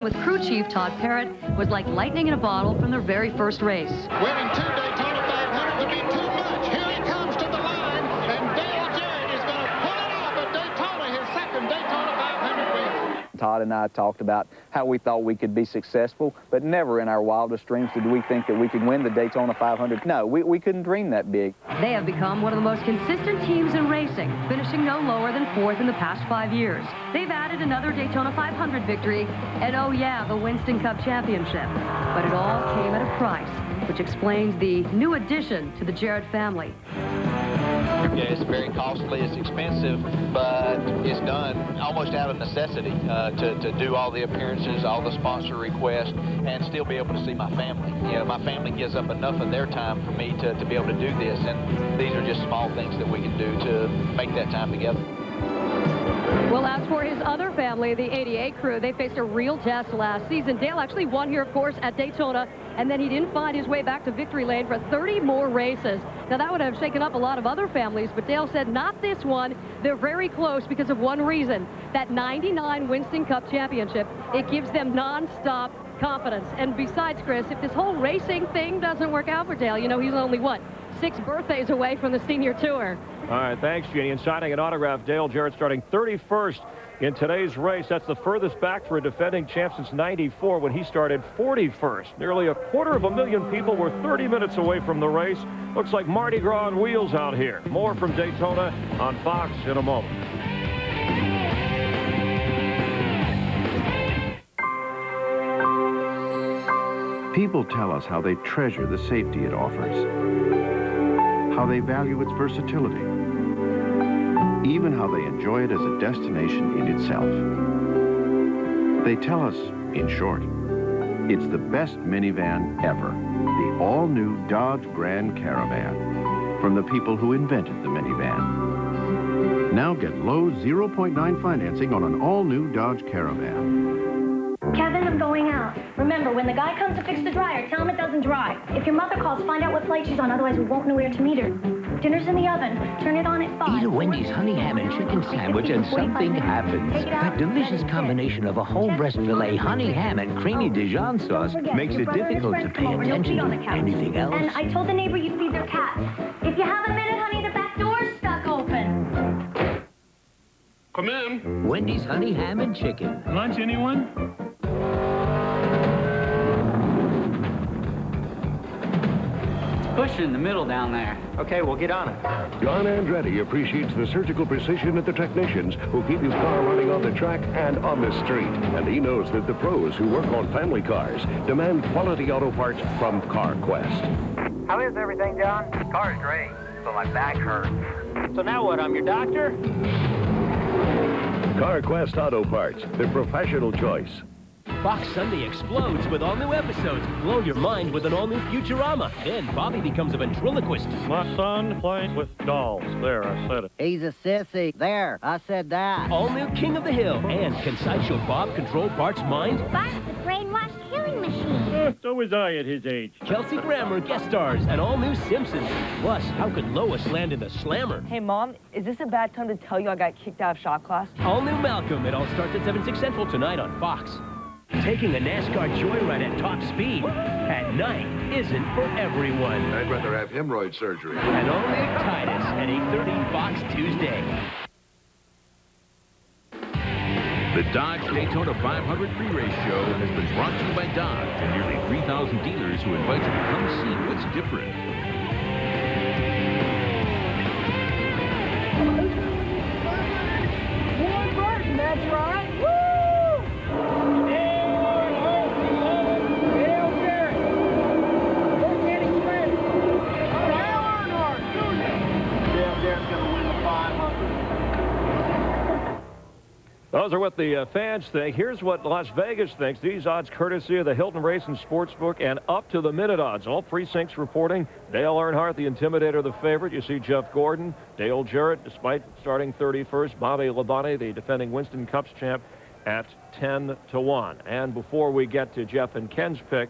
with crew chief Todd Parrott was like lightning in a bottle from their very first race. Winning 2 Daytona 500 would be too much. Here he comes to the line, and Dale Jarrett is going to pull it off at Daytona, his second Daytona 500 win. Todd and I talked about how we thought we could be successful, but never in our wildest dreams did we think that we could win the Daytona 500. No, we couldn't dream that big. They have become one of the most consistent teams in racing, finishing no lower than 4th in the past 5 years. They've added another Daytona 500 victory, and oh yeah, the Winston Cup Championship. But it all came at a price, which explains the new addition to the Jarrett family. Yeah, it's very costly, it's expensive, but it's done almost out of necessity to do all the appearances, all the sponsor requests, and still be able to see my family. You know, my family gives up enough of their time for me to be able to do this, and these are just small things that we can do to make that time together. Well, as for his other family, the 88 crew, they faced a real test last season. Dale actually won here, of course, at Daytona, and then he didn't find his way back to victory lane for 30 more races. Now, that would have shaken up a lot of other families, but Dale said not this one. They're very close because of one reason. That 99 Winston Cup Championship, it gives them nonstop confidence. And besides, Chris, if this whole racing thing doesn't work out for Dale, you know, he's only, what, 6 birthdays away from the senior tour. All right, thanks, Jeannie. And signing an autograph, Dale Jarrett starting 31st in today's race. That's the furthest back for a defending champ since '94 when he started 41st. Nearly 250,000 people were 30 minutes away from the race. Looks like Mardi Gras on wheels out here. More from Daytona on Fox in a moment. People tell us how they treasure the safety it offers, how they value its versatility, even how they enjoy it as a destination in itself. They tell us, in short, it's the best minivan ever, the all-new Dodge Grand Caravan, from the people who invented the minivan. Now get low 0.9 financing on an all-new Dodge Caravan. Kevin, I'm going out. Remember, when the guy comes to fix the dryer, tell him it doesn't dry. If your mother calls, find out what flight she's on, otherwise we won't know where to meet her. Dinner's in the oven. Turn it on at 5. Eat a Wendy's honey ham and chicken sandwich and something happens. That delicious combination of a whole breast filet, honey ham, and creamy Dijon sauce makes it difficult to pay attention to anything else. And I told the neighbor you'd feed their cat. If you have a minute, honey, the back door's stuck open. Come in. Wendy's honey ham and chicken. Lunch, anyone? Push in the middle down there. Okay, we'll get on it. John Andretti appreciates the surgical precision of the technicians who keep his car running on the track and on the street. And he knows that the pros who work on family cars demand quality auto parts from CarQuest. How is everything, John? The car's great, but my back hurts. So now what, I'm your doctor? CarQuest Auto Parts, the professional choice. Fox Sunday explodes with all new episodes. Blow your mind with an all-new Futurama. Then Bobby becomes a ventriloquist. My son plays with dolls. There, I said it. He's a sissy. There, I said that. All-new King of the Hill. And can Sideshow Bob control Bart's mind? Bart's the brainwashed killing machine. So was I at his age. Kelsey Grammer guest stars and all-new Simpsons. Plus, how could Lois land in the Slammer? Hey, Mom, is this a bad time to tell you I got kicked out of shop class? All-new Malcolm. It all starts at 7, 6 Central tonight on Fox. Taking a NASCAR joyride at top speed at night isn't for everyone. I'd rather have hemorrhoid surgery. And all-new Titus at 8:30 Fox Tuesday. The Dodge Daytona 500 pre-race show has been brought to you by Dodge and nearly 3,000 dealers who invite you to come see what's different. One Burton, that's right. Those are what the fans think. Here's what Las Vegas thinks. These odds courtesy of the Hilton Racing Sportsbook and up-to-the-minute odds. All precincts reporting. Dale Earnhardt, the Intimidator, the favorite. You see Jeff Gordon, Dale Jarrett, despite starting 31st. Bobby Labonte, the defending Winston Cups champ, at 10-1. And before we get to Jeff and Ken's pick,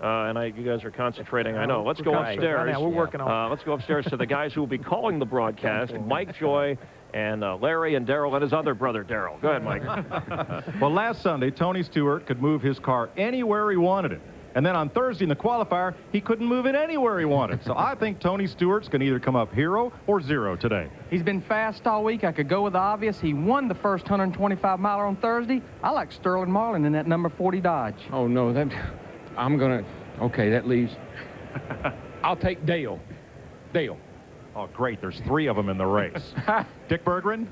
you guys are concentrating, I know. Let's go upstairs. We're working on Let's go upstairs to the guys who will be calling the broadcast, Mike Joy and Larry and Darrell and his other brother, Darrell. Go ahead, Mike. Well, last Sunday, Tony Stewart could move his car anywhere he wanted it. And then on Thursday in the qualifier, he couldn't move it anywhere he wanted. So I think Tony Stewart's going to either come up hero or zero today. He's been fast all week. I could go with the obvious. He won the first 125-miler on Thursday. I like Sterling Marlin in that number 40 Dodge. Oh, no, okay, that leaves. I'll take Dale. Dale. Oh, great. There's 3 of them in the race. Dick Berggren?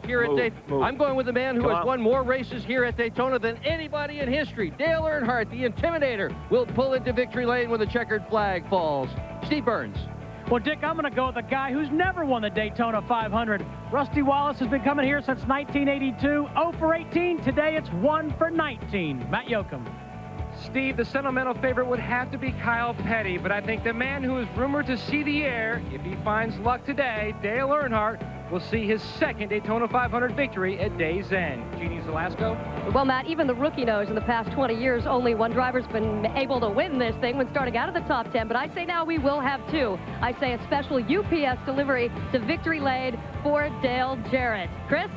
Here at Daytona. I'm going with the man who has won more races here at Daytona than anybody in history. Dale Earnhardt, the Intimidator, will pull into victory lane when the checkered flag falls. Steve Burns. Well, Dick, I'm going to go with a guy who's never won the Daytona 500. Rusty Wallace has been coming here since 1982. 0 for 18. Today it's 1 for 19. Matt Yoakum. Steve, the sentimental favorite would have to be Kyle Petty, but I think the man who is rumored to see the air, if he finds luck today, Dale Earnhardt, will see his second Daytona 500 victory at day's end. Jeannie Zelasco? Well, Matt, even the rookie knows in the past 20 years, only one driver's been able to win this thing when starting out of the top 10, but I say now we will have 2. I say a special UPS delivery to victory lane for Dale Jarrett. Chris?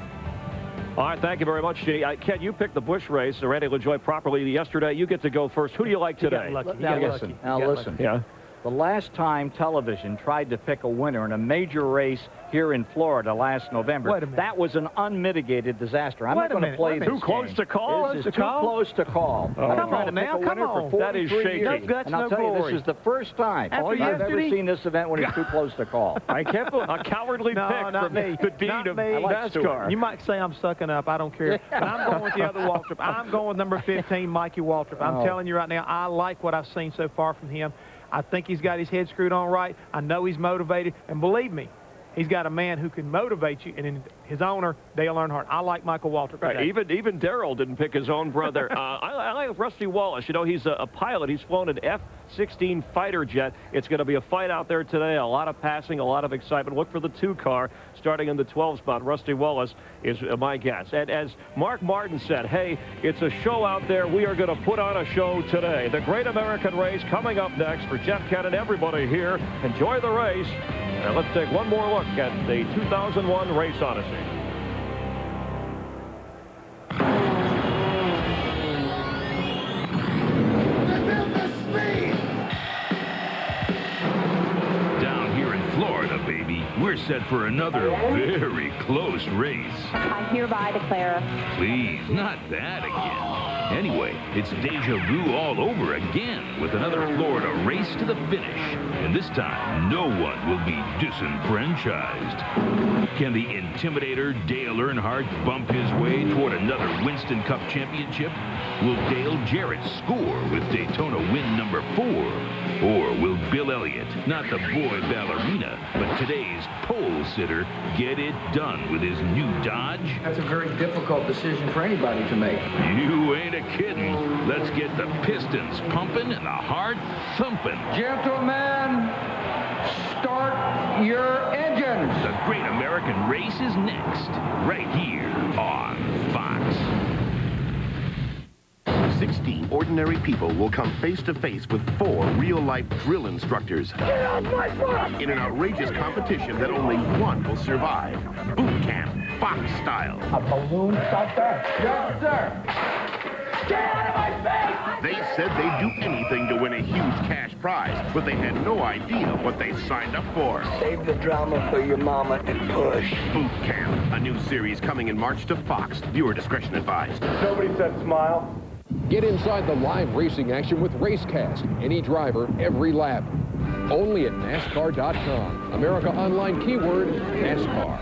All right, thank you very much, Jeannie. Ken, you picked the Busch race, Randy LaJoie properly yesterday. You get to go first. Who do you like today? Now listen. Yeah. The last time television tried to pick a winner in a major race here in Florida last November, that was an unmitigated disaster. I'm not going to play this Too close to call? This is too close to call. Come on now, come on. That is shaky. No guts, and I'll tell you, this is the first time I've ever seen this event when it's too close to call. I can't believe a cowardly pick from the dean of NASCAR. You might say I'm sucking up. I don't care. But I'm going with the other Waltrip. I'm going with number 15, Mikey Waltrip. I'm telling you right now, I like what I've seen so far from him. I think he's got his head screwed on right. I know he's motivated. And believe me, he's got a man who can motivate you, and in his owner, Dale Earnhardt. I like Michael Waltrip. Right. Even Darrell didn't pick his own brother. I like Rusty Wallace. You know, he's a pilot. He's flown an F-16 fighter jet. It's going to be a fight out there today. A lot of passing, a lot of excitement. Look for the 2 car starting in the 12 spot. Rusty Wallace is my guess. And as Mark Martin said, hey, it's a show out there. We are going to put on a show today. The Great American Race coming up next. For Jeff Kent and everybody here, enjoy the race. And let's take one more look at the 2001 Race Odyssey. Down here in Florida, baby, we're set for another very close race. I hereby declare. Please, not that again. Anyway, it's deja vu all over again with another Florida race to the finish. And this time, no one will be disenfranchised. Can the Intimidator Dale Earnhardt bump his way toward another Winston Cup championship? Will Dale Jarrett score with Daytona win number 4? Or will Bill Elliott, not the boy ballerina, but today's pole sitter, get it done with his new Dodge? That's a very difficult decision for anybody to make. You ain't a kidding. Let's get the pistons pumping and the heart thumping. Gentlemen, start your engines. The Great American Race is next, right here on Fox. 16 ordinary people will come face-to-face with 4 real-life drill instructors in an outrageous competition that only one will survive. Boot camp, Fox style. A balloon sucker? Yes, sir. Get out of my face! They said they'd do anything to win a huge cash prize, but they had no idea what they signed up for. Save the drama for your mama and push. Boot camp, a new series coming in March to Fox. Viewer discretion advised. Nobody said smile. Get inside the live racing action with RaceCast. Any driver, every lap. Only at NASCAR.com. America Online keyword, NASCAR.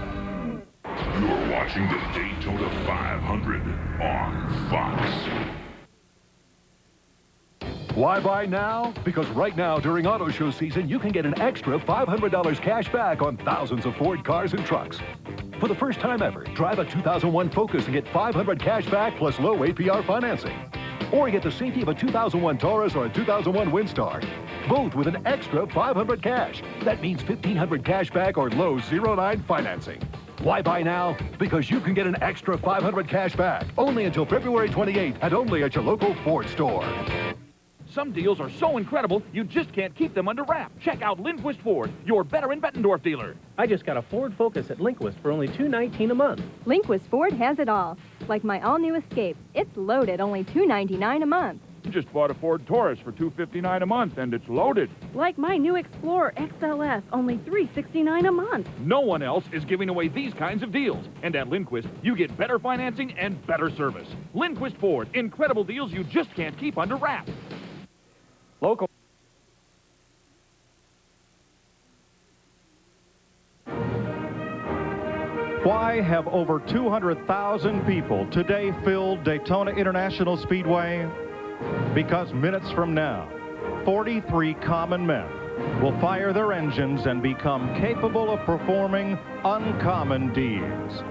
You're watching the Daytona 500 on Fox. Why buy now? Because right now, during auto show season, you can get an extra $500 cash back on thousands of Ford cars and trucks. For the first time ever, drive a 2001 Focus and get $500 cash back plus low APR financing. Or get the safety of a 2001 Taurus or a 2001 Windstar. Both with an extra $500 cash. That means $1,500 cash back or low 0.9 financing. Why buy now? Because you can get an extra $500 cash back. Only until February 28th and only at your local Ford store. Some deals are so incredible, you just can't keep them under wraps. Check out Lindquist Ford, your veteran Bettendorf dealer. I just got a Ford Focus at Lindquist for only $219 a month. Lindquist Ford has it all. Like my all-new Escape. It's loaded, only $299 a month. Just bought a Ford Taurus for $259 a month, and it's loaded. Like my new Explorer XLS, only $369 a month. No one else is giving away these kinds of deals. And at Lindquist, you get better financing and better service. Lindquist Ford, incredible deals you just can't keep under wraps. Local. Why have over 200,000 people today filled Daytona International Speedway? Because minutes from now, 43 common men will fire their engines and become capable of performing uncommon deeds.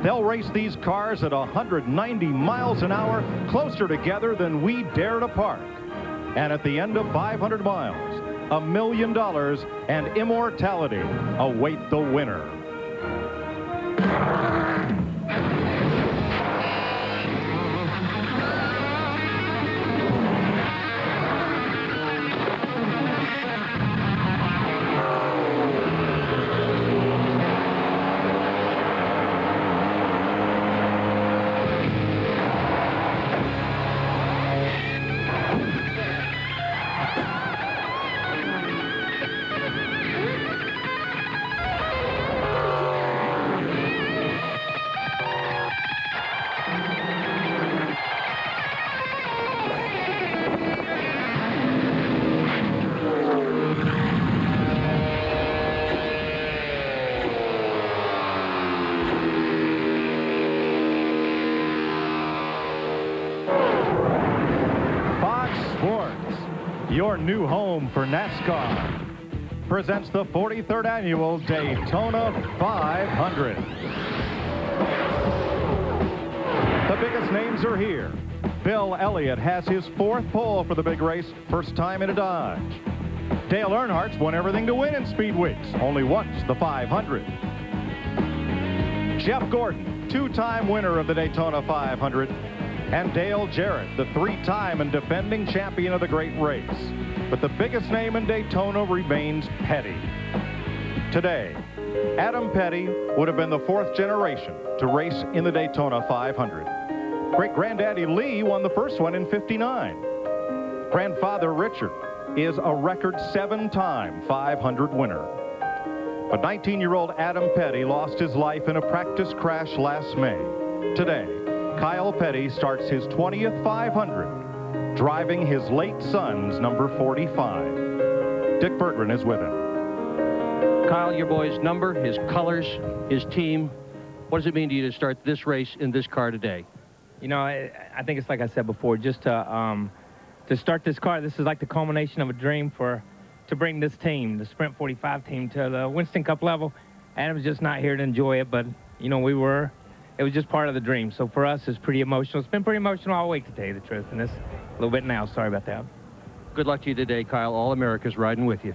They'll race these cars at 190 miles an hour, closer together than we dared apart. And at the end of 500 miles, $1 million and immortality await the winner. Your new home for NASCAR presents the 43rd annual Daytona 500. The biggest names are here. Bill Elliott has his 4th pole for the big race, first time in a Dodge. Dale Earnhardt's won everything to win in Speed Weeks, only once the 500. Jeff Gordon, 2-time winner of the Daytona 500. And Dale Jarrett, the 3-time and defending champion of the great race. But the biggest name in Daytona remains Petty. Today, Adam Petty would have been the 4th generation to race in the Daytona 500. Great-granddaddy Lee won the first one in '59. Grandfather Richard is a record 7-time 500 winner. But 19-year-old Adam Petty lost his life in a practice crash last May. Today, Kyle Petty starts his 20th 500, driving his late son's number 45. Dick Bertrand is with him. Kyle, your boy's number, his colors, his team. What does it mean to you to start this race in this car today? You know, I think it's like I said before, just to start this car, this is like the culmination of a dream to bring this team, the Sprint 45 team, to the Winston Cup level. Adam's just not here to enjoy it, but, you know, it was just part of the dream. So for us, it's pretty emotional. It's been pretty emotional all week, to tell you the truth, and it's a little bit now. Sorry about that. Good luck to you today, Kyle. All America's riding with you.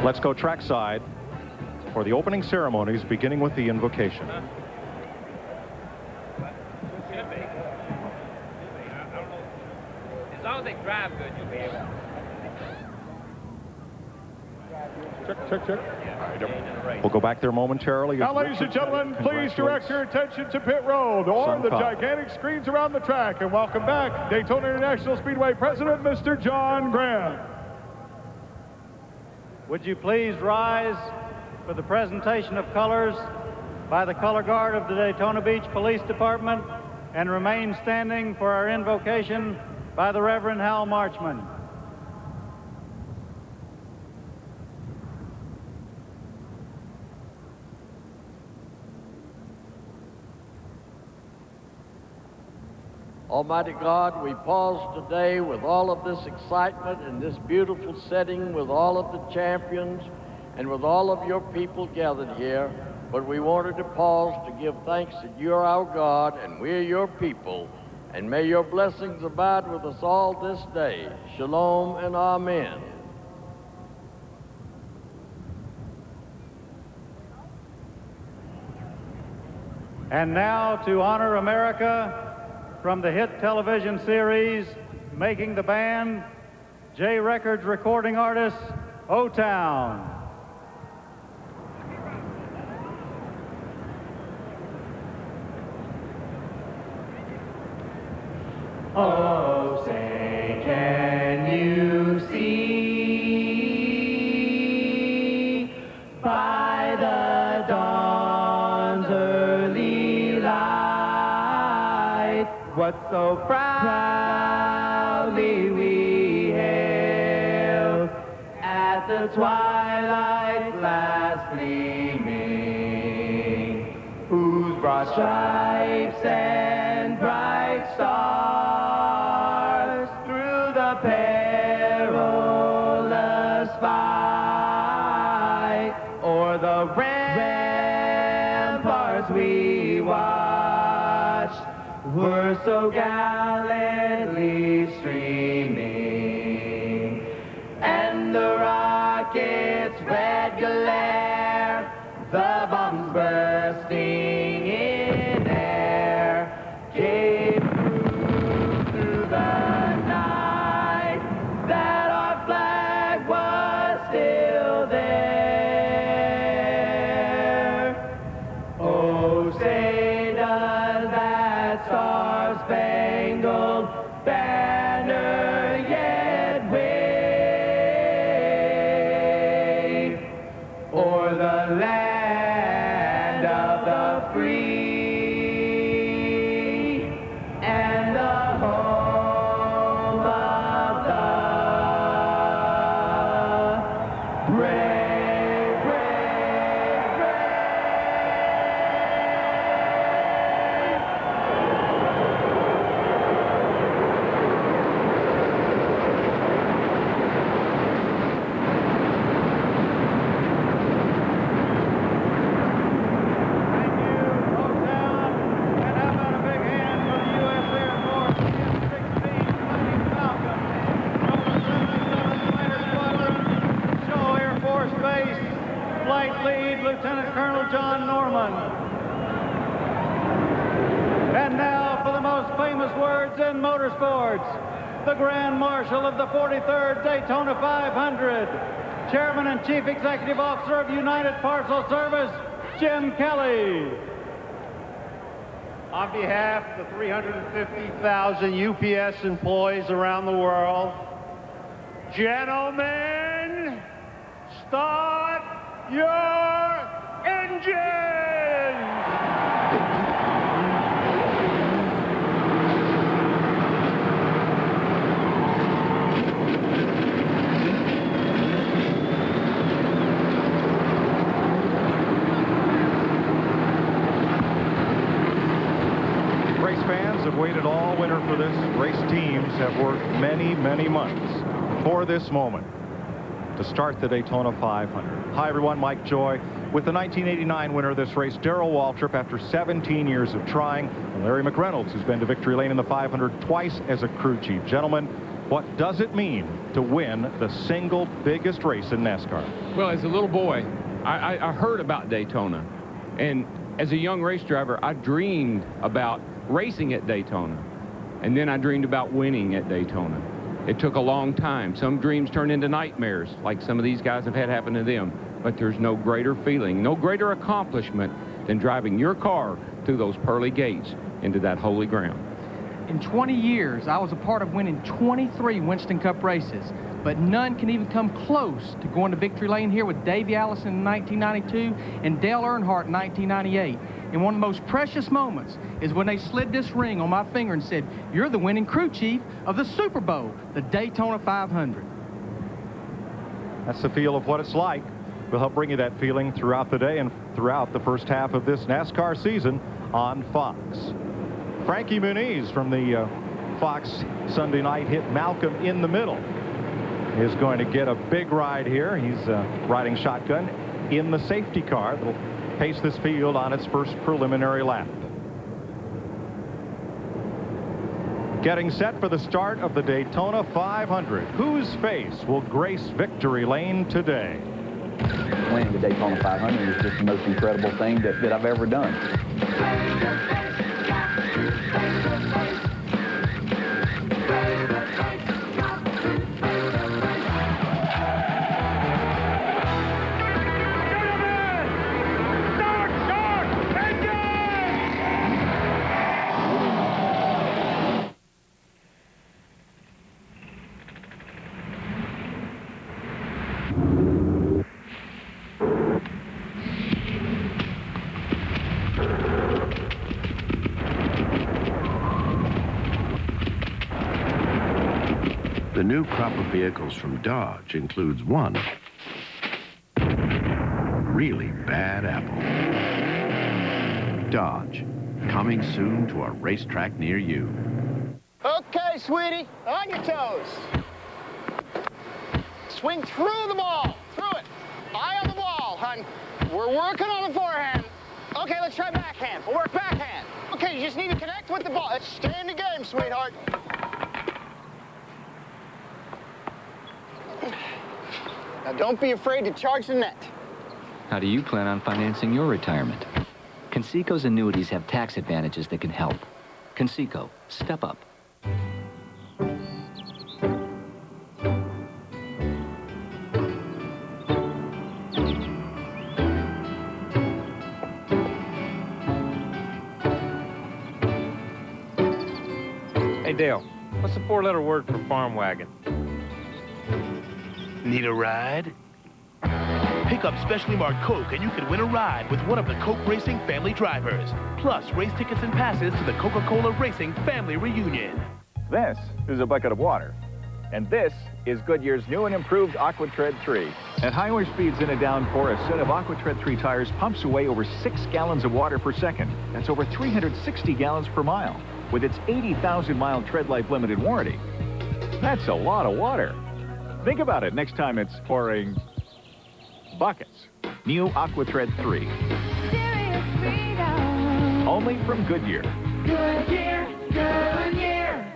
Let's go trackside for the opening ceremonies, beginning with the invocation. As long as they drive good, you'll be able. Check. We'll go back there momentarily. Now, ladies and gentlemen, please direct your attention to pit road or the gigantic screens around the track, and welcome back Daytona International Speedway President, Mr. John Graham. Would you please rise for the presentation of colors by the color guard of the Daytona Beach Police Department, and remain standing for our invocation by the Reverend Hal Marchman. Almighty God, we pause today with all of this excitement in this beautiful setting, with all of the champions and with all of your people gathered here. But we wanted to pause to give thanks that you're our God and we're your people, and may your blessings abide with us all this day. Shalom and amen. And now, to honor America, from the hit television series Making the Band, J Records recording artist, O-Town. Oh, say, can you see by the dawn's early light what so proudly we hailed at the twilight's last gleaming, whose broad stripes and bright stars through the perilous fight o'er the ramparts we watched were so gallantly streaming, and the rockets' red glare, the bombs bursting in air, gave proof through the night that our flag was still there. Oh, say does that star-spangled banner yet wave o'er the land of the free and the home of the brave, brave, brave. Show Air Force Base, Flight Lead Lieutenant Colonel John Norman. And now for the most famous words in motorsports, the Grand Marshal of the 43rd Daytona 500, Chairman and Chief Executive Officer of United Parcel Service, Jim Kelly. On behalf of the 350,000 UPS employees around the world, gentlemen, start your engines! Race fans have waited all winter for this. Race teams have worked many, many months for this moment to start the Daytona 500. Hi, everyone. Mike Joy with the 1989 winner of this race, Darrell Waltrip, after 17 years of trying, and Larry McReynolds, who's been to victory lane in the 500 twice as a crew chief. Gentlemen, what does it mean to win the single biggest race in NASCAR? Well, as a little boy, I heard about Daytona, and as a young race driver, I dreamed about racing at Daytona, and then I dreamed about winning at Daytona. It took a long time. Some dreams turn into nightmares, like some of these guys have had happen to them, but there's no greater feeling, no greater accomplishment than driving your car through those pearly gates into that holy ground. In 20 years, I was a part of winning 23 Winston Cup races, but none can even come close to going to victory lane here with Davey Allison in 1992 and Dale Earnhardt in 1998. And one of the most precious moments is when they slid this ring on my finger and said, "You're the winning crew chief of the Super Bowl, the Daytona 500. That's the feel of what it's like. We'll help bring you that feeling throughout the day and throughout the first half of this NASCAR season on Fox. Frankie Muniz from the Fox Sunday night hit Malcolm in the middle is going to get a big ride here. He's riding shotgun in the safety car that'll pace this field on its first preliminary lap. Getting set for the start of the Daytona 500. Whose face will grace victory lane today? Winning the Daytona 500 is just the most incredible thing that I've ever done. The new crop of vehicles from Dodge includes one really bad apple. Dodge, coming soon to a racetrack near you. Okay, sweetie, on your toes. Swing through the ball, through it. Eye on the ball, hon. We're working on the forehand. Okay, let's try backhand. We'll work backhand. Okay, you just need to connect with the ball. Let's stay in the game, sweetheart. Now, don't be afraid to charge the net. How do you plan on financing your retirement? Conseco's annuities have tax advantages that can help. Conseco, step up. Hey, Dale, what's the four-letter word for farm wagon? Need a ride? Pick up specially marked Coke and you can win a ride with one of the Coke Racing family drivers. Plus, race tickets and passes to the Coca-Cola Racing family reunion. This is a bucket of water. And this is Goodyear's new and improved AquaTread 3. At highway speeds in a downpour, a set of AquaTread 3 tires pumps away over 6 gallons of water per second. That's over 360 gallons per mile. With its 80,000-mile tread life limited warranty. That's a lot of water. Think about it next time it's pouring buckets. New AquaTread 3. Only from Goodyear. Goodyear, Goodyear.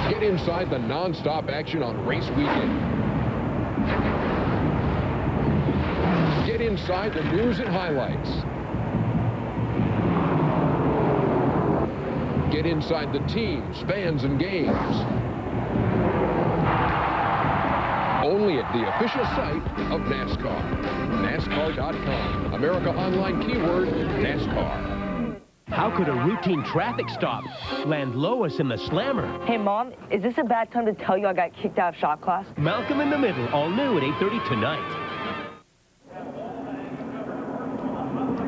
Get inside the non-stop action on race weekend. Get inside the news and highlights. Get inside the teams, fans, and games. Only at the official site of NASCAR. NASCAR.com. America Online keyword, NASCAR. How could a routine traffic stop land Lois in the slammer? Hey, Mom, is this a bad time to tell you I got kicked out of shop class? Malcolm in the Middle, all new at 8:30 tonight.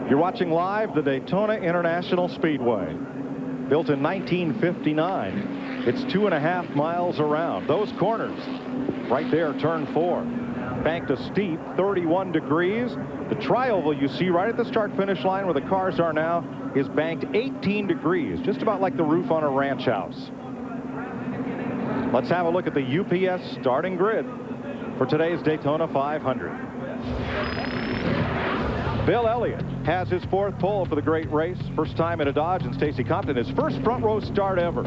You're watching live the Daytona International Speedway. Built in 1959. It's 2.5 miles around. Those corners, right there, turn 4. Banked a steep 31 degrees. The tri-oval you see right at the start-finish line where the cars are now is banked 18 degrees, just about like the roof on a ranch house. Let's have a look at the UPS starting grid for today's Daytona 500. Bill Elliott has his 4th pole for the great race. First time in a Dodge, and Stacy Compton, his first front row start ever.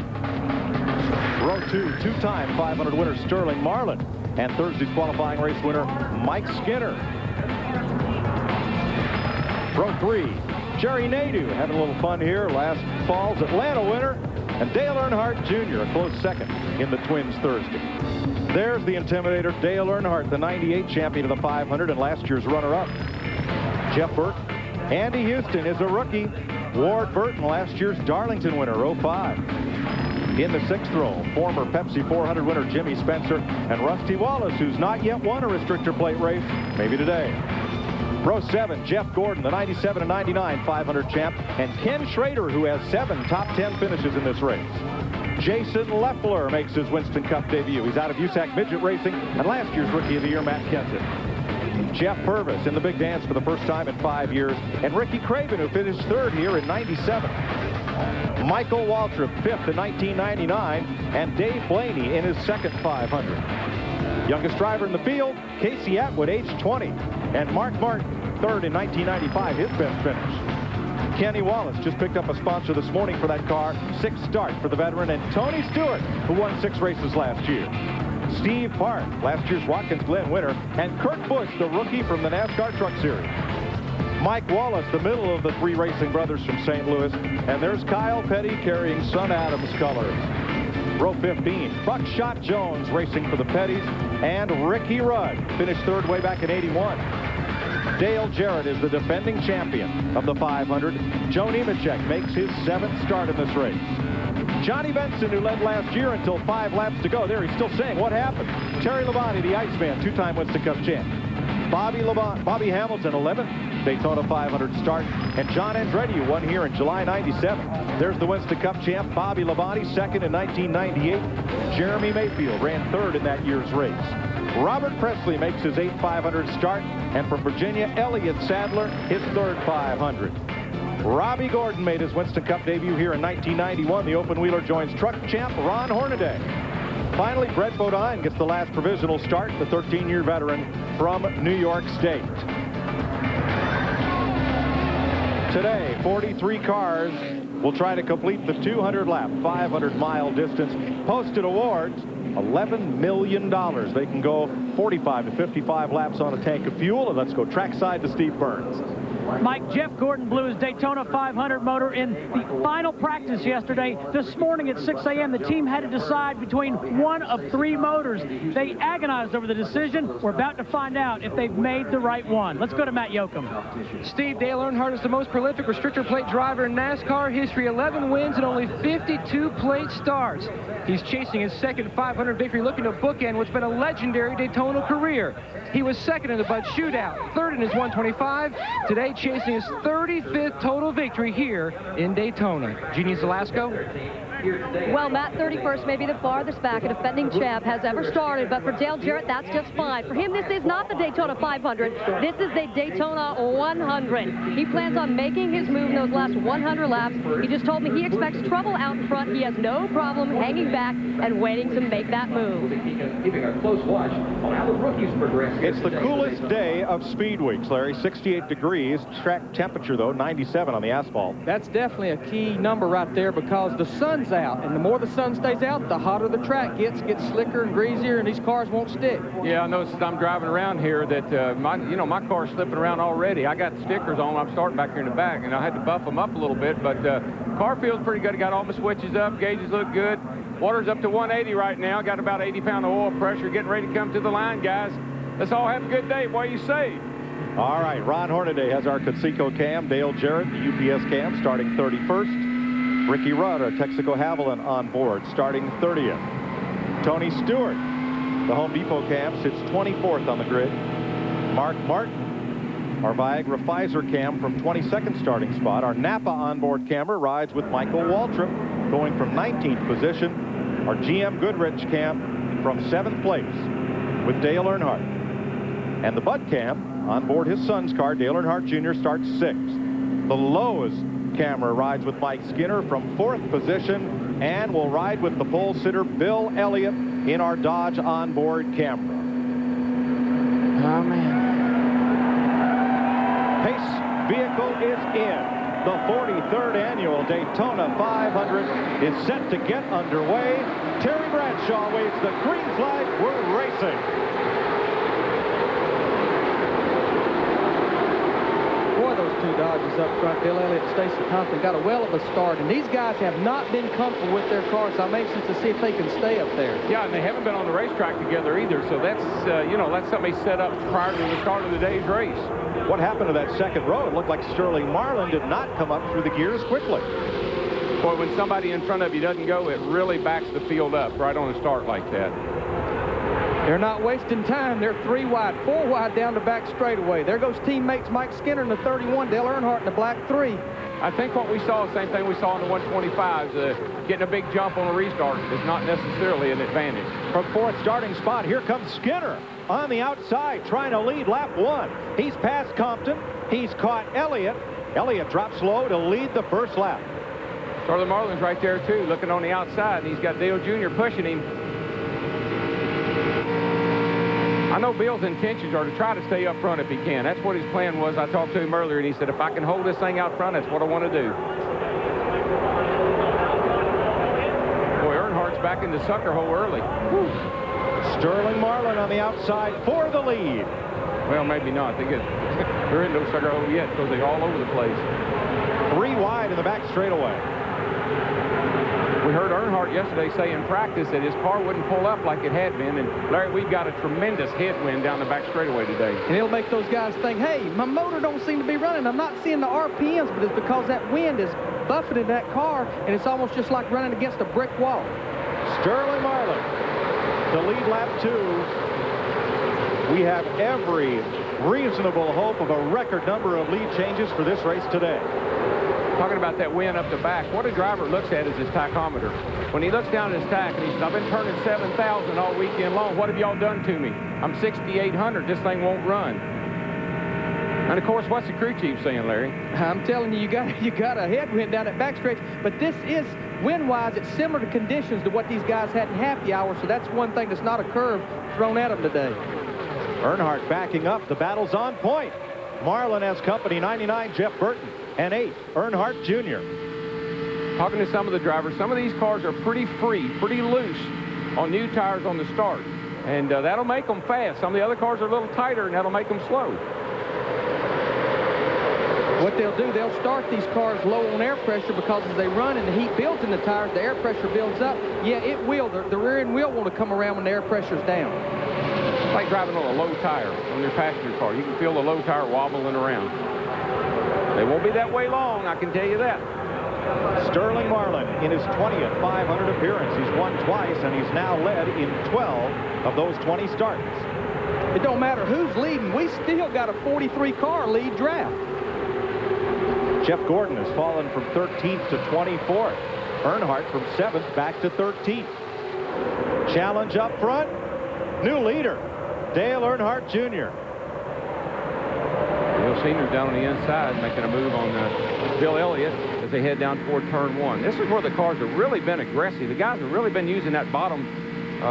Row 2, two-time 500 winner Sterling Marlin, and Thursday's qualifying race winner Mike Skinner. Row 3, Jerry Nadeau having a little fun here. Last fall's Atlanta winner, and Dale Earnhardt Jr. a close second in the Twins Thursday. There's the Intimidator, Dale Earnhardt, the '98 champion of the 500 and last year's runner-up. Jeff Burton. Andy Houston is a rookie. Ward Burton, last year's Darlington winner, 05. In the 6th row, former Pepsi 400 winner Jimmy Spencer and Rusty Wallace, who's not yet won a restrictor plate race, maybe today. Row 7, Jeff Gordon, the 97 and 99 500 champ, and Ken Schrader, who has 7 top 10 finishes in this race. Jason Leffler makes his Winston Cup debut. He's out of USAC Midget Racing, and last year's Rookie of the Year, Matt Kenseth. Jeff Purvis in the big dance for the first time in 5 years, and Ricky Craven, who finished 3rd here in 97. Michael Waltrip, 5th in 1999, and Dave Blaney in his 2nd 500. Youngest driver in the field, Casey Atwood, age 20, and Mark Martin, 3rd in 1995, his best finish. Kenny Wallace just picked up a sponsor this morning for that car. 6th start for the veteran. And Tony Stewart, who won 6 races last year. Steve Park, last year's Watkins Glen winner. And Kurt Busch, the rookie from the NASCAR Truck Series. Mike Wallace, the middle of the 3 racing brothers from St. Louis. And there's Kyle Petty carrying Son Adams colors. Row 15, Buckshot Jones racing for the Petties. And Ricky Rudd finished 3rd way back in '81. Dale Jarrett is the defending champion of the 500. Joe Nemechek makes his 7th start in this race. Johnny Benson, who led last year until 5 laps to go. There, he's still saying, what happened? Terry Labonte, the Iceman, 2-time Winston Cup champ. Bobby Hamilton, 11th Daytona 500 start. And John Andretti, who won here in July '97. There's the Winston Cup champ, Bobby Labonte, 2nd in 1998. Jeremy Mayfield ran 3rd in that year's race. Robert Presley makes his 8th 500 start. And from Virginia, Elliott Sadler, his 3rd 500. Robbie Gordon made his Winston Cup debut here in 1991. The open wheeler joins truck champ Ron Hornaday. Finally, Brett Bodine gets the last provisional start, the 13-year veteran from New York State. Today, 43 cars will try to complete the 200-lap, 500-mile distance. Posted awards, $11 million. They can go 45 to 55 laps on a tank of fuel. And let's go trackside to Steve Burns. Mike, Jeff Gordon blew his Daytona 500 motor in the final practice yesterday. This morning at 6 a.m., the team had to decide between one of 3 motors. They agonized over the decision. We're about to find out if they've made the right one. Let's go to Matt Yoakum. Steve, Dale Earnhardt is the most prolific restrictor plate driver in NASCAR history. 11 wins and only 52 plate starts. He's chasing his 2nd 500 victory, looking to bookend what's been a legendary Daytona career. He was 2nd in the Bud Shootout, 3rd in his 125. Today, chasing his 35th total victory here in Daytona. Jeannie Zelasco. Well, Matt, 31st may be the farthest back a defending champ has ever started, but for Dale Jarrett, that's just fine. For him, this is not the Daytona 500. This is the Daytona 100. He plans on making his move in those last 100 laps. He just told me he expects trouble out in front. He has no problem hanging back and waiting to make that move. Keeping a close watch on how the rookies progress. It's the coolest day of Speed Weeks, Larry. 68 degrees. Track temperature, though, 97 on the asphalt. That's definitely a key number right there because the sun's out, and the more the sun stays out, the hotter the track gets slicker and greasier, and these cars won't stick. Yeah, I noticed as I'm driving around here that my car's slipping around already. I got stickers on. I'm starting back here in the back, and I had to buff them up a little bit, but car feels pretty good. I got all my switches up, gauges look good. Water's up to 180 right now. Got about 80 pound of oil pressure. Getting ready to come to the line, guys. Let's all have a good day. What do you say? All right, Ron Hornaday has our Conseco cam. Dale Jarrett, the UPS cam, starting 31st. Ricky Rudd, our Texaco Haviland on board, starting 30th. Tony Stewart, the Home Depot cam, sits 24th on the grid. Mark Martin, our Viagra Pfizer cam, from 22nd starting spot. Our Napa onboard camera rides with Michael Waltrip, going from 19th position. Our GM Goodrich cam from 7th place with Dale Earnhardt. And the Bud cam on board his son's car, Dale Earnhardt Jr., starts 6th. The Lowe's camera rides with Mike Skinner from 4th position and will ride with the pole sitter Bill Elliott in our Dodge onboard camera. Oh, man. Pace vehicle is in. The 43rd annual Daytona 500 is set to get underway. Terry Bradshaw waves the green flag. We're racing. Boy, those two Dodgers up front, Bill Elliott and Stacy Thompson, got a well of a start, and these guys have not been comfortable with their cars, so I'm anxious to see if they can stay up there. Yeah, and they haven't been on the racetrack together either, so that's, that's something they set up prior to the start of the day's race. What happened to that second row? It looked like Sterling Marlin did not come up through the gears quickly. Boy, when somebody in front of you doesn't go, it really backs the field up right on a start like that. They're not wasting time. They're 3 wide, 4 wide down the back straightaway. There goes teammates Mike Skinner in the 31, Dale Earnhardt in the black 3. I think what we saw, same thing we saw in the 125s, getting a big jump on a restart is not necessarily an advantage. From 4th starting spot, here comes Skinner on the outside, trying to lead lap 1. He's past Compton. He's caught Elliott. Elliott drops low to lead the first lap. Sterling Marlin's right there, too, looking on the outside, and he's got Dale Jr. pushing him. I'm know Bill's intentions are to try to stay up front if he can. That's what his plan was. I talked to him earlier, and he said, if I can hold this thing out front, that's what I want to do. Boy, Earnhardt's back in the sucker hole early. Whew. Sterling Marlin on the outside for the lead. Well, maybe not. They're in no sucker hole yet because they're all over the place. 3 wide in the back straightaway. We heard Earnhardt yesterday say in practice that his car wouldn't pull up like it had been. And, Larry, we've got a tremendous headwind down the back straightaway today. And it'll make those guys think, hey, my motor don't seem to be running. I'm not seeing the RPMs, but it's because that wind is buffeting that car, and it's almost just like running against a brick wall. Sterling Marlin, the lead lap 2. We have every reasonable hope of a record number of lead changes for this race today. Talking about that wind up the back, what a driver looks at is his tachometer. When he looks down at his tach and he says, I've been turning 7,000 all weekend long. What have y'all done to me? I'm 6,800. This thing won't run. And, of course, what's the crew chief saying, Larry? I'm telling you, you got a headwind down that backstretch, but this is, wind-wise, it's similar to conditions to what these guys had in happy hour, so that's one thing that's not a curve thrown at them today. Earnhardt backing up. The battle's on point. Marlin has company, 99, Jeff Burton, and 8, Earnhardt Jr. Talking to some of the drivers, some of these cars are pretty free, pretty loose on new tires on the start, and that'll make them fast. Some of the other cars are a little tighter, and that'll make them slow. What they'll do, they'll start these cars low on air pressure because as they run and the heat builds in the tires, the air pressure builds up. Yeah, it will. The rear end will want to come around when the air pressure's down. It's like driving on a low tire on your passenger car. You can feel the low tire wobbling around. They won't be that way long, I can tell you that. Sterling Marlin in his 20th 500 appearance. He's won twice, and he's now led in 12 of those 20 starts. It don't matter who's leading. We still got a 43-car lead draft. Jeff Gordon has fallen from 13th to 24th. Earnhardt from 7th back to 13th. Challenge up front. New leader, Dale Earnhardt Jr. Bill Sr. down on the inside making a move on Bill Elliott as they head down toward turn 1. This is where the cars have really been aggressive. The guys have really been using that bottom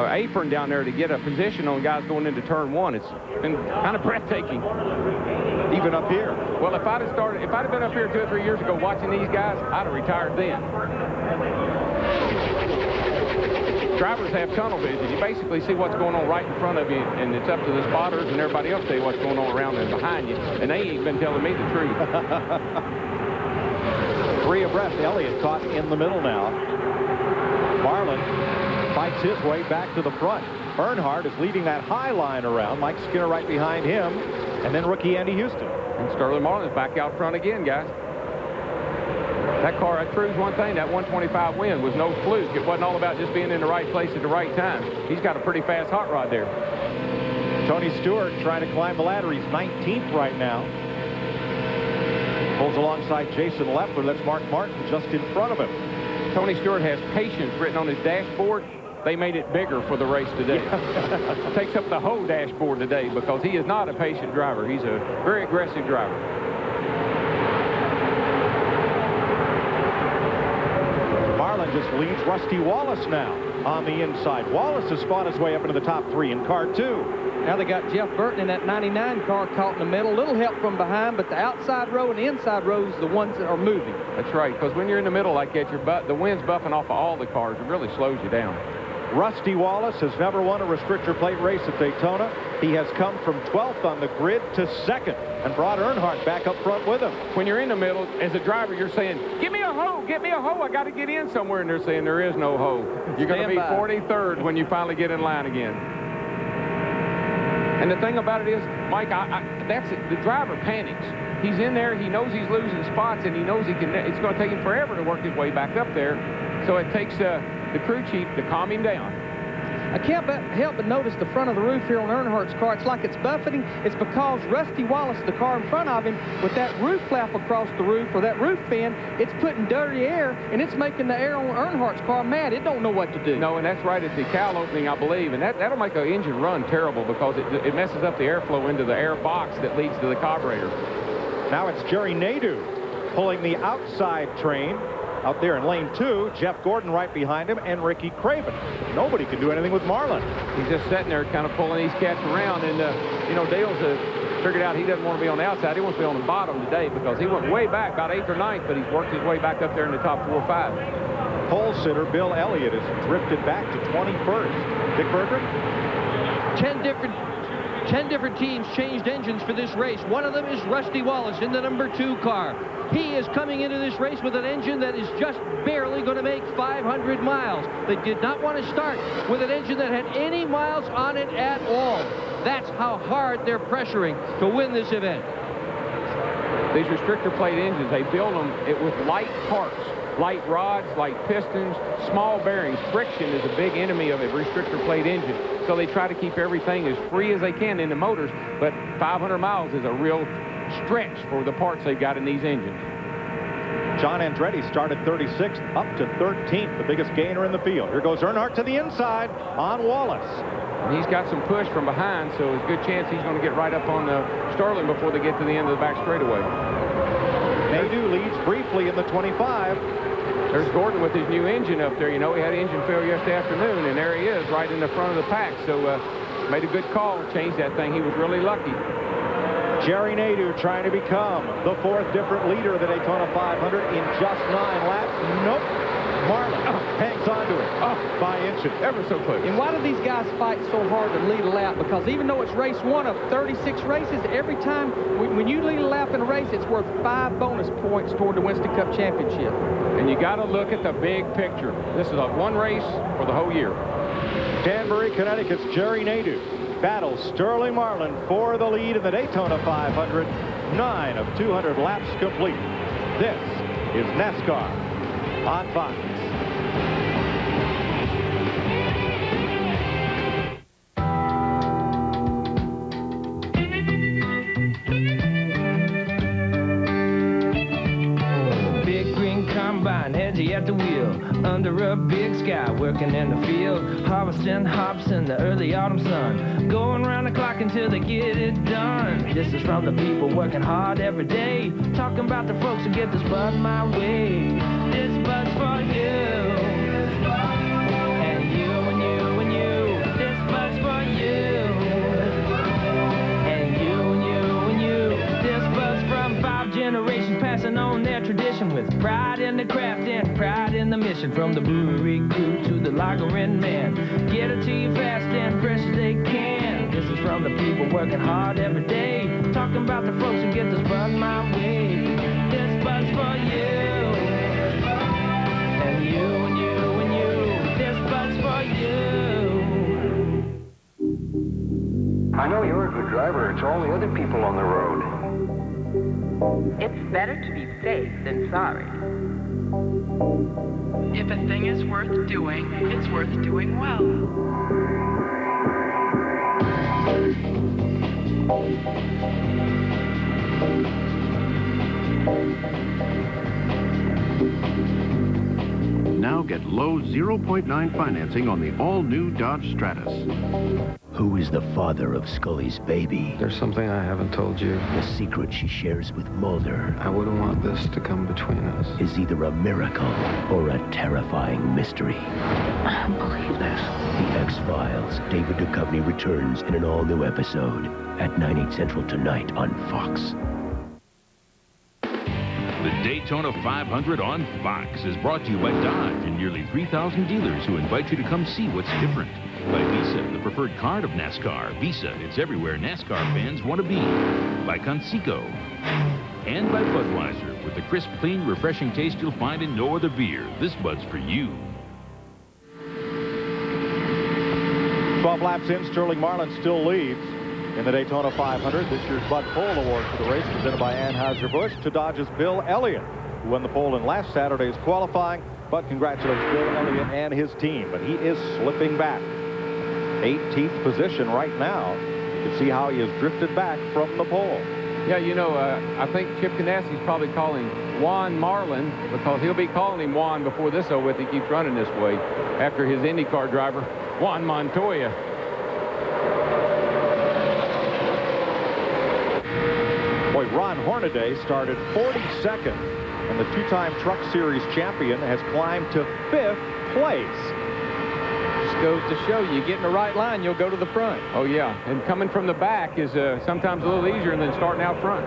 apron down there to get a position on guys going into turn 1. It's been kind of breathtaking. Even up here. Well, if I'd have been up here 2 or 3 years ago watching these guys, I'd have retired then. Drivers have tunnel vision. You basically see what's going on right in front of you, and it's up to the spotters and everybody else to tell you what's going on around and behind you, and they ain't been telling me the truth. 3 abreast. Elliott caught in the middle now. Marlin fights his way back to the front. Earnhardt is leading that high line around. Mike Skinner right behind him, and then rookie Andy Houston. And Sterling Marlin's back out front again, guys. That car, that proves one thing, that 125 win was no fluke. It wasn't all about just being in the right place at the right time. He's got a pretty fast hot rod there. Tony Stewart trying to climb the ladder. He's 19th right now. Pulls alongside Jason Leffler. That's Mark Martin just in front of him. Tony Stewart has patience written on his dashboard. They made it bigger for the race today. Takes up the whole dashboard today because he is not a patient driver. He's a very aggressive driver. Marlin just leads Rusty Wallace now on the inside. Wallace has fought his way up into the top 3 in car 2. Now they got Jeff Burton in that 99 car caught in the middle. Little help from behind, but the outside row and the inside row is the ones that are moving. That's right, because when you're in the middle like that, the wind's buffing off of all the cars. It really slows you down. Rusty Wallace has never won a restrictor plate race at Daytona. He has come from 12th on the grid to 2nd and brought Earnhardt back up front with him. When you're in the middle, as a driver, you're saying, give me a hoe, get me a hoe. I got to get in somewhere. And they're saying there is no hoe. You're going to be 43rd when you finally get in line again. And the thing about it is, Mike, that's it. The driver panics. He's in there. He knows he's losing spots, and he knows it's going to take him forever to work his way back up there. So it takes the crew chief to calm him down. I can't help but notice the front of the roof here on Earnhardt's car. It's like it's buffeting. It's because Rusty Wallace, the car in front of him, with that roof flap across the roof, or that roof fin, it's putting dirty air, and it's making the air on Earnhardt's car mad. It don't know what to do. No, and that's right at the cowl opening, I believe, and that'll make an engine run terrible because it messes up the airflow into the air box that leads to the carburetor. Now it's Jerry Nadeau pulling the outside train. Out there in lane 2, Jeff Gordon right behind him, and Ricky Craven. Nobody can do anything with Marlin. He's just sitting there kind of pulling these cats around, and, you know, Dale's figured out he doesn't want to be on the outside. He wants to be on the bottom today because he went way back, about 8th or 9th, but he's worked his way back up there in the top 4 or 5. Pole sitter Bill Elliott has drifted back to 21st. Dick Berger? 10 different teams changed engines for this race. One of them is Rusty Wallace in the number 2 car. He is coming into this race with an engine that is just barely going to make 500 miles. They did not want to start with an engine that had any miles on it at all. That's how hard they're pressuring to win this event. These restrictor plate engines, they build them with light parts, light rods, light pistons, small bearings. Friction is a big enemy of a restrictor plate engine. So they try to keep everything as free as they can in the motors, but 500 miles is a real stretch for the parts they've got in these engines. John Andretti started 36th up to 13th, the biggest gainer in the field. Here goes Earnhardt to the inside on Wallace. And he's got some push from behind, so there's a good chance he's going to get right up on Sterling before they get to the end of the back straightaway. Nadeau leads briefly in the 25. There's Gordon with his new engine up there. You know, he had engine failure yesterday afternoon, and there he is right in the front of the pack. So made a good call, changed that thing. He was really lucky. Jerry Nadeau trying to become the 4th different leader of the Daytona 500 in just 9 laps. Nope. Marlin hangs on to it by inches. Ever so close. And why do these guys fight so hard to lead a lap? Because even though it's race 1 of 36 races, every time when you lead a lap in a race, it's worth 5 bonus points toward the Winston Cup Championship. And you got to look at the big picture. This is a one race for the whole year. Danbury, Connecticut's Jerry Nadeau battles Sterling Marlin for the lead in the Daytona 500. 9 of 200 laps complete. This is NASCAR on Fox. Big green combine, edgy at the wheel, under a big sky, working in the field, harvesting hops in the early autumn sun, going round the clock until they get it done. This is from the people working hard every day, talking about the folks who get this bud my way. This bud's for you, and you and you and you. This bud's for you, and you and you and you. This bud's from 5 generations passing on their tradition with pride in the craft and pride in the mission. From the brewery crew to the lager-in man, get it to you fast and fresh as they can. This is from the people working hard every day, talking about the folks who get this bud my way. This bud's for you, and you and you and you. This bud's for you. I know you're a good driver. It's all the other people on the road. It's better to be safe than sorry. If a thing is worth doing, it's worth doing well. Now get low 0.9 financing on the all-new Dodge Stratus. Who is the father of Scully's baby? There's something I haven't told you. The secret she shares with Mulder. I wouldn't want this to come between us. Is either a miracle or a terrifying mystery. I don't believe this. The X-Files. David Duchovny returns in an all-new episode at 9/8 Central tonight on Fox. The Daytona 500 on Fox is brought to you by Dodge and nearly 3,000 dealers who invite you to come see what's different. By Visa, the preferred card of NASCAR. Visa, it's everywhere NASCAR fans want to be. By Conseco. And by Budweiser, with the crisp, clean, refreshing taste you'll find in no other beer. This Bud's for you. 12 laps in, Sterling Marlin still leads in the Daytona 500. This year's Bud Pole Award for the race presented by Anheuser-Busch to Dodge's Bill Elliott, who won the pole in last Saturday's qualifying. But congratulates Bill Elliott and his team. But he is slipping back. 18th position right now. You can see how he has drifted back from the pole. Yeah, you know, I think Chip Ganassi's probably calling Juan Marlin because he'll be calling him Juan before this over with. He keeps running this way after his IndyCar driver, Juan Montoya. Boy, Ron Hornaday started 42nd and the two-time Truck Series champion has climbed to 5th place. Just goes to show you get in the right line, you'll go to the front. Oh, yeah. And coming from the back is sometimes a little easier than starting out front.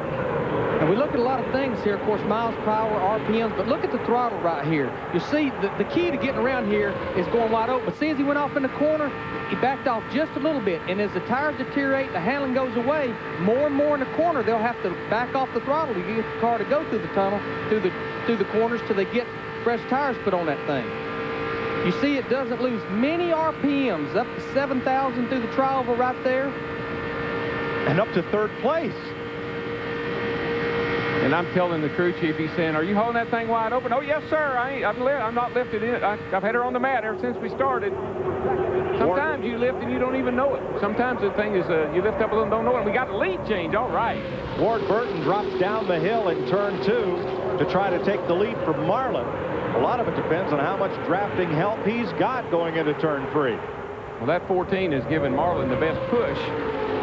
And we look at a lot of things here, of course, miles per hour, RPMs, but look at the throttle right here. You see, the key to getting around here is going wide open. But see, as he went off in the corner, he backed off just a little bit. And as the tires deteriorate, the handling goes away, more and more in the corner, they'll have to back off the throttle to get the car to go through the tunnel, through the corners till they get fresh tires put on that thing. You see, it doesn't lose many RPMs, up to 7,000 through the tri-oval right there. And up to 3rd place. And I'm telling the crew chief, he's saying, are you holding that thing wide open? Oh, yes, sir. I'm not lifted in it. I've had her on the mat ever since we started. Sometimes you lift and you don't even know it. Sometimes the thing is you lift up a little and don't know it. We got a lead change. All right. Ward Burton drops down the hill in turn 2 to try to take the lead from Marlin. A lot of it depends on how much drafting help he's got going into turn 3. Well, that 14 has given Marlin the best push.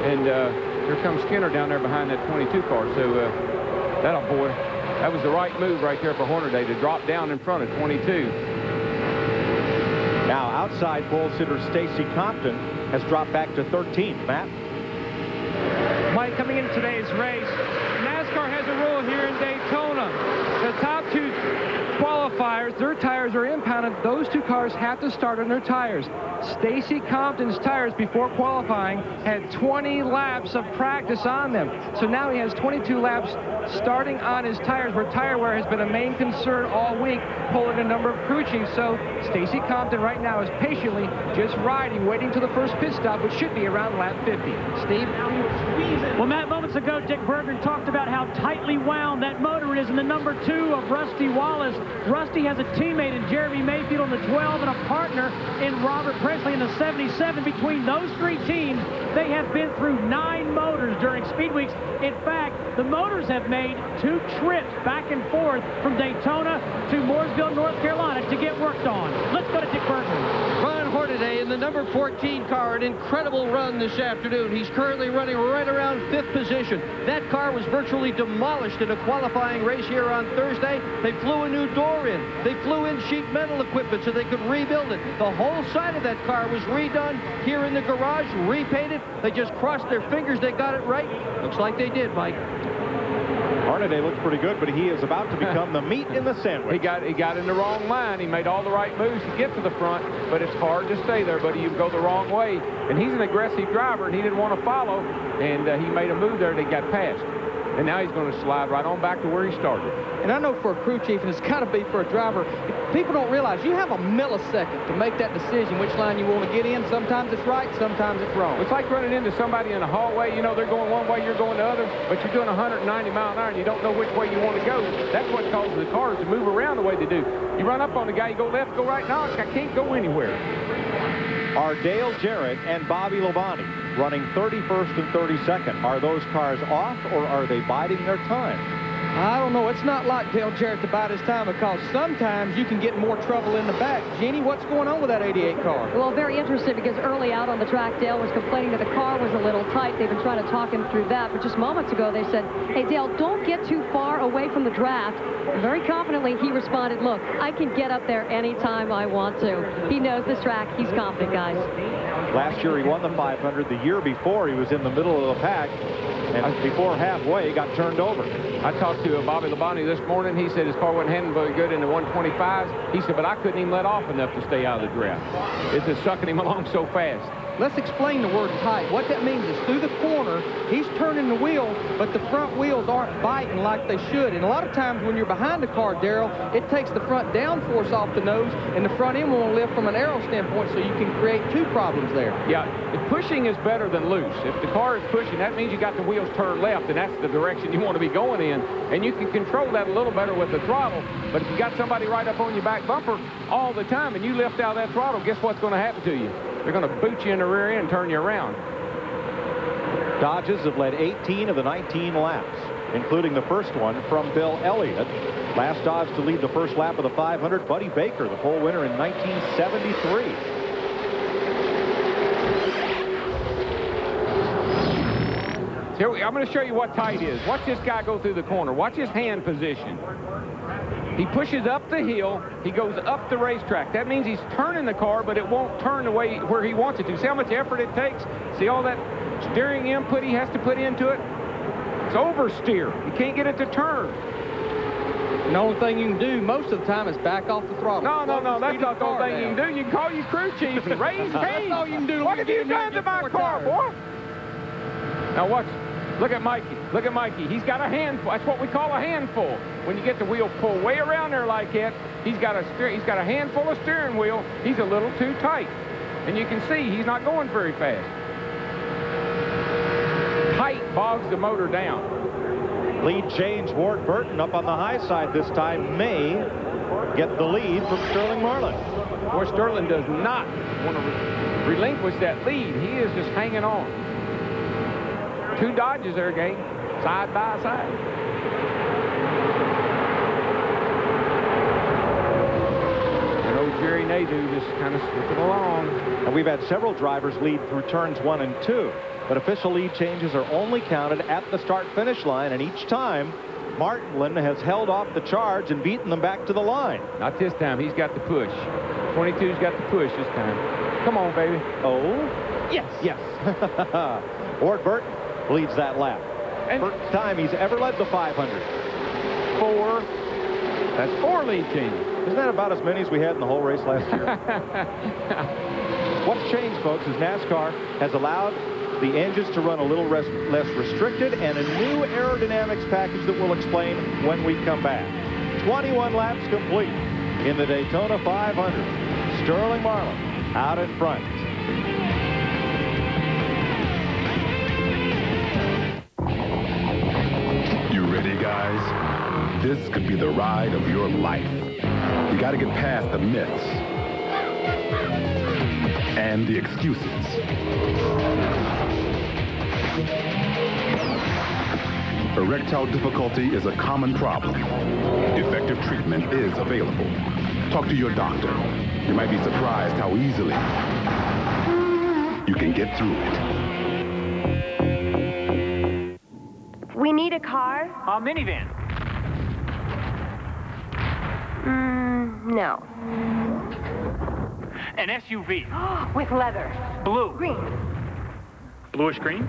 And here comes Skinner down there behind that 22 car. So that'll boy, that was the right move right there for Hornaday to drop down in front of 22. Now outside pole sitter Stacy Compton has dropped back to 13th. Matt? Mike, coming into today's race, NASCAR has a rule here in Daytona. The top 2 qualifiers, their tires are impounded. Those 2 cars have to start on their tires. Stacy Compton's tires before qualifying had 20 laps of practice on them. So now he has 22 laps starting on his tires, where tire wear has been a main concern all week, pulling a number of crew chiefs. So Stacy Compton right now is patiently just riding, waiting to the first pit stop, which should be around lap 50. Steve? Well, Matt, moments ago, Dick Berggren talked about how tightly wound that motor is in the number 2 of Rusty Wallace. Rusty has a teammate in Jeremy Mayfield on the 12 and a partner in Robert Presley in the 77. Between those 3 teams, they have been through 9 motors during speed weeks. In fact, the motors have made 2 trips back and forth from Daytona to Mooresville, North Carolina to get worked on. Let's go to Dick Berggren. Ron Hornaday in the number 14 car, an incredible run this afternoon. He's currently running right around 5th position. That car was virtually demolished in a qualifying race here on Thursday. They flew a new door in. They flew in sheet metal equipment so they could rebuild it. The whole side of that car was redone here in the garage, repainted. They just crossed their fingers they got it right. Looks like they did, Mike. Hornaday looks pretty good, but he is about to become the meat in the sandwich. He got in the wrong line. He made all the right moves to get to the front, but it's hard to stay there, buddy. You go the wrong way. And he's an aggressive driver, and he didn't want to follow, and he made a move there that got passed. And now he's going to slide right on back to where he started. And I know for a crew chief, and it's got to be for a driver, people don't realize you have a millisecond to make that decision which line you want to get in. Sometimes it's right, sometimes it's wrong. It's like running into somebody in a hallway. You know, they're going one way, you're going the other, but you're doing 190 mile an hour and you don't know which way you want to go. That's what causes the cars to move around the way they do. You run up on the guy, you go left, go right. No, I can't go anywhere. Are Dale Jarrett and Bobby Labonte running 31st and 32nd? Are those cars off, or are they biding their time? I don't know. It's not like Dale Jarrett to bide his time, because sometimes you can get more trouble in the back. Jenny, what's going on with that 88 car? Well, very interesting, because early out on the track, Dale was complaining that the car was a little tight. They've been trying to talk him through that. But just moments ago, they said, hey, Dale, don't get too far away from the draft. And very confidently, he responded, look, I can get up there anytime I want to. He knows this track. He's confident, guys. Last year, he won the 500. The year before, he was in the middle of the pack. And before halfway, he got turned over. I talked to Bobby Labonte this morning. He said his car wasn't handling very good in the 125s. He said, but I couldn't even let off enough to stay out of the draft. It's just sucking him along so fast. Let's explain the word tight. What that means is through the corner, he's turning the wheel, but the front wheels aren't biting like they should. And a lot of times when you're behind the car, Darrell, it takes the front downforce off the nose, and the front end won't lift from an aero standpoint, so you can create 2 problems there. Yeah, pushing is better than loose. If the car is pushing, that means you got the wheels turned left, and that's the direction you want to be going in. And you can control that a little better with the throttle. But if you got somebody right up on your back bumper all the time and you lift out that throttle, guess what's going to happen to you? They're going to boot you in the rear end and turn you around. Dodges have led 18 of the 19 laps, including the first one from Bill Elliott. Last Dodge to lead the first lap of the 500, Buddy Baker, the pole winner in 1973. Here I'm going to show you what tight is. Watch this guy go through the corner. Watch his hand position. He pushes up the hill. He goes up the racetrack. That means he's turning the car, but it won't turn the way where he wants it to. See how much effort it takes? See all that steering input he has to put into it? It's oversteer. You can't get it to turn. And the only thing you can do most of the time is back off the throttle. No, that's not the only thing you can do. You can call your crew chief and raise Cain. That's all you can do. What have you done to my car, boy? Now watch. Look at Mikey. Look at Mikey. He's got a handful. That's what we call a handful. When you get the wheel pulled way around there like that, he's got a handful of steering wheel. He's a little too tight. And you can see he's not going very fast. Height bogs the motor down. Lead change. Ward Burton up on the high side this time may get the lead from Sterling Marlin. Boy, Sterling does not want to relinquish that lead. He is just hanging on. Two Dodges there, gang, side by side. And old Jerry Nadeau just kind of slipping along. And we've had several drivers lead through turns 1 and 2. But official lead changes are only counted at the start-finish line, and each time, Martin has held off the charge and beaten them back to the line. Not this time. He's got the push. 22's got the push this time. Come on, baby. Oh? Yes. Yes. Ward Burton leads that lap. And first time he's ever led the 500. 4. That's 4 lead changes. Isn't that about as many as we had in the whole race last year? What's changed, folks, is NASCAR has allowed the engines to run a little less restricted and a new aerodynamics package that we'll explain when we come back. 21 laps complete in the Daytona 500. Sterling Marlin out in front. You ready, guys? This could be the ride of your life. You got to get past the myths and the excuses. Erectile difficulty is a common problem. Effective treatment is available. Talk to your doctor. You might be surprised how easily you can get through it. We need a car? A minivan. No. An SUV. With leather. Blue. Green. Bluish green.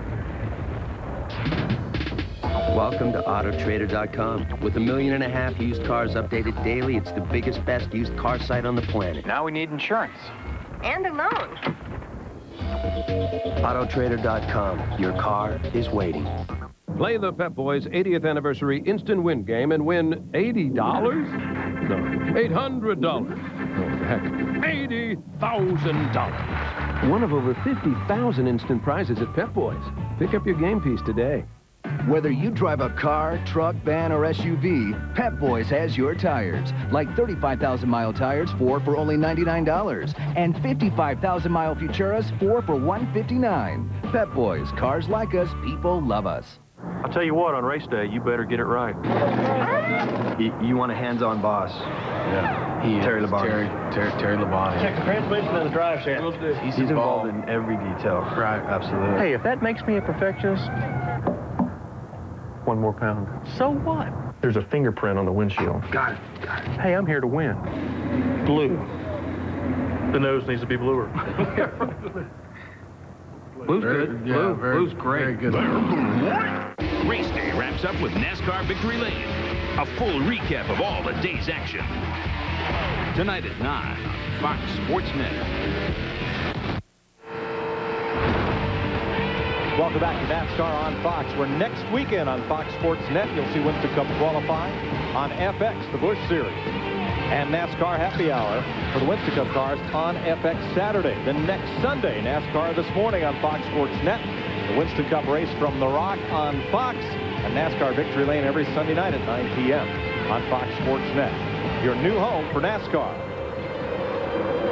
Welcome to Autotrader.com. With 1.5 million used cars updated daily, it's the biggest, best used car site on the planet. Now we need insurance. And a loan. Autotrader.com. Your car is waiting. Play the Pep Boys 80th anniversary instant win game and win $80? No, $800. Oh, heck, $80,000. One of over 50,000 instant prizes at Pep Boys. Pick up your game piece today. Whether you drive a car, truck, van, or SUV, Pep Boys has your tires. Like 35,000-mile tires, 4 for only $99. And 55,000-mile Futuras, 4 for $159. Pep Boys, cars like us, people love us. I'll tell you what, on race day, you better get it right. You want a hands-on boss. Yeah. He Terry Labonte. Terry Labonte. Check the transmission and the drive shaft. He's involved in every detail. Right. Absolutely. Hey, if that makes me a perfectionist, 1 more pound. So what? There's a fingerprint on the windshield. Got it. Hey, I'm here to win. Blue. The nose needs to be bluer. Blue's good. Yeah, Blue's great. Very good. Race day wraps up with NASCAR Victory Lane. A full recap of all the day's action. Tonight at 9, Fox Sports Net. Welcome back to NASCAR on Fox, where next weekend on Fox Sports Net, you'll see Winston Cup qualifying on FX, the Busch Series. And NASCAR Happy Hour for the Winston Cup cars on FX Saturday. Then next Sunday, NASCAR This Morning on Fox Sports Net. The Winston Cup race from the Rock on Fox. And NASCAR Victory Lane every Sunday night at 9 p.m. on Fox Sports Net. Your new home for NASCAR.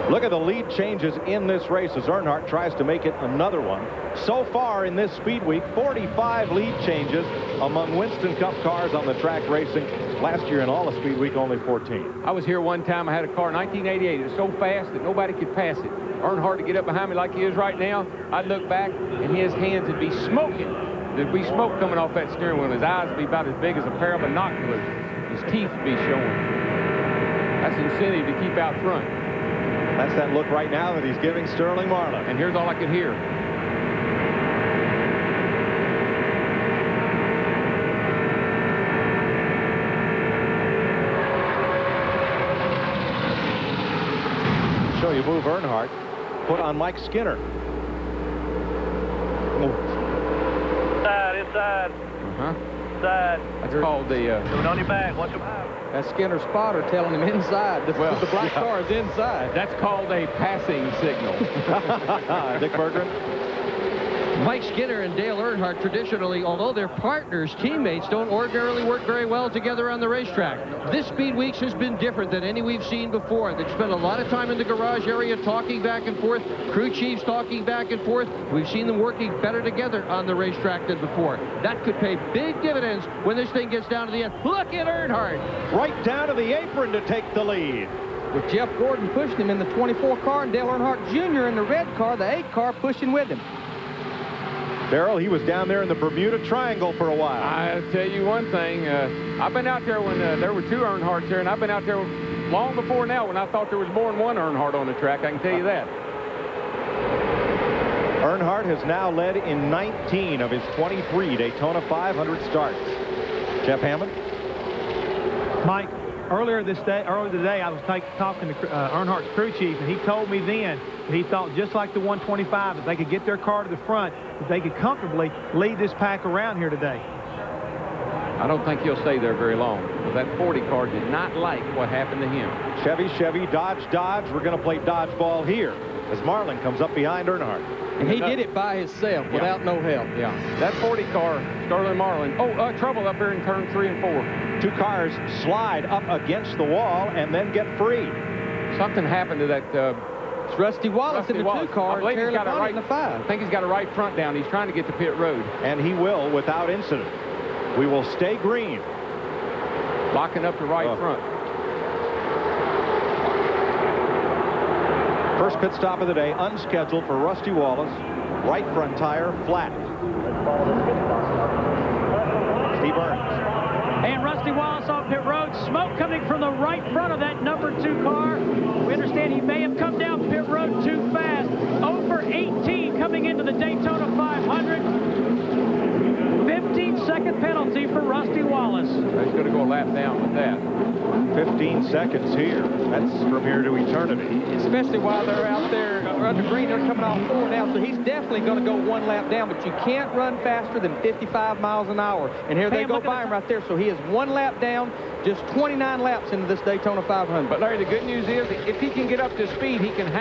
Look at the lead changes in this race as Earnhardt tries to make it another one. So far in this speed week, 45 lead changes among Winston Cup cars on the track racing. Last year in all of speed week, only 14. I was here one time. I had a car in 1988. It was so fast that nobody could pass it. Earnhardt to get up behind me like he is right now. I'd look back, and his hands would be smoking. There'd be smoke coming off that steering wheel. His eyes would be about as big as a pair of binoculars. His teeth would be showing. Nice incentive to keep out front. That's that look right now that he's giving Sterling Marlin. And here's all I can hear. Show you move Earnhardt. Put on Mike Skinner. Inside. Uh-huh. Inside. That's called the... Do it on your back. Watch your back. That's Skinner's spotter telling him inside. The black car is inside. That's called a passing signal. Dick Berggren. Mike Skinner and Dale Earnhardt traditionally, although they're partners, teammates, don't ordinarily work very well together on the racetrack. This Speed Weeks has been different than any we've seen before. They've spent a lot of time in the garage area talking back and forth, crew chiefs talking back and forth. We've seen them working better together on the racetrack than before. That could pay big dividends when this thing gets down to the end. Look at Earnhardt. Right down to the apron to take the lead. With Jeff Gordon pushing him in the 24 car and Dale Earnhardt Jr. in the red car, the 8 car pushing with him. Darrell, he was down there in the Bermuda Triangle for a while. I'll tell you one thing. I've been out there when there were 2 Earnhardts there, and I've been out there long before now when I thought there was more than 1 Earnhardt on the track. I can tell you that. Earnhardt has now led in 19 of his 23 Daytona 500 starts. Jeff Hammond. Mike, earlier today, I was talking to Earnhardt's crew chief, and he told me then that he thought just like the 125, if they could get their car to the front, that they could comfortably lead this pack around here today. I don't think he'll stay there very long, because that 40 car did not like what happened to him. Chevy, Dodge. We're going to play dodgeball here as Marlin comes up behind Earnhardt. And he did it by himself without no help. Yeah, that 40 car, Sterling Marlin. Oh, trouble up here in turn 3 and 4. 2 cars slide up against the wall and then get free. Something happened to that. It's Rusty Wallace in the 2 car. I believe he's got a right in the 5. I think he's got a right front down. He's trying to get to pit road. And he will without incident. We will stay green. Locking up the right front. First pit stop of the day, unscheduled for Rusty Wallace. Right front tire, flat. Steve Burns. And Rusty Wallace off pit road. Smoke coming from the right front of that number 2 car. We understand he may have come down pit road too fast. 0 for 18 coming into the Daytona 500. 15-second penalty for Rusty Wallace. He's going to go a lap down with that. 15 seconds here. That's from here to eternity. Especially while they're out there under green. They're coming off 4 now, so he's definitely going to go 1 lap down, but you can't run faster than 55 miles an hour. And here they go by him right there, so he is 1 lap down, just 29 laps into this Daytona 500. But Larry, the good news is if he can get up to speed, he can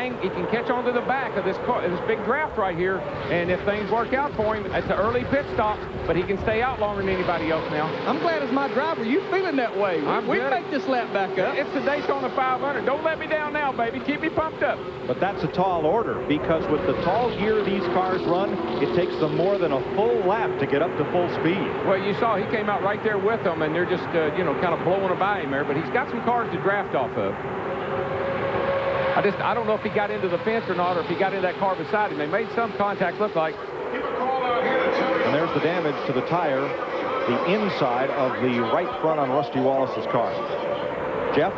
catch onto the back of this car, this big draft right here. And if things work out for him, it's an early pit stop, but he can stay out longer than anybody else now. I'm glad as my driver, you feeling that way. We make this lap back up. It's the Daytona 500. Don't let me down now, baby. Keep me pumped up. But that's a tall order, because with the tall gear these cars run, it takes them more than a full lap to get up to full speed. Well, you saw he came out right there with them, and they're just, kind of blowing by him there. But he's got some cars to draft off of. I don't know if he got into the fence or not, or if he got into that car beside him. They made some contact, look like. And there's the damage to the tire, the inside of the right front on Rusty Wallace's car. Jeff?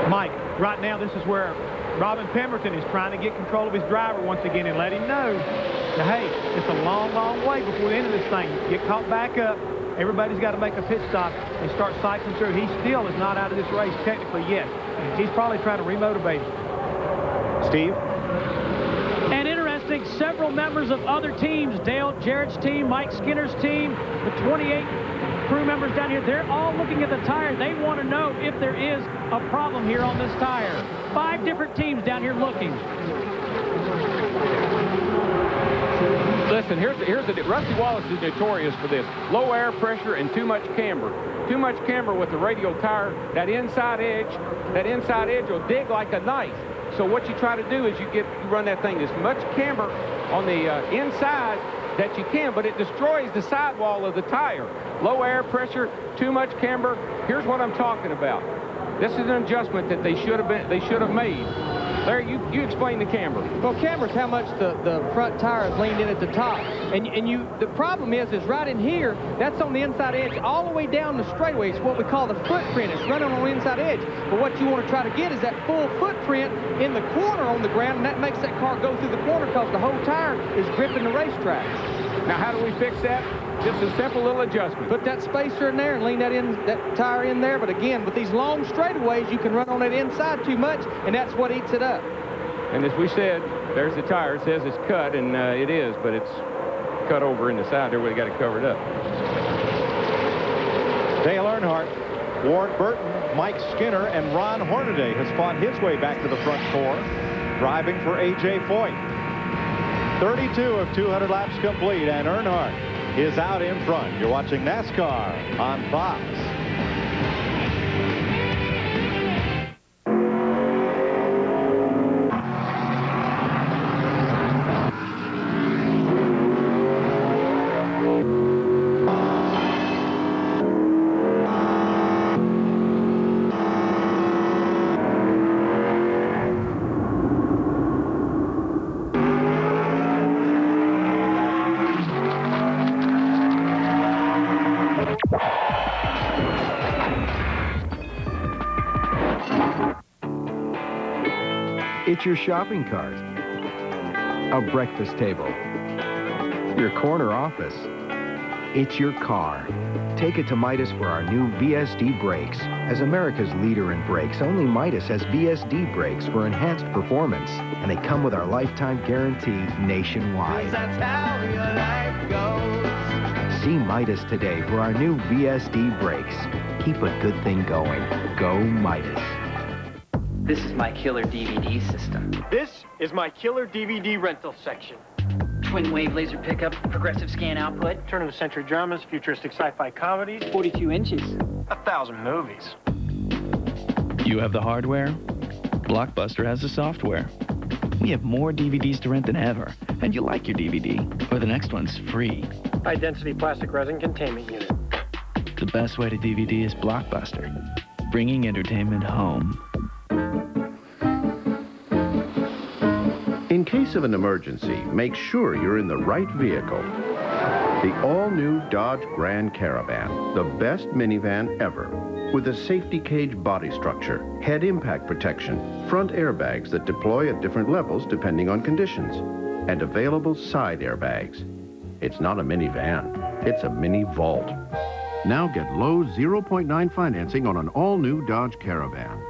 Mike, right now this is where Robin Pemberton is trying to get control of his driver once again and let him know that, hey, it's a long, long way before the end of this thing. Get caught back up. Everybody's got to make a pit stop and start cycling through. He still is not out of this race technically yet. He's probably trying to remotivate him. Steve? And interesting, several members of other teams, Dale Jarrett's team, Mike Skinner's team, the 28 crew members down here, they're all looking at the tire. They want to know if there is a problem here on this tire. 5 different teams down here looking. Listen, here's the Rusty Wallace is notorious for this. Low air pressure and too much camber. Too much camber with the radial tire. That inside edge will dig like a knife. So what you try to do is you run that thing as much camber on the inside that you can, but it destroys the sidewall of the tire. Low air pressure, too much camber. Here's what I'm talking about. This is an adjustment that they should have made. Larry, you explain the camber. Well, camber's how much the front tire is leaned in at the top. And the problem is right in here, that's on the inside edge all the way down the straightaway. It's what we call the footprint. It's running on the inside edge. But what you want to try to get is that full footprint in the corner on the ground, and that makes that car go through the corner because the whole tire is gripping the racetrack. Now, how do we fix that? Just a simple little adjustment. Put that spacer in there and lean that tire in there. But again, with these long straightaways, you can run on that inside too much, and that's what eats it up. And as we said, there's the tire. It says it's cut, and it is, but it's cut over in the side there where they got it covered up. Dale Earnhardt, Ward Burton, Mike Skinner, and Ron Hornaday has fought his way back to the front four, driving for A.J. Foyt. 32 of 200 laps complete, and Earnhardt is out in front. You're watching NASCAR on Fox. It's your shopping cart, a breakfast table, your corner office. It's your car. Take it to Midas for our new VSD brakes. As America's leader in brakes, only Midas has VSD brakes for enhanced performance, and they come with our lifetime guarantee nationwide. That's how your life goes. See Midas today for our new VSD brakes. Keep a good thing going. Go Midas. This is my killer DVD system. This is my killer DVD rental section. Twin wave laser pickup, progressive scan output. Turn of the century dramas, futuristic sci-fi comedies. 42 inches. 1,000 movies. You have the hardware, Blockbuster has the software. We have more DVDs to rent than ever, and you like your DVD, or the next one's free. High-density plastic resin containment unit. The best way to DVD is Blockbuster, bringing entertainment home. In case of an emergency, make sure you're in the right vehicle. The all-new Dodge Grand Caravan, the best minivan ever, with a safety cage body structure, head impact protection, front airbags that deploy at different levels depending on conditions, and available side airbags. It's not a minivan, it's a mini vault. Now get low 0.9 financing on an all-new Dodge Caravan.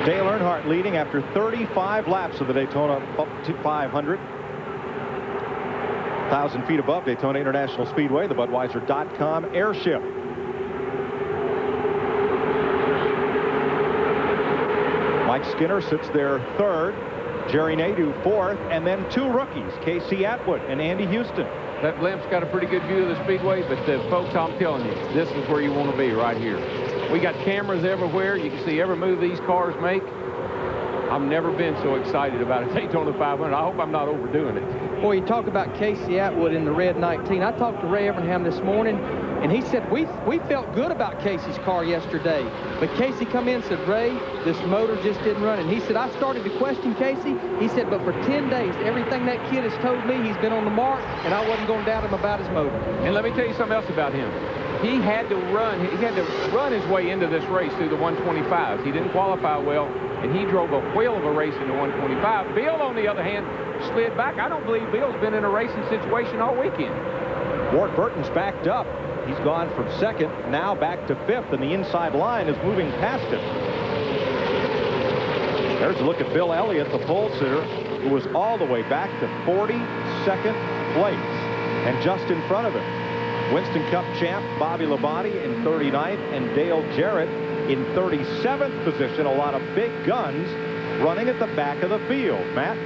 Dale Earnhardt leading after 35 laps of the Daytona 500. 1,000 feet above Daytona International Speedway, the Budweiser.com airship. Mike Skinner sits there third, Jerry Nadeau fourth, and then two rookies, Casey Atwood and Andy Houston. That blimp's got a pretty good view of the speedway, but folks, I'm telling you, this is where you want to be, right here. We got cameras everywhere. You can see every move these cars make. I've never been so excited about a Daytona 500. I hope I'm not overdoing it. Boy, you talk about Casey Atwood in the red 19. I talked to Ray Evernham this morning, and he said, we felt good about Casey's car yesterday. But Casey come in and said, Ray, this motor just didn't run. And he said, I started to question Casey. He said, but for 10 days, everything that kid has told me, he's been on the mark, and I wasn't going to doubt him about his motor. And let me tell you something else about him. He had to run his way into this race through the 125s. He didn't qualify well, and he drove a whale of a race in the 125. Bill, on the other hand, slid back. I don't believe Bill's been in a racing situation all weekend. Ward Burton's backed up. He's gone from second, now back to fifth, and the inside line is moving past him. There's a look at Bill Elliott, the pole sitter, who was all the way back to 42nd place, and just in front of him. Winston Cup champ Bobby Labonte in 39th and Dale Jarrett in 37th position. A lot of big guns running at the back of the field. Matt?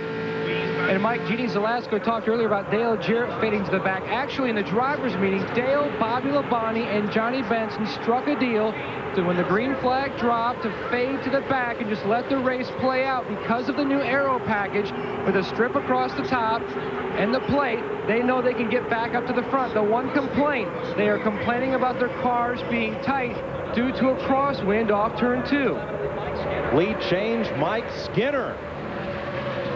And Mike, Jeannie Zelasco talked earlier about Dale Jarrett fading to the back. Actually, in the drivers' meeting, Dale, Bobby Labonte, and Johnny Benson struck a deal to, when the green flag dropped, to fade to the back and just let the race play out. Because of the new aero package with a strip across the top and the plate, they know they can get back up to the front. The one complaint, they are complaining about their cars being tight due to a crosswind off turn 2. Lead change, Mike Skinner,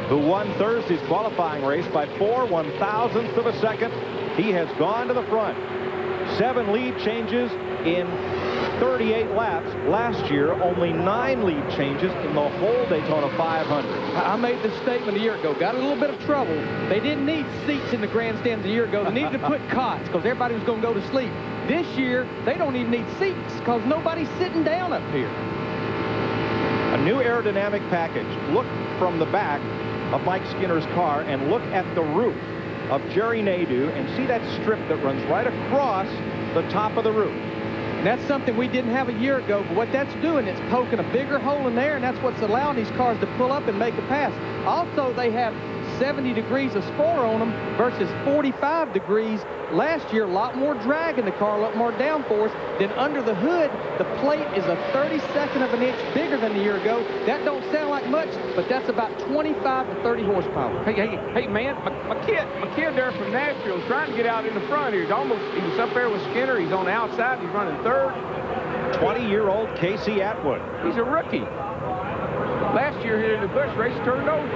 who won Thursday's qualifying race by 4/1,000ths of a second. He has gone to the front. 7 lead changes in 38 laps. Last year, only 9 lead changes in the whole Daytona 500. I made this statement a year ago. Got a little bit of trouble. They didn't need seats in the grandstands a year ago. They needed to put cots because everybody was going to go to sleep. This year, they don't even need seats because nobody's sitting down up here. A new aerodynamic package. Look from the back of Mike Skinner's car and look at the roof of Jerry Nadeau and see that strip that runs right across the top of the roof. And that's something we didn't have a year ago, but what that's doing, it's poking a bigger hole in there, and that's what's allowing these cars to pull up and make a pass. Also, they have 70 degrees of spoiler on them versus 45 degrees last year. A lot more drag in the car, a lot more downforce. Then under the hood, the plate is a 32nd of an inch bigger than a year ago. That don't sound like much, but that's about 25 to 30 horsepower. Hey, man, my kid there from Nashville is trying to get out in the front here. He was up there with Skinner. He's on the outside. He's running third. 20-year-old Casey Atwood. He's a rookie. Last year here in the Busch race, turned over.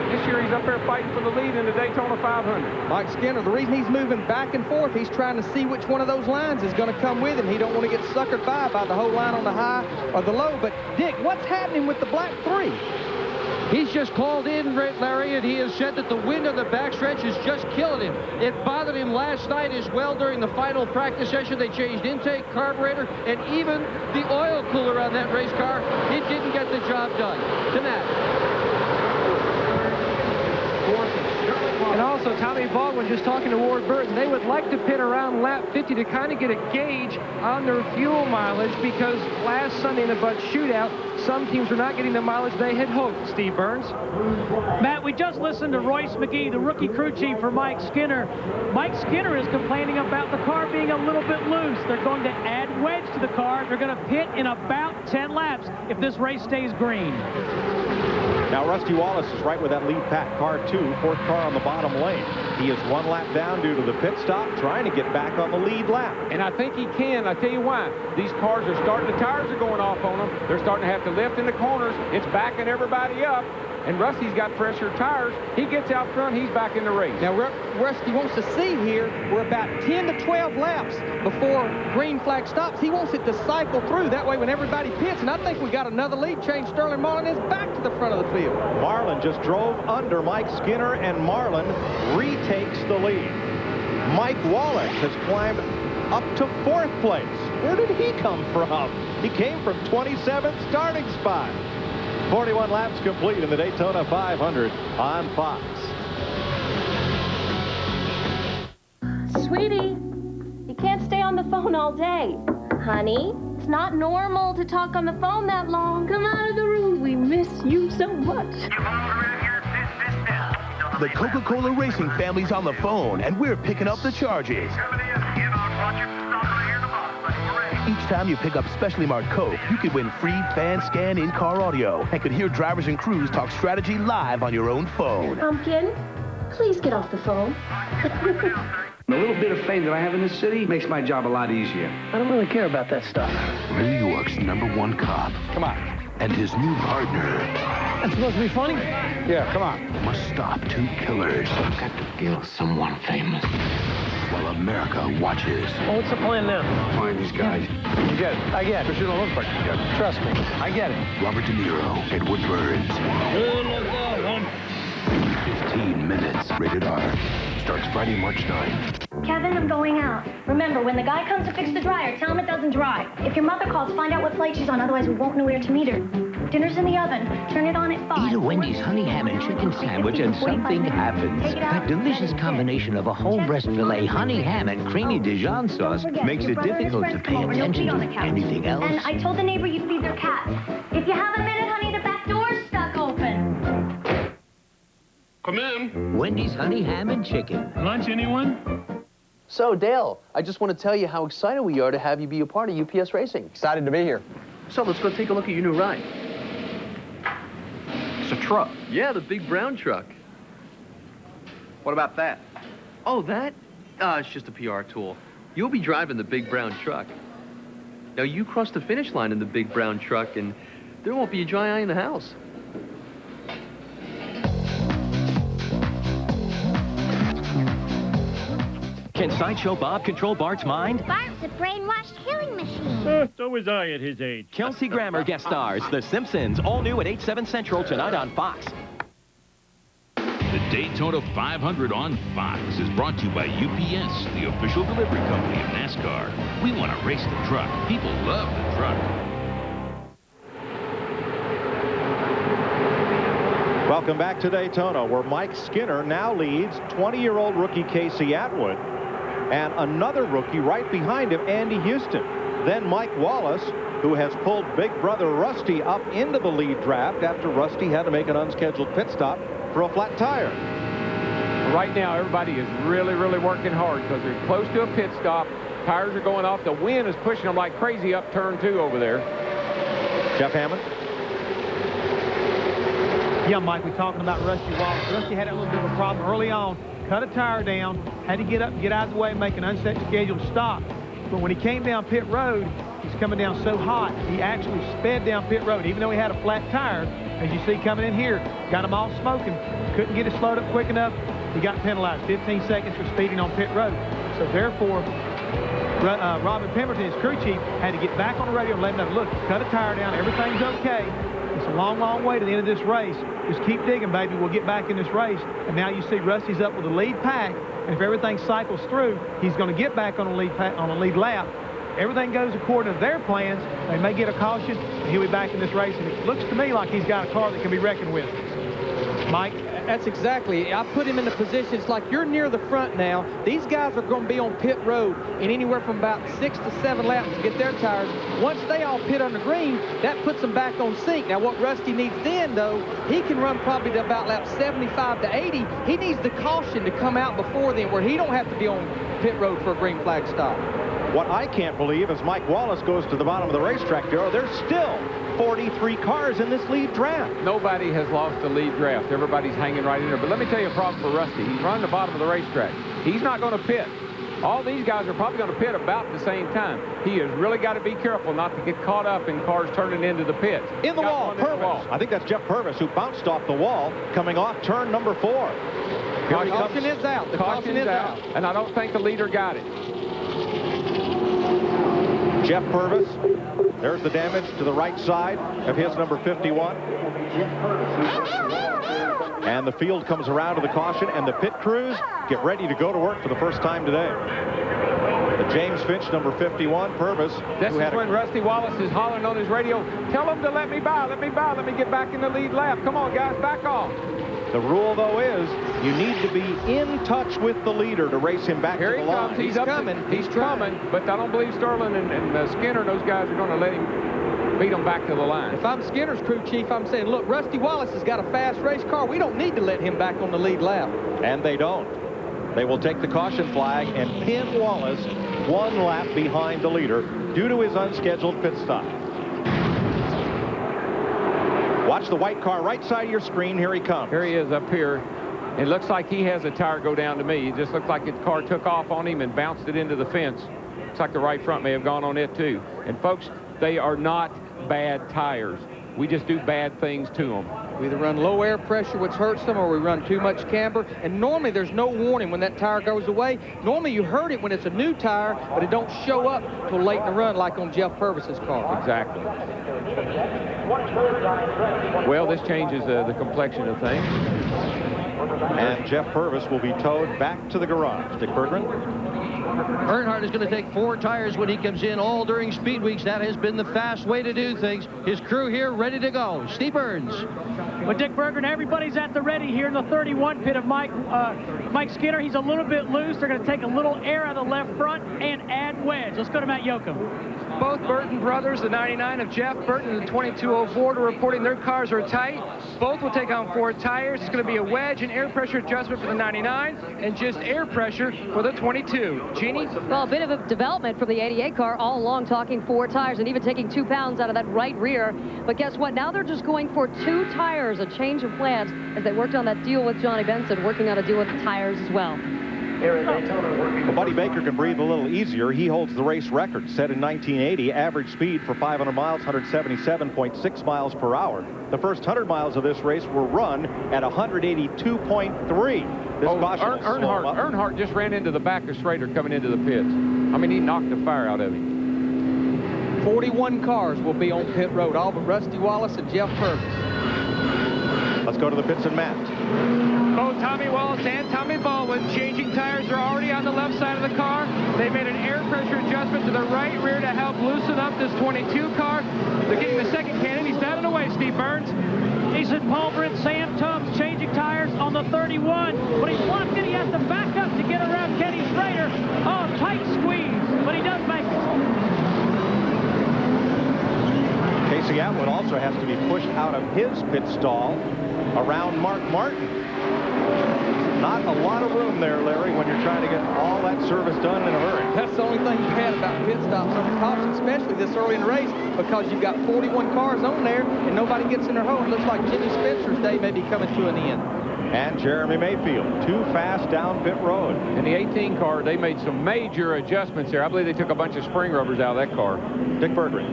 This year he's up there fighting for the lead in the Daytona 500. Mike Skinner, the reason he's moving back and forth, he's trying to see which one of those lines is going to come with him. He don't want to get suckered by the whole line on the high or the low. But, Dick, what's happening with the black 3? He's just called in, Larry, and he has said that the wind on the backstretch is just killing him. It bothered him last night as well during the final practice session. They changed intake, carburetor, and even the oil cooler on that race car. It didn't get the job done. Tonight. And also, Tommy Baldwin just talking to Ward Burton. They would like to pit around lap 50 to kind of get a gauge on their fuel mileage because last Sunday in the Bud Shootout, some teams were not getting the mileage they had hoped. Steve Burns. Matt, we just listened to Royce McGee, the rookie crew chief for Mike Skinner. Mike Skinner is complaining about the car being a little bit loose. They're going to add wedge to the car. They're going to pit in about 10 laps if this race stays green. Now, Rusty Wallace is right with that lead pack car, too. Fourth car on the bottom lane. He is 1 lap down due to the pit stop, trying to get back on the lead lap. And I think he can. I tell you why. These cars are starting, the tires are going off on them. They're starting to have to lift in the corners. It's backing everybody up. And Rusty's got fresher tires. He gets out front, he's back in the race. Now, Rusty wants to see here, we're about 10 to 12 laps before green flag stops. He wants it to cycle through. That way, when everybody pits, and I think we got another lead change. Sterling Marlin is back to the front of the field. Marlin just drove under Mike Skinner, and Marlin retakes the lead. Mike Wallach has climbed up to 4th place. Where did he come from? He came from 27th starting spot. 41 laps complete in the Daytona 500 on Fox. Sweetie, you can't stay on the phone all day. Honey, it's not normal to talk on the phone that long. Come out of the room. We miss you so much. The Coca-Cola Racing family's on the phone, and we're picking up the charges. Each time you pick up specially marked Coke, you could win free fan scan in-car audio and could hear drivers and crews talk strategy live on your own phone. Pumpkin, please get off the phone. The little bit of fame that I have in this city makes my job a lot easier. I don't really care about that stuff. New York's #1 cop. Come on. And his new partner. That's supposed to be funny? Yeah, come on. Must stop 2 killers. I've got to kill someone famous. While America watches. Well, what's the plan now? Find these guys. You get it. I get it. But you don't look like you get it. Trust me. I get it. Robert De Niro, Edward Burns. Good look out, huh? 15 minutes. Rated R. Starts Friday, March 9th. Kevin, I'm going out. Remember, when the guy comes to fix the dryer, tell him it doesn't dry. If your mother calls, find out what flight she's on. Otherwise, we won't know where to meet her. Dinner's in the oven. Turn it on at 5. Eat a Wendy's honey ham and chicken sandwich and something happens. That delicious combination of a whole breast filet, honey ham, and creamy Dijon sauce makes it difficult to pay attention to anything else. And I told the neighbor you'd feed their cat. If you have a minute, honey, the back door's stuck open. Come in. Wendy's honey ham and chicken. Lunch, anyone? So, Dale, I just want to tell you how excited we are to have you be a part of UPS Racing. Excited to be here. So, let's go take a look at your new ride. It's a truck. Yeah, the big brown truck. What about that? Oh, that? It's just a PR tool. You'll be driving the big brown truck. Now, you cross the finish line in the big brown truck, and there won't be a dry eye in the house. Can Sideshow Bob control Bart's mind? Bart's a brainwashed killing machine. So was I at his age. Kelsey Grammer guest stars The Simpsons, all new at 8/7 Central tonight on Fox. The Daytona 500 on Fox is brought to you by UPS, the official delivery company of NASCAR. We want to race the truck. People love the truck. Welcome back to Daytona, where Mike Skinner now leads 20-year-old rookie Casey Atwood, and another rookie right behind him, Andy Houston. Then Mike Wallace, who has pulled big brother Rusty up into the lead draft after Rusty had to make an unscheduled pit stop for a flat tire. Right now, everybody is really, really working hard because they're close to a pit stop. Tires are going off. The wind is pushing them like crazy up turn 2 over there. Jeff Hammond. Yeah, Mike, we're talking about Rusty Wallace. Rusty had a little bit of a problem early on. Cut a tire down, had to get up and get out of the way and make an unscheduled stop. But when he came down pit road, he's coming down so hot, he actually sped down pit road, even though he had a flat tire. As you see coming in here, got him all smoking. Couldn't get it slowed up quick enough. He got penalized 15 seconds for speeding on pit road. So therefore, Robin Pemberton, his crew chief, had to get back on the radio and let him know, look, cut a tire down, everything's okay. It's a long, long way to the end of this race. Just keep digging, baby. We'll get back in this race. And now you see Rusty's up with the lead pack. And if everything cycles through, he's going to get back on the lead pack, on the lead lap. Everything goes according to their plans. They may get a caution, and he'll be back in this race. And it looks to me like he's got a car that can be reckoned with. Mike? That's exactly. I put him in the position. It's like you're near the front now. These guys are going to be on pit road in anywhere from about 6 to 7 laps to get their tires. Once they all pit on the green, that puts them back on sync. Now, what Rusty needs then, though, he can run probably to about lap 75 to 80. He needs the caution to come out before then, where he don't have to be on pit road for a green flag stop. What I can't believe is Mike Wallace goes to the bottom of the racetrack, Darryl. There's still 43 cars in this lead draft. Nobody has lost the lead draft. Everybody's hanging right in there. But let me tell you a problem for Rusty. He's running the bottom of the racetrack. He's not going to pit. All these guys are probably going to pit about the same time. He has really got to be careful not to get caught up in cars turning into the pit. In the wall, Purvis. I think that's Jeff Purvis, who bounced off the wall coming off turn number 4. Caution is out. The caution is out. And I don't think the leader got it. Jeff Purvis. There's the damage to the right side of his number 51. And the field comes around to the caution, and the pit crews get ready to go to work for the first time today. The James Finch, number 51, Purvis. This is when Rusty Wallace is hollering on his radio, tell them to let me by, let me by, let me get back in the lead lap. Come on, guys, back off. The rule, though, is you need to be in touch with the leader to race him back to the line. He's coming. He's coming, but I don't believe Sterling and Skinner, those guys are going to let him beat them back to the line. If I'm Skinner's crew chief, I'm saying, look, Rusty Wallace has got a fast race car. We don't need to let him back on the lead lap. And they don't. They will take the caution flag and pin Wallace 1 lap behind the leader due to his unscheduled pit stop. Watch the white car right side of your screen. Here he comes. Here he is up here. It looks like he has a tire go down to me. It just looks like his car took off on him and bounced it into the fence. Looks like the right front may have gone on it too. And folks, they are not bad tires. We just do bad things to them. We either run low air pressure, which hurts them, or we run too much camber. And normally there's no warning when that tire goes away. Normally you hurt it when it's a new tire, but it don't show up till late in the run like on Jeff Purvis's car. Exactly. Well, this changes the complexion of things. And Jeff Purvis will be towed back to the garage. Dick Bergman. Earnhardt is going to take 4 tires when he comes in, all during speed weeks. That has been the fast way to do things. His crew here ready to go. Steve Burns. Well, Dick Berger, and everybody's at the ready here in the 31 pit of Mike Skinner. He's a little bit loose. They're going to take a little air out of the left front and add wedge. Let's go to Matt Yoakum. Both Burton brothers, the 99 of Jeff Burton and the 2204, are reporting their cars are tight. Both will take on 4 tires. It's going to be a wedge and air pressure adjustment for the 99 and just air pressure for the 22. Jeannie? Well, a bit of a development from the 88 car all along, talking 4 tires and even taking 2 pounds out of that right rear. But guess what? Now they're just going for 2 tires, a change of plans as they worked on that deal with Johnny Benson, working on a deal with the tires as well. Well, Buddy Baker can breathe a little easier. He holds the race record set in 1980. Average speed for 500 miles, 177.6 miles per hour. The first 100 miles of this race were run at 182.3. This Earnhardt just ran into the back of Schrader coming into the pits. I mean, he knocked the fire out of him. 41 cars will be on pit road, all but Rusty Wallace and Jeff Purvis. Let's go to the pits and Matt. Both Tommy Wallace and Tommy Baldwin changing tires are already on the left side of the car. They made an air pressure adjustment to the right rear to help loosen up this 22 car. They're getting the second cannon. He's down and away, Steve Burns. Jason Palmer and Sam Tubbs changing tires on the 31. But he's blocked it. He has to back up to get around Kenny Schrader. Oh, tight squeeze, but he does make it. Casey Atwood also has to be pushed out of his pit stall around Mark Martin. Not a lot of room there, Larry, when you're trying to get all that service done in a hurry. That's the only thing bad about pit stops under caution, especially this early in the race, because you've got 41 cars on there and nobody gets in their hole. It looks like Jimmy Spencer's day may be coming to an end. And Jeremy Mayfield, too fast down pit road. In the 18 car, they made some major adjustments there. I believe they took a bunch of spring rubbers out of that car. Dick Berger.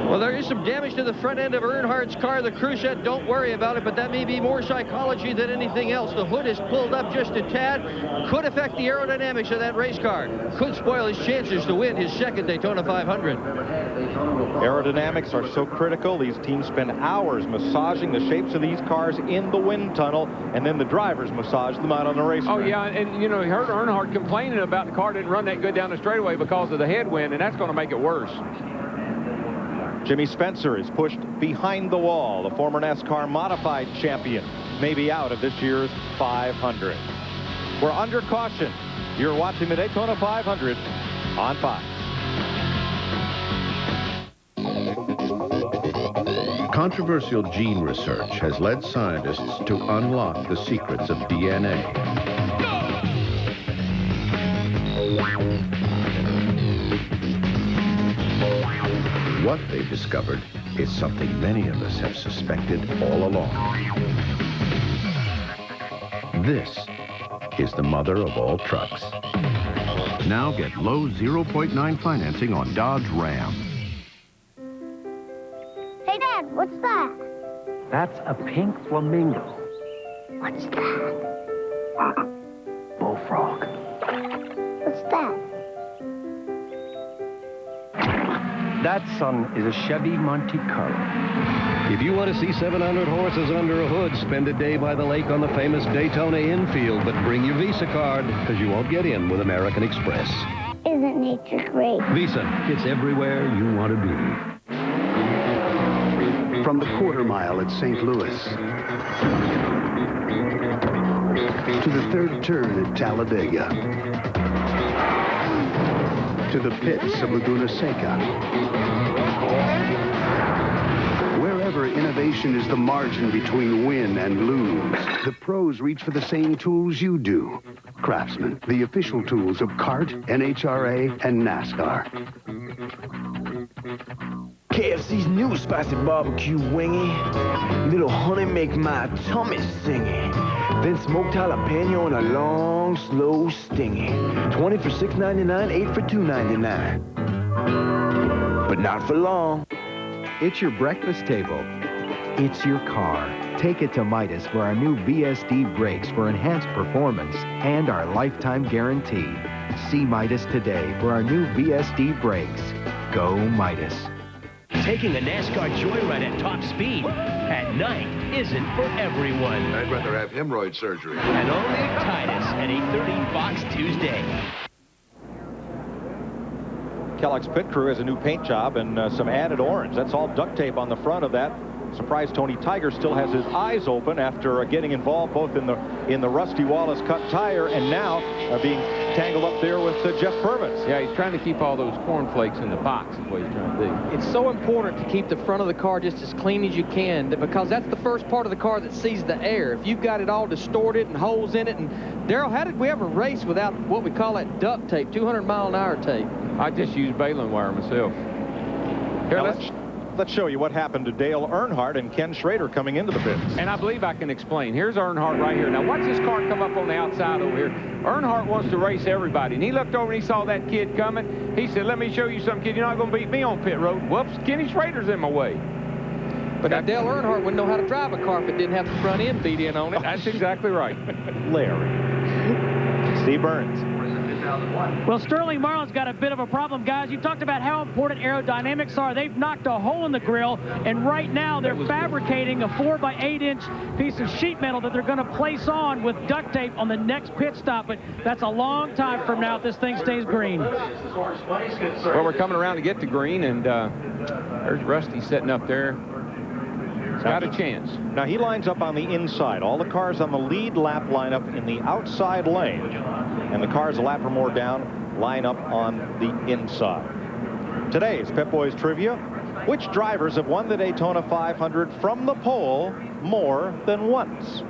Well, there is some damage to the front end of Earnhardt's car. The crew said don't worry about it, but that may be more psychology than anything else. The hood is pulled up just a tad. Could affect the aerodynamics of that race car. Could spoil his chances to win his second Daytona 500. Aerodynamics are so critical. These teams spend hours massaging the shapes of these cars in the wind tunnel, and then the drivers massage them out on the racetrack. Oh, yeah, and, you know, he heard Earnhardt complaining about the car didn't run that good down the straightaway because of the headwind, and that's going to make it worse. Jimmy Spencer is pushed behind the wall. The former NASCAR modified champion may be out of this year's 500. We're under caution. You're watching the Daytona 500 on Fox. Controversial gene research has led scientists to unlock the secrets of DNA. What they've discovered is something many of us have suspected all along. This is the mother of all trucks. Now get low 0.9 financing on Dodge Ram. Hey, Dad, what's that? That's a pink flamingo. What's that? Bullfrog. What's that? That, son, is a Chevy Monte Carlo. If you want to see 700 horses under a hood, spend a day by the lake on the famous Daytona infield, but bring your Visa card, because you won't get in with American Express. Isn't nature great? Visa, it's everywhere you want to be. From the quarter mile at St. Louis to the third turn at Talladega to the pits of Laguna Seca. Wherever innovation is the margin between win and lose, the pros reach for the same tools you do. Craftsman, the official tools of CART, NHRA, and NASCAR. KFC's new spicy barbecue wingy. Little honey make my tummy singy. Then smoked jalapeno on a long, slow stingy. 20 for $6.99, 8 for $2.99. But not for long. It's your breakfast table. It's your car. Take it to Midas for our new VSD brakes for enhanced performance and our lifetime guarantee. See Midas today for our new VSD brakes. Go Midas. Taking a NASCAR joyride at top speed at night isn't for everyone. I'd rather have hemorrhoid surgery. And all Nick Titus at 8:30 Fox Tuesday. Kellogg's pit crew has a new paint job and some added orange. That's all duct tape on the front of that. Surprised Tony Tiger still has his eyes open after getting involved both in the Rusty Wallace cut tire and now being tangled up there with Jeff Purvis. Yeah, he's trying to keep all those cornflakes in the box is what he's trying to do. It's so important to keep the front of the car just as clean as you can, because that's the first part of the car that sees the air. If you've got it all distorted and holes in it, and Darrell, how did we ever race without what we call that duct tape, 200-mile-an-hour tape? I just use baling wire myself. Here, let's show you what happened to Dale Earnhardt and Ken Schrader coming into the pits. And I believe I can explain. Here's Earnhardt right here. Now watch this car come up on the outside over here. Earnhardt wants to race everybody. And he looked over and he saw that kid coming. He said, let me show you something, kid. You're not going to beat me on pit road. Whoops, Kenny Schrader's in my way. But now Dale Earnhardt wouldn't know how to drive a car if it didn't have the front end beat in on it. That's exactly right. Larry. Steve Burns. Well, Sterling Marlin's got a bit of a problem, guys. You talked about how important aerodynamics are. They've knocked a hole in the grill, and right now they're fabricating a 4-by-8-inch piece of sheet metal that they're going to place on with duct tape on the next pit stop. But that's a long time from now if this thing stays green. Well, we're coming around to get to green, and there's Rusty sitting up there. He's got a chance. Now he lines up on the inside. All the cars on the lead lap line up in the outside lane. And the cars a lap or more down line up on the inside. Today's Pep Boys Trivia. Which drivers have won the Daytona 500 from the pole more than once?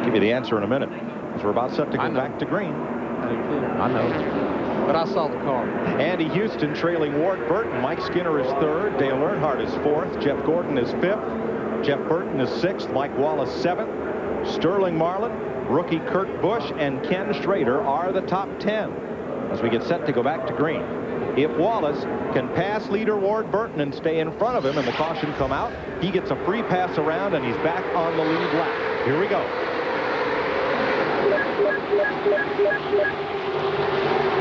Give you the answer in a minute, as we're about set to go back to green. I know. But I saw the car. Andy Houston trailing Ward Burton. Mike Skinner is third. Dale Earnhardt is fourth. Jeff Gordon is fifth. Jeff Burton is sixth. Mike Wallace seventh. Sterling Marlin, rookie Kurt Busch, and Ken Schrader are the top 10 as we get set to go back to green. If Wallace can pass leader Ward Burton and stay in front of him and the caution come out, he gets a free pass around and he's back on the lead lap. Here we go.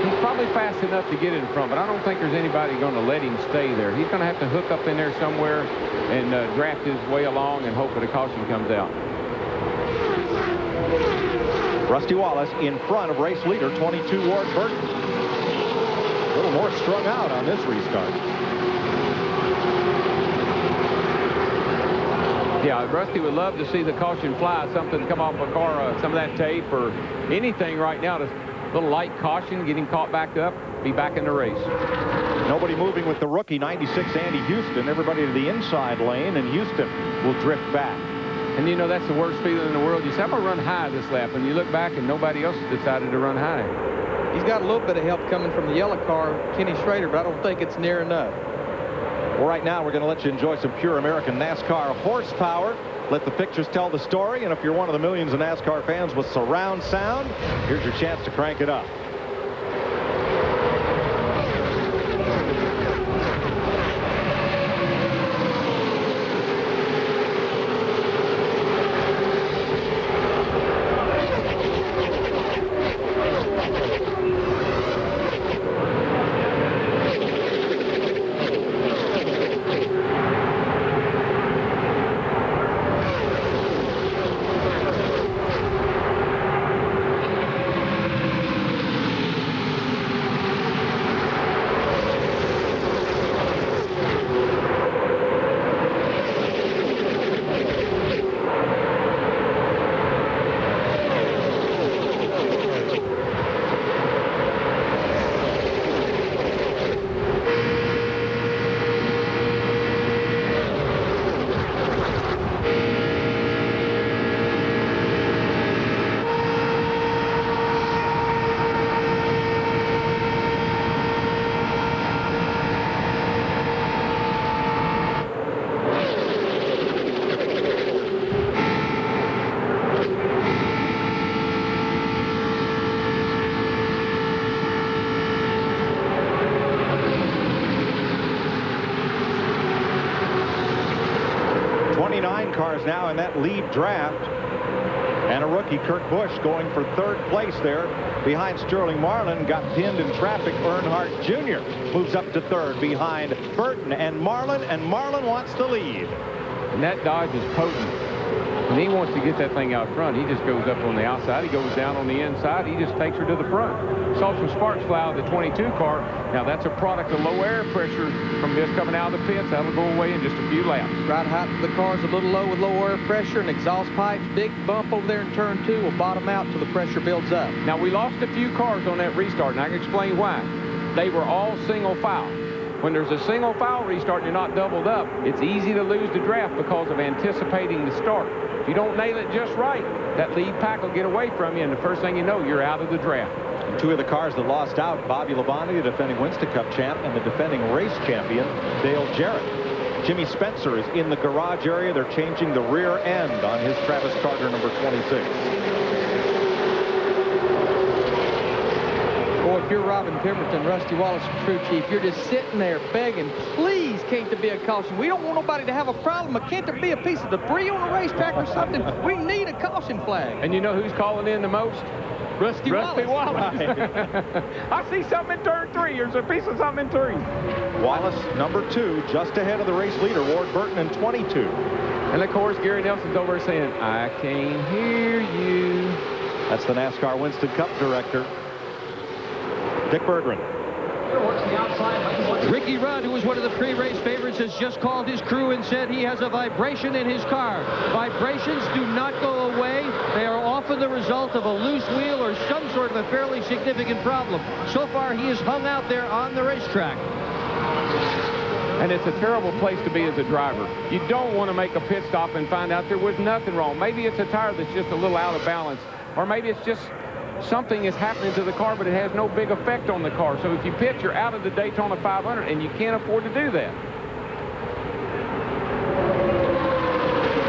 He's probably fast enough to get in front, but I don't think there's anybody going to let him stay there. He's going to have to hook up in there somewhere and draft his way along and hope that a caution comes out. Rusty Wallace in front of race leader 22 Ward Burton. A little more strung out on this restart. Yeah, Rusty would love to see the caution fly, something come off a car, some of that tape or anything right now. Just a little light caution, get him caught back up, be back in the race. Nobody moving with the rookie 96 Andy Houston. Everybody to the inside lane, and Houston will drift back. And you know, that's the worst feeling in the world. You say, I'm going to run high this lap, and you look back and nobody else has decided to run high. He's got a little bit of help coming from the yellow car, Kenny Schrader, but I don't think it's near enough. Well, right now we're going to let you enjoy some pure American NASCAR horsepower. Let the pictures tell the story, and if you're one of the millions of NASCAR fans with surround sound, here's your chance to crank it up. Cars now in that lead draft. And a rookie, Kurt Busch, going for third place there behind Sterling Marlin. Got pinned in traffic. Earnhardt Jr. moves up to third behind Burton and Marlin wants the lead. And that Dodge is potent. When he wants to get that thing out front, he just goes up on the outside. He goes down on the inside. He just takes her to the front. Saw some sparks fly out of the 22 car. Now, that's a product of low air pressure from this coming out of the pits. That'll go away in just a few laps. Right height of the car's a little low with low air pressure and exhaust pipes. Big bump over there in turn 2 will bottom out till the pressure builds up. Now, we lost a few cars on that restart, and I can explain why. They were all single file. When there's a single file restart and you're not doubled up, it's easy to lose the draft because of anticipating the start. If you don't nail it just right, that lead pack will get away from you, and the first thing you know, you're out of the draft. And two of the cars that lost out, Bobby Labonte, the defending Winston Cup champ, and the defending race champion, Dale Jarrett. Jimmy Spencer is in the garage area. They're changing the rear end on his Travis Carter number 26. Boy, if you're Robin Pemberton, Rusty Wallace, crew chief, you're just sitting there begging, please, can't there be a caution? We don't want nobody to have a problem, but can't there be a piece of debris on the racetrack or something? We need a caution flag. And you know who's calling in the most? Rusty Wallace. Wallace. I see something in turn 3. There's a piece of something in 3. Wallace, number 2, just ahead of the race leader, Ward Burton, in 22. And, of course, Gary Nelson's over there saying, I can't hear you. That's the NASCAR Winston Cup director, Dick Berggren. Ricky Rudd, who was one of the pre-race favorites, has just called his crew and said he has a vibration in his car. Vibrations do not go away. They are often the result of a loose wheel or some sort of a fairly significant problem. So far, he is hung out there on the racetrack. And it's a terrible place to be as a driver. You don't want to make a pit stop and find out there was nothing wrong. Maybe it's a tire that's just a little out of balance, or maybe it's just something is happening to the car, but it has no big effect on the car. So if you pit, you're out of the Daytona 500, and you can't afford to do that.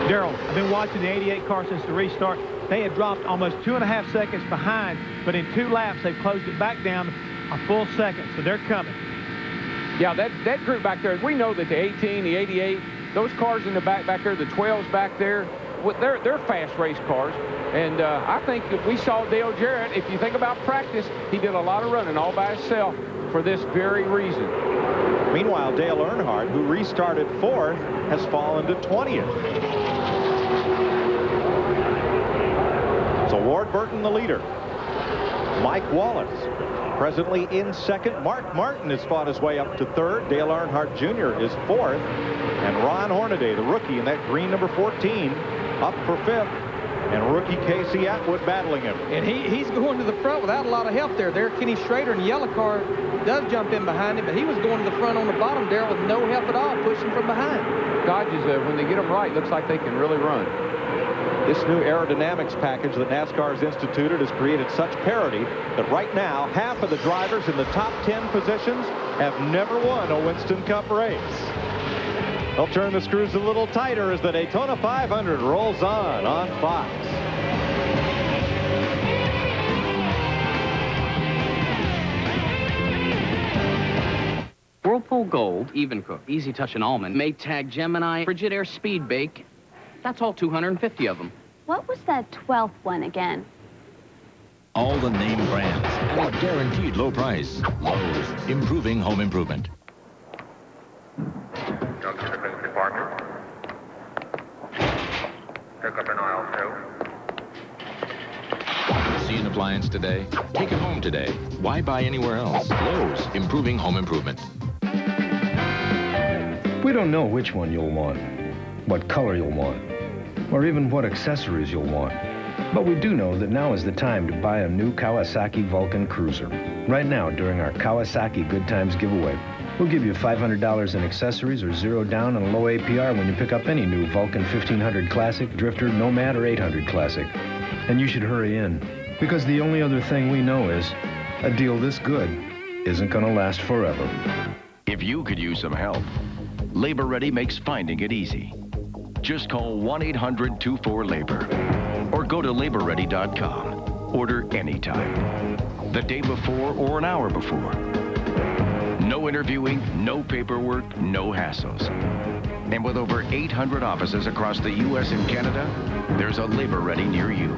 Darrell, I've been watching the 88 car since the restart. They had dropped almost 2.5 seconds behind, but in 2 laps, they've closed it back down a full second, so they're coming. Yeah, that group back there, we know that the 18, the 88, those cars in the back there, the 12s back there, they're fast race cars. And I think if we saw Dale Jarrett, if you think about practice, he did a lot of running all by himself for this very reason. Meanwhile, Dale Earnhardt, who restarted 4th, has fallen to 20th. So Ward Burton, the leader. Mike Wallace, presently in 2nd. Mark Martin has fought his way up to 3rd. Dale Earnhardt Jr. is 4th. And Ron Hornaday, the rookie in that green number 14, up for 5th. And rookie Casey Atwood battling him. And he's going to the front without a lot of help there. Kenny Schrader in the yellow car does jump in behind him, but he was going to the front on the bottom there with no help at all, pushing from behind. Dodges, when they get them right, looks like they can really run. This new aerodynamics package that NASCAR has instituted has created such parity that right now, half of the drivers in the top 10 positions have never won a Winston Cup race. They'll turn the screws a little tighter as the Daytona 500 rolls on Fox. Whirlpool Gold, Even Cook, Easy Touch and Almond, Maytag Gemini, Frigidaire Speed Bake. That's all 250 of them. What was that 12th one again? All the name brands at a guaranteed low price. Lowe's, improving home improvement. Department. Pick up an aisle 2. See an appliance today? Take it home today. Why buy anywhere else? Lowe's, improving home improvement. We don't know which one you'll want, what color you'll want, or even what accessories you'll want. But we do know that now is the time to buy a new Kawasaki Vulcan Cruiser. Right now, during our Kawasaki Good Times giveaway, we'll give you $500 in accessories or 0 down and a low APR when you pick up any new Vulcan 1500 Classic, Drifter, Nomad, or 800 Classic. And you should hurry in, because the only other thing we know is a deal this good isn't going to last forever. If you could use some help, Labor Ready makes finding it easy. Just call 1-800-24-LABOR or go to laborready.com. Order anytime, the day before or an hour before. No interviewing, no paperwork, no hassles. And with over 800 offices across the U.S. and Canada, there's a Labor Ready near you.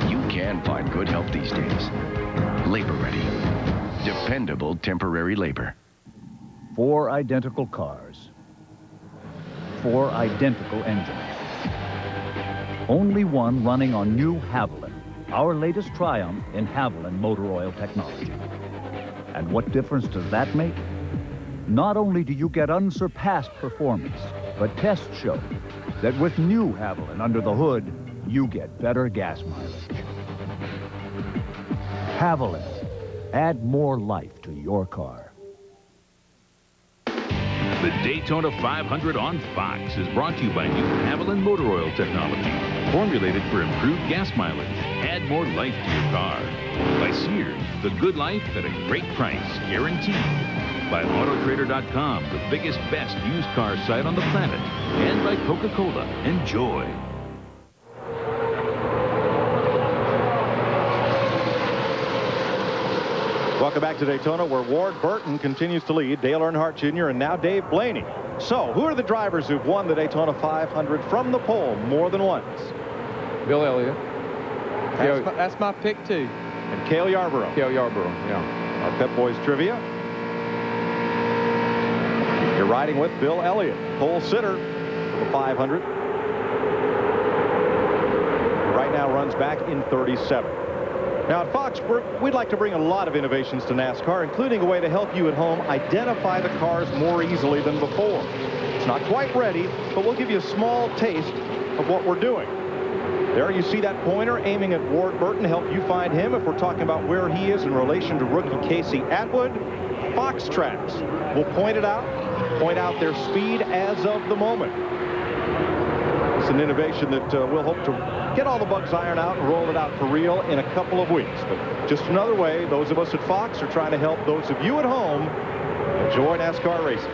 You can find good help these days. Labor Ready. Dependable temporary labor. 4 identical cars. 4 identical engines. Only one running on new Haviland, our latest triumph in Haviland motor oil technology. And what difference does that make? Not only do you get unsurpassed performance, but tests show that with new Haviland under the hood, you get better gas mileage. Haviland. Add more life to your car. The Daytona 500 on Fox is brought to you by new Haviland motor oil technology, formulated for improved gas mileage. Add more life to your car. By Sears, the good life at a great price, guaranteed. By Autotrader.com, the biggest, best used car site on the planet. And by Coca-Cola. Enjoy. Welcome back to Daytona, where Ward Burton continues to lead, Dale Earnhardt Jr., and now Dave Blaney. So, who are the drivers who've won the Daytona 500 from the pole more than once? Bill Elliott. That's my pick, too. And Cale Yarborough. Cale Yarborough, yeah. Our Pep Boys trivia. You're riding with Bill Elliott, pole sitter for the 500. Right now runs back in 37. Now at Foxborough, we'd like to bring a lot of innovations to NASCAR, including a way to help you at home identify the cars more easily than before. It's not quite ready, but we'll give you a small taste of what we're doing. There you see that pointer aiming at Ward Burton to help you find him if we're talking about where he is in relation to rookie Casey Atwood. Fox Tracks will point out their speed as of the moment. It's an innovation that we'll hope to get all the bugs ironed out and roll it out for real in a couple of weeks. But just another way those of us at Fox are trying to help those of you at home enjoy NASCAR racing.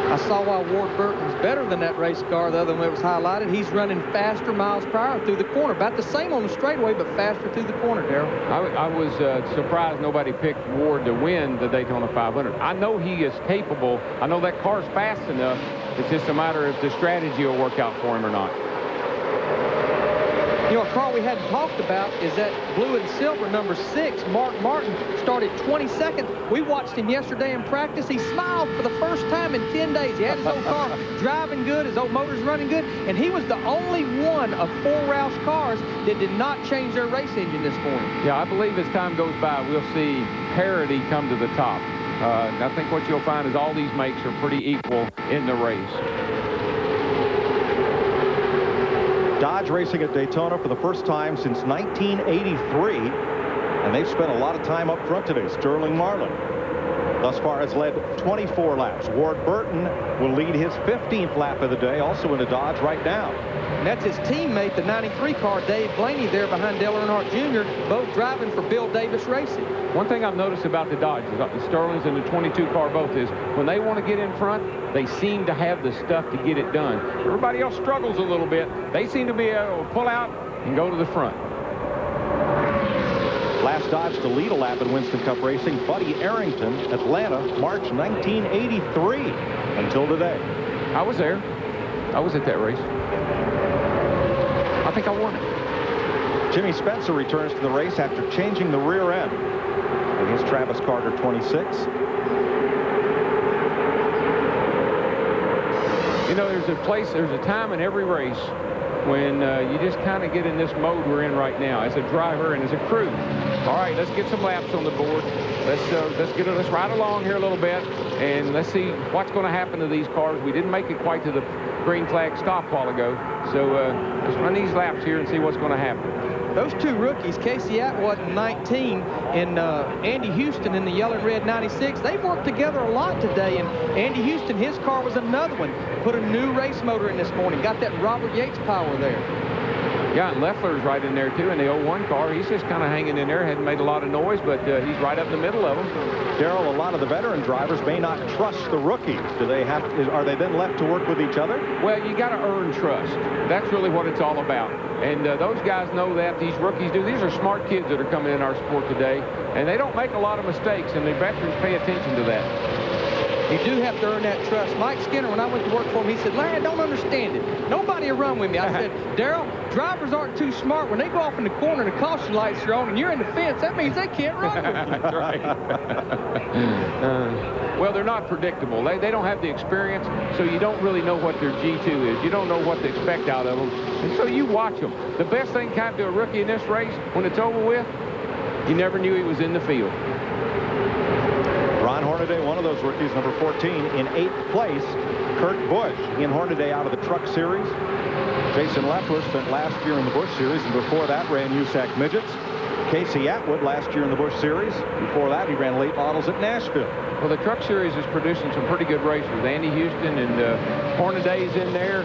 I saw why Ward Burton's better than that race car the other one that was highlighted. He's running faster miles per hour through the corner. About the same on the straightaway, but faster through the corner, Darrell. I was surprised nobody picked Ward to win the Daytona 500. I know he is capable. I know that car's fast enough. It's just a matter if the strategy will work out for him or not. You know, a car we hadn't talked about is that blue and silver number 6, Mark Martin, started 22nd. We watched him yesterday in practice. He smiled for the first time in 10 days. He had his old car driving good, his old motor's running good, and he was the only one of 4 Roush cars that did not change their race engine this morning. Yeah, I believe as time goes by, we'll see parity come to the top. I think what you'll find is all these makes are pretty equal in the race. Dodge racing at Daytona for the first time since 1983, and they've spent a lot of time up front today. Sterling Marlin thus far has led 24 laps. Ward Burton will lead his 15th lap of the day, also in a Dodge right now. And that's his teammate, the 93 car, Dave Blaney, there behind Dale Earnhardt Jr., both driving for Bill Davis Racing. One thing I've noticed about the Dodge, the Sterling's and the 22 car both, is when they want to get in front, they seem to have the stuff to get it done. Everybody else struggles a little bit. They seem to be able to pull out and go to the front. Last Dodge to lead a lap in Winston Cup racing, Buddy Arrington, Atlanta, March 1983 until today. I was there. I was at that race. I think I won it. Jimmy Spencer returns to the race after changing the rear end. And here's Travis Carter, 26. You know, there's a time in every race when you just kind of get in this mode we're in right now as a driver and as a crew. All right, let's get some laps on the board. Let's ride along here a little bit, and let's see what's going to happen to these cars. We didn't make it quite to the green flag stop a while ago, so let's run these laps here and see what's going to happen. Those 2 rookies, Casey Atwood in 19 and Andy Houston in the yellow and red 96, they've worked together a lot today. And Andy Houston, his car was another one. Put a new race motor in this morning. Got that Robert Yates power there. Yeah, and Leffler's right in there, too, in the 01 car. He's just kind of hanging in there. Hasn't made a lot of noise, but he's right up in the middle of them. Darrell, a lot of the veteran drivers may not trust the rookies. Are they then left to work with each other? Well, you got to earn trust. That's really what it's all about. And those guys know that. These rookies do. These are smart kids that are coming in our sport today, and they don't make a lot of mistakes, and the veterans pay attention to that. You do have to earn that trust. Mike Skinner, when I went to work for him, he said, Larry, I don't understand it. Nobody will run with me. I said, Darrell, drivers aren't too smart. When they go off in the corner and the caution lights are on and you're in the fence, that means they can't run with you. That's right. Well, they're not predictable. They don't have the experience, so you don't really know what their G2 is. You don't know what to expect out of them. And so you watch them. The best thing can happen to a rookie in this race, when it's over with, you never knew he was in the field. Ron Hornaday, one of those rookies, number 14, in 8th place. Kurt Busch in Hornaday out of the Truck Series. Jason Leffler spent last year in the Busch Series, and before that ran USAC Midgets. Casey Atwood last year in the Busch Series. Before that, he ran late models at Nashville. Well, the Truck Series is producing some pretty good racers. Andy Houston and Hornaday's in there.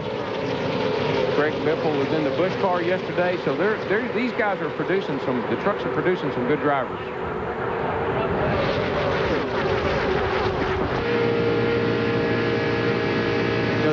Greg Biffle was in the Busch car yesterday. So these guys are producing the trucks are producing some good drivers.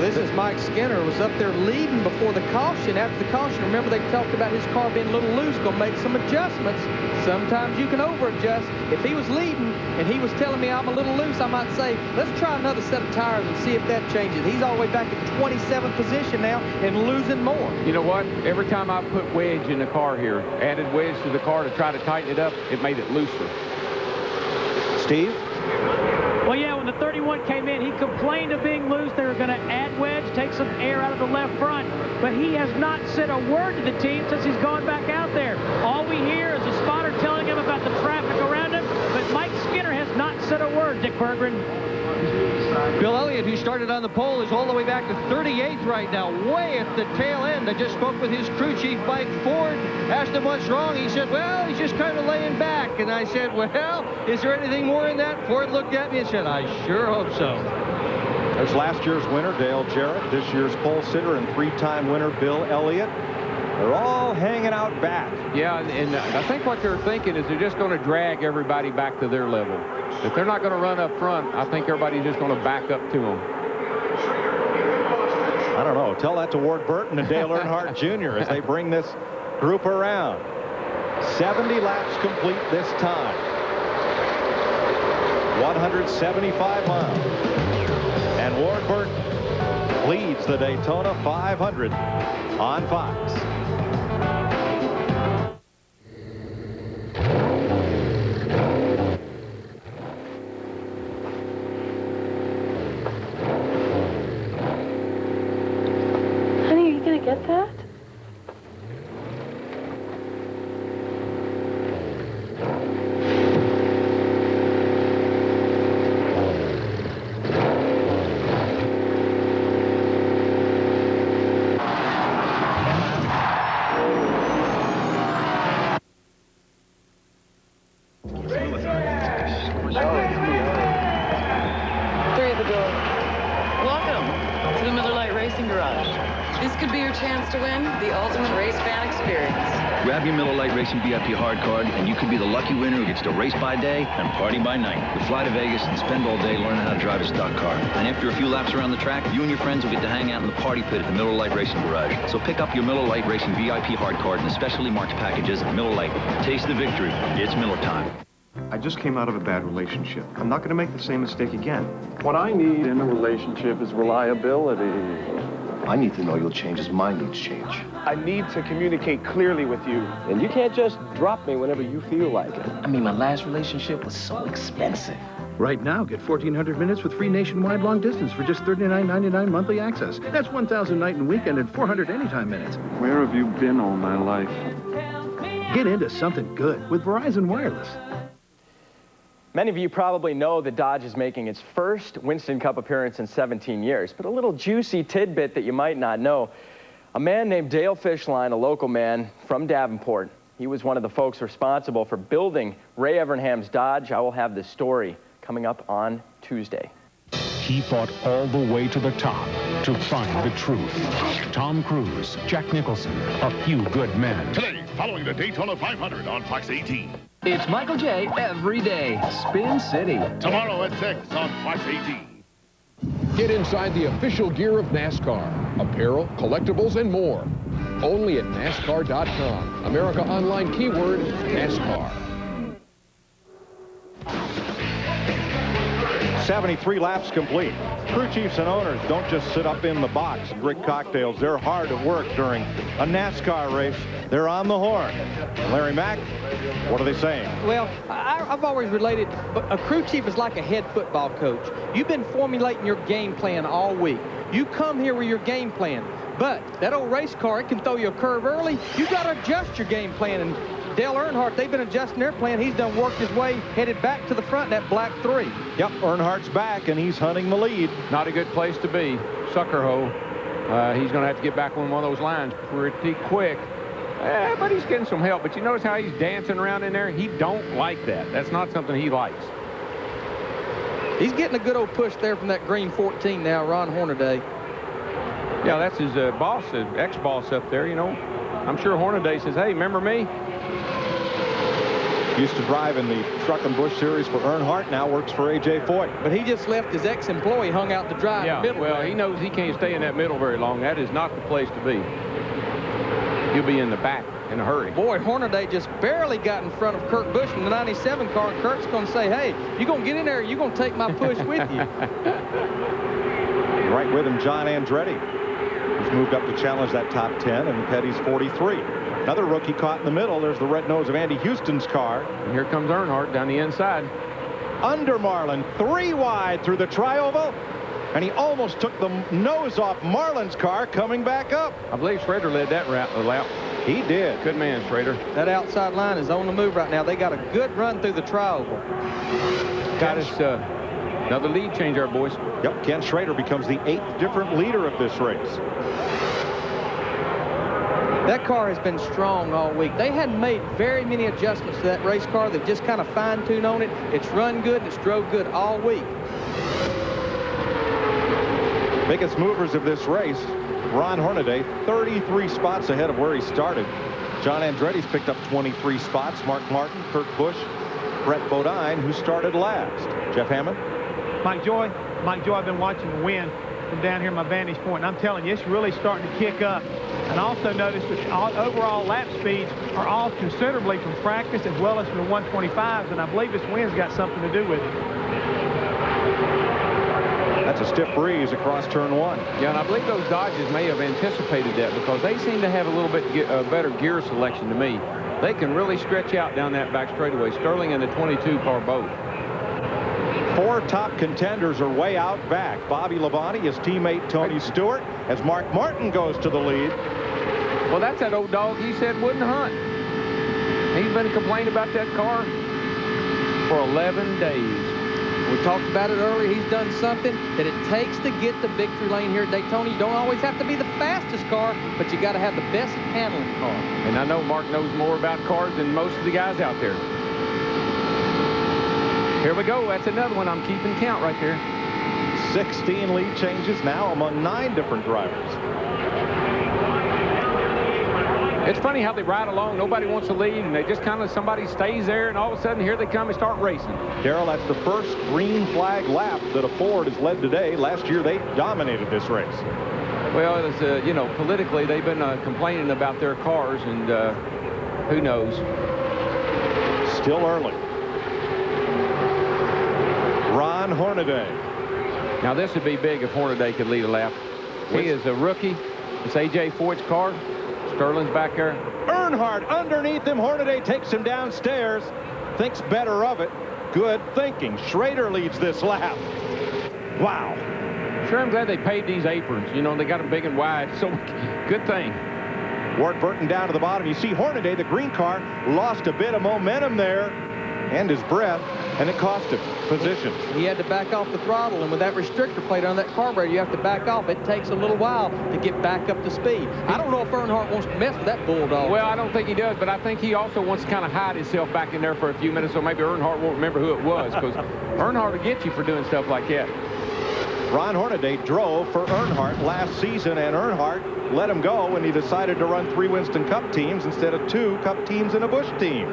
This is Mike Skinner, was up there leading before the caution. After the caution, remember they talked about his car being a little loose, going to make some adjustments. Sometimes you can over-adjust. If he was leading and he was telling me I'm a little loose, I might say, let's try another set of tires and see if that changes. He's all the way back at 27th position now and losing more. You know what? Every time I put wedge in the car here, added wedge to the car to try to tighten it up, it made it looser. Steve? Well, yeah, when the 31 came in, he complained of being loose. They were going to add wedge, take some air out of the left front. But he has not said a word to the team since he's gone back out there. All we hear is a spotter telling him about the traffic around him. But Mike Skinner has not said a word, Dick Berggren. Bill Elliott, who started on the pole, is all the way back to 38th right now, way at the tail end. I just spoke with his crew chief, Mike Ford, asked him what's wrong. He said, well, he's just kind of laying back. And I said, well, is there anything more in that? Ford looked at me and said, I sure hope so. There's last year's winner, Dale Jarrett, this year's pole sitter and 3-time winner, Bill Elliott. They're all hanging out back. Yeah, and I think what they're thinking is they're just going to drag everybody back to their level. If they're not going to run up front, I think everybody's just going to back up to them. I don't know. Tell that to Ward Burton and Dale Earnhardt Jr. as they bring this group around. 70 laps complete this time. 175 miles. And Ward Burton leads the Daytona 500 on Fox. Honey, are you going to get that? To win the ultimate race fan experience. Grab your Miller Lite Racing VIP hard card, and you could be the lucky winner who gets to race by day and party by night. We fly to Vegas and spend all day learning how to drive a stock car. And after a few laps around the track, you and your friends will get to hang out in the party pit at the Miller Lite Racing Garage. So pick up your Miller Lite Racing VIP hard card in the specially marked packages at Miller Lite. Taste the victory. It's Miller time. I just came out of a bad relationship. I'm not going to make the same mistake again. What I need in a relationship is reliability. I need to know you'll change as my needs change. I need to communicate clearly with you. And you can't just drop me whenever you feel like it. I mean, my last relationship was so expensive. Right now, get 1,400 minutes with free nationwide long distance for just $39.99 monthly access. That's 1,000 night and weekend and 400 anytime minutes. Where have you been all my life? Get into something good with Verizon Wireless. Many of you probably know that Dodge is making its first Winston Cup appearance in 17 years, but a little juicy tidbit that you might not know. A man named Dale Fishline, a local man from Davenport, he was one of the folks responsible for building Ray Evernham's Dodge. I will have this story coming up on Tuesday. He fought all the way to the top to find the truth. Tom Cruise, Jack Nicholson, a few good men. Today, following the Daytona 500 on Fox 18. It's Michael J. every day. Spin City. Tomorrow at 6 on Fox 18. Get inside the official gear of NASCAR. Apparel, collectibles, and more. Only at NASCAR.com. America Online keyword, NASCAR. 73 laps complete. Crew chiefs and owners don't just sit up in the box and drink cocktails. They're hard at work during a NASCAR race. They're on the horn. Larry Mack, what are they saying? Well, I've always related, but a crew chief is like a head football coach. You've been formulating your game plan all week. You come here with your game plan, but that old race car, it can throw you a curve early. You got to adjust your game plan. And Dale Earnhardt, they've been adjusting their plan. He's done worked his way, headed back to the front, that black 3. Yep, Earnhardt's back, and he's hunting the lead. Not a good place to be. Sucker hole. He's going to have to get back on one of those lines pretty quick. But he's getting some help. But you notice how he's dancing around in there? He don't like that. That's not something he likes. He's getting a good old push there from that green 14 now, Ron Hornaday. Yeah, that's his boss, ex-boss up there, you know. I'm sure Hornaday says, hey, remember me? Used to drive in the Truck and Bush Series for Earnhardt, now works for A.J. Foyt. But he just left his ex-employee hung out to dry in the middle. Well, he knows he can't stay in that middle very long. That is not the place to be. He'll be in the back in a hurry. Boy, Hornaday just barely got in front of Kurt Busch in the 97 car, and Kurt's going to say, hey, you're going to get in there, you're going to take my push with you. Right with him, John Andretti, who's moved up to challenge that top 10, and Petty's 43. Another rookie caught in the middle. There's the red nose of Andy Houston's car. And here comes Earnhardt down the inside. Under Marlin, 3 wide through the trioval. And he almost took the nose off Marlin's car coming back up. I believe Schrader led that lap. He did. Good man, Schrader. That outside line is on the move right now. They got a good run through the trioval. Got us another lead change there, boys. Yep, Ken Schrader becomes the 8th different leader of this race. That car has been strong all week. They hadn't made very many adjustments to that race car. They've just kind of fine-tuned on it. It's run good and it's drove good all week. Biggest movers of this race, Ron Hornaday, 33 spots ahead of where he started. John Andretti's picked up 23 spots. Mark Martin, Kurt Busch, Brett Bodine, who started last. Jeff Hammond. Mike Joy, I've been watching the wind from down here at my vantage point, and I'm telling you, it's really starting to kick up. And also notice that overall lap speeds are off considerably from practice as well as from the 125s, and I believe this wind's got something to do with it. That's a stiff breeze across turn 1. Yeah, and I believe those Dodges may have anticipated that because they seem to have a little bit better gear selection to me. They can really stretch out down that back straightaway. Sterling and the 22 car both. 4 top contenders are way out back. Bobby Labonte, his teammate Tony Stewart, as Mark Martin goes to the lead. Well, that's that old dog he said wouldn't hunt. He's been complaining about that car for 11 days. We talked about it earlier. He's done something that it takes to get the victory lane here at Daytona. You don't always have to be the fastest car, but you got to have the best handling car. And I know Mark knows more about cars than most of the guys out there. Here we go. That's another one. I'm keeping count right there. 16 lead changes now among 9 different drivers. It's funny how they ride along. Nobody wants to lead, and they just kind of, somebody stays there, and all of a sudden, here they come and start racing. Darrell, that's the first green flag lap that a Ford has led today. Last year, they dominated this race. Well, it's, you know, politically, they've been complaining about their cars, and who knows. Still early. Ron Hornaday. Now, this would be big if Hornaday could lead a lap. He is a rookie. It's A.J. Foyt's car. Sterling's back there. Earnhardt underneath him. Hornaday takes him downstairs. Thinks better of it. Good thinking. Schrader leads this lap. Wow. Sure, I'm glad they paid these aprons. You know, they got them big and wide. So, good thing. Ward Burton down to the bottom. You see Hornaday, the green car, lost a bit of momentum there and his breath, and it cost him position. He had to back off the throttle, and with that restrictor plate on that carburetor, you have to back off. It takes a little while to get back up to speed. I don't know if Earnhardt wants to mess with that bulldog. Well, I don't think he does, but I think he also wants to kind of hide himself back in there for a few minutes, so maybe Earnhardt won't remember who it was, because Earnhardt will get you for doing stuff like that. Ron Hornaday drove for Earnhardt last season, and Earnhardt let him go when he decided to run 3 Winston Cup teams instead of 2 Cup teams and a Busch team.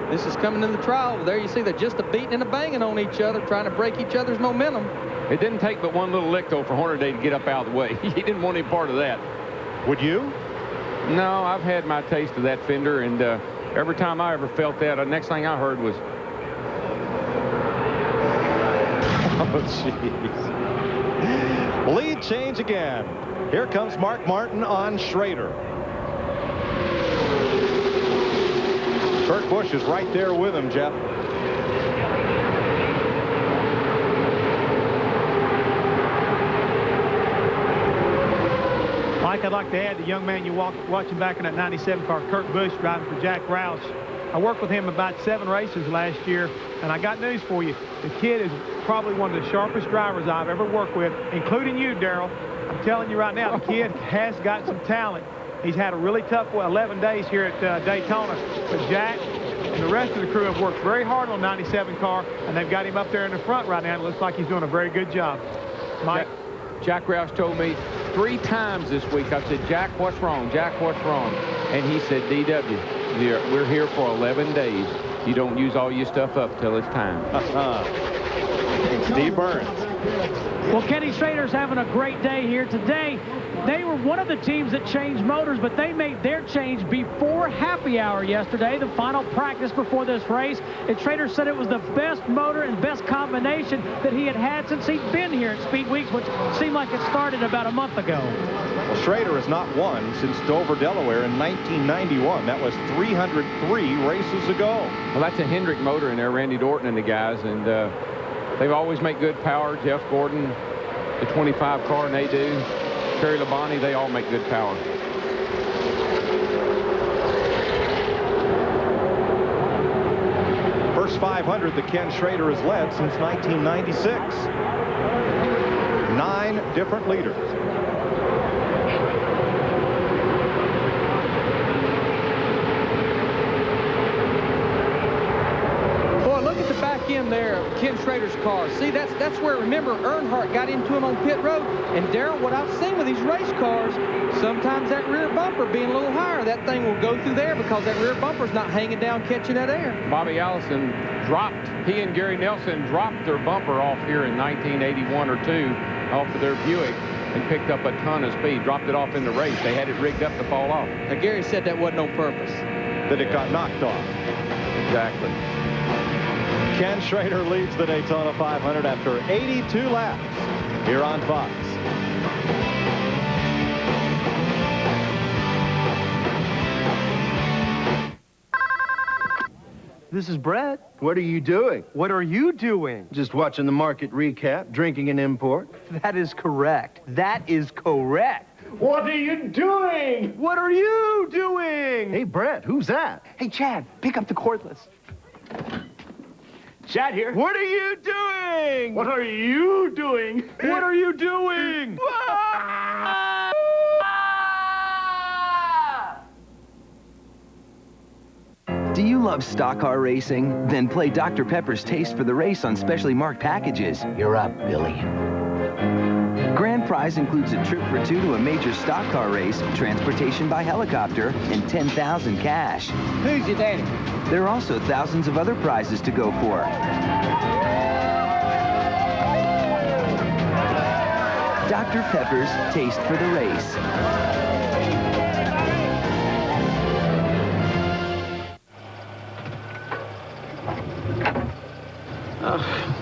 This is coming in the trial. There you see they're just a beating and a banging on each other, trying to break each other's momentum. It didn't take but one little lick, though, for Hornaday to get up out of the way. He didn't want any part of that. Would you? No, I've had my taste of that fender, and every time I ever felt that, the next thing I heard was... Oh, jeez. Lead change again. Here comes Mark Martin on Schrader. Kurt Busch is right there with him, Jeff. Mike, I'd like to add the young man you watching back in that 97 car, Kurt Busch, driving for Jack Roush. I worked with him about 7 races last year, and I got news for you. The kid is probably one of the sharpest drivers I've ever worked with, including you, Darrell. I'm telling you right now, the kid has got some talent. He's had a really tough 11 days here at Daytona, but Jack and the rest of the crew have worked very hard on the 97 car, and they've got him up there in the front right now. It looks like he's doing a very good job. Mike? Jack Roush told me 3 times this week, I said, Jack, what's wrong? Jack, what's wrong? And he said, DW, we're here for 11 days. You don't use all your stuff up till it's time. Steve Burns. Well, Kenny Schrader's having a great day here today. They were one of the teams that changed motors, but they made their change before happy hour yesterday, the final practice before this race. And Schrader said it was the best motor and best combination that he had had since he'd been here at Speed Weeks, which seemed like it started about a month ago. Well, Schrader has not won since Dover, Delaware in 1991. That was 303 races ago. Well, that's a Hendrick motor in there, Randy Dorton and the guys, and they've always made good power. Jeff Gordon, the 25 car, and they do. Terry Labonte, they all make good power. First 500 that Ken Schrader has led since 1996. 9 different leaders. In there, Ken Schrader's car. See, that's where, remember, Earnhardt got into him on pit road. And Darrell, what I've seen with these race cars, sometimes that rear bumper being a little higher, that thing will go through there because that rear bumper's not hanging down, catching that air. Bobby Allison dropped, he and Gary Nelson dropped their bumper off here in 1981 or 2 off of their Buick and picked up a ton of speed, dropped it off in the race. They had it rigged up to fall off. Now, Gary said that wasn't on purpose. That it got knocked off. Exactly. Ken Schrader leads the Daytona 500 after 82 laps here on Fox. This is Brett. What are you doing? What are you doing? Just watching the market recap, drinking an import. That is correct. That is correct. What are you doing? What are you doing? Hey, Brett, who's that? Hey, Chad, pick up the cordless. Chad here. What are you doing? What are you doing? What are you doing? Do you love stock car racing? Then play Dr. Pepper's Taste for the Race on specially marked packages. You're up, Billy. Grand prize includes a trip for 2 to a major stock car race, transportation by helicopter, and $10,000 cash. Who's your daddy? There are also thousands of other prizes to go for. Dr. Pepper's Taste for the Race.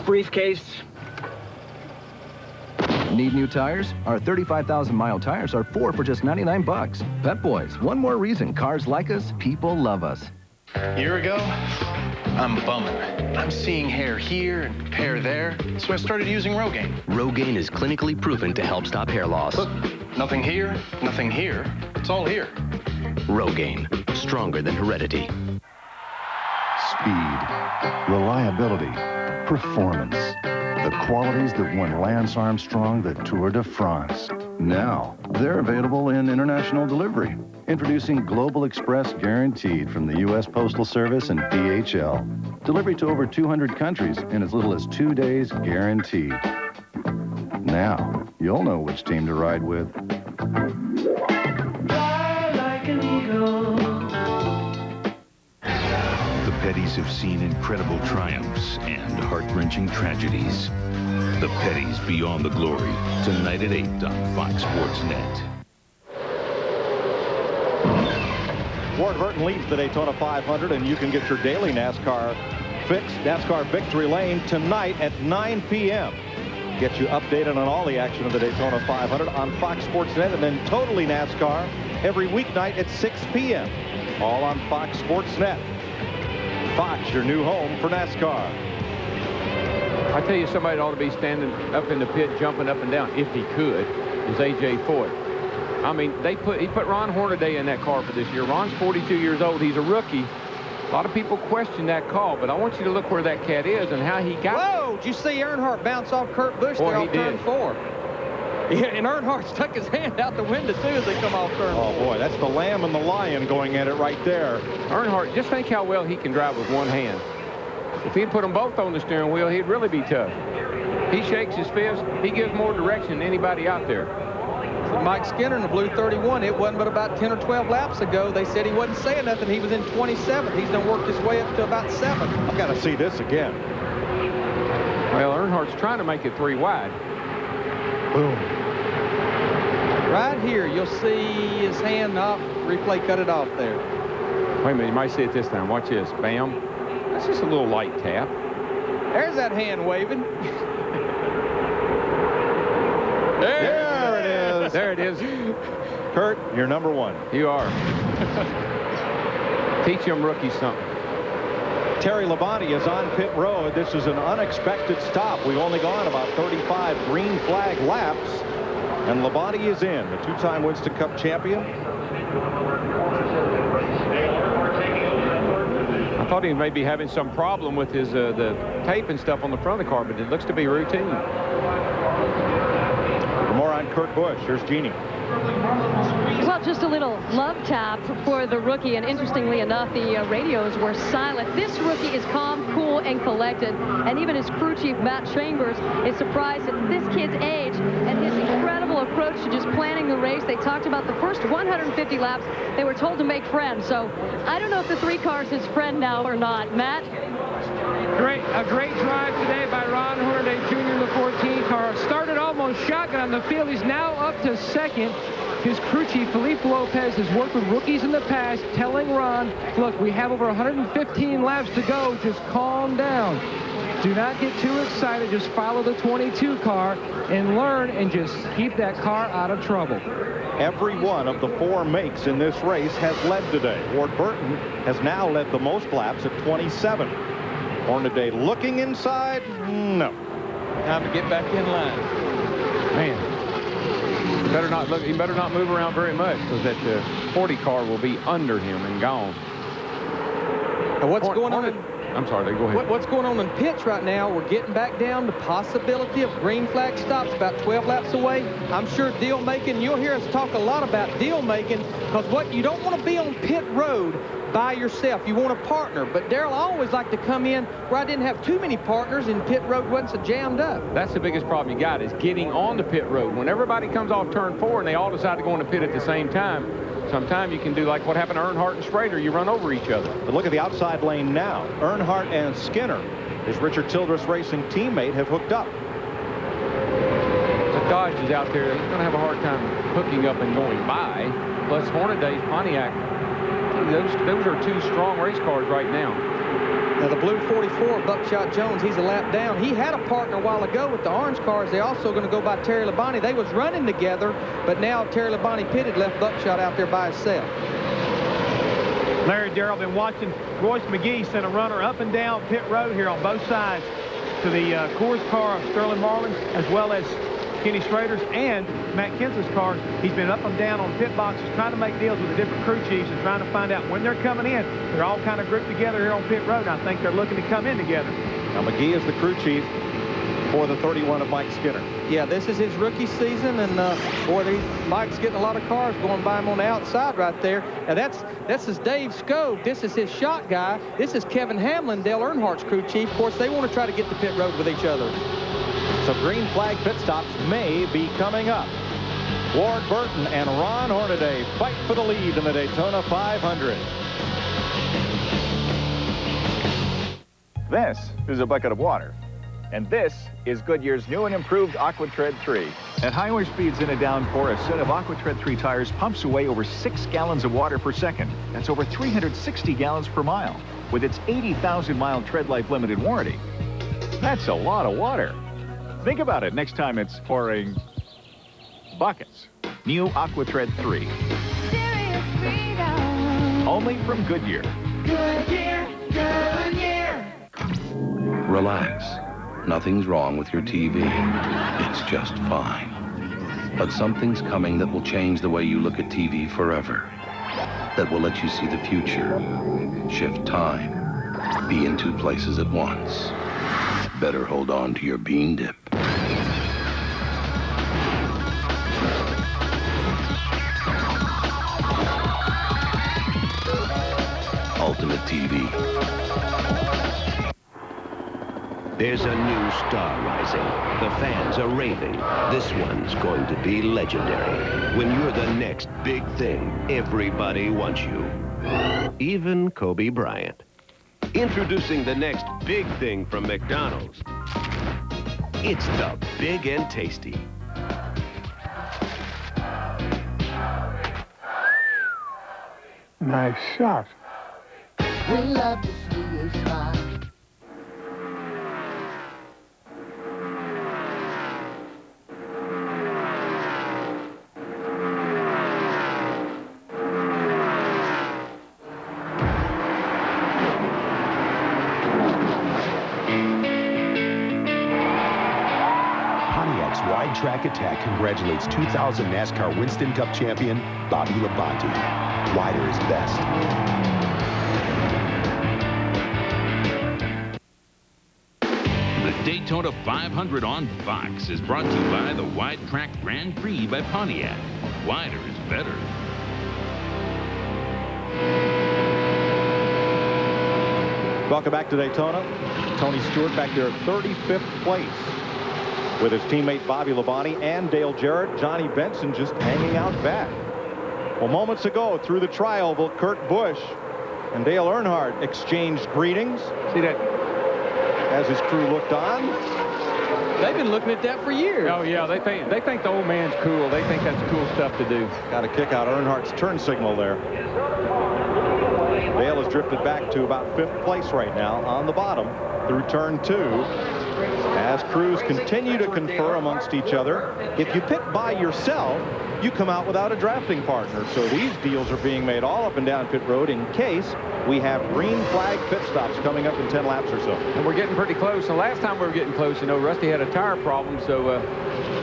Briefcase. Need new tires? Our 35,000-mile tires are 4 for just 99 bucks. Pep Boys, one more reason cars like us, people love us. A year ago, I'm bumming. I'm seeing hair here and hair there, so I started using Rogaine. Rogaine is clinically proven to help stop hair loss. Look, nothing here, nothing here. It's all here. Rogaine, stronger than heredity. Speed, reliability, performance. The qualities that won Lance Armstrong the Tour de France. Now, they're available in international delivery. Introducing Global Express Guaranteed from the U.S. Postal Service and DHL. Delivery to over 200 countries in as little as 2 days guaranteed. Now, you'll know which team to ride with. Fly like an eagle. The Petties have seen incredible triumphs and heart-wrenching tragedies. The Petties Beyond the Glory, tonight at 8 on Fox Sports Net. Ward Burton leads the Daytona 500, and you can get your daily NASCAR fix, NASCAR Victory Lane, tonight at 9 p.m. Get you updated on all the action of the Daytona 500 on Fox Sports Net, and then Totally NASCAR every weeknight at 6 p.m. All on Fox Sports Net. Fox, your new home for NASCAR. I tell you, somebody ought to be standing up in the pit, jumping up and down, if he could, is A.J. Foyt. I mean, he put Ron Hornaday in that car for this year. Ron's 42 years old. He's a rookie. A lot of people question that call, but I want you to look where that cat is and how he got. Whoa! Did you see Earnhardt bounce off Kurt Busch there off turn 4? Yeah, and Earnhardt stuck his hand out the window too as they come off turn 4. Oh boy, that's the lamb and the lion going at it right there. Earnhardt, just think how well he can drive with one hand. If he'd put them both on the steering wheel, he'd really be tough. He shakes his fist. He gives more direction than anybody out there. Mike Skinner in the blue 31, it wasn't but about 10 or 12 laps ago. They said he wasn't saying nothing. He was in 27th. He's done worked his way up to about 7th. I've got to see this again. Well, Earnhardt's trying to make it 3 wide. Boom. Right here, you'll see his hand off. Replay cut it off there. Wait a minute, you might see it this time. Watch this. Bam. That's just a little light tap. There's that hand waving. There it is. There it is. Kurt, you're number 1. You are. Teach them rookies something. Terry Labonte is on pit road. This is an unexpected stop. We've only gone about 35 green flag laps, and Labonte is in, the 2-time Winston Cup champion. I thought he may be having some problem with his the tape and stuff on the front of the car, but it looks to be routine. For more on Kurt Busch, here's Jeannie. Well, just a little love tap for the rookie, and interestingly enough, the radios were silent. This rookie is calm, cool, and collected, and even his crew chief, Matt Chambers, is surprised at this kid's age and his incredible approach to just planning the race. They talked about the first 150 laps. They were told to make friends, so I don't know if the 3 car is his friend now or not. Matt? A great drive today by Ron Hornaday Jr. in the 14 car. Started almost shotgun on the field. He's now up to 2nd. His crew chief, Felipe Lopez, has worked with rookies in the past, telling Ron, look, we have over 115 laps to go. Just calm down. Do not get too excited. Just follow the 22 car and learn, and just keep that car out of trouble. Every one of the 4 makes in this race has led today. Ward Burton has now led the most laps at 27. Hornaday looking inside. No. Time to get back in line. Man, he better not look. He better not move around very much, because that 40 car will be under him and gone. And what's going on? I'm sorry, go ahead. What's going on in pits right now? We're getting back down to possibility of green flag stops about 12 laps away. I'm sure deal making. You'll hear us talk a lot about deal making, because what you don't want to be on pit road by yourself. You want a partner. But Darrell, I always like to come in where I didn't have too many partners and pit road wasn't so jammed up. That's the biggest problem you got, is getting on the pit road. When everybody comes off turn 4 and they all decide to go in the pit at the same time, sometimes you can do like what happened to Earnhardt and Schrader. You run over each other. But look at the outside lane now. Earnhardt and Skinner, his Richard Childress Racing teammate, have hooked up. The Dodge is out there. He's going to have a hard time hooking up and going by. Plus Hornaday's Pontiac. Those are 2 strong race cars right now. Now the blue 44, Buckshot Jones, he's a lap down. He had a partner a while ago with the orange cars. They're also going to go by Terry Labonte. They was running together, but now Terry Labonte pitted, left Buckshot out there by himself. Larry, Darrell, been watching Royce McGee send a runner up and down pit road here on both sides to the Coors car of Sterling Marlin, as well as Kenny Schrader's and Matt Kenseth's cars. He's been up and down on pit boxes trying to make deals with the different crew chiefs and trying to find out when they're coming in. They're all kind of grouped together here on pit road. I think they're looking to come in together. Now McGee is the crew chief for the 31 of Mike Skinner. Yeah, this is his rookie season, and boy, Mike's getting a lot of cars going by him on the outside right there. Now that's is Dave Skove. This is his shot guy. This is Kevin Hamlin, Dale Earnhardt's crew chief. Of course, they want to try to get the pit road with each other. So green flag pit stops may be coming up. Ward Burton and Ron Hornaday fight for the lead in the Daytona 500. This is a bucket of water. And this is Goodyear's new and improved AquaTread 3. At highway speeds in a downpour, a set of AquaTread 3 tires pumps away over 6 gallons of water per second. That's over 360 gallons per mile. With its 80,000-mile tread life limited warranty. That's a lot of water. Think about it next time it's pouring buckets. New AquaTread 3. Only from Goodyear. Goodyear, Goodyear. Relax. Nothing's wrong with your TV. It's just fine. But something's coming that will change the way you look at TV forever. That will let you see the future, shift time, be in two places at once. Better hold on to your bean dip. Ultimate TV. There's a new star rising. The fans are raving. This one's going to be legendary. When you're the next big thing, everybody wants you. Even Kobe Bryant. Introducing the next big thing from McDonald's. It's the Big and Tasty. Nice shot. We love to see you smile. Pontiac's Wide Track Attack congratulates 2000 NASCAR Winston Cup champion Bobby Labonte. Wider is best. The Daytona 500 on Fox is brought to you by the Wide Track Grand Prix by Pontiac. Wider is better. Welcome back to Daytona. Tony Stewart back there at 35th place with his teammate Bobby Labonte and Dale Jarrett. Johnny Benson just hanging out back. Well, moments ago through the tri-oval, Kurt Busch and Dale Earnhardt exchanged greetings. See that? As his crew looked on. They've been looking at that for years. Oh, yeah, they think the old man's cool. They think that's cool stuff to do. Got to kick out Earnhardt's turn signal there. Dale has drifted back to about 5th place right now on the bottom through turn 2. As crews continue to confer amongst each other, if you pit by yourself, you come out without a drafting partner. So these deals are being made all up and down pit road in case we have green flag pit stops coming up in 10 laps or so. And we're getting pretty close. The last time we were getting close, you know, Rusty had a tire problem. So,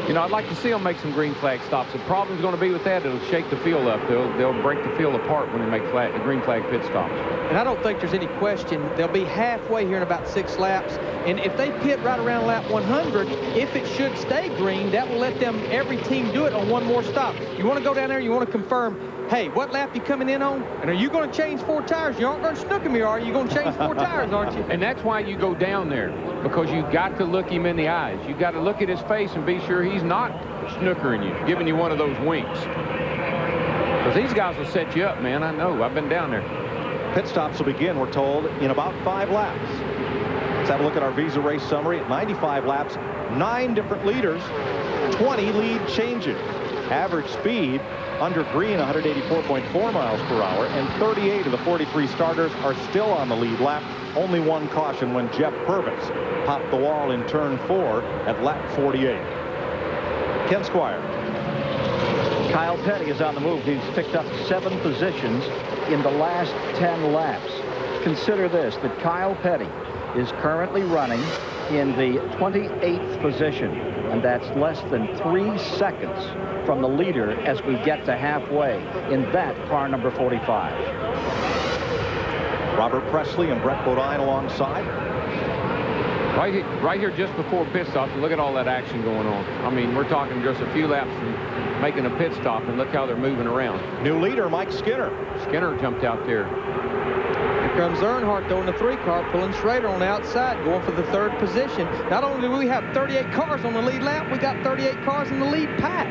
you know, I'd like to see them make some green flag stops. The problem's going to be with that, it'll shake the field up. They'll break the field apart when they make the green flag pit stops. And I don't think there's any question. They'll be halfway here in about 6 laps. And if they pit right around lap 100, if it should stay green, that will let them, every team, do it on one more stop. You want to go down there, you want to confirm, hey, what lap you coming in on? And are you going to change 4 tires? You aren't going to snooker me, are you? You're going to change 4 tires, aren't you? And that's why you go down there, because you got to look him in the eyes. You got to look at his face and be sure he's not snookering you, giving you one of those winks. Because these guys will set you up, man. I know. I've been down there. Pit stops will begin, we're told, in about 5 laps. Let's have a look at our Visa race summary. At 95 laps, 9 different leaders, 20 lead changes. Average speed under green, 184.4 miles per hour, and 38 of the 43 starters are still on the lead lap. Only one caution when Jeff Purvis popped the wall in turn 4 at lap 48. Ken Squire. Kyle Petty is on the move. He's picked up 7 positions in the last 10 laps. Consider this, that Kyle Petty is currently running in the 28th position, and that's less than 3 seconds from the leader as we get to halfway in that car number 45. Robert Presley and Brett Bodine alongside. Right here just before pit stop, look at all that action going on. I mean, we're talking just a few laps from making a pit stop, and look how they're moving around. New leader, Mike Skinner. Skinner jumped out there. Here comes Earnhardt, though, in the 3 car, pulling Schrader on the outside, going for the 3rd position. Not only do we have 38 cars on the lead lap, we got 38 cars in the lead pack.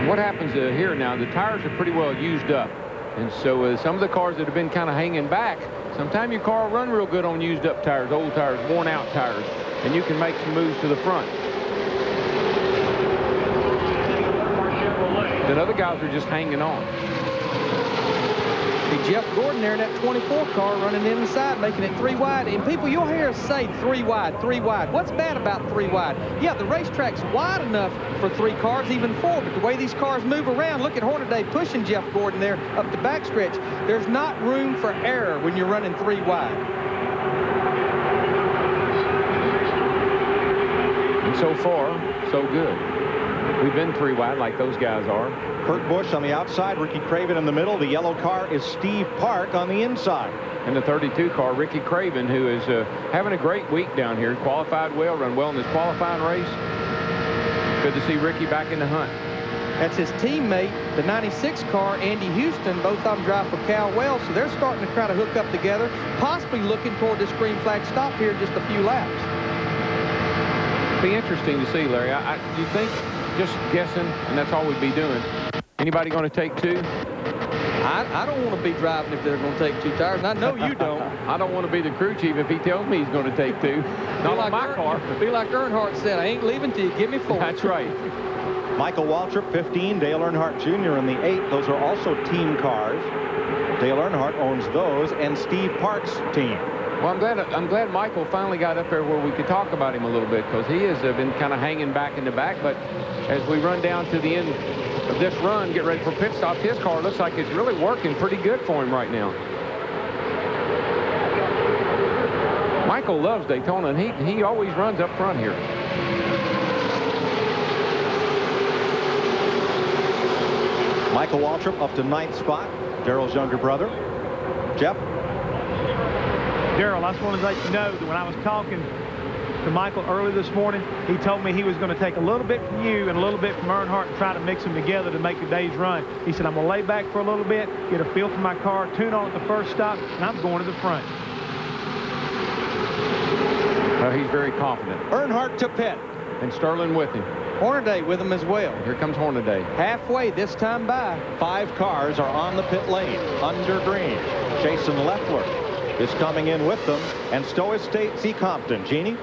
What happens here now, the tires are pretty well used up. And so some of the cars that have been kind of hanging back, sometimes your car will run real good on used up tires, old tires, worn out tires, and you can make some moves to the front. Then other guys are just hanging on. See Jeff Gordon there in that 24 car running in the side, making it 3 wide. And people, you'll hear us say 3 wide, 3 wide. What's bad about 3 wide? Yeah, the racetrack's wide enough for 3 cars, even 4, but the way these cars move around, look at Hornaday pushing Jeff Gordon there up the backstretch. There's not room for error when you're running 3 wide. And so far, so good. We've been 3 wide like those guys are. Kurt Busch on the outside, Ricky Craven in the middle. The yellow car is Steve Park on the inside. And the 32 car, Ricky Craven, who is having a great week down here. Qualified well, run well in this qualifying race. Good to see Ricky back in the hunt. That's his teammate, the 96 car, Andy Houston. Both of them drive for Cal Wells, so they're starting to try to hook up together, possibly looking toward this green flag stop here in just a few laps. Be interesting to see, Larry. You think, just guessing, and that's all we'd be doing. Anybody going to take 2? I don't want to be driving if they're going to take 2 tires, and I know you don't. I don't want to be the crew chief if he tells me he's going to take 2. Not on my car. Be like Earnhardt said, I ain't leaving till you give me 4. That's right. Michael Waltrip, 15. Dale Earnhardt Jr. in the 8. Those are also team cars. Dale Earnhardt owns those, and Steve Park's team. Well, I'm glad Michael finally got up there where we could talk about him a little bit, because he has been kind of hanging back in the back. But as we run down to the end of this run, get ready for pit stops, his car looks like it's really working pretty good for him right now. Michael loves Daytona, and he always runs up front here. Michael Waltrip up to 9th spot. Darrell's younger brother. Jeff? Darrell, I just wanted to let you know that when I was talking to Michael early this morning, he told me he was going to take a little bit from you and a little bit from Earnhardt and try to mix them together to make the day's run. He said, I'm going to lay back for a little bit, get a feel for my car, tune on at the first stop, and I'm going to the front. He's very confident. Earnhardt to pit. And Sterling with him. Hornaday with him as well. Here comes Hornaday. Halfway this time by. 5 cars are on the pit lane under green. Jason Leffler is coming in with them, and so is Stacey Compton. Jeannie?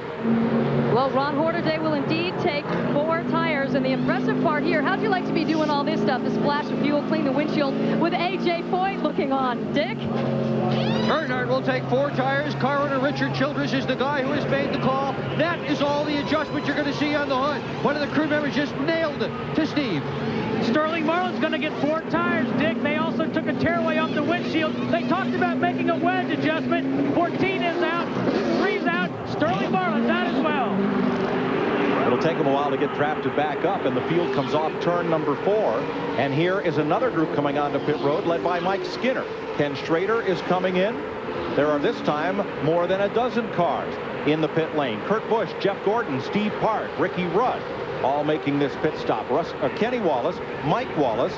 Well, Ron Hornaday will indeed take 4 tires, and the impressive part here, how'd you like to be doing all this stuff, the splash of fuel, clean the windshield, with A.J. Foyt looking on? Dick? Earnhardt will take 4 tires. Car owner Richard Childress is the guy who has made the call. That is all the adjustment you're going to see on the hood. One of the crew members just nailed it to Steve. Sterling Marlin's going to get 4 tires, Dick. They also took a tearaway off the windshield. They talked about making a wedge adjustment. 14 is out, 3's out. Sterling Marlin's out as well. It'll take them a while to get drafted back up, and the field comes off turn number 4. And here is another group coming onto pit road, led by Mike Skinner. Ken Schrader is coming in. There are this time more than a dozen cars in the pit lane. Kurt Busch, Jeff Gordon, Steve Park, Ricky Rudd, all making this pit stop. Kenny Wallace, Mike Wallace,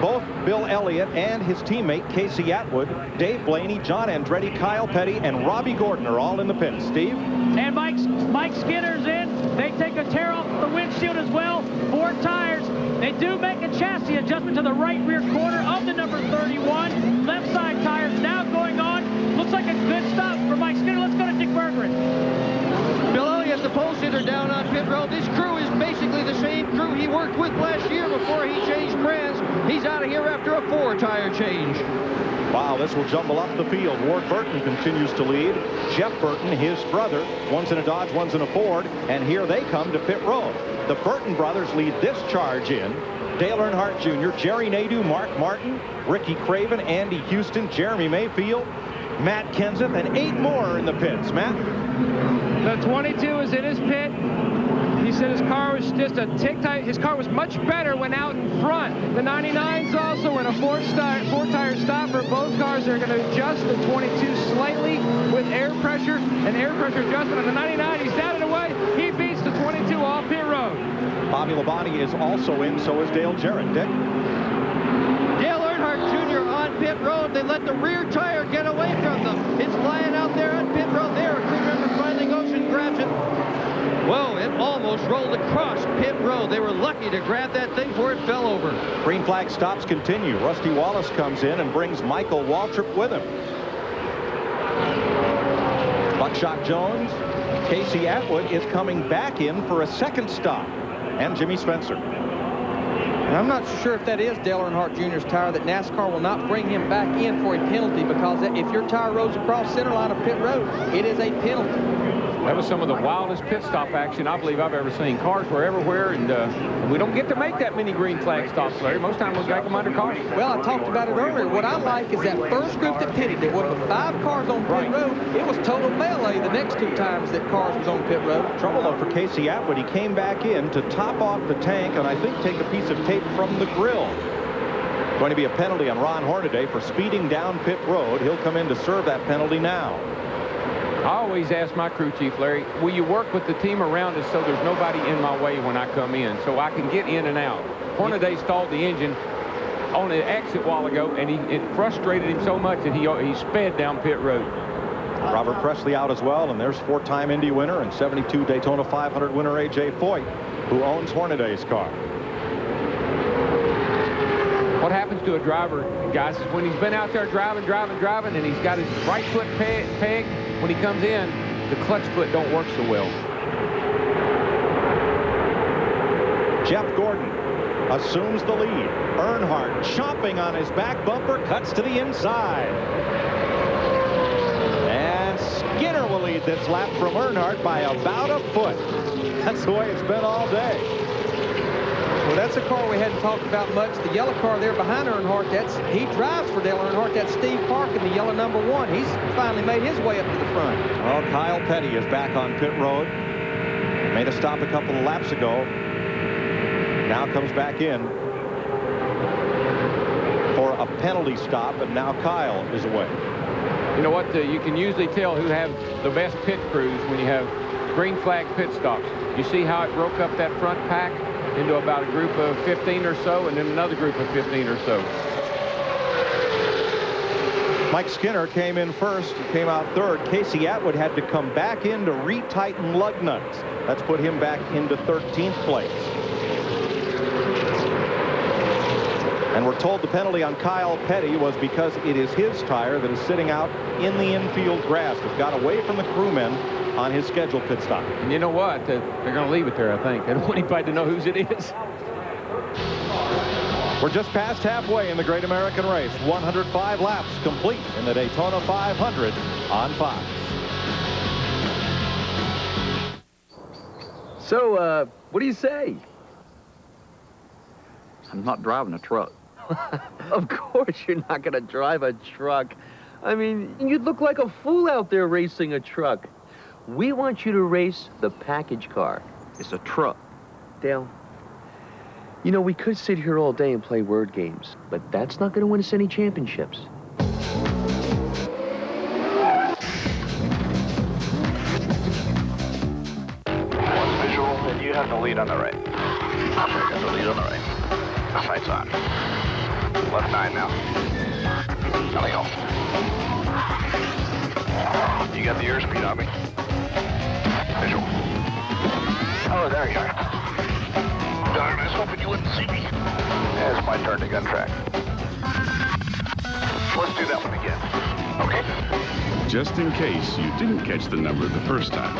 both Bill Elliott and his teammate Casey Atwood, Dave Blaney, John Andretti, Kyle Petty, and Robbie Gordon are all in the pit. Steve? And Mike Skinner's in. They take a tear off the windshield as well. 4 tires. They do make a chassis adjustment to the right rear corner of the number 31. Left side tires now going on. Looks like a good stop for Mike Skinner. Let's go to Dick Bergeron. Bill Elliott, the pole sitter down on pit road. This crew is basically the same crew he worked with last year before he changed brands. He's out of here after a 4-tire change. Wow, this will jumble up the field. Ward Burton continues to lead. Jeff Burton, his brother, one's in a Dodge, one's in a Ford, and here they come to pit road. The Burton brothers lead this charge in. Dale Earnhardt Jr., Jerry Nadeau, Mark Martin, Ricky Craven, Andy Houston, Jeremy Mayfield, Matt Kenseth, and 8 more in the pits. Matt? The 22 is in his pit. He said his car was just a tick tight. His car was much better when out in front. The 99's also in a 4-tire stopper. Both cars are going to adjust the 22 slightly with air pressure. An air pressure adjustment on the 99. He's down and away. He beats the 22 off pit road. Bobby Labonte is also in, so is Dale Jarrett. Dick? Dale Earnhardt Jr. on pit road. They let the rear tire get away from them. It's lying out there on pit road there. A crew member finally goes and grabs it. Whoa, it almost rolled across pit road. They were lucky to grab that thing before it fell over. Green flag stops continue. Rusty Wallace comes in and brings Michael Waltrip with him. Buckshot Jones, Casey Atwood is coming back in for a second stop. And Jimmy Spencer. And I'm not sure if that is Dale Earnhardt Jr.'s tire, that NASCAR will not bring him back in for a penalty, because if your tire rolls across center line of pit road, it is a penalty. That was some of the wildest pit stop action I believe I've ever seen. Cars were everywhere, and we don't get to make that many green flag stops, Larry. Most time we got them under caution. Well, I talked about it earlier. What I like is that first group that pitted, there were 5 cars on pit road. It was total melee the next 2 times that cars was on pit road. Trouble, though, for Casey Atwood. He came back in to top off the tank and I think take a piece of tape from the grill. Going to be a penalty on Ron Hornaday for speeding down pit road. He'll come in to serve that penalty now. I always ask my crew chief, Larry, will you work with the team around us so there's nobody in my way when I come in, so I can get in and out? Hornaday stalled the engine on the exit a while ago, and it frustrated him so much that he sped down pit road. Robert Presley out as well, and there's 4-time Indy winner and 72 Daytona 500 winner A.J. Foyt, who owns Hornaday's car. What happens to a driver, guys, is when he's been out there driving, and he's got his right foot pegged, when he comes in, the clutch foot don't work so well. Jeff Gordon assumes the lead. Earnhardt chomping on his back bumper, cuts to the inside. And Skinner will lead this lap from Earnhardt by about a foot. That's the way it's been all day. Well, that's a car we hadn't talked about much. The yellow car there behind Earnhardt, he drives for Dale Earnhardt. That's Steve Park in the yellow #1. He's finally made his way up to the front. Well, Kyle Petty is back on pit road. Made a stop a couple of laps ago. Now comes back in for a penalty stop, and now Kyle is away. You know what? You can usually tell who have the best pit crews when you have green flag pit stops. You see how it broke up that front pack into about a group of 15 or so, and then another group of 15 or so. Mike Skinner came in first, came out third. Casey Atwood had to come back in to retighten lug nuts. That's put him back into 13th place. And we're told the penalty on Kyle Petty was because it is his tire that is sitting out in the infield grass. It got away from the crewmen on his scheduled pit stop. And you know what? They're going to leave it there, I think. They don't want anybody to know whose it is. We're just past halfway in the Great American Race. 105 laps complete in the Daytona 500 on Fox. So, what do you say? I'm not driving a truck. Of course you're not going to drive a truck. I mean, you'd look like a fool out there racing a truck. We want you to race the package car. It's a truck. Dale, you know, we could sit here all day and play word games, but that's not going to win us any championships. One visual, and you have the lead on the right. Got the lead on the right. The sight's on. Left 9 now. There we go. You got the airspeed on me. Visual. Oh, there you are. Darn, I was hoping you wouldn't see me. Yeah, it's my turn to gun track. Let's do that one again. Okay? Just in case you didn't catch the number the first time.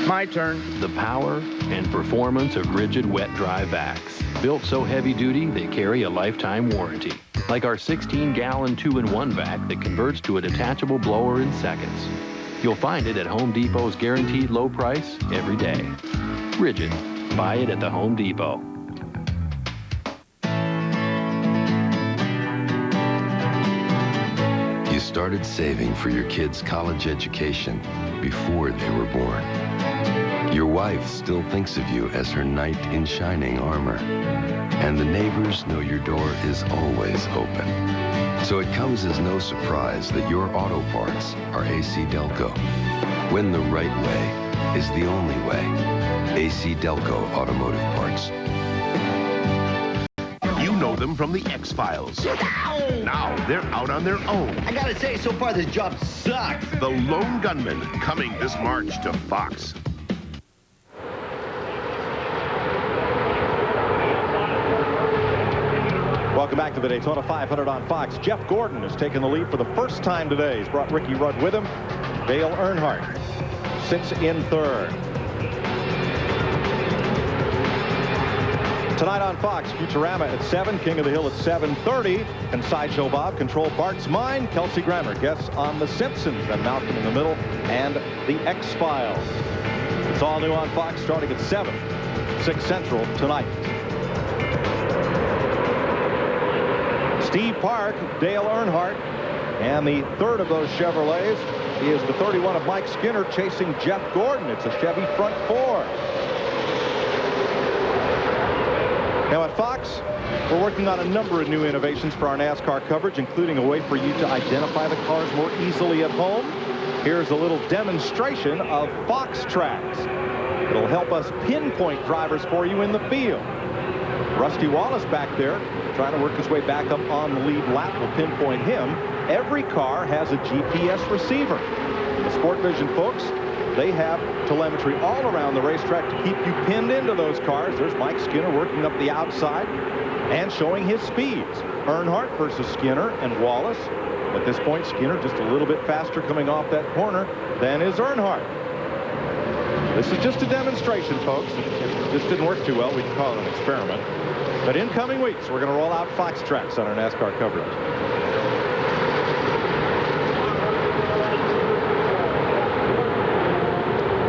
My turn. The power and performance of rigid wet dry vacs. Built so heavy duty, they carry a lifetime warranty. Like our 16-gallon 2-in-1 vac that converts to a detachable blower in seconds. You'll find it at Home Depot's guaranteed low price every day. Rigid. Buy it at the Home Depot. You started saving for your kids' college education before they were born. Your wife still thinks of you as her knight in shining armor. And the neighbors know your door is always open. So it comes as no surprise that your auto parts are AC Delco. When the right way is the only way. AC Delco Automotive Parts. You know them from the X-Files. Now they're out on their own. I gotta say, so far this job sucks. The Lone Gunman, coming this March to Fox. Welcome back to the Daytona 500 on Fox. Jeff Gordon has taken the lead for the first time today. He's brought Ricky Rudd with him. Dale Earnhardt sits in third. Tonight on Fox, Futurama at 7, King of the Hill at 7:30, and Sideshow Bob control Bart's Mind. Kelsey Grammer guests on The Simpsons and Malcolm in the Middle and The X-Files. It's all new on Fox starting at 7, 6 Central tonight. Steve Park, Dale Earnhardt, and the third of those Chevrolets is the 31 of Mike Skinner chasing Jeff Gordon. It's a Chevy front four. Now at Fox, we're working on a number of new innovations for our NASCAR coverage, including a way for you to identify the cars more easily at home. Here's a little demonstration of Fox Tracks. It'll help us pinpoint drivers for you in the field. Rusty Wallace back there trying to work his way back up on the lead lap will pinpoint him. Every car has a GPS receiver. The Sport Vision folks, they have telemetry all around the racetrack to keep you pinned into those cars. There's Mike Skinner working up the outside and showing his speeds. Earnhardt versus Skinner and Wallace. At this point, Skinner just a little bit faster coming off that corner than is Earnhardt. This is just a demonstration, folks. If this didn't work too well, we can call it an experiment. But in coming weeks, we're going to roll out Fox Tracks on our NASCAR coverage.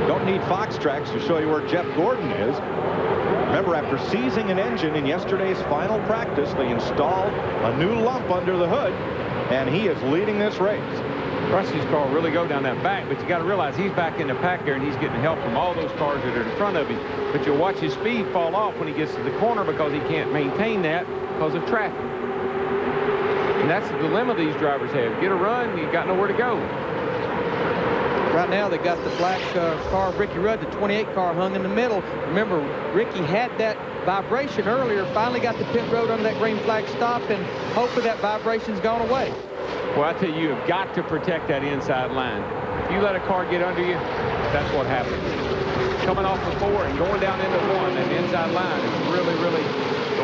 Don't need Fox Tracks to show you where Jeff Gordon is. Remember, after seizing an engine in yesterday's final practice, they installed a new lump under the hood, and he is leading this race. Rusty's car will really go down that back, but you got to realize he's back in the pack there, and he's getting help from all those cars that are in front of him. But you'll watch his speed fall off when he gets to the corner because he can't maintain that because of traffic. And that's the dilemma these drivers have. Get a run, you got nowhere to go. Right now, they got the black car of Ricky Rudd, the 28 car hung in the middle. Remember, Ricky had that vibration earlier, finally got the pit road under that green flag stop, and hopefully that vibration's gone away. Well, I tell you, you've got to protect that inside line. If you let a car get under you, that's what happens. Coming off the 4 and going down into 1, that inside line is really, really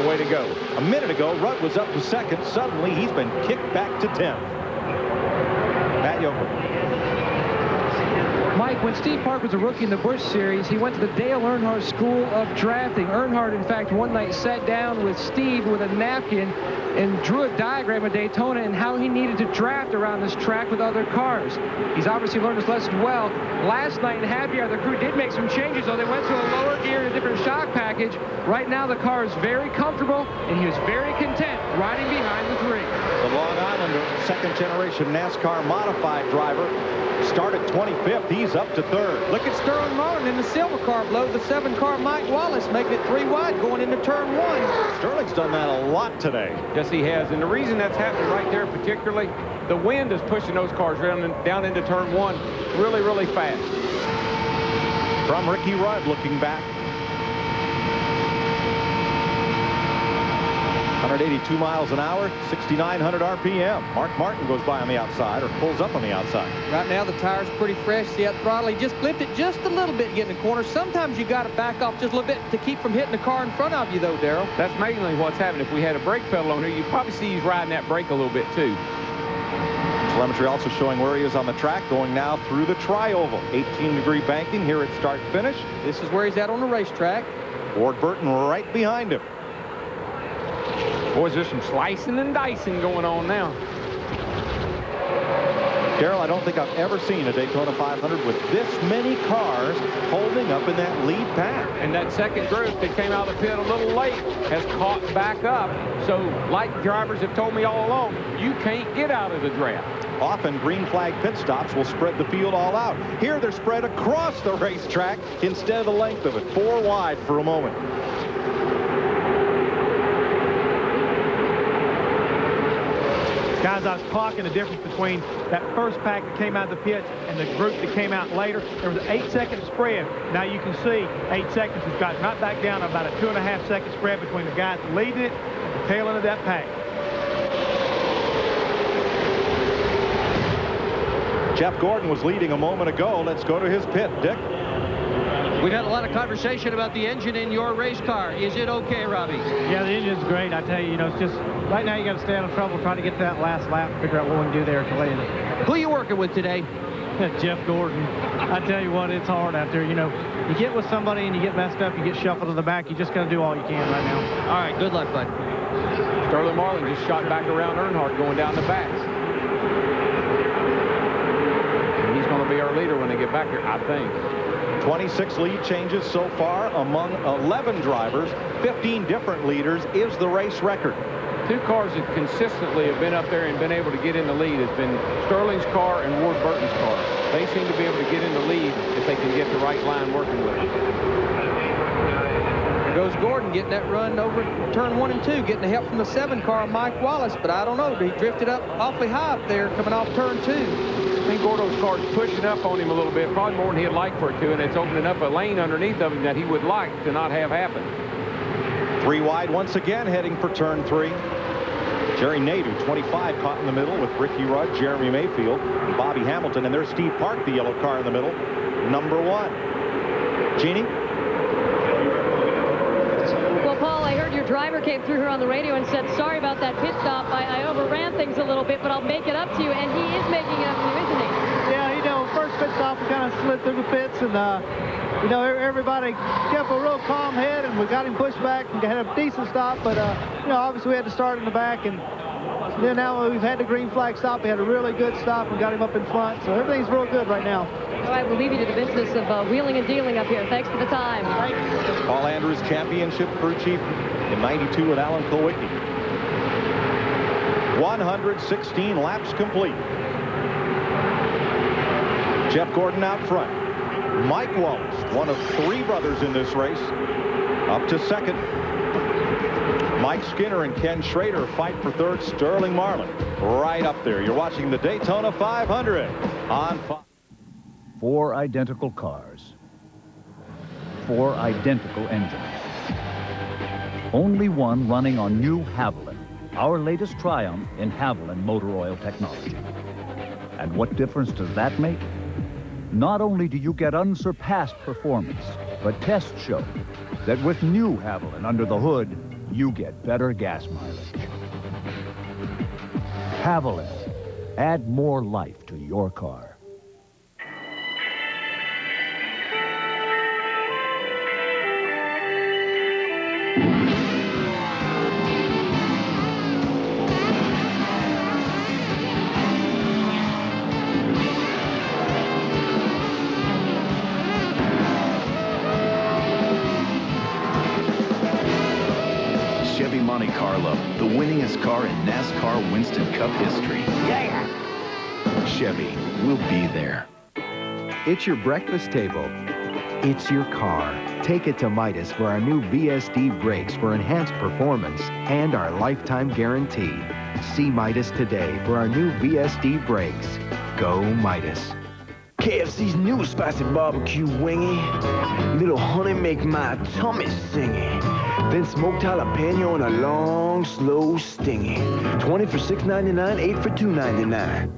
the way to go. A minute ago, Rudd was up to second. Suddenly, he's been kicked back to 10th. Matt Yoakum. Mike, when Steve Park was a rookie in the Busch Series, he went to the Dale Earnhardt School of Drafting. Earnhardt, in fact, one night sat down with Steve with a napkin and drew a diagram of Daytona and how he needed to draft around this track with other cars. He's obviously learned his lesson well. Last night in Happy Hour, the crew did make some changes, though. They went to a lower gear and a different shock package. Right now, the car is very comfortable, and he was very content riding behind the 3. The Long Islander, second-generation NASCAR modified driver, started 25th. He's up to 3rd. Look at Sterling Martin in the silver car below the 7 car Mike Wallace, making it 3 wide going into turn 1. Sterling's done that a lot today. Yes, he has. And the reason that's happening right there particularly, the wind is pushing those cars down into turn 1 really, really fast. From Ricky Rudd looking back. 182 miles an hour, 6,900 RPM. Mark Martin goes by on the outside, or pulls up on the outside. Right now, the tire's pretty fresh. See that throttle? He just flipped it just a little bit getting the corner. Sometimes you got to back off just a little bit to keep from hitting the car in front of you, though, Darrell. That's mainly what's happening. If we had a brake pedal on here, you'd probably see he's riding that brake a little bit, too. Telemetry also showing where he is on the track, going now through the tri-oval. 18-degree banking here at start-finish. This is where he's at on the racetrack. Ward Burton right behind him. Boys, there's some slicing and dicing going on now. Darrell, I don't think I've ever seen a Daytona 500 with this many cars holding up in that lead pack. And that second group that came out of the pit a little late has caught back up. So, like drivers have told me all along, you can't get out of the draft. Often green flag pit stops will spread the field all out. Here they're spread across the racetrack instead of the length of it. 4 wide for a moment. Guys, I was clocking the difference between that first pack that came out of the pit and the group that came out later. There was an 8-second spread. Now you can see 8 seconds has got right back down to about a 2.5-second spread between the guys leading it and the tail end of that pack. Jeff Gordon was leading a moment ago. Let's go to his pit, Dick. We've had a lot of conversation about the engine in your race car. Is it okay, Robbie? Yeah, the engine's great. I tell you, it's just right now you got to stay out of trouble, try to get to that last lap, figure out what we can do there to lay it. Who are you working with today? Jeff Gordon. I tell you what, it's hard out there. You get with somebody and you get messed up, you get shuffled to the back. You just got to do all you can right now. All right, good luck, bud. Sterling Marlin just shot back around Earnhardt going down the backs. And he's going to be our leader when they get back here, I think. 26 lead changes so far among 11 drivers. 15 different leaders is the race record. Two cars that consistently have been up there and been able to get in the lead has been Sterling's car and Ward Burton's car. They seem to be able to get in the lead if they can get the right line working with them. There goes Gordon getting that run over turn 1 and 2, getting the help from the 7 car, Mike Wallace, but I don't know. He drifted up awfully high up there coming off turn 2. I think Gordo's car's pushing up on him a little bit, probably more than he'd like for it to, and it's opening up a lane underneath of him that he would like to not have happen. 3 wide once again, heading for turn 3. Jerry Nadeau, 25, caught in the middle with Ricky Rudd, Jeremy Mayfield, and Bobby Hamilton, and there's Steve Park, the yellow car in the middle, number 1. Jeannie? Well, Paul, I heard your driver came through here on the radio and said, sorry about that pit stop. I overran things a little bit, but I'll make it up to you, and he is making it up to you, isn't he? Yeah, first pit stop, we kind of slid through the pits, and everybody kept a real calm head, and we got him pushed back and had a decent stop, but obviously we had to start in the back, and then now we've had the green flag stop. We had a really good stop and got him up in front, so everything's real good right now. All right, we'll leave you to the business of wheeling and dealing up here. Thanks for the time. Paul Andrews, championship crew chief in 92 with Alan Kulwicki. 116 laps complete. Jeff Gordon out front. Mike Wallace, one of 3 brothers in this race, up to second. Mike Skinner and Ken Schrader fight for third. Sterling Marlin right up there. You're watching the Daytona 500 on Fox. 4 identical cars. 4 identical engines. Only one running on new Haviland, our latest triumph in Haviland motor oil technology. And what difference does that make? Not only do you get unsurpassed performance, but tests show that with new Haviland under the hood, you get better gas mileage. Haviland, add more life to your car. Monte Carlo, the winningest car in NASCAR Winston Cup history. Yeah! Chevy, we'll be there. It's your breakfast table. It's your car. Take it to Midas for our new VSD brakes for enhanced performance and our lifetime guarantee. See Midas today for our new VSD brakes. Go Midas. KFC's new spicy barbecue wingy. Little honey make my tummy singy. Then smoked jalapeno and a long, slow stingy. 20 for $6.99, 8 for $2.99.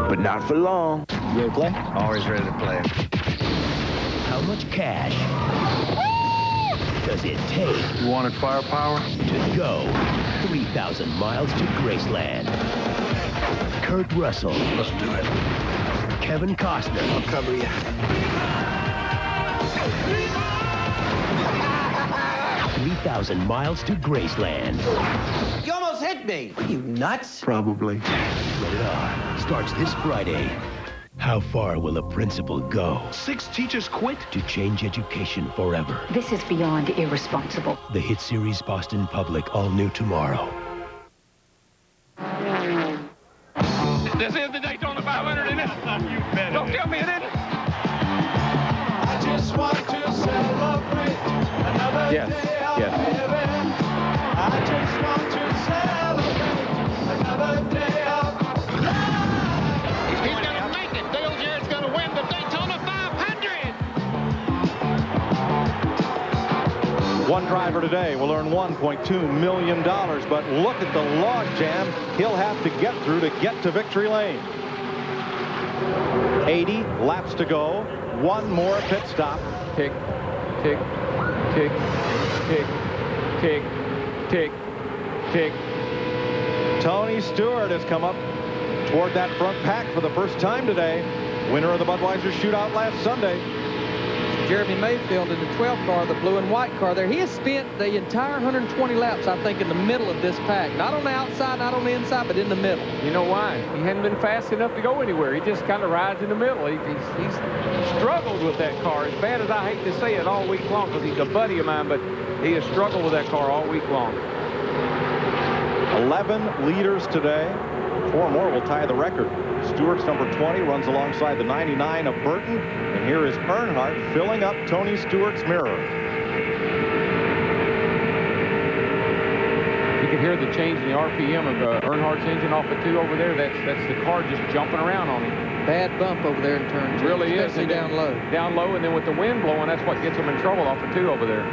But not for long. You ready to play? Always ready to play. How much cash does it take? You wanted firepower? To go 3,000 miles to Graceland. Kurt Russell. Let's do it. Kevin Costner. I'll cover you. 3,000 miles to Graceland. You almost hit me. Are you nuts? Probably. Rated R starts this Friday. How far will a principal go? 6 teachers quit? To change education forever. This is beyond irresponsible. The hit series Boston Public, all new tomorrow. This is the Daytona 500, isn't it? You bet. Don't tell me it isn't. I just want to celebrate another day of living. I just want to celebrate another day of life. He's going to make it. Dale Jarrett's going to win the Daytona 500. One driver today will earn $1.2 million, but look at the log jam he'll have to get through to get to victory lane. 80 laps to go. one more pit stop. Tick, tick, tick, tick, tick, tick, tick. Tony Stewart has come up toward that front pack for the first time today. Winner of the Budweiser Shootout last Sunday. Jeremy Mayfield in the 12th car, the blue and white car there. He has spent the entire 120 laps, I think, in the middle of this pack. Not on the outside, not on the inside, but in the middle. You know why? He hadn't been fast enough to go anywhere. He just kind of rides in the middle. He's struggled with that car, as bad as I hate to say it, all week long, because he's a buddy of mine, but he has struggled with that car all week long. 11 leaders today. 4 more will tie the record. Stewart's number 20 runs alongside the 99 of Burton. And here is Earnhardt filling up Tony Stewart's mirror. You can hear the change in the RPM of Earnhardt's engine off of 2 over there. That's the car just jumping around on him. Bad bump over there in turn 2. Really is. Especially down low. Down low, and then with the wind blowing, that's what gets them in trouble off of 2 over there.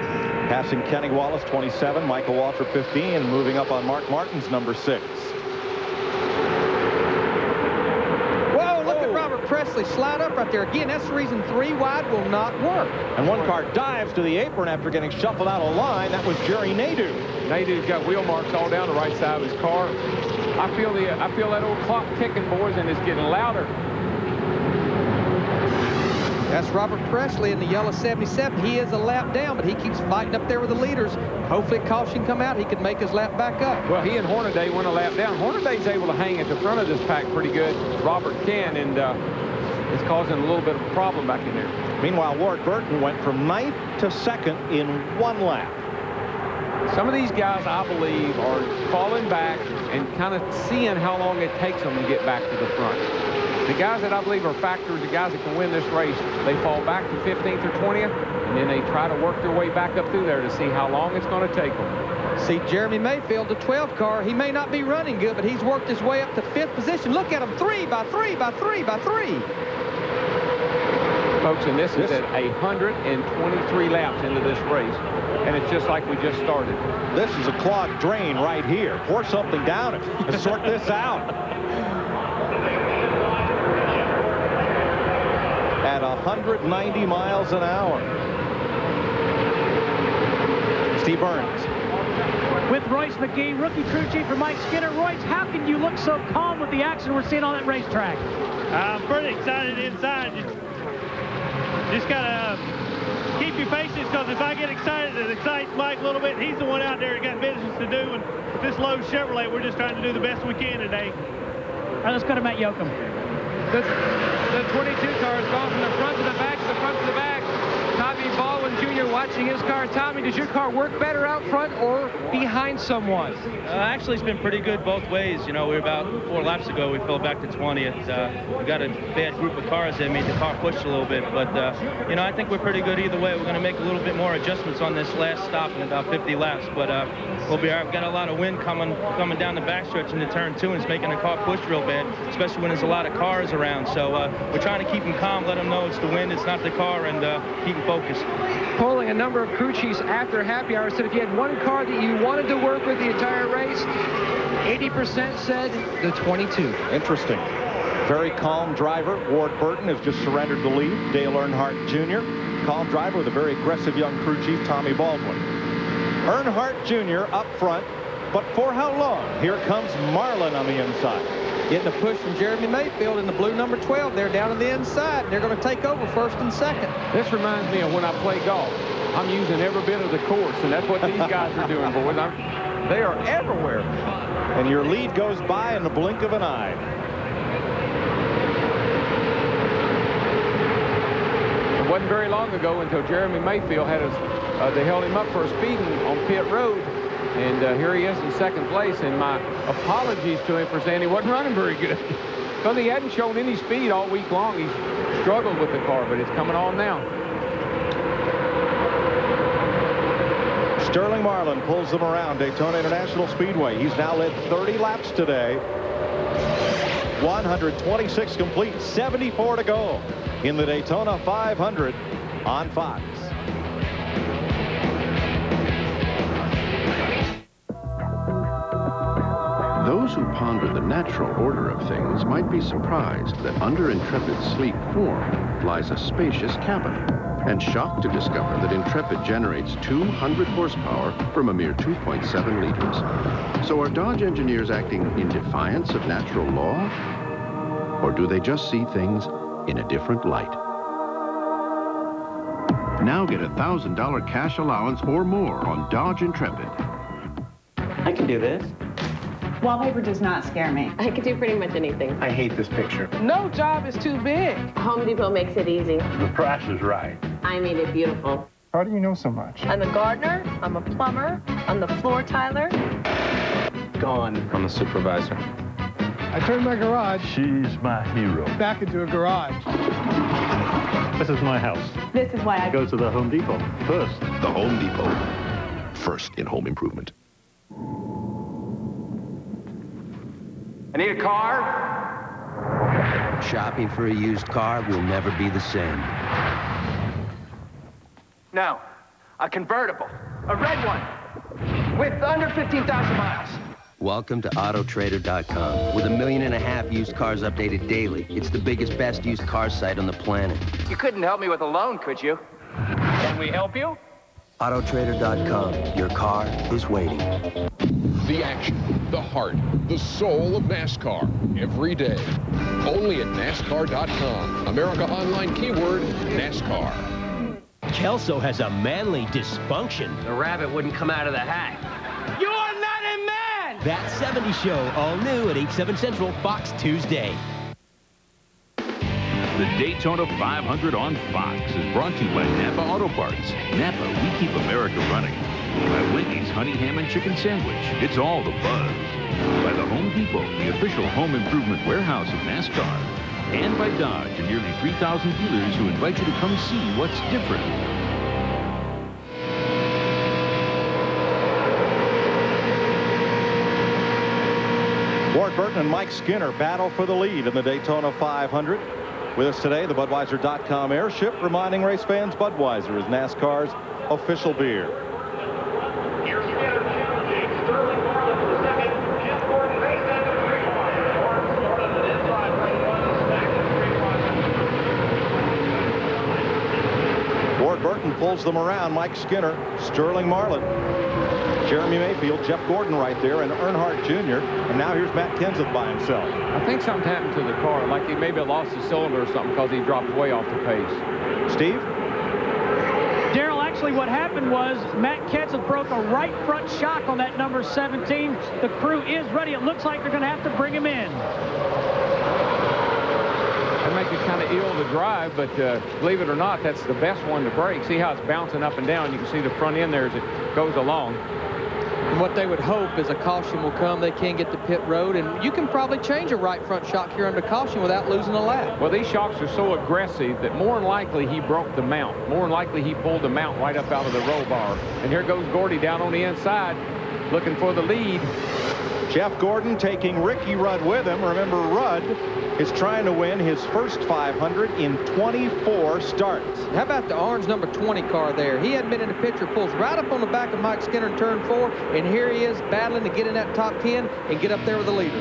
Passing Kenny Wallace, 27. Michael Waltrip, 15. And moving up on Mark Martin's number 6. Presley slide up right there. Again, that's the reason 3 wide will not work. And one car dives to the apron after getting shuffled out of line. That was Jerry Nadeau. Nadeau's got wheel marks all down the right side of his car. I feel that old clock ticking, boys, and it's getting louder. That's Robert Presley in the yellow 77. He is a lap down, but he keeps fighting up there with the leaders. Hopefully caution come out. He can make his lap back up. Well, he and Hornaday went a lap down. Hornaday's able to hang at the front of this pack pretty good. Robert can, and it's causing a little bit of a problem back in there. Meanwhile, Ward Burton went from 9th to 2nd in 1 lap. Some of these guys, I believe, are falling back and kind of seeing how long it takes them to get back to the front. The guys that I believe are factors, the guys that can win this race, they fall back to 15th or 20th, and then they try to work their way back up through there to see how long it's going to take them. See, Jeremy Mayfield, the 12 car, he may not be running good, but he's worked his way up to 5th position. Look at him, 3 by 3 by 3 by 3. Folks, and this is at 123 laps into this race, and it's just like we just started. This is a clogged drain right here. Pour something down and sort this out. At 190 miles an hour. Steve Burns. With Royce McGee, rookie crew chief for Mike Skinner. Royce, how can you look so calm with the action we're seeing on that racetrack? I'm pretty excited inside. Just gotta keep your patience, because if I get excited, it excites Mike a little bit. He's the one out there that got business to do, and with this low Chevrolet, we're just trying to do the best we can today. All right, let's go to Matt Yoakum. The 22 car has gone from the front to the back to the front to the back. Tommy Baldwin Jr. watching his car. Tommy, does your car work better out front or behind someone? Actually, it's been pretty good both ways. You know, we were about 4 laps ago, we fell back to 20th. We got a bad group of cars that made the car push a little bit. But, you know, I think we're pretty good either way. We're going to make a little bit more adjustments on this last stop in about 50 laps. But we'll be all right. We've got a lot of wind coming down the backstretch into turn 2, and it's making the car push real bad, especially when there's a lot of cars around. So we're trying to keep them calm, let them know it's the wind, it's not the car, and keep them focused. Polling a number of crew chiefs after happy hour said if you had one car that you wanted to work with the entire race, 80% said the 22. Interesting. Very calm driver. Ward Burton has just surrendered the lead. Dale Earnhardt Jr. Calm driver with a very aggressive young crew chief, Tommy Baldwin. Earnhardt Jr. up front, but for how long? Here comes Marlin on the inside. Getting a push from Jeremy Mayfield in the blue number 12. They're down on the inside. They're going to take over 1st and 2nd. This reminds me of when I play golf. I'm using every bit of the course, and that's what these guys are doing, boys. They are everywhere. And your lead goes by in the blink of an eye. It wasn't very long ago until Jeremy Mayfield had they held him up for a speeding on pit road. And here he is in 2nd place, and my apologies to him for saying he wasn't running very good. Because he hadn't shown any speed all week long. He's struggled with the car, but it's coming on now. Sterling Marlin pulls them around Daytona International Speedway. He's now led 30 laps today. 126 complete, 74 to go in the Daytona 500 on Fox. Those who ponder the natural order of things might be surprised that under Intrepid's sleek form lies a spacious cabin, and shocked to discover that Intrepid generates 200 horsepower from a mere 2.7 liters. So are Dodge engineers acting in defiance of natural law? Or do they just see things in a different light? Now get a $1,000 cash allowance or more on Dodge Intrepid. I can do this. Wallpaper does not scare me. I can do pretty much anything. I hate this picture. No job is too big. Home Depot makes it easy. The price is right. I made it beautiful. How do you know so much? I'm a gardener, I'm a plumber, I'm the floor tiler. Gone. I'm the supervisor. I turned my garage She's my hero. back into a garage. This is my house. This is why I Go to the Home Depot first. The Home Depot. First in home improvement. I need a car. Shopping for a used car will never be the same. No, a convertible, a red one, with under 15,000 miles. Welcome to Autotrader.com. With 1.5 million used cars updated daily, it's the biggest, best used car site on the planet. You couldn't help me with a loan, could you? Can we help you? Autotrader.com. Your car is waiting. The action, the heart, the soul of NASCAR, every day. Only at NASCAR.com. America Online keyword, NASCAR. Kelso has a manly dysfunction. The rabbit wouldn't come out of the hat. You are not a man! That 70 Show, all new at 8/7 Central, Fox Tuesday. The Daytona 500 on Fox is brought to you by Napa Auto Parts. Napa, we keep America running. By Wendy's Honey Ham and Chicken Sandwich. It's all the buzz. By the Home Depot, the official home improvement warehouse of NASCAR. And by Dodge and nearly 3,000 dealers who invite you to come see what's different. Ward Burton and Mike Skinner battle for the lead in the Daytona 500. With us today, the Budweiser.com airship, reminding race fans Budweiser is NASCAR's official beer. Ward Burton pulls them around. Mike Skinner, Sterling Marlin, Jeremy Mayfield, Jeff Gordon right there, and Earnhardt Jr. And now here's Matt Kenseth by himself. I think something happened to the car, like he maybe lost his cylinder or something because he dropped way off the pace. Steve? Darrell, actually what happened was Matt Kenseth broke a right front shock on that number 17. The crew is ready. It looks like they're going to have to bring him in. That makes it kind of ill to drive, but believe it or not, that's the best one to break. See how it's bouncing up and down? You can see the front end there as it goes along. And what they would hope is a caution will come. They can get to pit road, and you can probably change a right front shock here under caution without losing a lap. Well, these shocks are so aggressive that more than likely he broke the mount. More than likely he pulled the mount right up out of the roll bar. And here goes Gordy down on the inside, looking for the lead. Jeff Gordon taking Ricky Rudd with him. Remember, Rudd is trying to win his first 500 in 24 starts. How about the orange number 20 car there? He hadn't been in the picture, pulls right up on the back of Mike Skinner in turn 4, and here he is battling to get in that top 10 and get up there with the leader.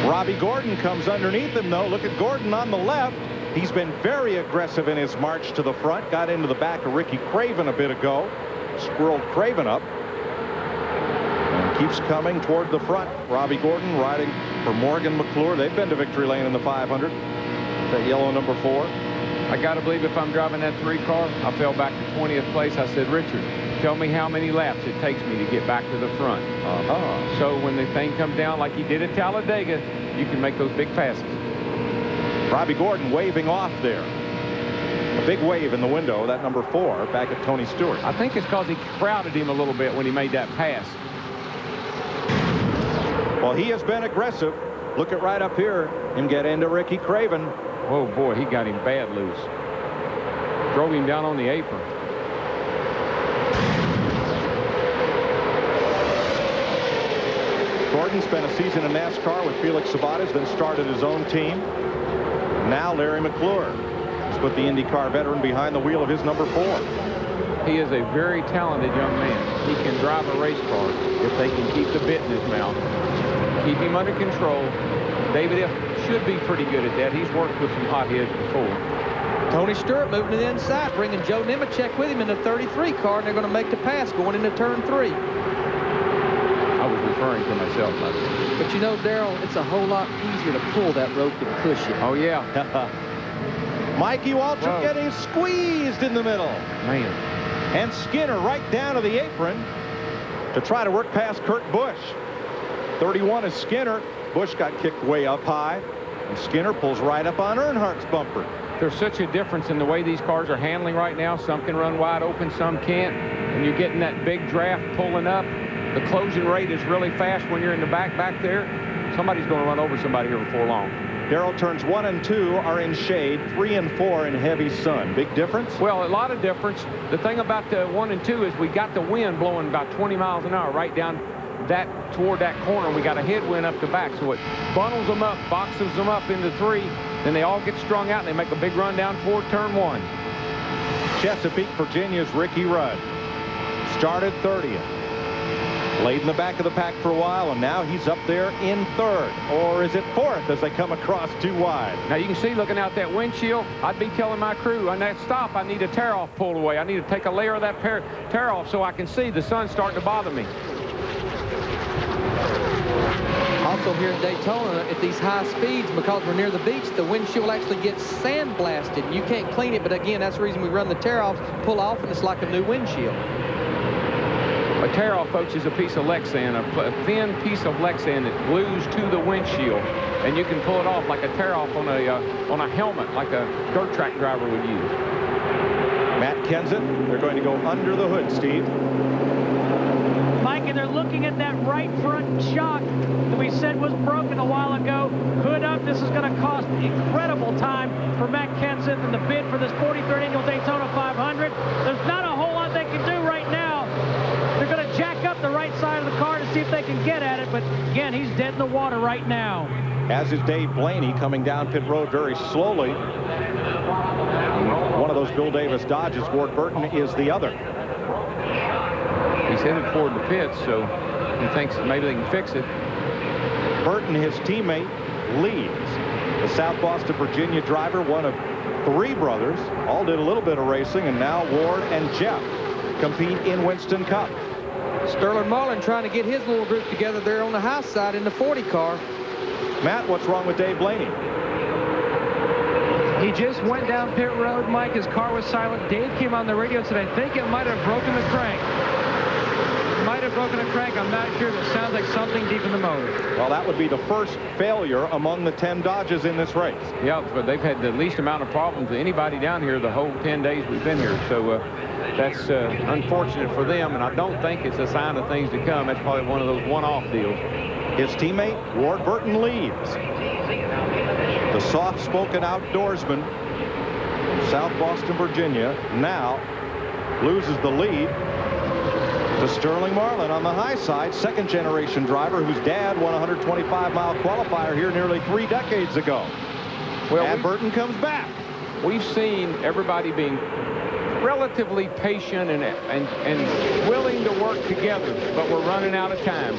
Robbie Gordon comes underneath him, though. Look at Gordon on the left. He's been very aggressive in his march to the front. Got into the back of Ricky Craven a bit ago. Squirreled Craven up. And keeps coming toward the front. Robbie Gordon riding for Morgan McClure. They've been to victory lane in the 500. That yellow number 4. I got to believe if I'm driving that 3 car, I fell back to 20th place. I said, Richard, tell me how many laps it takes me to get back to the front. So when the thing comes down like he did at Talladega, you can make those big passes. Robbie Gordon waving off there. A big wave in the window, that number 4, back at Tony Stewart. I think it's because he crowded him a little bit when he made that pass. Well, he has been aggressive. Look at right up here, him get into Ricky Craven. Oh, boy, he got him bad loose. Drove him down on the apron. Gordon spent a season in NASCAR with Felix Sabates, then started his own team. Now Larry McClure has put the IndyCar veteran behind the wheel of his number 4. He is a very talented young man. He can drive a race car if they can keep the bit in his mouth, keep him under control. David F. should be pretty good at that. He's worked with some hotheads before. Tony Stewart moving to the inside, bringing Joe Nemechek with him in the 33 car, and they're going to make the pass going into turn 3. I was referring to myself, by the way. But you know, Darrell, it's a whole lot easier to pull that rope than push it. Oh, yeah. Mikey Waltrip getting squeezed in the middle. Man. And Skinner right down to the apron to try to work past Kurt Busch. 31 is Skinner. Busch got kicked way up high, and Skinner pulls right up on Earnhardt's bumper. There's such a difference in the way these cars are handling right now. Some can run wide open, some can't. And you're getting that big draft pulling up. The closing rate is really fast when you're in the back there. Somebody's going to run over somebody here before long. Darrell, turns 1 and 2 are in shade, 3 and 4 in heavy sun. Big difference? Well, a lot of difference. The thing about the 1 and 2 is we got the wind blowing about 20 miles an hour right down toward that corner. We got a headwind up the back, so it bundles them up, boxes them up into 3. Then they all get strung out, and they make a big run down toward turn 1. Chesapeake, Virginia's Ricky Rudd started 30th. Laid in the back of the pack for a while, and now he's up there in 3rd. Or is it 4th as they come across too wide? Now, you can see looking out that windshield, I'd be telling my crew, on that stop, I need a tear-off pulled away. I need to take a layer of that tear-off so I can see the sun starting to bother me. Also here in Daytona, at these high speeds, because we're near the beach, the windshield actually gets sandblasted. And you can't clean it, but again, that's the reason we run the tear-offs, pull off, and it's like a new windshield. A tear-off, folks, is a piece of Lexan, a thin piece of Lexan that glues to the windshield, and you can pull it off like a tear-off on a helmet, like a dirt track driver would use. Matt Kenseth, they're going to go under the hood, Steve. Mike, and they're looking at that right front shock that we said was broken a while ago. Hood up. This is going to cost incredible time for Matt Kenseth in the bid for this 43rd annual Daytona 500. There's not a whole lot they can do right now. They're going to jack up the right side of the car to see if they can get at it, but again, he's dead in the water right now. As is Dave Blaney, coming down pit road very slowly. One of those Bill Davis Dodges, Ward Burton is the other. He's headed toward the pits, so he thinks maybe they can fix it. Burton, his teammate, leads. The South Boston, Virginia driver, one of 3 brothers, all did a little bit of racing, and now Ward and Jeff compete in Winston Cup. Sterling Marlin trying to get his little group together there on the high side in the 40 car. Matt, what's wrong with Dave Blaney? He just went down pit road, Mike. His car was silent. Dave came on the radio and said, I think it might have broken the crank. Might have broken a crank. I'm not sure. It sounds like something deep in the motor. Well, that would be the first failure among the 10 Dodges in this race. Yeah, but they've had the least amount of problems of anybody down here the whole 10 days we've been here. So that's unfortunate for them, and I don't think it's a sign of things to come. That's probably one of those one-off deals. His teammate, Ward Burton, leads. The soft-spoken outdoorsman from South Boston, Virginia, now loses the lead to Sterling Marlin on the high side, second-generation driver whose dad won a 125-mile qualifier here nearly 3 decades ago. Well, and Burton comes back. We've seen everybody being relatively patient and willing to work together, but we're running out of time.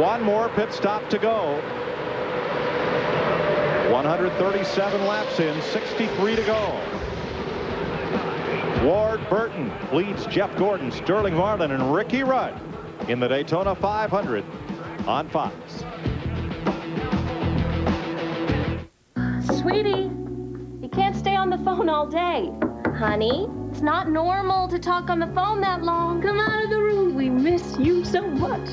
One more pit stop to go. 137 laps in, 63 to go. Ward Burton leads Jeff Gordon, Sterling Marlin, and Ricky Rudd in the Daytona 500 on Fox. Sweetie, you can't stay on the phone all day. Honey, it's not normal to talk on the phone that long. Come out of the room. We miss you so much.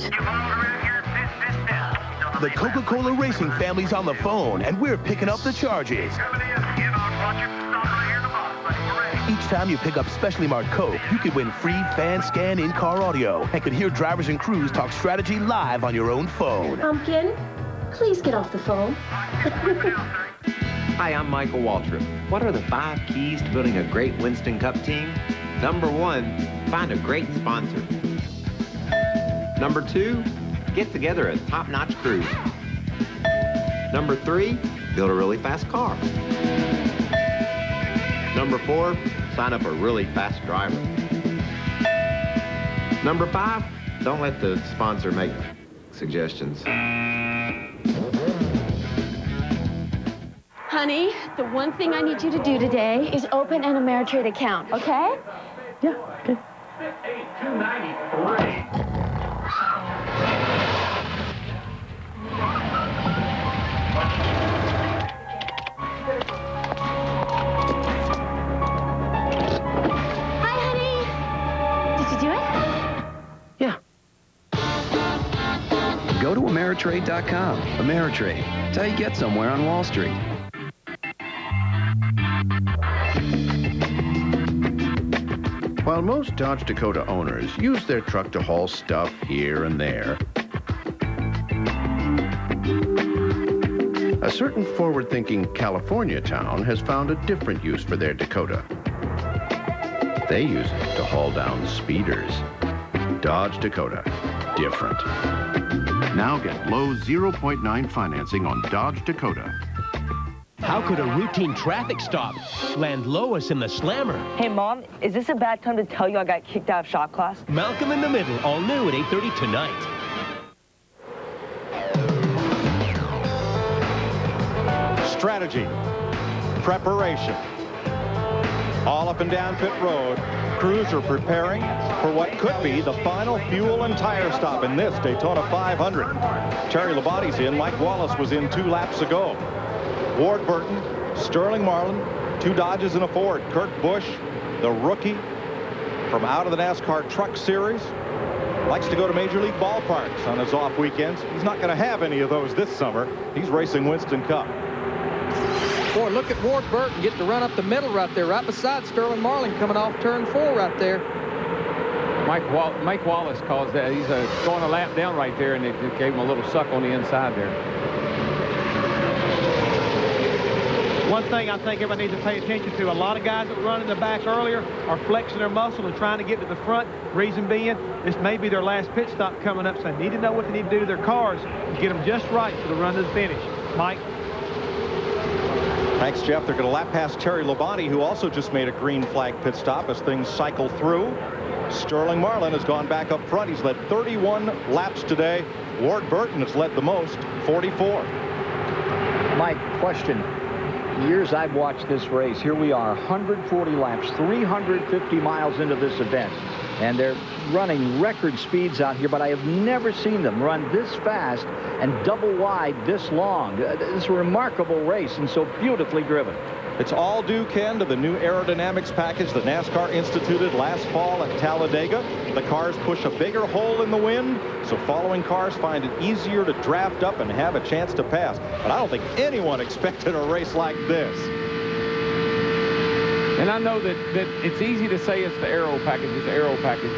The Coca-Cola Racing family's on the phone, and we're picking up the charges. Each time you pick up specially marked Coke, you could win free fan scan in-car audio and could hear drivers and crews talk strategy live on your own phone. Pumpkin, please get off the phone. Hi, I'm Michael Waltrip. What are the 5 keys to building a great Winston Cup team? Number 1, find a great sponsor. Number 2, get together a top-notch crew. Number 3, build a really fast car. Number 4, sign up a really fast driver. Number 5, don't let the sponsor make suggestions. Honey, the one thing I need you to do today is open an Ameritrade account, okay? Yeah, okay. 293. Hi, honey. Did you do it? Yeah. Go to Ameritrade.com. Ameritrade. It's how you get somewhere on Wall Street. While most Dodge Dakota owners use their truck to haul stuff here and there, a certain forward-thinking California town has found a different use for their Dakota. They use it to haul down speeders. Dodge Dakota, different. Now get low 0.9 financing on Dodge Dakota. How could a routine traffic stop land Lois in the slammer? Hey, Mom, is this a bad time to tell you I got kicked out of shop class? Malcolm in the Middle, all new at 8:30 tonight. Strategy, preparation. All up and down pit road, crews are preparing for what could be the final fuel and tire stop in this Daytona 500. Terry Labonte's in. Mike Wallace was in 2 laps ago. Ward Burton, Sterling Marlin, 2 Dodges and a Ford. Kurt Busch, the rookie from out of the NASCAR Truck Series, likes to go to Major League ballparks on his off weekends. He's not going to have any of those this summer. He's racing Winston Cup. Boy, look at Ward Burton getting to run up the middle right there, right beside Sterling Marlin coming off turn 4 right there. Mike Wallace calls that. He's going a lap down right there, and it gave him a little suck on the inside there. One thing I think everybody needs to pay attention to, a lot of guys that run in the back earlier are flexing their muscle and trying to get to the front. Reason being, this may be their last pit stop coming up, so they need to know what they need to do to their cars and get them just right for the run to the finish. Mike? Thanks, Jeff. They're going to lap past Terry Labonte, who also just made a green flag pit stop as things cycle through. Sterling Marlin has gone back up front. He's led 31 laps today. Ward Burton has led the most, 44. Mike, question. Years I've watched this race, here we are, 140 laps, 350 miles into this event, and they're running record speeds out here, but I have never seen them run this fast and double wide this long. It's a remarkable race and so beautifully driven. It's all due, Ken, to the new aerodynamics package that NASCAR instituted last fall at Talladega. The cars push a bigger hole in the wind, so following cars find it easier to draft up and have a chance to pass. But I don't think anyone expected a race like this. And I know that it's easy to say it's the aero package,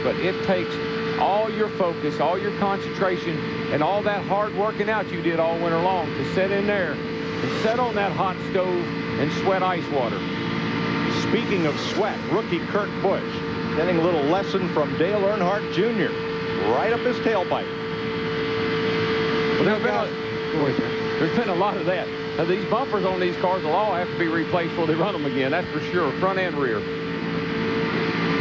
but it takes all your focus, all your concentration, and all that hard working out you did all winter long to sit in there and sit on that hot stove and sweat ice water. Speaking of sweat, rookie Kurt Busch getting a little lesson from Dale Earnhardt Jr. right up his tailpipe. Well, there's been a lot of that. Now, these bumpers on these cars will all have to be replaced before they run them again. That's for sure, front and rear.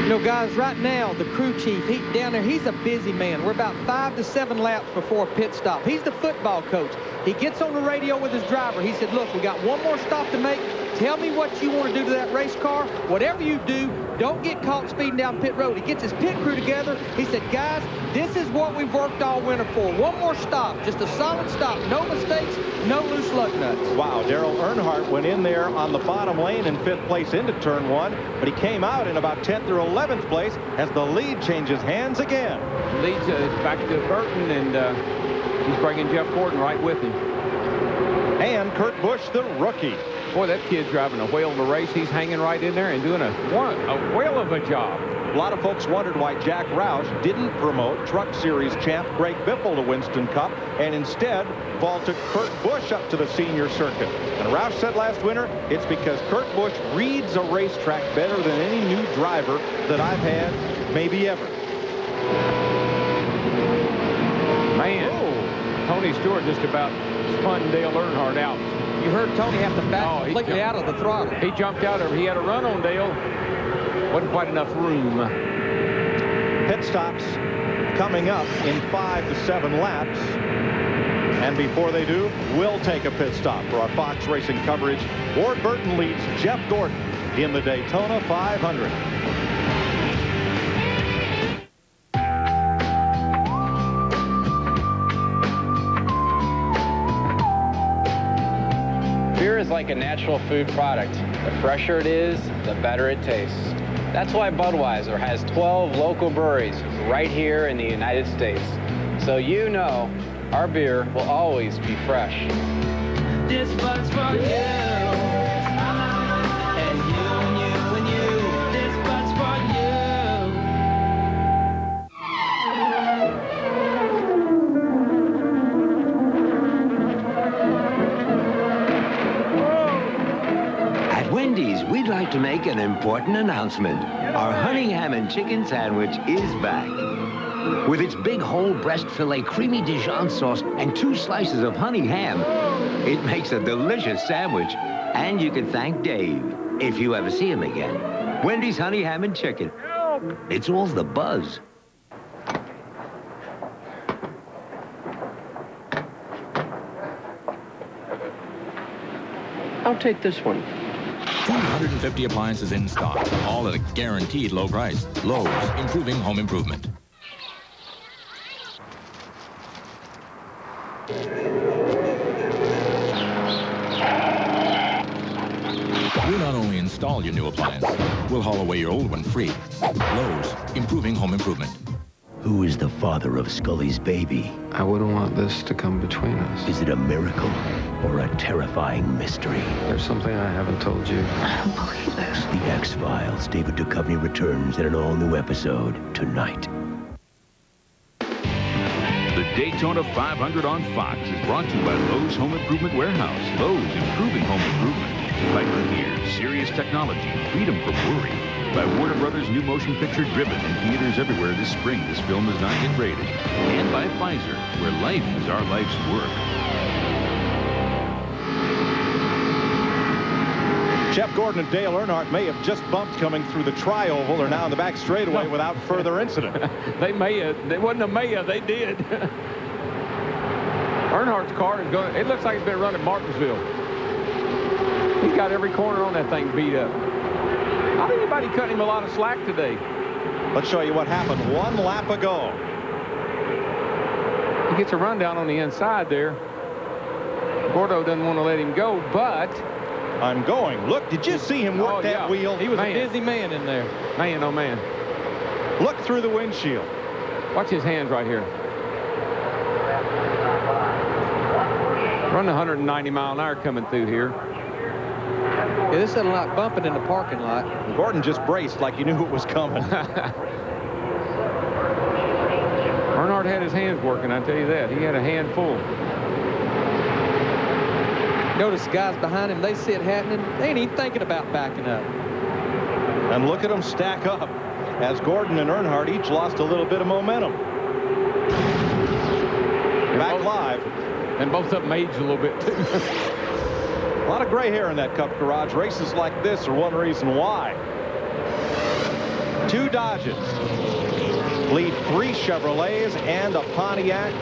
You know, guys, right now, the crew chief, down there, he's a busy man. We're about 5 to 7 laps before a pit stop. He's the football coach. He gets on the radio with his driver. He said, look, we got one more stop to make. Tell me what you want to do to that race car. Whatever you do, don't get caught speeding down pit road. He gets his pit crew together. He said, guys, this is what we've worked all winter for. One more stop, just a solid stop. No mistakes, no loose lug nuts. Wow, Darrell Earnhardt went in there on the bottom lane in 5th place into turn 1, but he came out in about 10th or 11th place as the lead changes hands again. Leads back to Burton, and he's bringing Jeff Gordon right with him. And Kurt Busch, the rookie. Boy, that kid's driving a whale of a race. He's hanging right in there and doing a whale of a job. A lot of folks wondered why Jack Roush didn't promote Truck Series champ Greg Biffle to Winston Cup and instead vaulted Kurt Busch up to the senior circuit. And Roush said last winter, it's because Kurt Busch reads a racetrack better than any new driver that I've had, maybe ever. Man, Tony Stewart just about spun Dale Earnhardt out. You heard Tony have to back completely out of the throttle. He jumped out of it. He had a run on Dale. Wasn't quite enough room. Pit stops coming up in 5 to 7 laps. And before they do, we'll take a pit stop for our Fox Racing coverage. Ward Burton leads Jeff Gordon in the Daytona 500. Beer is like a natural food product. The fresher it is, the better it tastes. That's why Budweiser has 12 local breweries right here in the United States. So you know, our beer will always be fresh. This Bud's for you. And you and you and you. This Bud's for At Wendy's, we'd like to make an important announcement. Our honey ham and chicken sandwich is back. With its big whole breast filet creamy Dijon sauce and 2 slices of honey ham, it makes a delicious sandwich. And you can thank Dave if you ever see him again. Wendy's honey ham and chicken. It's all the buzz. I'll take this one. 250 appliances in stock, all at a guaranteed low price. Lowe's, improving home improvement. We'll not only install your new appliance, we'll haul away your old one free. Lowe's, improving home improvement. Who is the father of Scully's baby? I wouldn't want this to come between us. Is it a miracle or a terrifying mystery? There's something I haven't told you. I don't believe this. The X-Files. David Duchovny returns in an all-new episode tonight. The Daytona 500 on Fox is brought to you by Lowe's Home Improvement Warehouse. Lowe's, improving home improvement. By Goodyear, serious technology, freedom from worry. By Warner Brothers' new motion picture Driven in theaters everywhere this spring. This film is not yet rated. And by Pfizer, where life is our life's work. Jeff Gordon and Dale Earnhardt may have just bumped coming through the tri-oval. They're now in the back straightaway without further incident. They may have. It wasn't a may have. They did. Earnhardt's car is going. It looks like it's been running Martinsville. He's got every corner on that thing beat up. How did anybody cut him a lot of slack today? Let's show you what happened 1 lap ago. He gets a rundown on the inside there. Gordo doesn't want to let him go, but I'm going. Look, did you see him work that wheel? He was a busy man in there. Man, oh man. Look through the windshield. Watch his hands right here. Running 190 mile an hour coming through here. Yeah, this isn't like bumping in the parking lot. Gordon just braced like he knew it was coming. Earnhardt had his hands working, I tell you that. He had a handful. Notice the guys behind him, they see it happening. They ain't even thinking about backing up. And look at them stack up as Gordon and Earnhardt each lost a little bit of momentum. Back live. And both of them aged a little bit, too. A lot of gray hair in that Cup garage. Races like this are one reason why. 2 Dodges lead 3 Chevrolets and a Pontiac.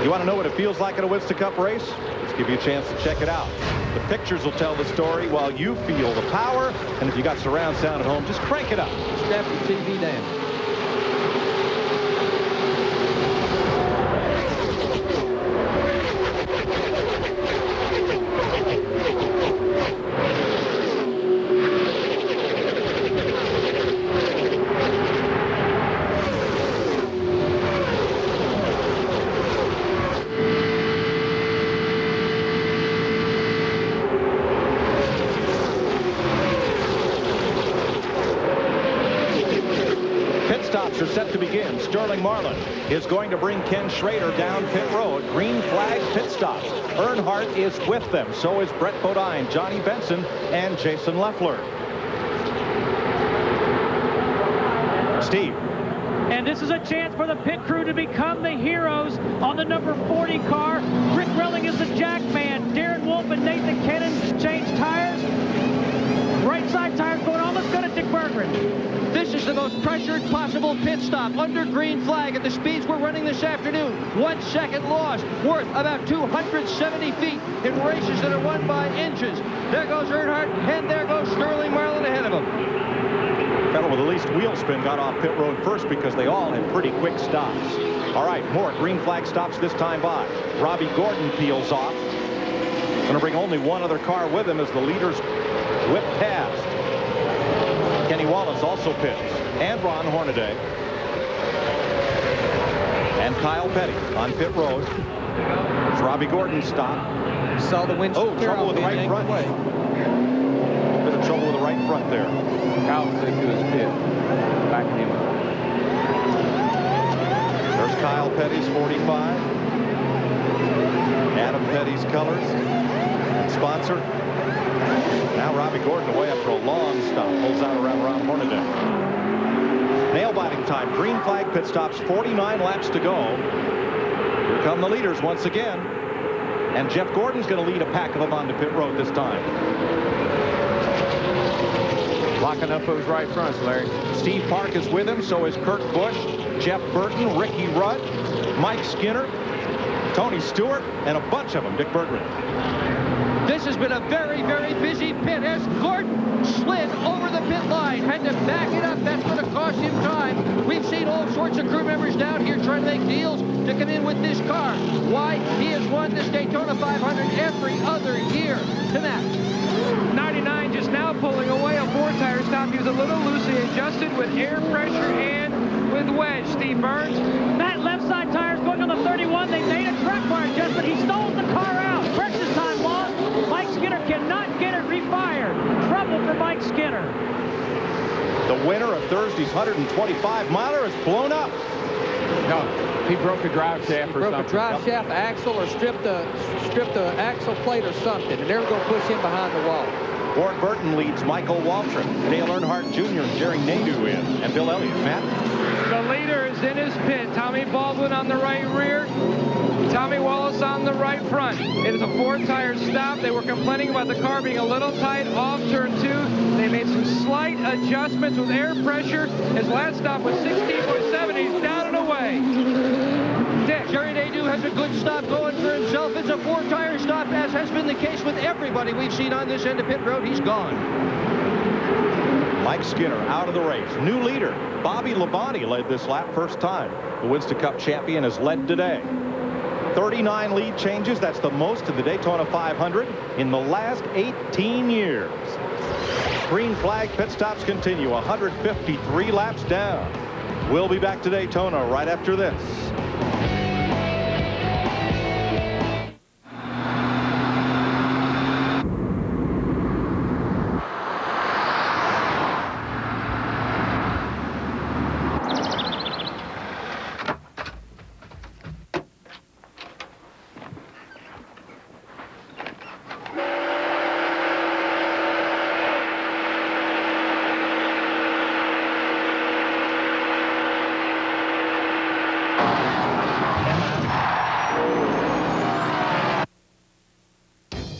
You want to know what it feels like in a Winston Cup race? Let's give you a chance to check it out. The pictures will tell the story while you feel the power. And if you got surround sound at home, just crank it up. Strap your TV down. Are set to begin. Sterling Marlin is going to bring Ken Schrader down pit road. Green flag pit stops. Earnhardt is with them. So is Brett Bodine, Johnny Benson, and Jason Leffler. Steve. And this is a chance for the pit crew to become the heroes on the number 40 car. Rick Relling is the jack man. Darren Wolf and Nathan Kennan change tires. Right side tires going almost good at Dick Berggren. This is the most pressured possible pit stop under green flag at the speeds we're running this afternoon. 1 second lost, worth about 270 feet in races that are won by inches. There goes Earnhardt, and there goes Sterling Marlin ahead of him. Fellow with the least wheel spin got off pit road first because they all had pretty quick stops. All right, more green flag stops this time by. Robbie Gordon peels off. Going to bring only one other car with him as the leaders whip past. Kenny Wallace also pits, and Ron Hornaday. And Kyle Petty on pit road. It's Robbie Gordon's stop. Saw the windshield. Oh, trouble with the right front. Bit of trouble with the right front there. Kyle slid to his pit. Backing him up. There's Kyle Petty's 45. Adam Petty's colors and sponsor. Now Robbie Gordon away after a long stop. Pulls out around Ron Hornaday. Nail-biting time. Green flag pit stops. 49 laps to go. Here come the leaders once again. And Jeff Gordon's going to lead a pack of them onto pit road this time. Locking up those right fronts, Larry. Steve Park is with him. So is Kurt Busch, Jeff Burton, Ricky Rudd, Mike Skinner, Tony Stewart, and a bunch of them. Dick Berggren. This has been a very, very busy pit as Gordon slid over the pit line. Had to back it up. That's going to cost him time. We've seen all sorts of crew members down here trying to make deals to come in with this car. Why? He has won this Daytona 500 every other year. To that. 99 just now pulling away a 4-tire stop. He was a little loosely adjusted with air pressure and with wedge. Steve Burns. That left side tire's going on the 31. They made a track bar adjustment. He stole the car out. Precious time lost. Mike Skinner cannot get it refired. Trouble for Mike Skinner. The winner of Thursday's 125-miler is blown up. No, he broke a drive shaft or something. Broke a drive shaft axle or stripped the axle plate or something, and they're going to push him behind the wall. Ward Burton leads Michael Waltrip, Dale Earnhardt Jr. and Jerry Nadeau in, and Bill Elliott. Matt? The leader is in his pit. Tommy Baldwin on the right rear. Tommy Wallace on the right front. It is a 4-tire stop. They were complaining about the car being a little tight off turn 2. They made some slight adjustments with air pressure. His last stop was 16.7. He's down and away. Dick. Jerry Nadeau has a good stop going for himself. It's a 4-tire stop, as has been the case with everybody we've seen on this end of pit road. He's gone. Mike Skinner out of the race. New leader, Bobby Labonte, led this lap first time. The Winston Cup champion has led today. 39 lead changes. That's the most in the Daytona 500 in the last 18 years. Green flag pit stops continue. 153 laps down. We'll be back to Daytona right after this.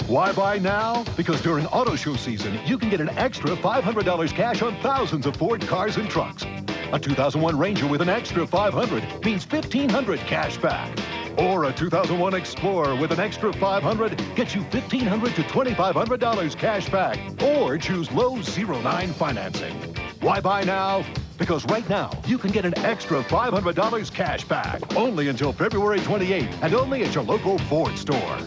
Why buy now? Because during auto show season, you can get an extra $500 cash on thousands of Ford cars and trucks. A 2001 Ranger with an extra $500 means $1,500 cash back. Or a 2001 Explorer with an extra $500 gets you $1,500 to $2,500 cash back. Or choose low 0.9 financing. Why buy now? Because right now, you can get an extra $500 cash back. Only until February 28th and only at your local Ford store.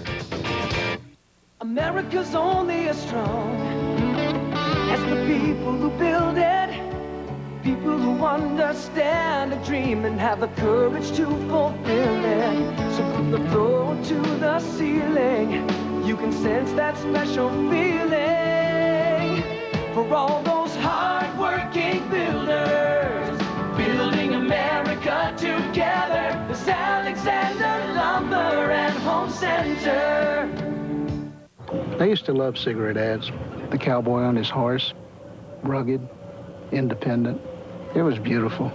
America's only as strong as the people who build it. People who understand a dream and have the courage to fulfill it. So from the floor to the ceiling, you can sense that special feeling. For all those hard-working builders, building America together. There's Alexander Lumber and Home Center. I used to love cigarette ads. The cowboy on his horse, rugged, independent. It was beautiful.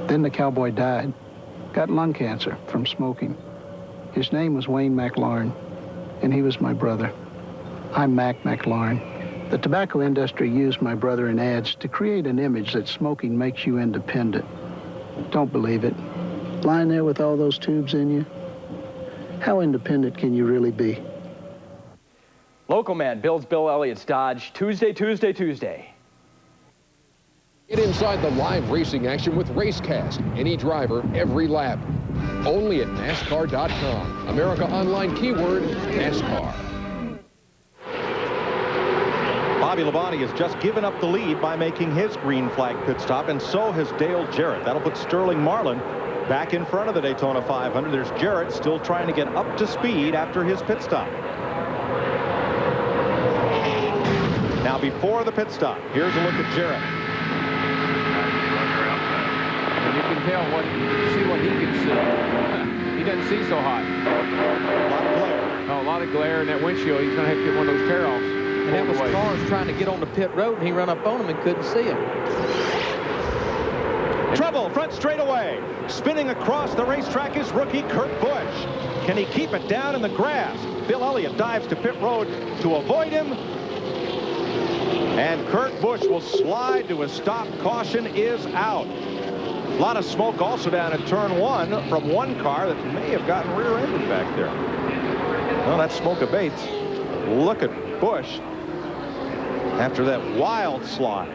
Then the cowboy died, got lung cancer from smoking. His name was Wayne McLaurin, and he was my brother. I'm Mac McLaurin. The tobacco industry used my brother in ads to create an image that smoking makes you independent. Don't believe it. Lying there with all those tubes in you, how independent can you really be? Local Man builds Bill Elliott's Dodge Tuesday. Get inside the live racing action with Racecast. Any driver, every lap. Only at NASCAR.com. America Online keyword, NASCAR. Bobby Labonte has just given up the lead by making his green flag pit stop, and so has Dale Jarrett. That'll put Sterling Marlin back in front of the Daytona 500. There's Jarrett still trying to get up to speed after his pit stop. Now before the pit stop, here's a look at Jarrett. And you can tell see what he can see. He doesn't see so hot. A lot of glare. Oh, a lot of glare in that windshield. He's going to have to get one of those tear-offs. And that was cars trying to get on the pit road, and he ran up on them and couldn't see him. Trouble, front straightaway. Spinning across the racetrack is rookie Kurt Busch. Can he keep it down in the grass? Bill Elliott dives to pit road to avoid him. And Kurt Busch will slide to a stop. Caution is out. A lot of smoke also down at turn 1 from one car that may have gotten rear-ended back there. Well, that smoke abates. Look at Busch after that wild slide.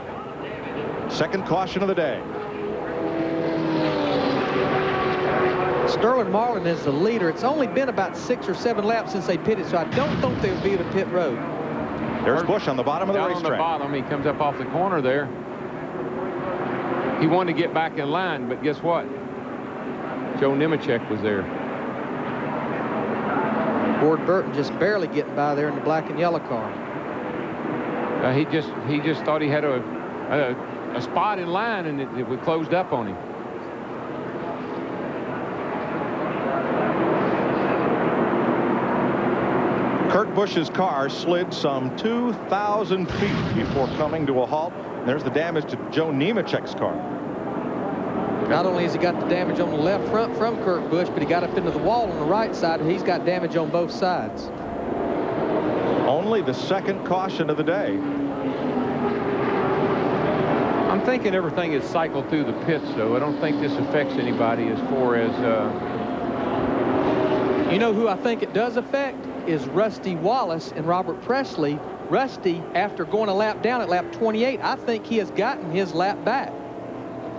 Second caution of the day. Sterling Marlin is the leader. It's only been about 6 or 7 laps since they pitted, so I don't think they'll be at the pit road. There's Busch on the bottom of the racetrack. On the bottom, he comes up off the corner there. He wanted to get back in line, but guess what? Joe Nemechek was there. Ward Burton just barely getting by there in the black and yellow car. He just thought he had a spot in line, and it closed up on him. Kurt Busch's car slid some 2,000 feet before coming to a halt. There's the damage to Joe Nemechek's car. Not only has he got the damage on the left front from Kurt Busch, but he got up into the wall on the right side, and he's got damage on both sides. Only the second caution of the day. I'm thinking everything is cycled through the pits, though. I don't think this affects anybody as far as... You know who I think it does affect? Is Rusty Wallace and Robert Presley. Rusty, after going a lap down at lap 28, I think he has gotten his lap back.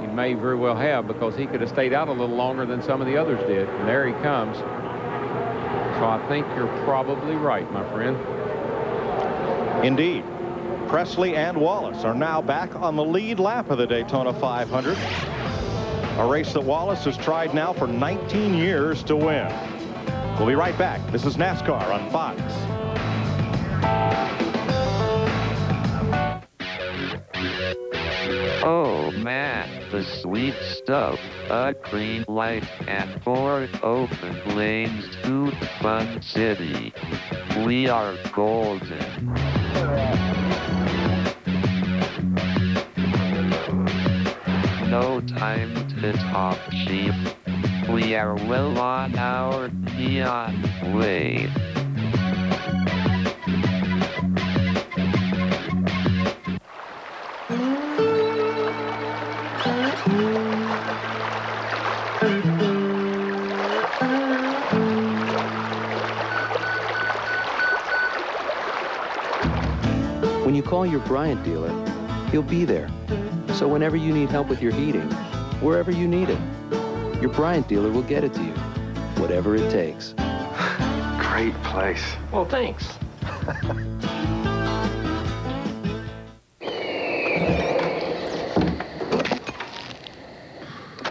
He may very well have, because he could have stayed out a little longer than some of the others did. And there he comes. So I think you're probably right, my friend. Indeed. Presley and Wallace are now back on the lead lap of the Daytona 500. A race that Wallace has tried now for 19 years to win. We'll be right back. This is NASCAR on Fox. Oh man, the sweet stuff. A green light and 4 open lanes to Fun City. We are golden. No time to talk cheap. We are well on our neon way. When you call your Bryant dealer, he'll be there. So whenever you need help with your heating, wherever you need it, your Bryant dealer will get it to you, whatever it takes. Great place. Well, thanks.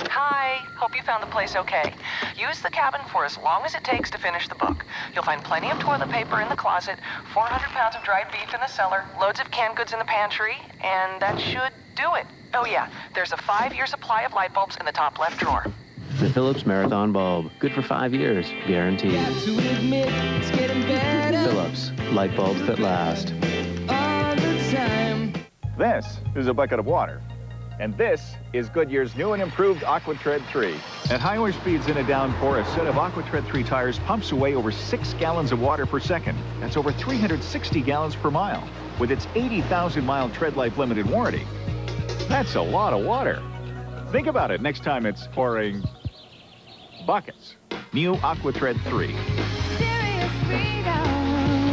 Hi, hope you found the place okay. Use the cabin for as long as it takes to finish the book. You'll find plenty of toilet paper in the closet, 400 pounds of dried beef in the cellar, loads of canned goods in the pantry, and that should do it. Oh yeah, there's a 5-year supply of light bulbs in the top left drawer. The Philips Marathon bulb. Good for 5 years, guaranteed. Philips, light bulbs that last. This is a bucket of water. And this is Goodyear's new and improved AquaTread 3. At higher speeds in a downpour, a set of AquaTread 3 tires pumps away over 6 gallons of water per second. That's over 360 gallons per mile. with its 80,000-mile tread life limited warranty. That's a lot of water. Think about it next time it's pouring buckets. New AquaTread 3.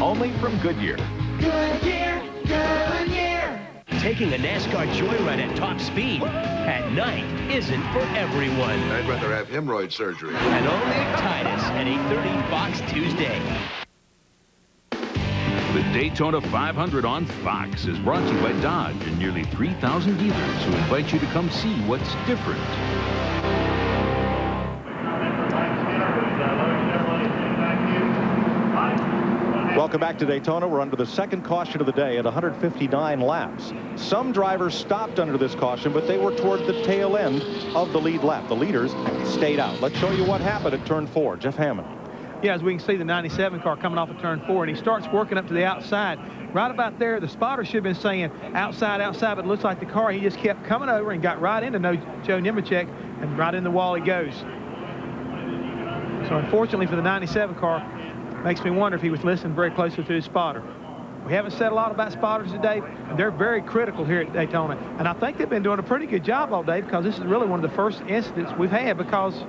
Only from Goodyear. Goodyear, Goodyear. Taking a NASCAR joyride at top speed at night isn't for everyone. I'd rather have hemorrhoid surgery. And only Titus at 8:30 Fox Tuesday. The Daytona 500 on Fox is brought to you by Dodge and nearly 3,000 dealers who invite you to come see what's different. Welcome back to Daytona. We're under the second caution of the day at 159 laps. Some drivers stopped under this caution, but they were toward the tail end of the lead lap. The leaders stayed out. Let's show you what happened at turn 4. Jeff Hammond. Yeah, as we can see, the 97 car coming off of turn 4, and he starts working up to the outside. Right about there, the spotter should have been saying outside, outside, but it looks like the car, he just kept coming over and got right into Joe Nemechek, and right in the wall he goes. So unfortunately for the 97 car, makes me wonder if he was listening very closely to his spotter. We haven't said a lot about spotters today, and they're very critical here at Daytona. And I think they've been doing a pretty good job all day, because this is really one of the first incidents we've had because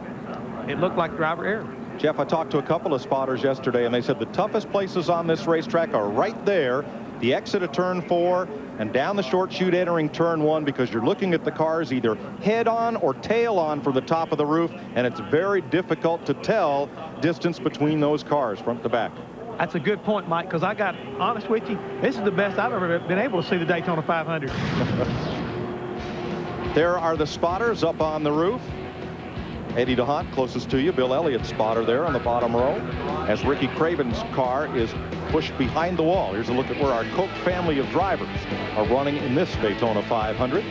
it looked like driver error. Jeff, I talked to a couple of spotters yesterday, and they said the toughest places on this racetrack are right there, the exit of turn 4 and down the short chute entering turn 1, because you're looking at the cars either head on or tail on from the top of the roof, and it's very difficult to tell distance between those cars front to back. That's a good point, Mike, because I got honest with you, this is the best I've ever been able to see the Daytona 500. There are the spotters up on the roof. Eddie DeHaan closest to you. Bill Elliott's spotter there on the bottom row as Ricky Craven's car is pushed behind the wall. Here's a look at where our Koch family of drivers are running in this Daytona 500.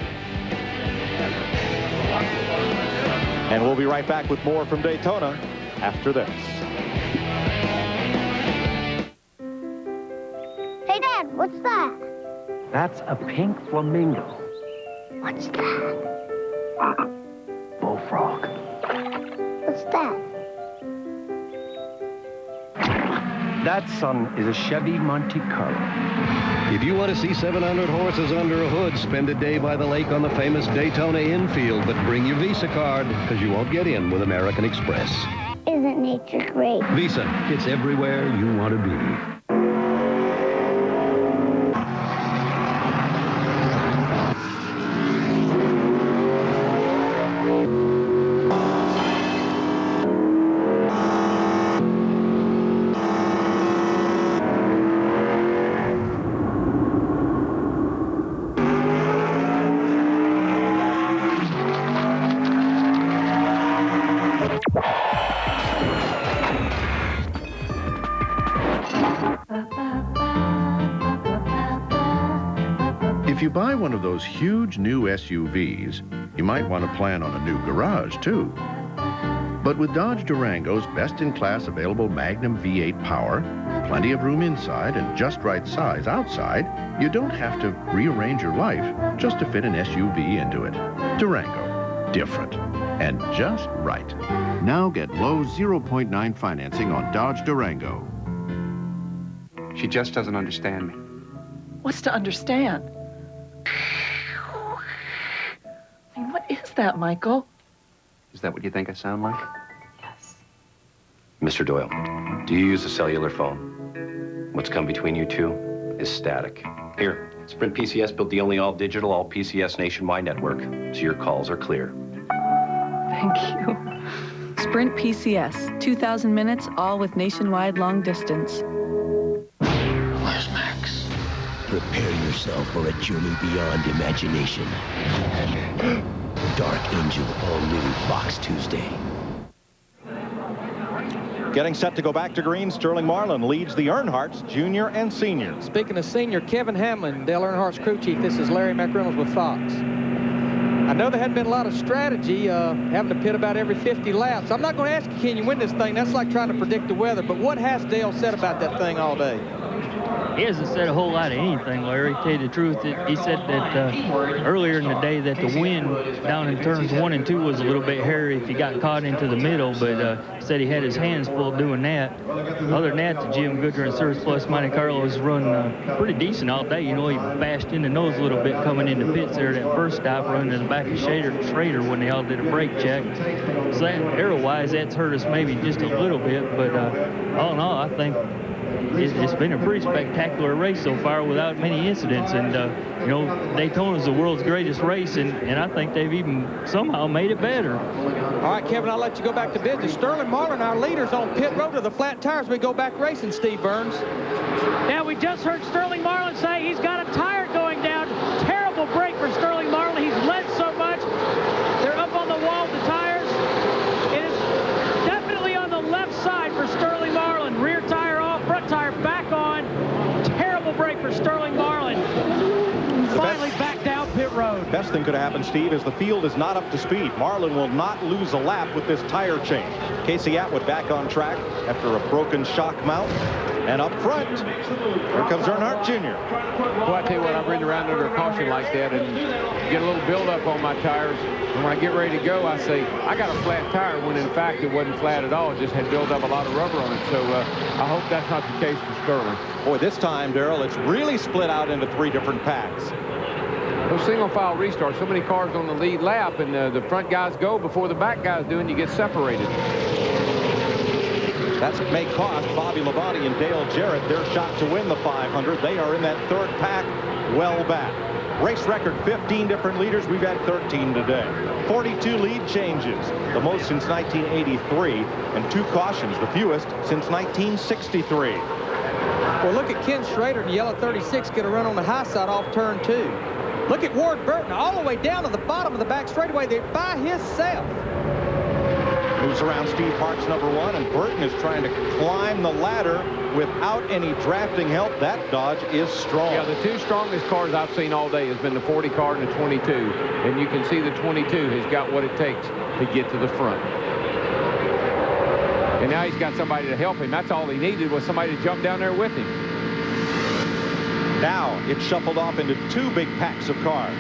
And we'll be right back with more from Daytona after this. Hey, Dad, what's that? That's a pink flamingo. What's that? Bullfrog. What's that? That, son, is a Chevy Monte Carlo. If you want to see 700 horses under a hood, spend a day by the lake on the famous Daytona infield, but bring your Visa card, because you won't get in with American Express. Isn't nature great? Visa, it's everywhere you want to be. If you buy one of those huge new SUVs, you might want to plan on a new garage, too. But with Dodge Durango's best-in-class available Magnum V8 power, plenty of room inside and just right size outside, you don't have to rearrange your life just to fit an SUV into it. Durango. Different. And just right. Now get low 0.9 financing on Dodge Durango. She just doesn't understand me. What's to understand? I mean, what is that, Michael? Is that what you think I sound like? Yes. Mr. Doyle, do you use a cellular phone? What's come between you two is static. Here, Sprint PCS built the only all-digital, all-PCS nationwide network, so your calls are clear. Thank you. Sprint PCS, 2,000 minutes, all with nationwide long distance. Where's Max? Prepare yourself for a journey beyond imagination. Dark Angel, all new Fox Tuesday. Getting set to go back to green, Sterling Marlin leads the Earnhardts, junior and senior. Speaking of senior, Kevin Hamlin, Dale Earnhardt's crew chief. This is Larry McReynolds with Fox. I know there hadn't been a lot of strategy, having to pit about every 50 laps. I'm not going to ask you, can you win this thing? That's like trying to predict the weather. But what has Dale said about that thing all day? He hasn't said a whole lot of anything, Larry. To tell you the truth, he said that earlier in the day that the wind down in turns 1 and 2 was a little bit hairy if he got caught into the middle, but said he had his hands full doing that. Other than that, the Jim Goodyear and Surf Plus Monte Carlos run pretty decent all day. You know, he bashed in the nose a little bit coming into pits there that first stop, running to the back of Schrader when they all did a brake check. So that, arrow-wise, that's hurt us maybe just a little bit, but all in all, I think it's been a pretty spectacular race so far without many incidents. And, you know, Daytona is the world's greatest race, and I think they've even somehow made it better. All right, Kevin, I'll let you go back to business. Sterling Marlin, our leaders on pit road to the flat tires. We go back racing, Steve Burns. Now, we just heard Sterling Marlin say he's got a tire going down. Terrible break for Sterling Marlin. He's led so much. They're up on the wall, the tires. It is definitely on the left side for Sterling Marlin. Rear tire off, front tire back on. Terrible break for Sterling Marlin. Finally back down pit road. Best thing could have happened, Steve, is the field is not up to speed. Marlin will not lose a lap with this tire change. Casey Atwood back on track after a broken shock mount. And up front, here comes Earnhardt Jr. Well, I tell you what, I've ridden around under a caution like that and get a little buildup on my tires. And when I get ready to go, I say, I got a flat tire, when in fact it wasn't flat at all. It just had built up a lot of rubber on it. So I hope that's not the case for Sterling. Boy, this time, Darrell, it's really split out into 3 different packs. Those single file restarts, so many cars on the lead lap, and the front guys go before the back guys do, and you get separated. That may cost Bobby Labonte and Dale Jarrett their shot to win the 500. They are in that 3rd pack, well back. Race record, 15 different leaders. We've had 13 today. 42 lead changes, the most since 1983, and 2 cautions, the fewest since 1963. Well, look at Ken Schrader in yellow 36 get a run on the high side off turn 2. Look at Ward Burton all the way down to the bottom of the back straightaway there by himself. Moves around Steve Park's number 1, and Burton is trying to climb the ladder without any drafting help. That Dodge is strong. Yeah, the 2 strongest cars I've seen all day has been the 40 car and the 22. And you can see the 22 has got what it takes to get to the front. And now he's got somebody to help him. That's all he needed, was somebody to jump down there with him. Now it's shuffled off into 2 big packs of cars.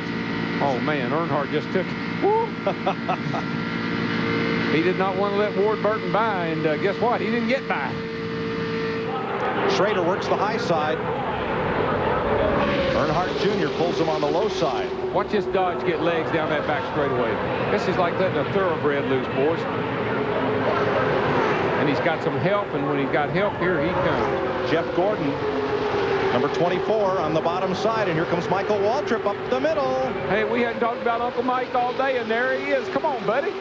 Oh, man, Earnhardt just took He did not want to let Ward Burton by, and guess what? He didn't get by. Schrader works the high side. Earnhardt Jr. pulls him on the low side. Watch this Dodge get legs down that back straightaway. This is like letting a thoroughbred loose, boys. And he's got some help, and when he's got help, here he comes. Jeff Gordon, number 24 on the bottom side, and here comes Michael Waltrip up the middle. Hey, we hadn't talked about Uncle Mike all day, and there he is. Come on, buddy.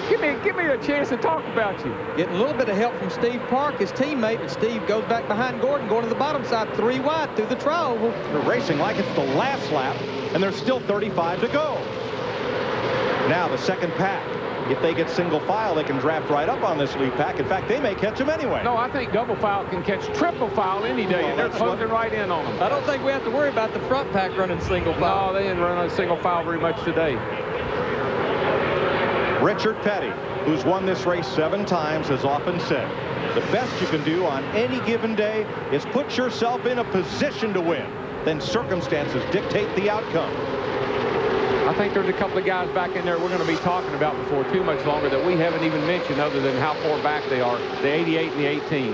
Give me a chance to talk about you. Getting a little bit of help from Steve Park, his teammate, and Steve goes back behind Gordon, going to the bottom side, 3 wide through the tri-oval. They're racing like it's the last lap, and there's still 35 to go. Now the 2nd pack. If they get single file, they can draft right up on this lead pack. In fact, they may catch them anyway. No, I think double file can catch triple file any day, and they're closing right in on them. I don't think we have to worry about the front pack running single file. No, they didn't run on single file very much today. Richard Petty, who's won this race 7 times, has often said, the best you can do on any given day is put yourself in a position to win. Then circumstances dictate the outcome. I think there's a couple of guys back in there we're going to be talking about before too much longer that we haven't even mentioned, other than how far back they are, the 88 and the 18.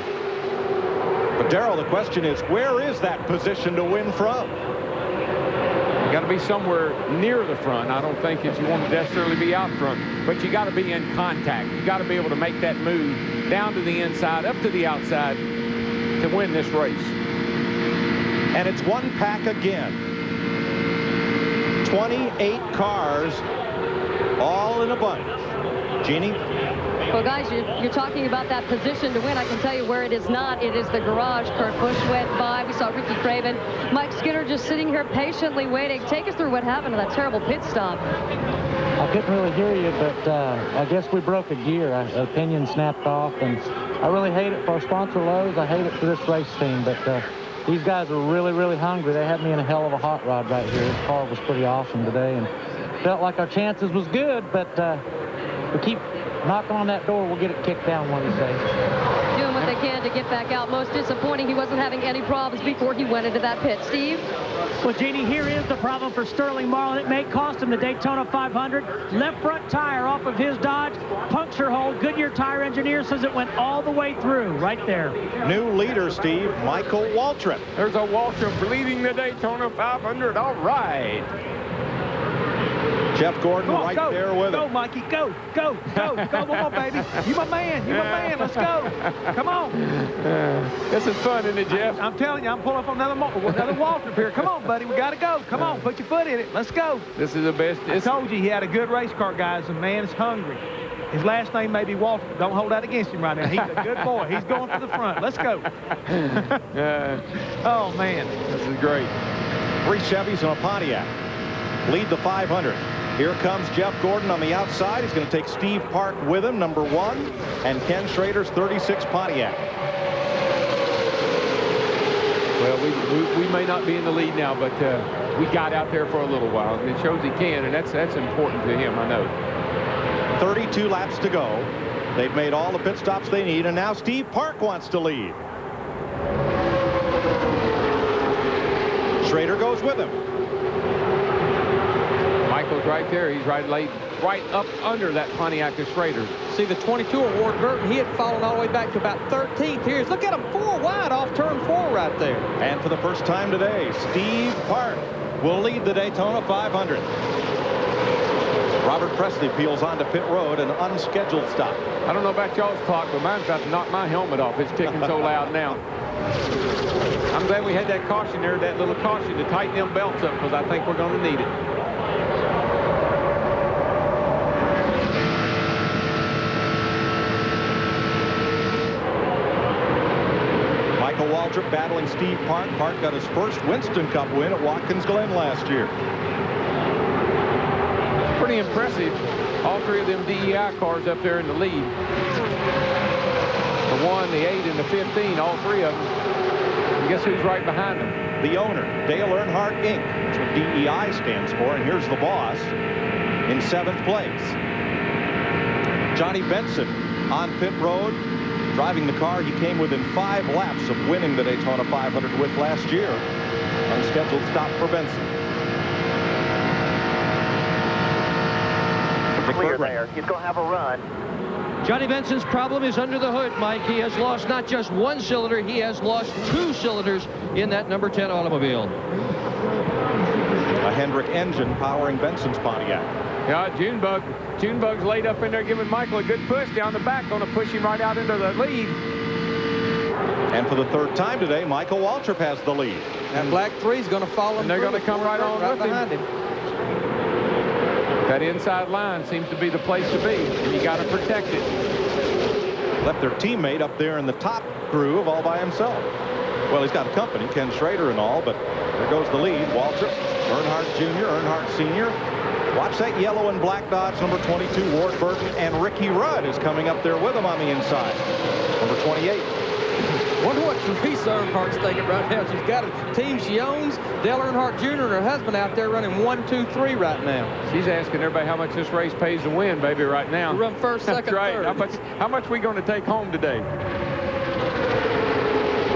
But Darrell, the question is, where is that position to win from? You got to be somewhere near the front. I don't think that you want to necessarily be out front, but you got to be in contact. You got to be able to make that move down to the inside, up to the outside to win this race. And it's 1 pack again. 28 cars, all in a bunch. Jeannie? Well, guys, you're talking about that position to win. I can tell you where it is not. It is the garage. Kurt Busch went by. We saw Ricky Craven. Mike Skinner just sitting here patiently waiting. Take us through what happened to that terrible pit stop. I couldn't really hear you, but I guess we broke a gear. A pinion snapped off, and I really hate it for our sponsor, Lowe's. I hate it for this race team, but these guys are really, really hungry. They had me in a hell of a hot rod right here. This car was pretty awesome today, and felt like our chances was good, but we keep knocking on that door. We'll get it kicked down one of these days. Doing what they can to get back out. Most disappointing, he wasn't having any problems before he went into that pit. Steve? Well, Jeannie, here is the problem for Sterling Marlin. It may cost him the Daytona 500. Left front tire off of his Dodge. Puncture hole. Goodyear tire engineer says it went all the way through right there. New leader, Steve, Michael Waltrip. There's a Waltrip leading the Daytona 500. All right. Jeff Gordon right there with him. Go, Mikey. Go. Come on, baby. You my man. Let's go. Come on. This is fun, isn't it, Jeff? I'm telling you, I'm pulling up on another Waltrip here. Come on, buddy. We got to go. Come on. Put your foot in it. Let's go. This is the best. I told you he had a good race car, guys. The man is hungry. His last name may be Waltrip. Don't hold that against him right now. He's a good boy. He's going for the front. Let's go. Oh, man. This is great. 3 Chevys and a Pontiac lead the 500. Here comes Jeff Gordon on the outside. He's going to take Steve Park with him, number 1, and Ken Schrader's 36 Pontiac. Well, we may not be in the lead now, but we got out there for a little while, and it shows he can, and that's important to him, I know. 32 laps to go. They've made all the pit stops they need, and now Steve Park wants to lead. Schrader goes with him. Michael's right there. He's right up under that Pontiac of Schrader. See the 22 of Ward Burton, he had fallen all the way back to about 13th here. Look at him, 4 wide off turn 4 right there. And for the first time today, Steve Park will lead the Daytona 500. Robert Presley peels onto pit road, an unscheduled stop. I don't know about y'all's clock, but mine's about to knock my helmet off. It's ticking so loud now. I'm glad we had that caution there, that little caution to tighten them belts up, because I think we're going to need it. Michael Waltrip battling Steve Park. Park got his first Winston Cup win at Watkins Glen last year. Pretty impressive. All 3 of them DEI cars up there in the lead. The 1, the 8, and the 15, all 3 of them. And guess who's right behind them? The owner, Dale Earnhardt Inc. That's what DEI stands for. And here's the boss in 7th place. Johnny Benson on pit road, driving the car he came within 5 laps of winning the Daytona 500 with last year. Unscheduled stop for Benson. Clear there. He's going to have a run. Johnny Benson's problem is under the hood, Mike. He has lost not just 1 cylinder, he has lost 2 cylinders in that number 10 automobile. A Hendrick engine powering Benson's Pontiac. Yeah, Junebug's laid up in there giving Michael a good push down the back, going to push him right out into the lead. And for the 3rd time today, Michael Waltrip has the lead. That black 3 is going to follow him. And they're going to come right on with behind him. That inside line seems to be the place to be, and you got to protect it. Left their teammate up there in the top groove all by himself. Well, he's got company, Ken Schrader and all, but there goes the lead. Waltrip, Earnhardt Jr., Earnhardt Sr. Watch that yellow and black Dodge, number 22, Ward Burton, and Ricky Rudd is coming up there with him on the inside. Number 28. Wonder what Teresa Earnhardt's thinking right now. She's got a team she owns. Dale Earnhardt Jr. and her husband out there running 1, 2, 3 right now. She's asking everybody how much this race pays to win, baby, right now. To run first, second, right. third. How much we going to take home today?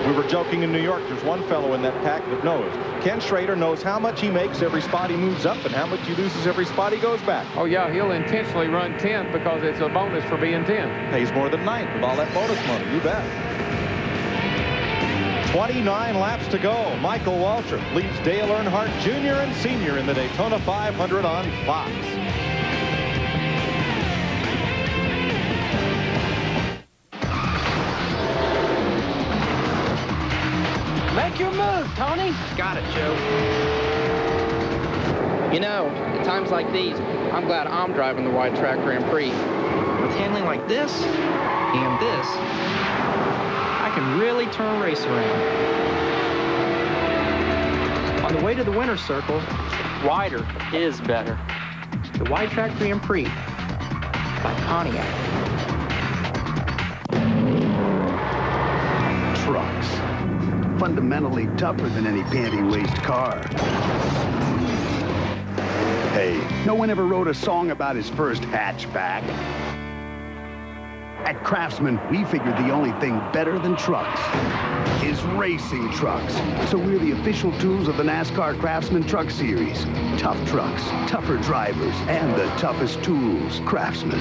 We were joking in New York. There's one fellow in that pack that knows. Ken Schrader knows how much he makes every spot he moves up and how much he loses every spot he goes back. Oh, yeah, he'll intentionally run 10th because it's a bonus for being 10th. Pays more than 9th with all that bonus money. You bet. 29 laps to go. Michael Waltrip leads Dale Earnhardt Jr. and Sr. in the Daytona 500 on Fox. Make your move, Tony. Got it, Joe. You know, at times like these, I'm glad I'm driving the wide track Grand Prix. With handling like this and this, I can really turn a race around. On the way to the winner's circle, wider is better. The wide track Grand Prix by Pontiac. Trucks. Fundamentally tougher than any panty-waist car. Hey, no one ever wrote a song about his first hatchback. At Craftsman, we figured the only thing better than trucks is racing trucks. So we're the official tools of the NASCAR Craftsman Truck Series. Tough trucks, tougher drivers, and the toughest tools. Craftsman.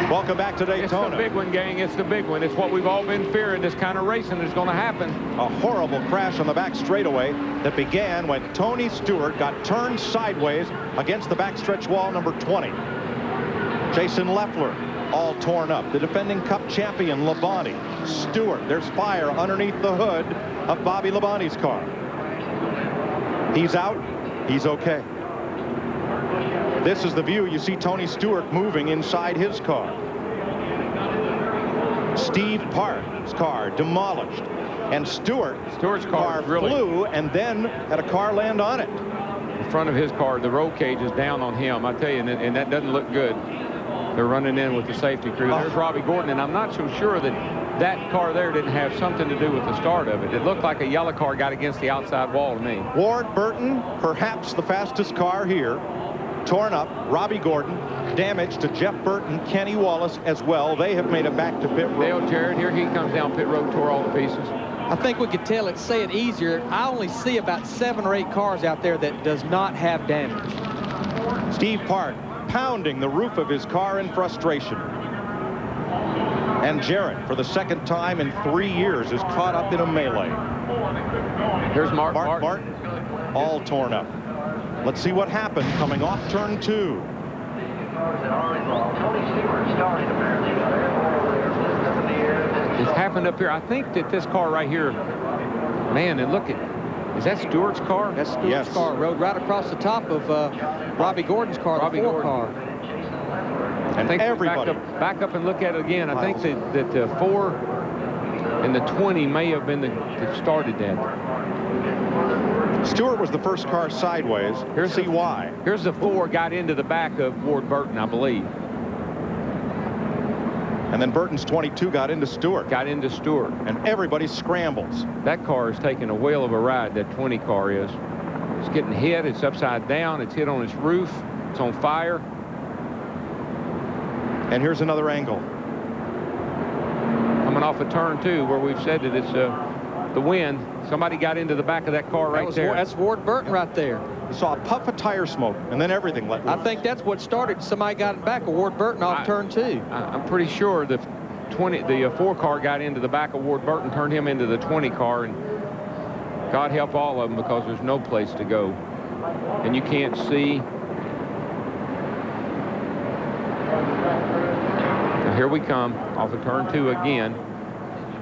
Welcome back to Daytona. It's the big one, gang. It's the big one. It's what we've all been fearing. This kind of racing is going to happen. A horrible crash on the back straightaway that began when Tony Stewart got turned sideways against the backstretch wall number 20. Jason Leffler all torn up. The defending Cup champion Labonte. Stewart, there's fire underneath the hood of Bobby Labonte's car. He's out. He's okay. This is the view. You see Tony Stewart moving inside his car. Steve Park's car demolished. And Stewart's car flew and then had a car land on it. In front of his car, the roll cage is down on him. I tell you, and that doesn't look good. They're running in with the safety crew. There's Robbie Gordon, and I'm not so sure that car there didn't have something to do with the start of it. It looked like a yellow car got against the outside wall to me. Ward Burton, perhaps the fastest car here, torn up. Robbie Gordon, damage to Jeff Burton, Kenny Wallace as well. They have made it back to pit road. Dale Jarrett, here he comes down pit road, tore all the pieces. I think we could tell it, say it easier. I only see about 7 or 8 cars out there that does not have damage. Steve Park pounding the roof of his car in frustration. And Jarrett, for the second time in 3 years, is caught up in a melee. Here's Mark Martin, all torn up. Let's see what happened coming off turn 2. It's happened up here. I think that this car right here, man, and look at, is that Stewart's car? That's Stewart's car. Rode right across the top of Robbie Gordon's car, the 4 car. And I think everybody back up and look at it again. I think that the 4 and the 20 may have been that started that. Stewart was the first car sideways. Here's see why. Here's the 4 got into the back of Ward Burton, I believe. And then Burton's 22 got into Stewart. And everybody scrambles. That car is taking a whale of a ride, that 20 car is. It's getting hit. It's upside down. It's hit on its roof. It's on fire. And here's another angle. Coming off of turn 2 where we've said that it's the wind. Somebody got into the back of that car right there. That's Ward Burton right there. You saw a puff of tire smoke, and then everything let loose. I think that's what started. Somebody got back of Ward Burton off turn 2. I'm pretty sure the 4 car got into the back of Ward Burton, turned him into the 20 car, and God help all of them because there's no place to go. And you can't see. Now here we come off of turn 2 again.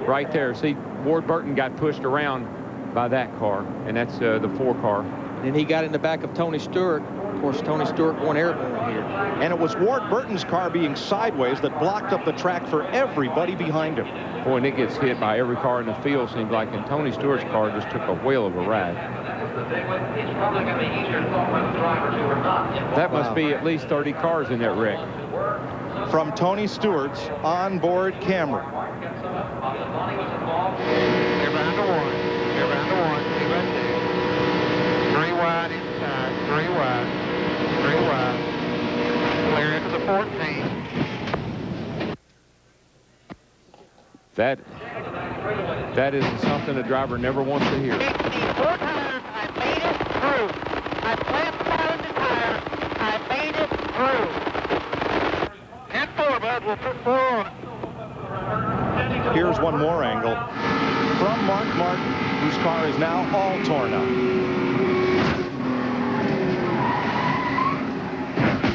Right there. See, Ward Burton got pushed around by that car, and that's the 4 car. And he got in the back of Tony Stewart. Of course, Tony Stewart going airborne here. And it was Ward Burton's car being sideways that blocked up the track for everybody behind him. Boy, and it gets hit by every car in the field, seems like, and Tony Stewart's car just took a whale of a ride. That must be at least 30 cars in that wreck. From Tony Stewart's onboard camera. Around the 1, around the 1, around 2. 3 wide inside, 3 wide, 3 wide. Clear into the 14. That is something a driver never wants to hear. 64 times, I made it through. I flapped out the tire, I made it through. 10-4, bud, we'll put 4 on. Here's one more angle from Mark Martin, whose car is now all torn up.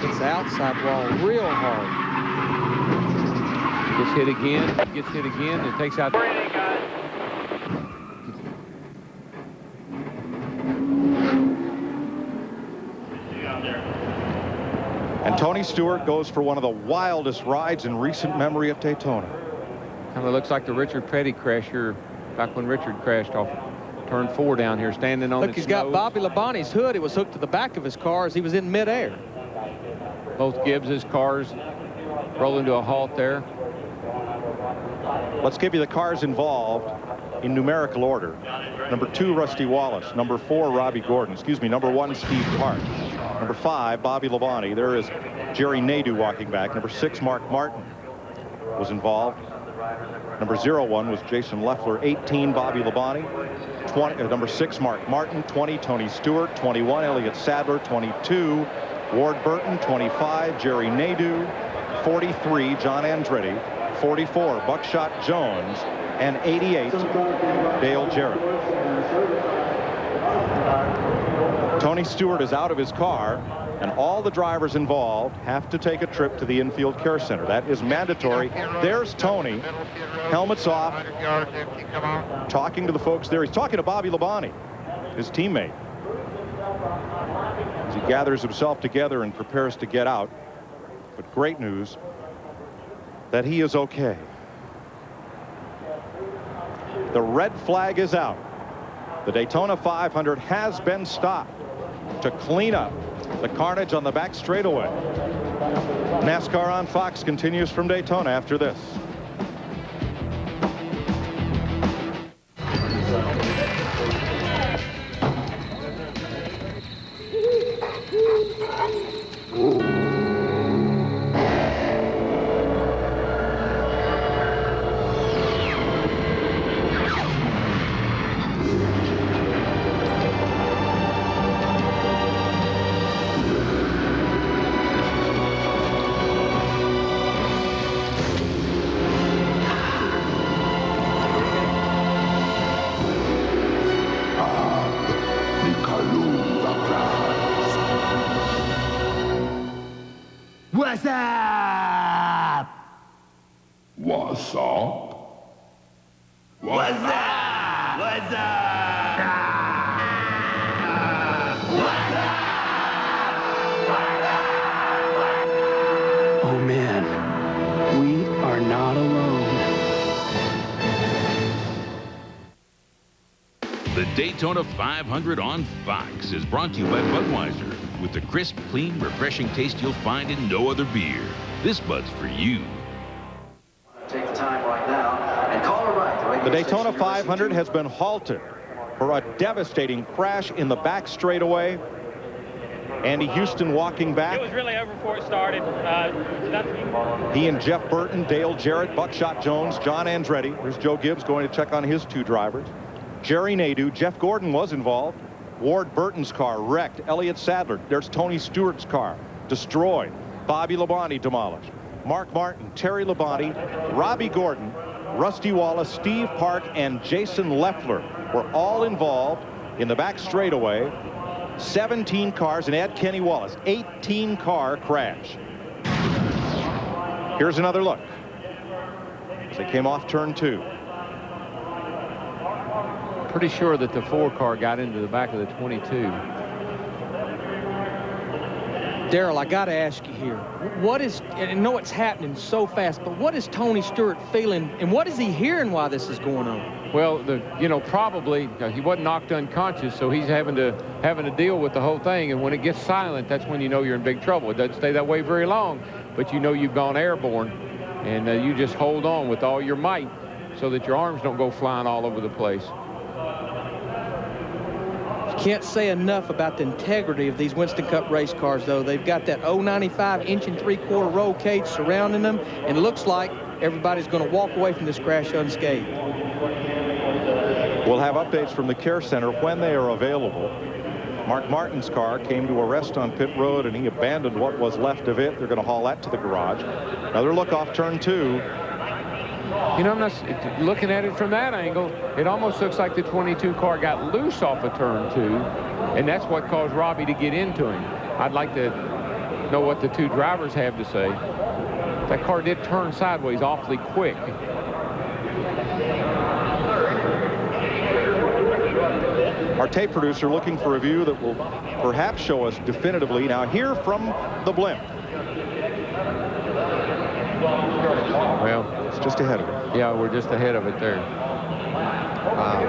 It's outside wall real hard. Gets hit again, it takes out. And Tony Stewart goes for one of the wildest rides in recent memory at Daytona. Kind of looks like the Richard Petty crash here, back when Richard crashed off turn 4 down here, standing on Look, he's got Bobby Labonte's hood. It was hooked to the back of his car as he was in midair. Both Gibbs's cars rolling to a halt there. Let's give you the cars involved in numerical order. Number 2, Rusty Wallace. Number 4, Robbie Gordon. Excuse me, number 1, Steve Park. Number 5, Bobby Labonte. There is Jerry Nadeau walking back. Number 6, Mark Martin was involved. Number 01 was Jason Leffler. 18, Bobby Labonte. Number 6, Mark Martin. 20, Tony Stewart. 21, Elliott Sadler. 22, Ward Burton. 25, Jerry Nadeau. 43, John Andretti. 44, Buckshot Jones. And 88, Dale Jarrett. Tony Stewart is out of his car, and all the drivers involved have to take a trip to the infield care center. That is mandatory. There's Tony, helmets off, talking to the folks there. He's talking to Bobby Labonte, his teammate, as he gathers himself together and prepares to get out. But great news that he is okay. The red flag is out. The Daytona 500 has been stopped to clean up the carnage on the back straightaway. NASCAR on Fox continues from Daytona after this. What's up? What's up? What's up? What's up? Oh man, we are not alone. The Daytona 500 on Fox is brought to you by Budweiser, with the crisp, clean, refreshing taste you'll find in no other beer. This Bud's for you. Take the time right now and call her right. The Daytona 500 has been halted for a devastating crash in the back straightaway. Andy Houston walking back. It was really over before it started. He and Jeff Burton, Dale Jarrett, Buckshot Jones, John Andretti. There's Joe Gibbs going to check on his 2 drivers. Jerry Nadeau. Jeff Gordon was involved. Ward Burton's car wrecked. Elliott Sadler. There's Tony Stewart's car destroyed. Bobby Labonte demolished. Mark Martin, Terry Labonte, Robbie Gordon, Rusty Wallace, Steve Park, and Jason Leffler were all involved in the back straightaway. 17 cars, and add Kenny Wallace, 18-car crash. Here's another look as they came off turn 2. Pretty sure that the 4 car got into the back of the 22. Darrell, I got to ask you here. What is, and I know it's happening so fast, but what is Tony Stewart feeling, and what is he hearing while this is going on? Well, probably he wasn't knocked unconscious, so he's having to deal with the whole thing. And when it gets silent, that's when you know you're in big trouble. It doesn't stay that way very long, but you know you've gone airborne, and you just hold on with all your might so that your arms don't go flying all over the place. Can't say enough about the integrity of these Winston Cup race cars, though. They've got that 095 inch and 3/4 roll cage surrounding them, and it looks like everybody's going to walk away from this crash unscathed. We'll have updates from the care center when they are available. Mark Martin's car came to a rest on pit road, and he abandoned what was left of it. They're going to haul that to the garage. Another look off turn 2. You know, I'm not looking at it from that angle. It almost looks like the 22 car got loose off of turn 2, and that's what caused Robbie to get into him. I'd like to know what the 2 drivers have to say. That car did turn sideways awfully quick. Our tape producer looking for a view that will perhaps show us definitively. Now, here from the blimp. Well, it's just ahead of it. Yeah, we're just ahead of it there. Wow.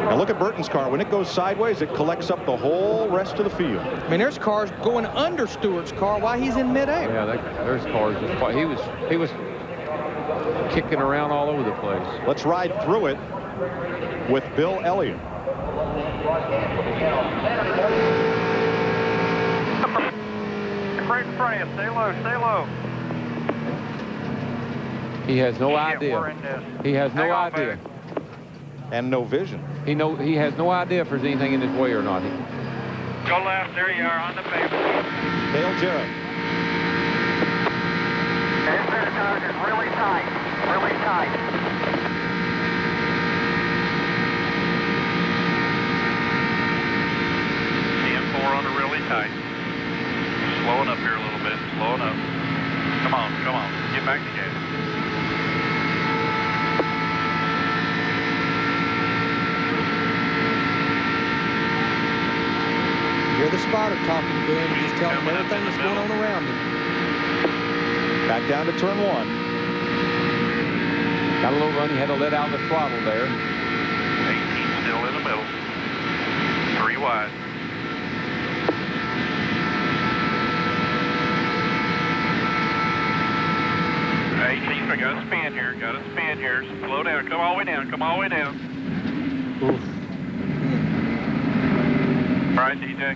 Now look at Burton's car. When it goes sideways, it collects up the whole rest of the field. I mean, there's cars going under Stewart's car while he's in midair. Yeah, there's cars. He was kicking around all over the place. Let's ride through it with Bill Elliott. Right in front of you. Stay low, stay low. He has no We're idea. in this. He has no Hang on, idea. And no vision. He has no idea if there's anything in his way or not. Go left. There you are on the pavement. Dale Jarrett. There's their target. Really tight. Really tight. TN4 on a really tight. Slowing up here a little bit. Slowing up. Come on, come on. Get back together. You're the spotter talking to him. Just tell him everything that's going on around him. Back down to turn 1. Got a little run. He had to let out the throttle there. 18 still in the middle. 3 wide. I got a spin here. Got a spin here. Slow down. Come all the way down. Come all the way down. Oof. All right, DJ.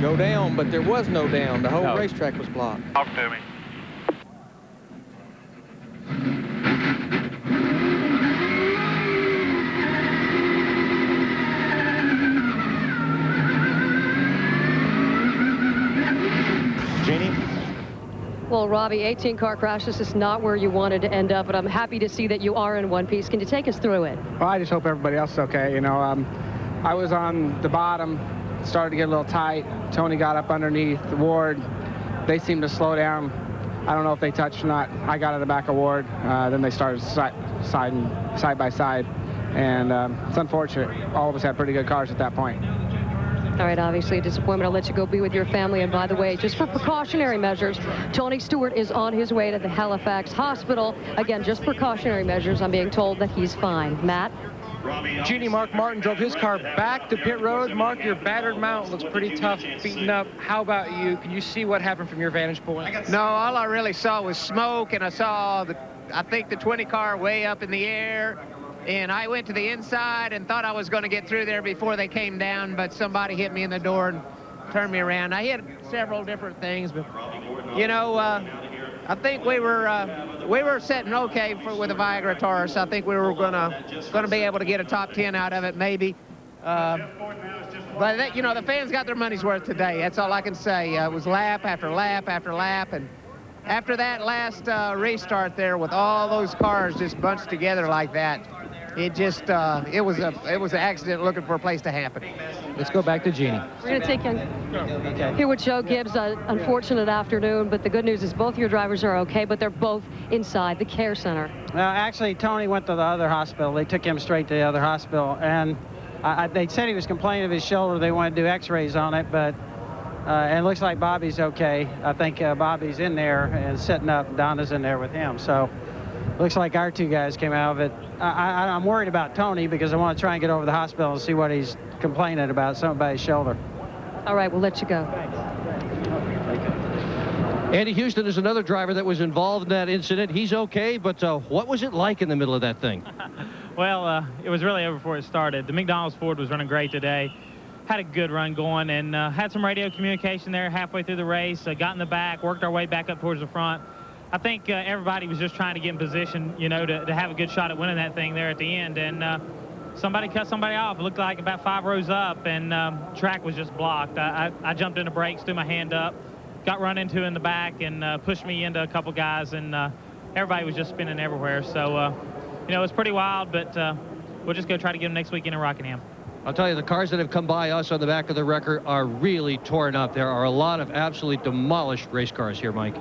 Go down, but there was no down. The whole racetrack was blocked. Talk to me. Jeannie? Well, Robbie, 18-car crash. This is not where you wanted to end up, but I'm happy to see that you are in one piece. Can you take us through it? Well, I just hope everybody else is okay. You know, I was on the bottom, started to get a little tight. Tony got up underneath Ward. They seemed to slow down. I don't know if they touched or not. I got in the back of Ward. Then they started side by side. And it's unfortunate. All of us had pretty good cars at that point. All right, obviously a disappointment. I'll let you go be with your family. And by the way, just for precautionary measures, Tony Stewart is on his way to the Halifax hospital. Again, just precautionary measures. I'm being told that he's fine. Matt? Jeannie, Mark Martin drove his car back to pit road. Mark, your battered mount looks pretty tough, beaten up. How about you? Can you see what happened from your vantage point? No, all I really saw was smoke, and I saw, I think, the 20 car way up in the air. And I went to the inside and thought I was going to get through there before they came down, but somebody hit me in the door and turned me around. I hit several different things, but, you know, I think we were setting okay with a Viagra Taurus. I think we were gonna be able to get a top 10 out of it, maybe. But that, you know, the fans got their money's worth today. That's all I can say. It was lap after lap after lap, and after that last restart there with all those cars just bunched together like that, it just it was an accident looking for a place to happen. Let's go back to Jeannie. We're going to take you here with Joe Gibbs. Unfortunate afternoon, but the good news is both your drivers are okay, but they're both inside the care center. Actually, Tony went to the other hospital. They took him straight to the other hospital, and they said he was complaining of his shoulder. They wanted to do x-rays on it, but and it looks like Bobby's okay. I think Bobby's in there and sitting up. Donna's in there with him. So looks like our two guys came out of it. I'm worried about Tony because I want to try and get over to the hospital and see what he's complaining about, something about his shoulder. All right, we'll let you go. Andy Houston is another driver that was involved in that incident. He's okay, but what was it like in the middle of that thing? Well, it was really over before it started. The McDonald's Ford was running great today. Had a good run going and had some radio communication there halfway through the race. Got in the back, worked our way back up towards the front. I think everybody was just trying to get in position, you know, to have a good shot at winning that thing there at the end. And somebody cut somebody off. It looked like about 5 rows up, and track was just blocked. I jumped into brakes, threw my hand up, got run into in the back, and pushed me into a couple guys, and everybody was just spinning everywhere. So, you know, it was pretty wild, but we'll just go try to get them next weekend in Rockingham. I'll tell you, the cars that have come by us on the back of the wrecker are really torn up. There are a lot of absolutely demolished race cars here, Mike.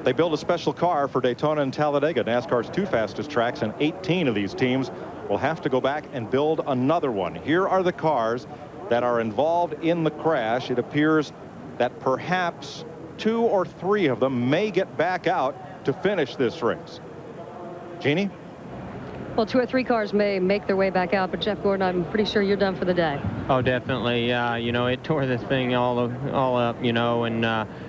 They built a special car for Daytona and Talladega, NASCAR's 2 fastest tracks, and 18 of these teams will have to go back and build another one. Here are the cars that are involved in the crash. It appears that perhaps 2 or 3 of them may get back out to finish this race. Jeannie? Well, 2 or 3 cars may make their way back out, but Jeff Gordon, I'm pretty sure you're done for the day. Oh, definitely. You know, it tore this thing all up, you know, and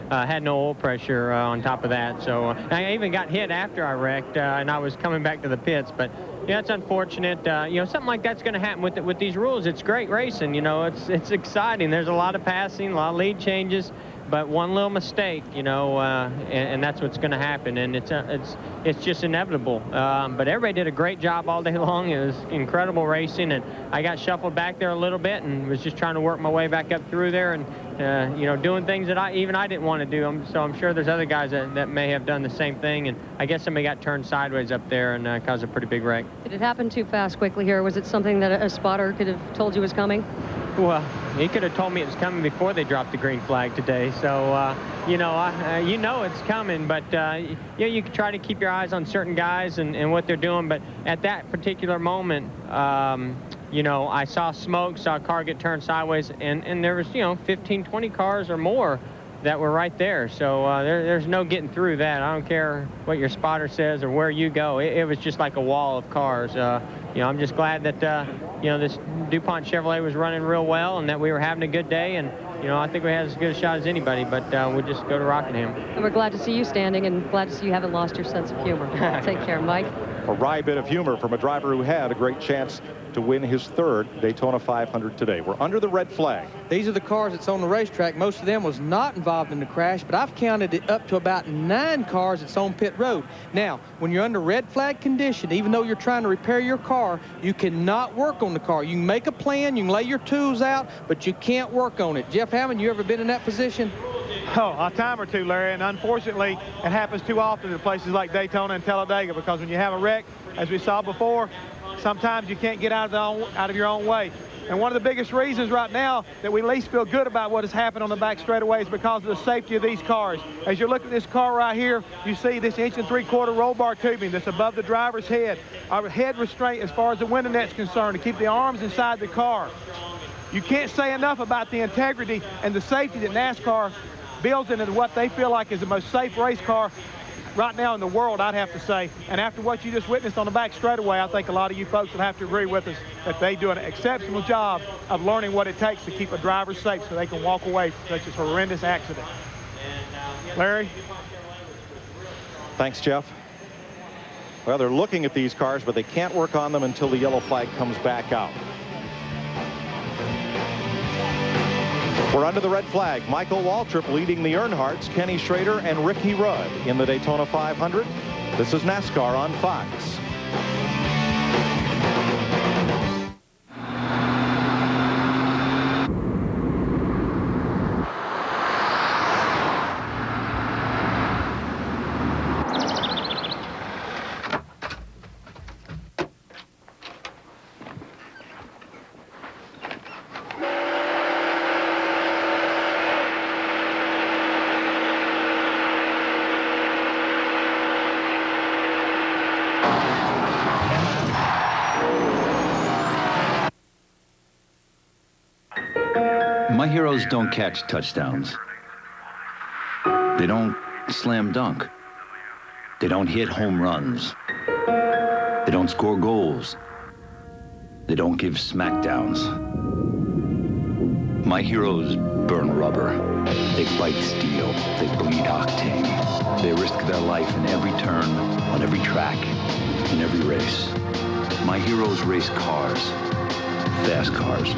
had no oil pressure on top of that. So I even got hit after I wrecked, and I was coming back to the pits. But yeah, it's unfortunate. You know, something like that's going to happen with these rules. It's great racing. You know, it's exciting. There's a lot of passing, a lot of lead changes. But one little mistake, you know, and that's what's going to happen, and it's just inevitable. But everybody did a great job all day long. It was incredible racing, and I got shuffled back there a little bit, and was just trying to work my way back up through there, and you know, doing things that I didn't want to do. So I'm sure there's other guys that may have done the same thing, and I guess somebody got turned sideways up there and caused a pretty big wreck. Did it happen too fast quickly here? Was it something that a spotter could have told you was coming? Well, he could have told me it was coming before they dropped the green flag today. So, you know, you know it's coming, but you know, you can try to keep your eyes on certain guys and what they're doing. But at that particular moment, you know, I saw smoke, saw a car get turned sideways, and there was, you know, 15, 20 cars or more that were right there. So there's no getting through that. I don't care what your spotter says or where you go. It was just like a wall of cars. You know, I'm just glad that, you know, this DuPont Chevrolet was running real well and that we were having a good day. And, you know, I think we had as good a shot as anybody, but we'll just go to Rockingham. And we're glad to see you standing and glad to see you haven't lost your sense of humor. Take care, Mike. A wry bit of humor from a driver who had a great chance to win his 3rd Daytona 500 today. We're under the red flag. These are the cars that's on the racetrack. Most of them was not involved in the crash, but I've counted it up to about 9 cars that's on pit road. Now, when you're under red flag condition, even though you're trying to repair your car, you cannot work on the car. You can make a plan, you can lay your tools out, but you can't work on it. Jeff Hammond, you ever been in that position? Oh, a time or two, Larry, and unfortunately, it happens too often in places like Daytona and Talladega, because when you have a wreck, as we saw before, sometimes you can't get out of your own way. And one of the biggest reasons right now that we at least feel good about what has happened on the back straightaway is because of the safety of these cars. As you look at this car right here, you see this 1 3/4 roll bar tubing that's above the driver's head. Our head restraint as far as the window net's concerned to keep the arms inside the car. You can't say enough about the integrity and the safety that NASCAR builds into what they feel like is the most safe race car right now in the world, I'd have to say. And after what you just witnessed on the back straightaway, I think a lot of you folks will have to agree with us that they do an exceptional job of learning what it takes to keep a driver safe so they can walk away from such a horrendous accident. Larry? Thanks, Jeff. Well, they're looking at these cars, but they can't work on them until the yellow flag comes back out. We're under the red flag. Michael Waltrip leading the Earnhardts, Kenny Schrader and Ricky Rudd in the Daytona 500. This is NASCAR on Fox. My heroes don't catch touchdowns. They don't slam dunk. They don't hit home runs. They don't score goals. They don't give smackdowns. My heroes burn rubber. They fight steel. They bleed octane. They risk their life in every turn, on every track, in every race. My heroes race cars. Fast cars.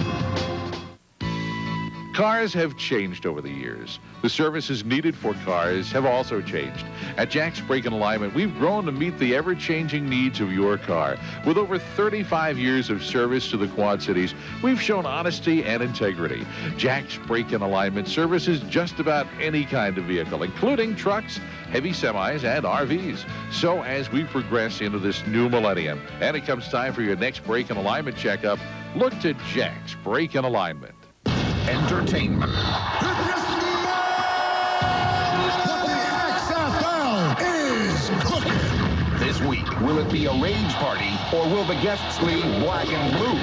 Cars have changed over the years. The services needed for cars have also changed. At Jack's Brake and Alignment, we've grown to meet the ever-changing needs of your car. With over 35 years of service to the Quad Cities, we've shown honesty and integrity. Jack's Brake and Alignment services just about any kind of vehicle, including trucks, heavy semis, and RVs. So as we progress into this new millennium, and it comes time for your next brake and alignment checkup, look to Jack's Brake and Alignment. Entertainment. XFL is cooking. This week, will it be a rage party or will the guests leave black and blue?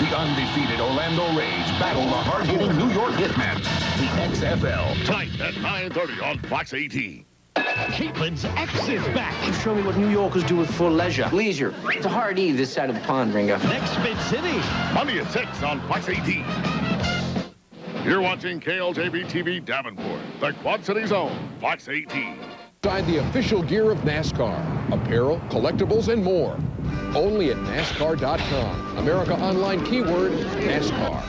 The undefeated Orlando Rage battle the hard-hitting New York Hitmen. The XFL. Tonight at 9:30 on Fox 18. Caitlin's X is back. Show me what New Yorkers do with full leisure. Leisure. It's a hard E this side of the pond, Ringo. Next Mid-City. Monday at 6 on Fox 18. You're watching KLJB-TV Davenport, the Quad City's own Fox 18. Inside the official gear of NASCAR, apparel, collectibles, and more. Only at NASCAR.com. America Online keyword, NASCAR.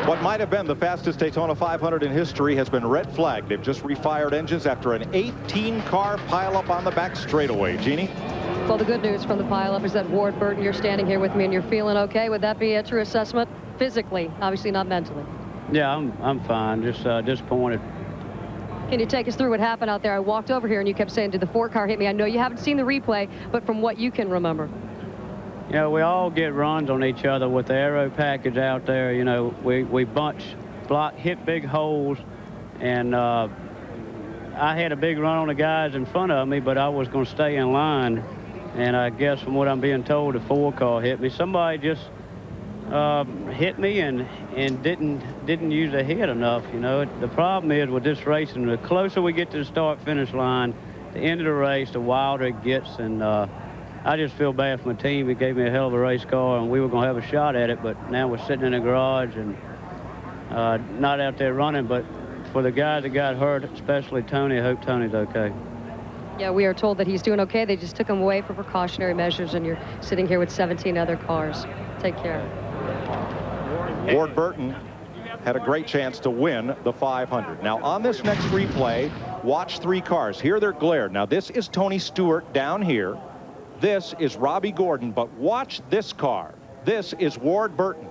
What might have been the fastest Daytona 500 in history has been red flagged. They've just refired engines after an 18-car pileup on the back straightaway. Jeannie? Well, the good news from the pileup is that Ward Burton, you're standing here with me and you're feeling okay. Would that be a true assessment? Physically, obviously not mentally. Yeah, I'm fine. Just disappointed. Can you take us through what happened out there? I walked over here and you kept saying, did the 4-car hit me? I know you haven't seen the replay, but from what you can remember. You know, we all get runs on each other with the aero package out there. You know, we hit big holes, and I had a big run on the guys in front of me, but I was going to stay in line. And I guess from what I'm being told, the 4-car hit me. Somebody just hit me and didn't use the head enough. You know, the problem is with this racing, the closer we get to the start-finish line, the end of the race, the wilder it gets, and I just feel bad for my team. It gave me a hell of a race car, and we were going to have a shot at it, but now we're sitting in the garage and not out there running. But for the guys that got hurt, especially Tony, I hope Tony's okay. Yeah, we are told that he's doing okay. They just took him away for precautionary measures, and you're sitting here with 17 other cars. Take care. Ward Burton had a great chance to win the 500. Now, on this next replay, watch 3 cars. Here they're glared. Now, this is Tony Stewart down here. This is Robbie Gordon, but watch this car. This is Ward Burton.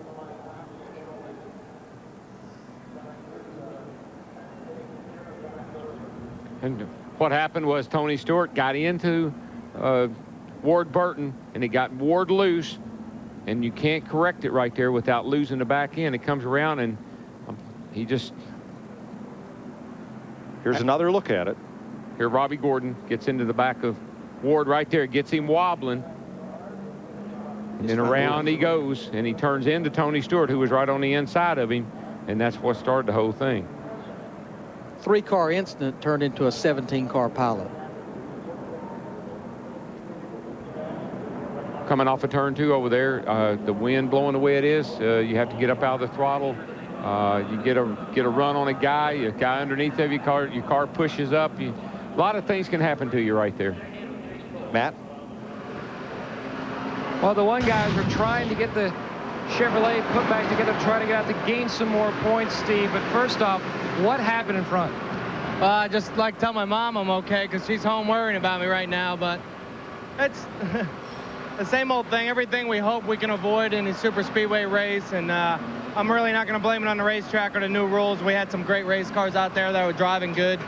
And what happened was Tony Stewart got into Ward Burton, and he got Ward loose, and you can't correct it right there without losing the back end. It comes around, and he just... Here's another look at it. Here Robbie Gordon gets into the back of Ward right there, gets him wobbling, and around he goes, and he turns into Tony Stewart, who was right on the inside of him, and that's what started the whole thing. 3-car incident turned into a 17-car pileup. Coming off of turn 2 over there, the wind blowing the way it is, you have to get up out of the throttle. You get a run on a guy underneath of your car pushes up. A lot of things can happen to you right there. Matt? Well, the one guys were trying to get the Chevrolet put back together, trying to get out to gain some more points, Steve. But first off, what happened in front? Well, I just like to tell my mom I'm okay because she's home worrying about me right now. But it's the same old thing. Everything we hope we can avoid in a super speedway race. And I'm really not going to blame it on the racetrack or the new rules. We had some great race cars out there that were driving good.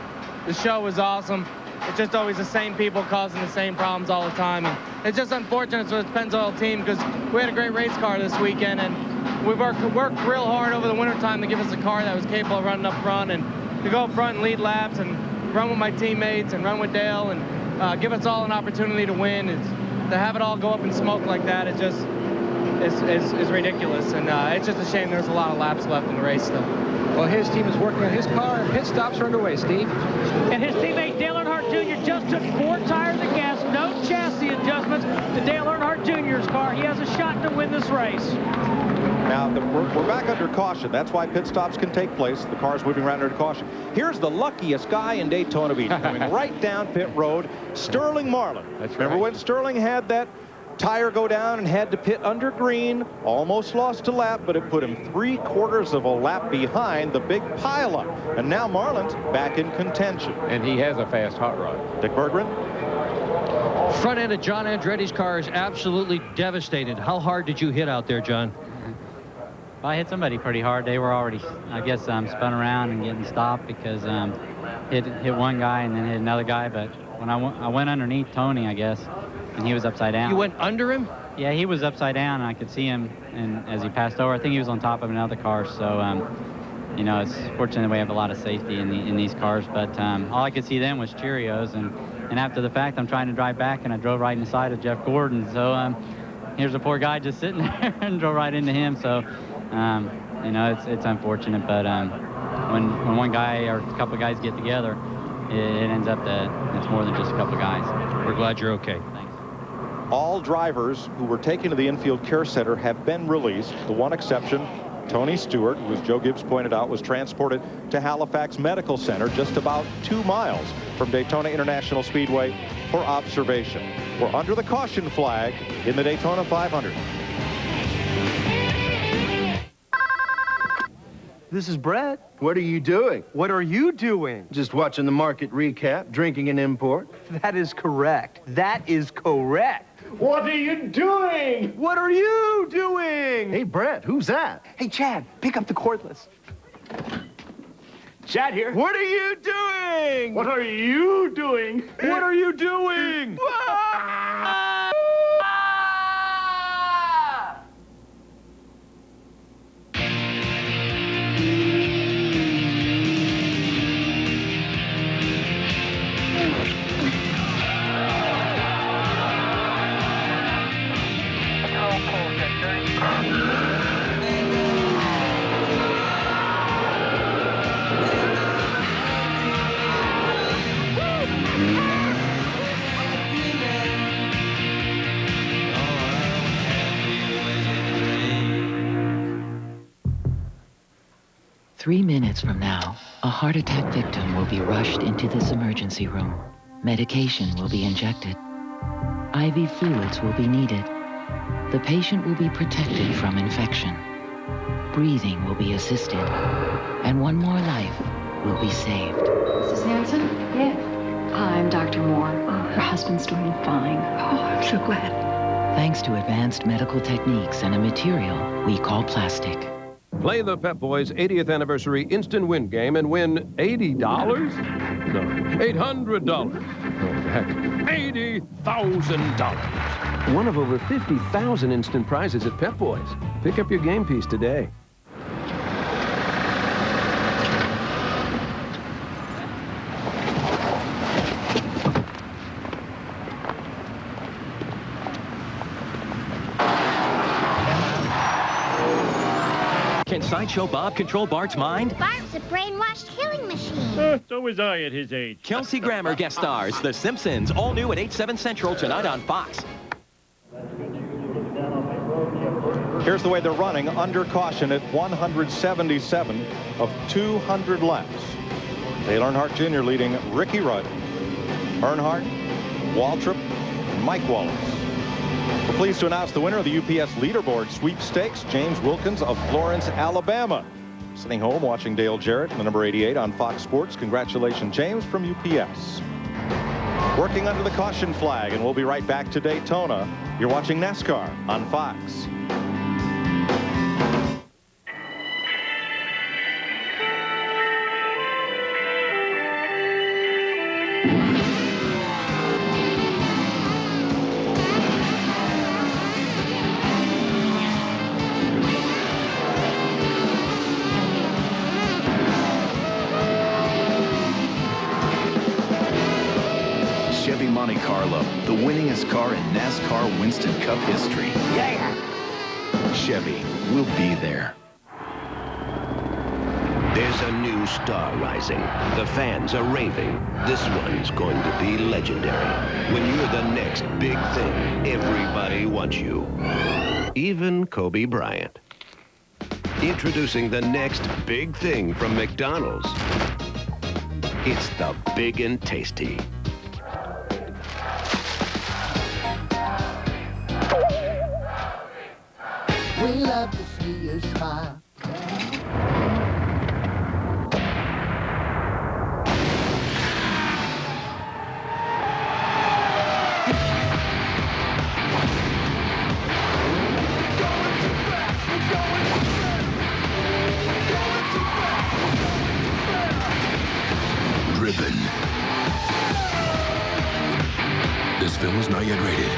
The show was awesome. It's just always the same people causing the same problems all the time. And it's just unfortunate for the Pennzoil team because we had a great race car this weekend. And we worked real hard over the wintertime to give us a car that was capable of running up front and to go up front and lead laps and run with my teammates and run with Dale and give us all an opportunity to win. To have it all go up in smoke like that, it just is ridiculous. And it's just a shame there's a lot of laps left in the race still. Well, his team is working on his car, and pit stops are underway, Steve. And his teammate Dale Earnhardt Jr. just took 4 tires and gas, no chassis adjustments to Dale Earnhardt Jr.'s car. He has a shot to win this race. Now, we're back under caution. That's why pit stops can take place. The car's moving around under caution. Here's the luckiest guy in Daytona Beach going right down pit road, Sterling Marlin. That's Remember when Sterling had that tire go down and had to pit under green, almost lost a lap, but it put him 3/4 of a lap behind the big pileup. And now Marlin's back in contention. And he has a fast hot rod. Dick Berggren? Front end of John Andretti's car is absolutely devastated. How hard did you hit out there, John? Well, I hit somebody pretty hard. They were already, I guess, spun around and getting stopped because hit one guy and then hit another guy. But when I went underneath Tony, I guess, and he was upside down. You went under him? Yeah, he was upside down, and I could see him. And as he passed over, I think he was on top of another car. So, you know, it's fortunate we have a lot of safety in these cars. But all I could see then was Cheerios. And after the fact, I'm trying to drive back, and I drove right inside of Jeff Gordon. So here's a poor guy just sitting there and drove right into him. So, you know, it's unfortunate, but when one guy or a couple of guys get together, it ends up that it's more than just a couple of guys. We're glad you're okay. Thanks. All drivers who were taken to the infield care center have been released. The one exception, Tony Stewart, who, as Joe Gibbs pointed out, was transported to Halifax Medical Center, just about 2 miles from Daytona International Speedway, for observation. We're under the caution flag in the Daytona 500. This is Brett. What are you doing? What are you doing? Just watching the market recap, drinking an import. That is correct. That is correct. What are you doing? What are you doing? Hey, Brett, who's that? Hey, Chad, pick up the cordless. Chad here. What are you doing? What are you doing? What are you doing? Ah! 3 minutes from now, a heart attack victim will be rushed into this emergency room. Medication will be injected. IV fluids will be needed. The patient will be protected from infection. Breathing will be assisted. And one more life will be saved. Mrs. Hanson? Yes. I'm Dr. Moore. Her husband's doing fine. Oh, I'm so glad. Thanks to advanced medical techniques and a material we call plastic. Play the Pep Boys 80th Anniversary Instant Win game and win $80? No, $800. No, heck, $80,000. One of over 50,000 instant prizes at Pep Boys. Pick up your game piece today. Can Sideshow Bob control Bart's mind? Bart's a brainwashed killing machine. So was I at his age. Kelsey Grammer guest stars The Simpsons, all new at 8/7 Central tonight on Fox. Here's the way they're running under caution at 177 of 200 laps. Dale Earnhardt Jr. leading Ricky Rudd, Earnhardt, Waltrip, and Mike Wallace. We're pleased to announce the winner of the UPS leaderboard sweepstakes, James Wilkins of Florence, Alabama. Sitting home watching Dale Jarrett, the number 88 on Fox Sports. Congratulations, James, from UPS. Working under the caution flag, and we'll be right back to Daytona. You're watching NASCAR on Fox. Chevy Monte Carlo, the winningest car in NASCAR Winston Cup history. Yeah! Chevy, we'll be there. There's a new star rising. The fans are raving. This one's going to be legendary. When you're the next big thing, everybody wants you. Even Kobe Bryant. Introducing the next big thing from McDonald's. It's the Big and Tasty. We love to see you smile. Driven. This film is not yet rated.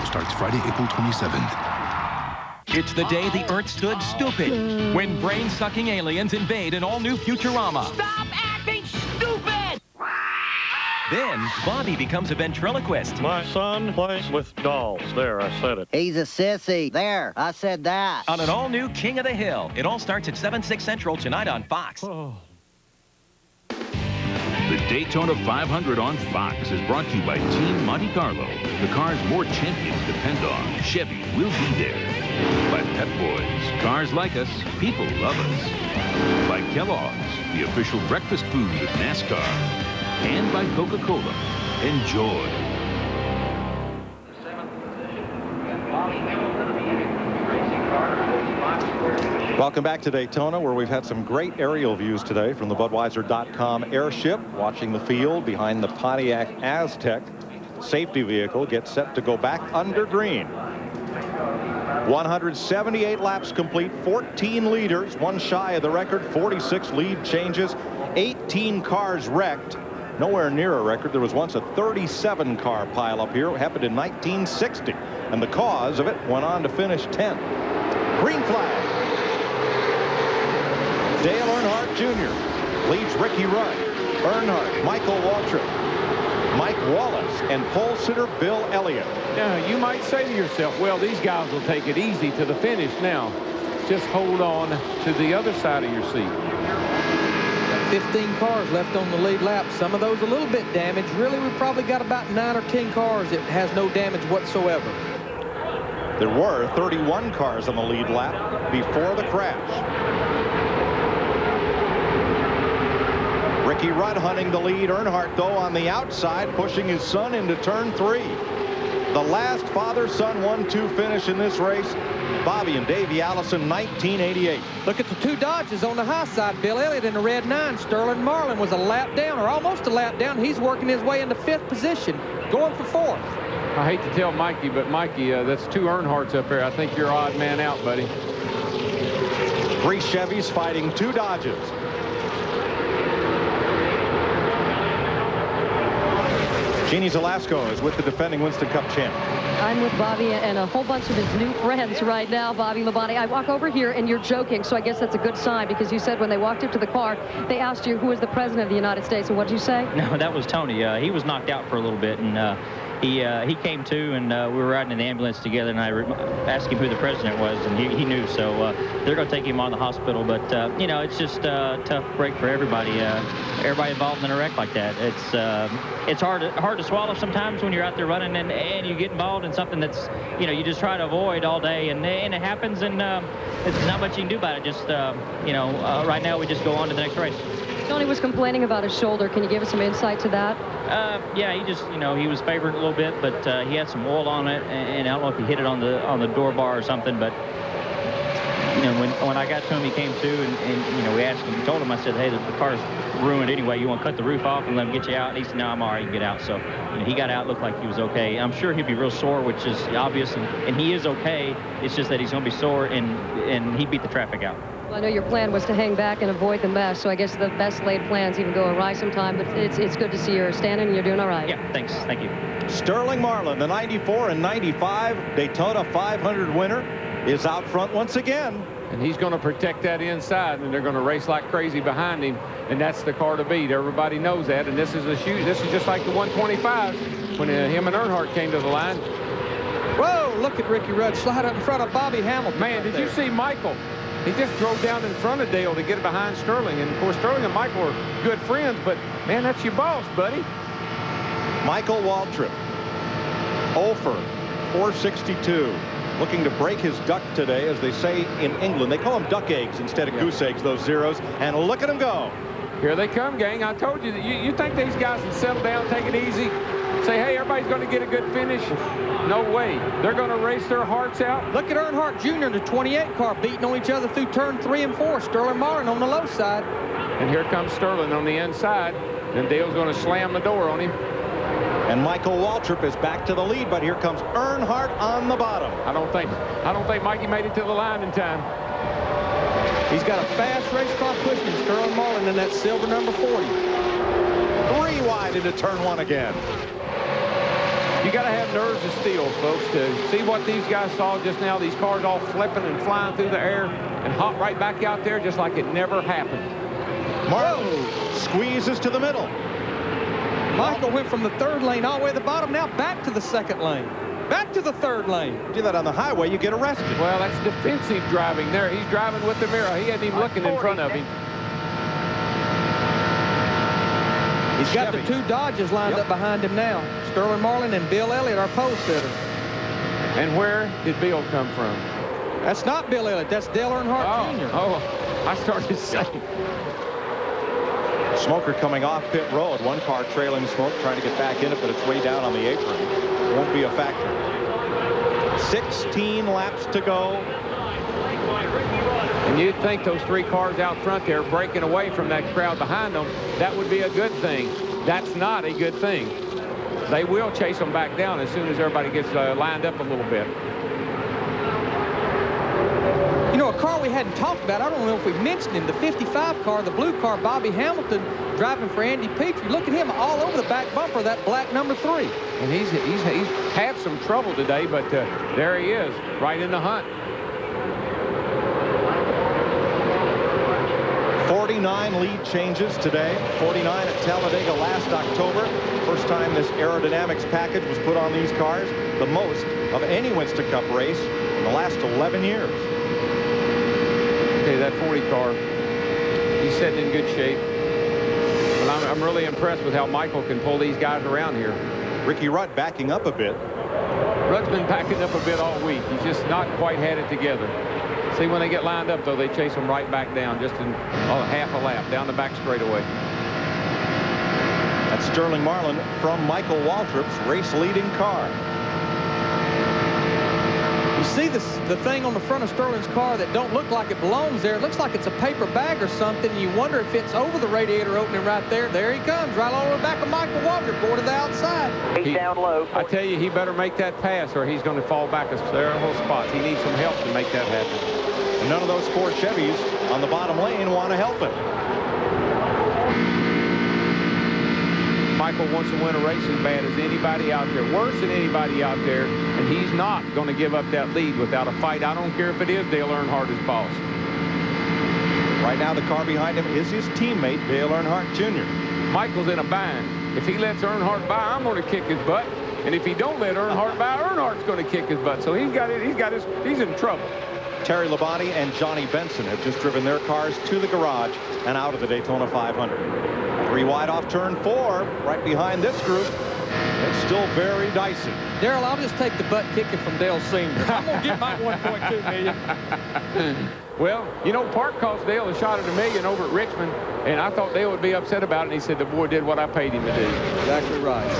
Starts Friday, April 27th. It's the day the Earth stood stupid, when brain-sucking aliens invade an all-new Futurama. Stop acting stupid! Then, Bobby becomes a ventriloquist. My son plays with dolls. There, I said it. He's a sissy. There, I said that. On an all-new King of the Hill. It all starts at 7/6 Central tonight on Fox. Oh. The Daytona 500 on Fox is brought to you by Team Monte Carlo. The cars more champions depend on. Chevy will be there. By Pep Boys. Cars like us. People love us. By Kellogg's. The official breakfast food of NASCAR. And by Coca-Cola. Enjoy. Welcome back to Daytona, where we've had some great aerial views today from the Budweiser.com airship, watching the field behind the Pontiac Aztec. Safety vehicle gets set to go back under green. 178 laps complete, 14 leaders, one shy of the record, 46 lead changes, 18 cars wrecked. Nowhere near a record. There was once a 37-car pileup here. It happened in 1960, and the cause of it went on to finish 10th. Green flag. Dale Earnhardt Jr. leads Ricky Rudd, Earnhardt, Michael Waltrip, Mike Wallace, and pole sitter Bill Elliott. Yeah, you might say to yourself, well, these guys will take it easy to the finish now. Just hold on to the other side of your seat. 15 cars left on the lead lap. Some of those a little bit damaged. Really, we've probably got about 9 or 10 cars that has no damage whatsoever. There were 31 cars on the lead lap before the crash. Ricky Rudd hunting the lead. Earnhardt, though, on the outside, pushing his son into turn 3. The last father-son 1-2 finish in this race. Bobby and Davey Allison, 1988. Look at the two Dodges on the high side. Bill Elliott in the red 9. Sterling Marlin was a lap down, or almost a lap down. He's working his way into 5th position, going for 4th. I hate to tell Mikey, but Mikey, that's 2 Earnhardts up there. I think you're odd man out, buddy. 3 Chevys fighting 2 Dodges. Jeannie Zelasco is with the defending Winston Cup champ. I'm with Bobby and a whole bunch of his new friends right now, Bobby Labonte. I walk over here and you're joking, so I guess that's a good sign, because you said when they walked up to the car, they asked you who was the president of the United States, and what did you say? No, that was Tony. He was knocked out for a little bit, and he came to, and we were riding in the ambulance together, and I asked him who the president was, and he knew, so they're going to take him on to the hospital. But, you know, it's just a tough break for everybody. Everybody involved in a wreck like that. It's hard to swallow sometimes when you're out there running and you get involved in something that's, you know, you just try to avoid all day, and it happens, and it's not much you can do about it. Just, right now we just go on to the next race. Tony was complaining about his shoulder. Can you give us some insight to that? Yeah, he just, he was favored a little bit, but he had some oil on it, and I don't know if he hit it on the door bar or something, but when I got to him, he came to, and we asked him, told him, I said, hey, the car's ruined anyway. You want to cut the roof off and let him get you out? And he said, no, I'm all right, you can get out. So he got out, looked like he was okay. I'm sure he'll be real sore, which is obvious, and he is okay. It's just that he's going to be sore, and he beat the traffic out. Well, I know your plan was to hang back and avoid the mess, so I guess the best laid plans even go awry sometime, but it's good to see you're standing and you're doing all right. Yeah, thanks. Thank you. Sterling Marlin, the 94 and 95 Daytona 500 winner, is out front once again. And he's going to protect that inside, and they're going to race like crazy behind him, and that's the car to beat. Everybody knows that, and this is just like the 125 when him and Earnhardt came to the line. Whoa, look at Ricky Rudd slide up in front of Bobby Hamilton. Man, did you see Michael? He just drove down in front of Dale to get behind Sterling. And, of course, Sterling and Michael are good friends, but, man, that's your boss, buddy. Michael Waltrip, 0 for 462. Looking to break his duck today, as they say in England. They call them duck eggs instead of goose eggs, those zeros. And look at them go. Here they come, gang. I told you that you think these guys can settle down, take it easy, say, hey, everybody's going to get a good finish? No way. They're going to race their hearts out. Look at Earnhardt Jr. in the 28 car beating on each other through turn 3 and 4. Sterling Marlin on the low side. And here comes Sterling on the inside. And Dale's going to slam the door on him. And Michael Waltrip is back to the lead, but here comes Earnhardt on the bottom. I don't think Mikey made it to the line in time. He's got a fast race car pushing Sterling Marlin in that silver number 40. 3 wide into turn 1 again. You got to have nerves of steel, folks, to see what these guys saw just now. These cars all flipping and flying through the air and hop right back out there just like it never happened. Marlin squeezes to the middle. Michael went from the third lane all the way to the bottom, now back to the second lane. Back to the third lane. Do that on the highway, you get arrested. Well, that's defensive driving there. He's driving with the mirror. He isn't even looking in front of him. He's got the two Dodges lined up behind him now. Sterling Marlin and Bill Elliott, our pole sitter. And where did Bill come from? That's not Bill Elliott. That's Dale Earnhardt Jr. Oh, I started saying. Smoker coming off pit road. One car trailing Smoke, trying to get back in it, but it's way down on the apron. Won't be a factor. 16 laps to go. And you'd think those three cars out front there breaking away from that crowd behind them, that would be a good thing. That's not a good thing. They will chase them back down as soon as everybody gets lined up a little bit. You know, a car we hadn't talked about, I don't know if we mentioned him, the 55 car, the blue car, Bobby Hamilton, driving for Andy Petrie. Look at him all over the back bumper of that black number 3. And he's had some trouble today, but there he is, right in the hunt. 49 lead changes today. 49 at Talladega last October. First time this aerodynamics package was put on these cars. The most of any Winston Cup race in the last 11 years. Okay, that 40 car, he's sitting in good shape. But I'm really impressed with how Michael can pull these guys around here. Ricky Rudd backing up a bit. Rudd's been backing up a bit all week. He's just not quite had it together. See, when they get lined up, though, they chase them right back down, just in half a lap, down the back straightaway. That's Sterling Marlin from Michael Waltrip's race-leading car. You see the thing on the front of Sterling's car that don't look like it belongs there. It looks like it's a paper bag or something. You wonder if it's over the radiator opening right there. There he comes, right over the back of Michael Waltrip, going to the outside. He's down low. I tell you, he better make that pass or he's going to fall back several spots. He needs some help to make that happen. And none of those 4 Chevys on the bottom lane want to help him. Michael wants to win a race as bad as anybody out there, worse than anybody out there, and he's not going to give up that lead without a fight. I don't care if it is Dale Earnhardt as boss. Right now, the car behind him is his teammate, Dale Earnhardt Jr. Michael's in a bind. If he lets Earnhardt by, I'm going to kick his butt. And if he don't let Earnhardt by, Earnhardt's going to kick his butt. So he's in trouble. Terry Labonte and Johnny Benson have just driven their cars to the garage and out of the Daytona 500. 3 wide off turn 4, right behind this group. It's still very dicey. Darrell, I'll just take the butt kicking from Dale Sr. I'm going to get my $1.2 million. Well, you know, Park cost Dale a shot at $1 million over at Richmond, and I thought Dale would be upset about it, and he said the boy did what I paid him to do. Exactly right.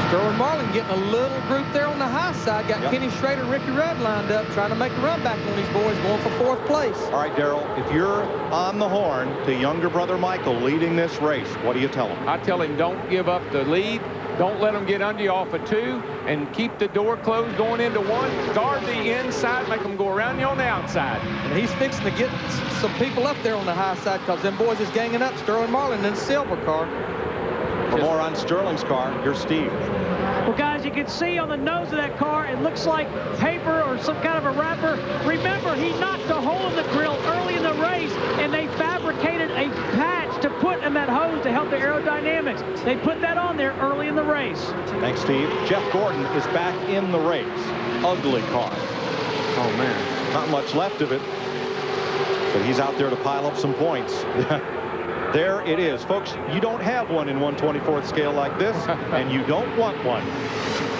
Sterling Marlin getting a little group there on the high side. Got Kenny Schrader, Ricky Rudd lined up, trying to make a run back on these boys, going for 4th place. All right, Darrell, if you're on the horn to younger brother Michael leading this race, what do you tell him? I tell him don't give up the lead. Don't let them get under you off of 2, and keep the door closed going into 1. Guard the inside, make them go around you on the outside. And he's fixing to get some people up there on the high side because them boys is ganging up Sterling Marlin in the silver car. For more on Sterling's car, here's Steve. Well, guys, you can see on the nose of that car, it looks like paper or some kind of a wrapper. Remember, he knocked a hole in the grill early in the race, and they fabricated a patch to put in that hose to help the aerodynamics. They put that on there early in the race. Thanks, Steve. Jeff Gordon is back in the race. Ugly car. Oh, man. Not much left of it, but he's out there to pile up some points. There it is. Folks, you don't have one in 1/24th scale like this, and you don't want one.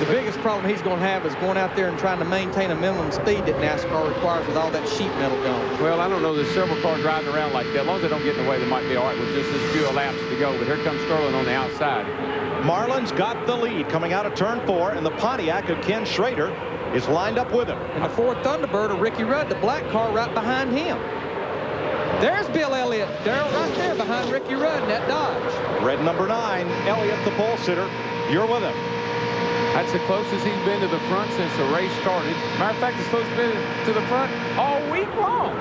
The biggest problem he's going to have is going out there and trying to maintain a minimum speed that NASCAR requires with all that sheet metal going. Well, I don't know. There's several cars riding around like that. As long as they don't get in the way, they might be all right with just as few laps to go. But here comes Sterling on the outside. Marlin's got the lead coming out of turn 4, and the Pontiac of Ken Schrader is lined up with him. And the Ford Thunderbird of Ricky Rudd, the black car right behind him. There's Bill Elliott. Darrell right there behind Ricky Rudd in that Dodge. Red number 9, Elliott, the pole sitter. You're with him. That's the closest he's been to the front since the race started. Matter of fact, he's supposed to be to the front all week long.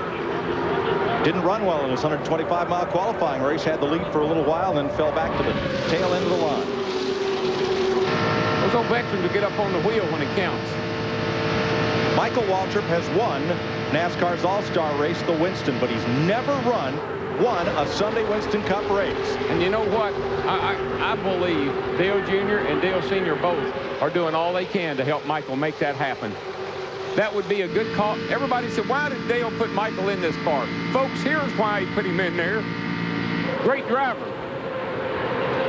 Didn't run well in his 125-mile qualifying race. Had the lead for a little while, then fell back to the tail end of the line. Those old veterans to get up on the wheel when it counts. Michael Waltrip has won NASCAR's All-Star race, the Winston, but he's never run won a Sunday Winston Cup race. And you know what? I believe Dale Jr. and Dale Sr. both are doing all they can to help Michael make that happen. That would be a good call. Everybody said, why did Dale put Michael in this car? Folks, here's why he put him in there. Great driver.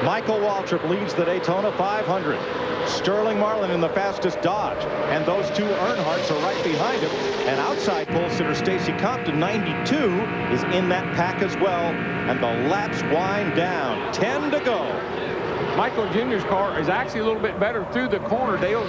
Michael Waltrip leads the Daytona 500. Sterling Marlin in the fastest Dodge. And those two Earnhardts are right behind him. And outside pole sitter Stacy Compton, 92, is in that pack as well. And the laps wind down. 10 to go. Michael Jr.'s car is actually a little bit better through the corner. Dale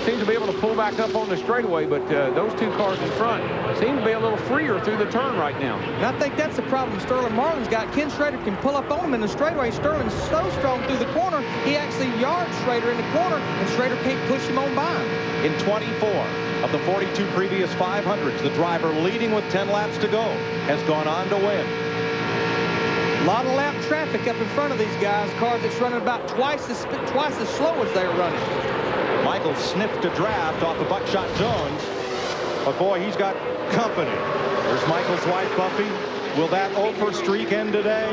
seems to be able to pull back up on the straightaway, but those two cars in front seem to be a little freer through the turn right now. And I think that's the problem Sterling Marlin's got. Ken Schrader can pull up on him in the straightaway. Sterling's so strong through the corner, he actually yards Schrader in the corner, and Schrader can't push him on by him. In 24 of the 42 previous 500s, the driver leading with 10 laps to go has gone on to win. A lot of lap traffic up in front of these guys. Cars that's running about twice as slow as they're running. Michael sniffed a draft off the Buckshot Jones, but boy, he's got company. There's Michael's wife, Buffy. Will that 0-for streak end today?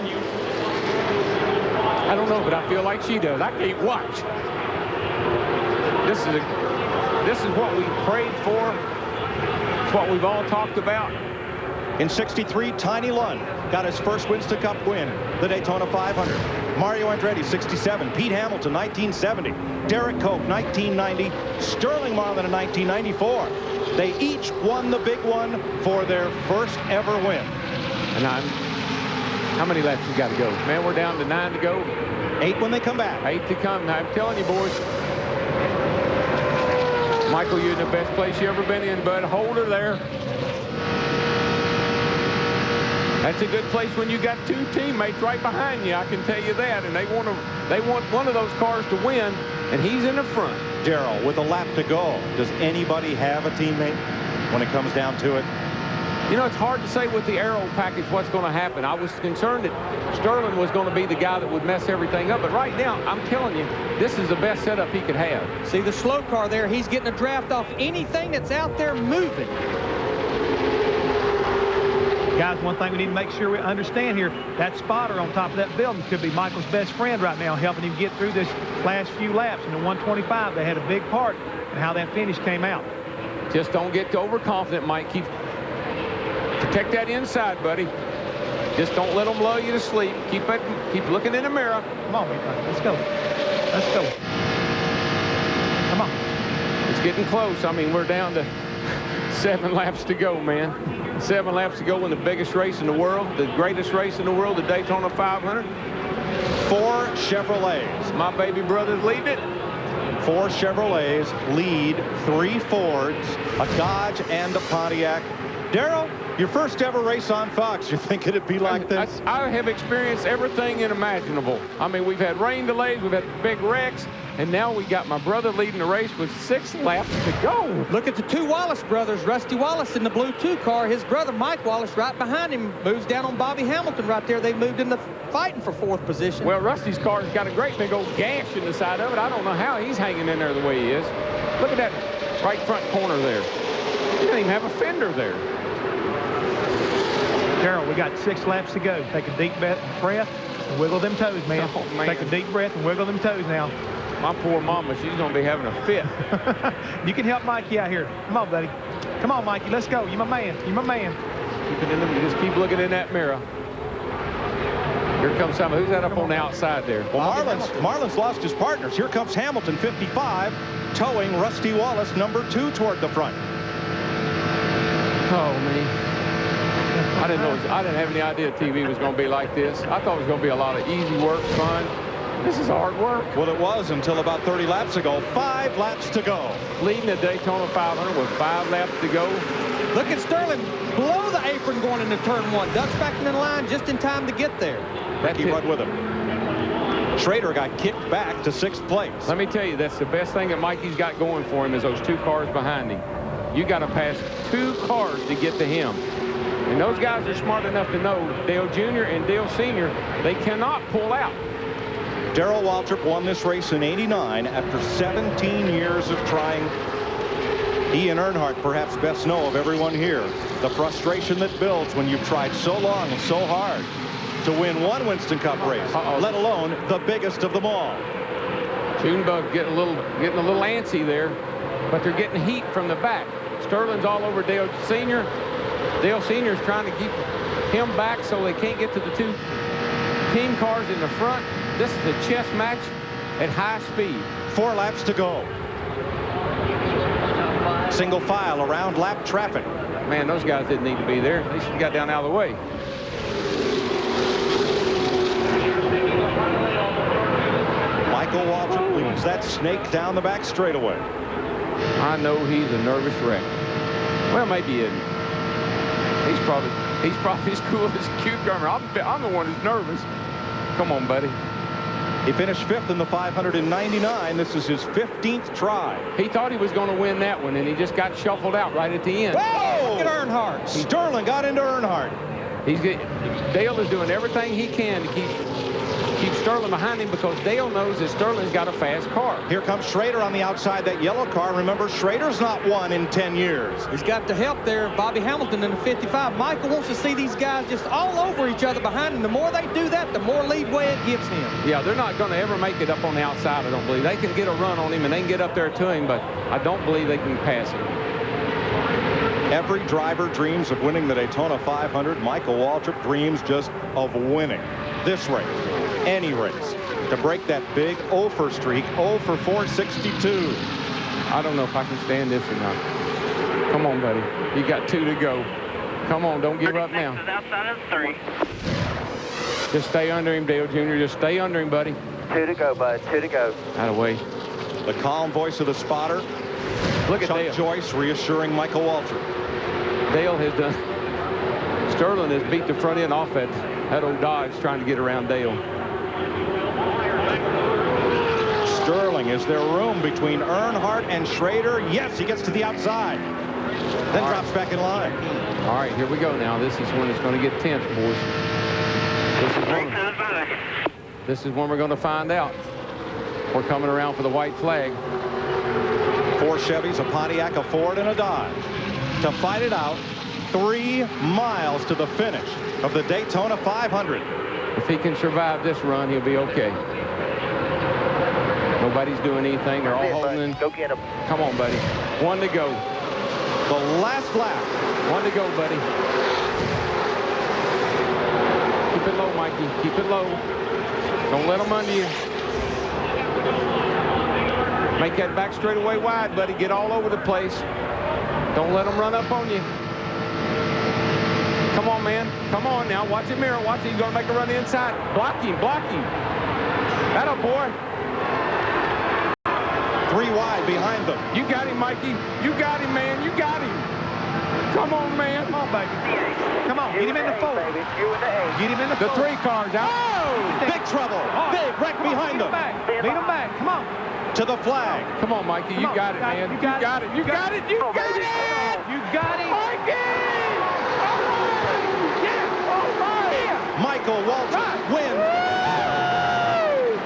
I don't know, but I feel like she does. I can't watch. This is what we prayed for. It's what we've all talked about. In 63, Tiny Lund got his first Winston Cup win, the Daytona 500. Mario Andretti, 67. Pete Hamilton, 1970. Derek Koch, 1990. Sterling Marlin in 1994. They each won the big one for their first ever win. And how many laps you got to go? Man, we're down to 9 to go. 8 when they come back. 8 to come. I'm telling you, boys. Michael, you're in the best place you ever been in, bud. Hold her there. That's a good place when you got two teammates right behind you. I can tell you that. And they want one of those cars to win, and he's in the front. Darrell, with a lap to go, does anybody have a teammate when it comes down to it? You know, it's hard to say with the aero package what's going to happen. I was concerned that Sterling was going to be the guy that would mess everything up. But right now, I'm telling you, this is the best setup he could have. See the slow car there, he's getting a draft off anything that's out there moving. Guys, one thing we need to make sure we understand here, that spotter on top of that building could be Michael's best friend right now, helping him get through this last few laps. In the 125, they had a big part in how that finish came out. Just don't get overconfident, Mike. Protect that inside, buddy. Just don't let them lull you to sleep. Keep looking in the mirror. Come on, let's go. Let's go. Come on. It's getting close. I mean, we're down to 7 laps to go, man. 7 laps to go in the biggest race in the world, the greatest race in the world, the Daytona 500. 4 Chevrolets. My baby brother's leading it. 4 Chevrolets lead 3 Fords, a Dodge and a Pontiac. Darrell, your first ever race on Fox. You think it'd be like this? I have experienced everything unimaginable. I mean, we've had rain delays, we've had big wrecks, and now we got my brother leading the race with 6 laps to go. Look at the 2 Wallace brothers. Rusty Wallace in the blue 2 car. His brother, Mike Wallace, right behind him, moves down on Bobby Hamilton right there. They moved into fighting for 4th position. Well, Rusty's car's got a great big old gash in the side of it. I don't know how he's hanging in there the way he is. Look at that right front corner there. He doesn't even have a fender there. Darrell, we got 6 laps to go. Take a deep breath and wiggle them toes, man. Oh, man. Take a deep breath and wiggle them toes now. My poor mama, she's going to be having a fit. You can help Mikey out here. Come on, buddy. Come on, Mikey. Let's go. You're my man. You're my man. Just keep looking in that mirror. Here comes somebody. Who's that up on the outside there? Well, Marlin's lost his partners. Here comes Hamilton, 55, towing Rusty Wallace, number 2, toward the front. Oh, man. I didn't have any idea TV was going to be like this. I thought it was going to be a lot of easy work, fun. This is hard work. Well, it was until about 30 laps ago. 5 laps to go. Leading the Daytona 500 with 5 laps to go. Look at Sterling below the apron going into turn 1. Ducks back in the line just in time to get there. He run with him. Schrader got kicked back to 6th place. Let me tell you, that's the best thing that Mikey's got going for him is those 2 cars behind him. You got to pass 2 cars to get to him. And those guys are smart enough to know Dale Jr. and Dale Sr., they cannot pull out. Darrell Waltrip won this race in '89 after 17 years of trying He and Earnhardt perhaps best know of everyone here the frustration that builds when you've tried so long and so hard to win one Winston Cup race, let alone the biggest of them all. Junebug getting a little antsy there, but they're getting heat from the back. Sterling's all over Dale Sr. Dale Sr. is trying to keep him back so they can't get to the two team cars in the front. This is a chess match at high speed. 4 laps to go. Single file around lap traffic. Man, those guys didn't need to be there. They should have got down out of the way. Michael Waltrip leads that snake down the back straightaway. I know he's a nervous wreck. Well, maybe he isn't. He's probably as cool as a cucumber. I'm the one who's nervous. Come on, buddy. He finished 5th in the 599. This is his 15th try. He thought he was going to win that one, and he just got shuffled out right at the end. Whoa! Look at Earnhardt. Sterling got into Earnhardt. Dale is doing everything he can to keep Sterling behind him because Dale knows that Sterling's got a fast car. Here comes Schrader on the outside that yellow car. Remember, Schrader's not won in 10 years. He's got the help there, Bobby Hamilton in the 55. Michael wants to see these guys just all over each other behind him. The more they do that, the more leadway it gives him. Yeah, they're not going to ever make it up on the outside, I don't believe. They can get a run on him, and they can get up there to him, but I don't believe they can pass him. Every driver dreams of winning the Daytona 500. Michael Waltrip dreams just of winning this race, any race, to break that big 0 for streak, 0 for 462. I don't know if I can stand this or not. Come on, buddy. You got 2 to go. Come on, don't give up now. Outside of 3. Just stay under him, Dale Jr. Just stay under him, buddy. 2 to go, bud. 2 to go. Out of the way. The calm voice of the spotter. Look at Chuck Dale. Joyce reassuring Michael Waltrip. Dale has done. Sterling has beat the front end off that old Dodge trying to get around Dale. Sterling, is there room between Earnhardt and Schrader? Yes, he gets to the outside. Then drops back in line. All right, here we go now. This is when it's going to get tense, boys. This is when we're going to find out. We're coming around for the white flag. 4 Chevys, a Pontiac, a Ford, and a Dodge to fight it out 3 miles to the finish of the Daytona 500. If he can survive this run, he'll be okay. Nobody's doing anything. They're all holding in. Go get him. Come on, buddy. 1 to go. The last lap. 1 to go, buddy. Keep it low, Mikey. Keep it low. Don't let them under you. Make that back straightaway wide, buddy. Get all over the place. Don't let them run up on you. Come on, man. Come on now. Watch the mirror. Watch it. He's going to make a run inside. Block him. Block him. Atta boy. 3 wide behind them. You got him, Mikey. You got him, man. You got him. Come on, man. Come on, baby. Come on. Get him in the 4. You in the 8. Get him in the 4. The 3 cars out. Oh! Big trouble. Big wreck behind them. Beat him back. Come on. To the flag. Come on, Mikey. You got it, man. You got it. You got it. You got it. You got it. Mikey! All right! Yeah! All right! Michael Waltrip wins.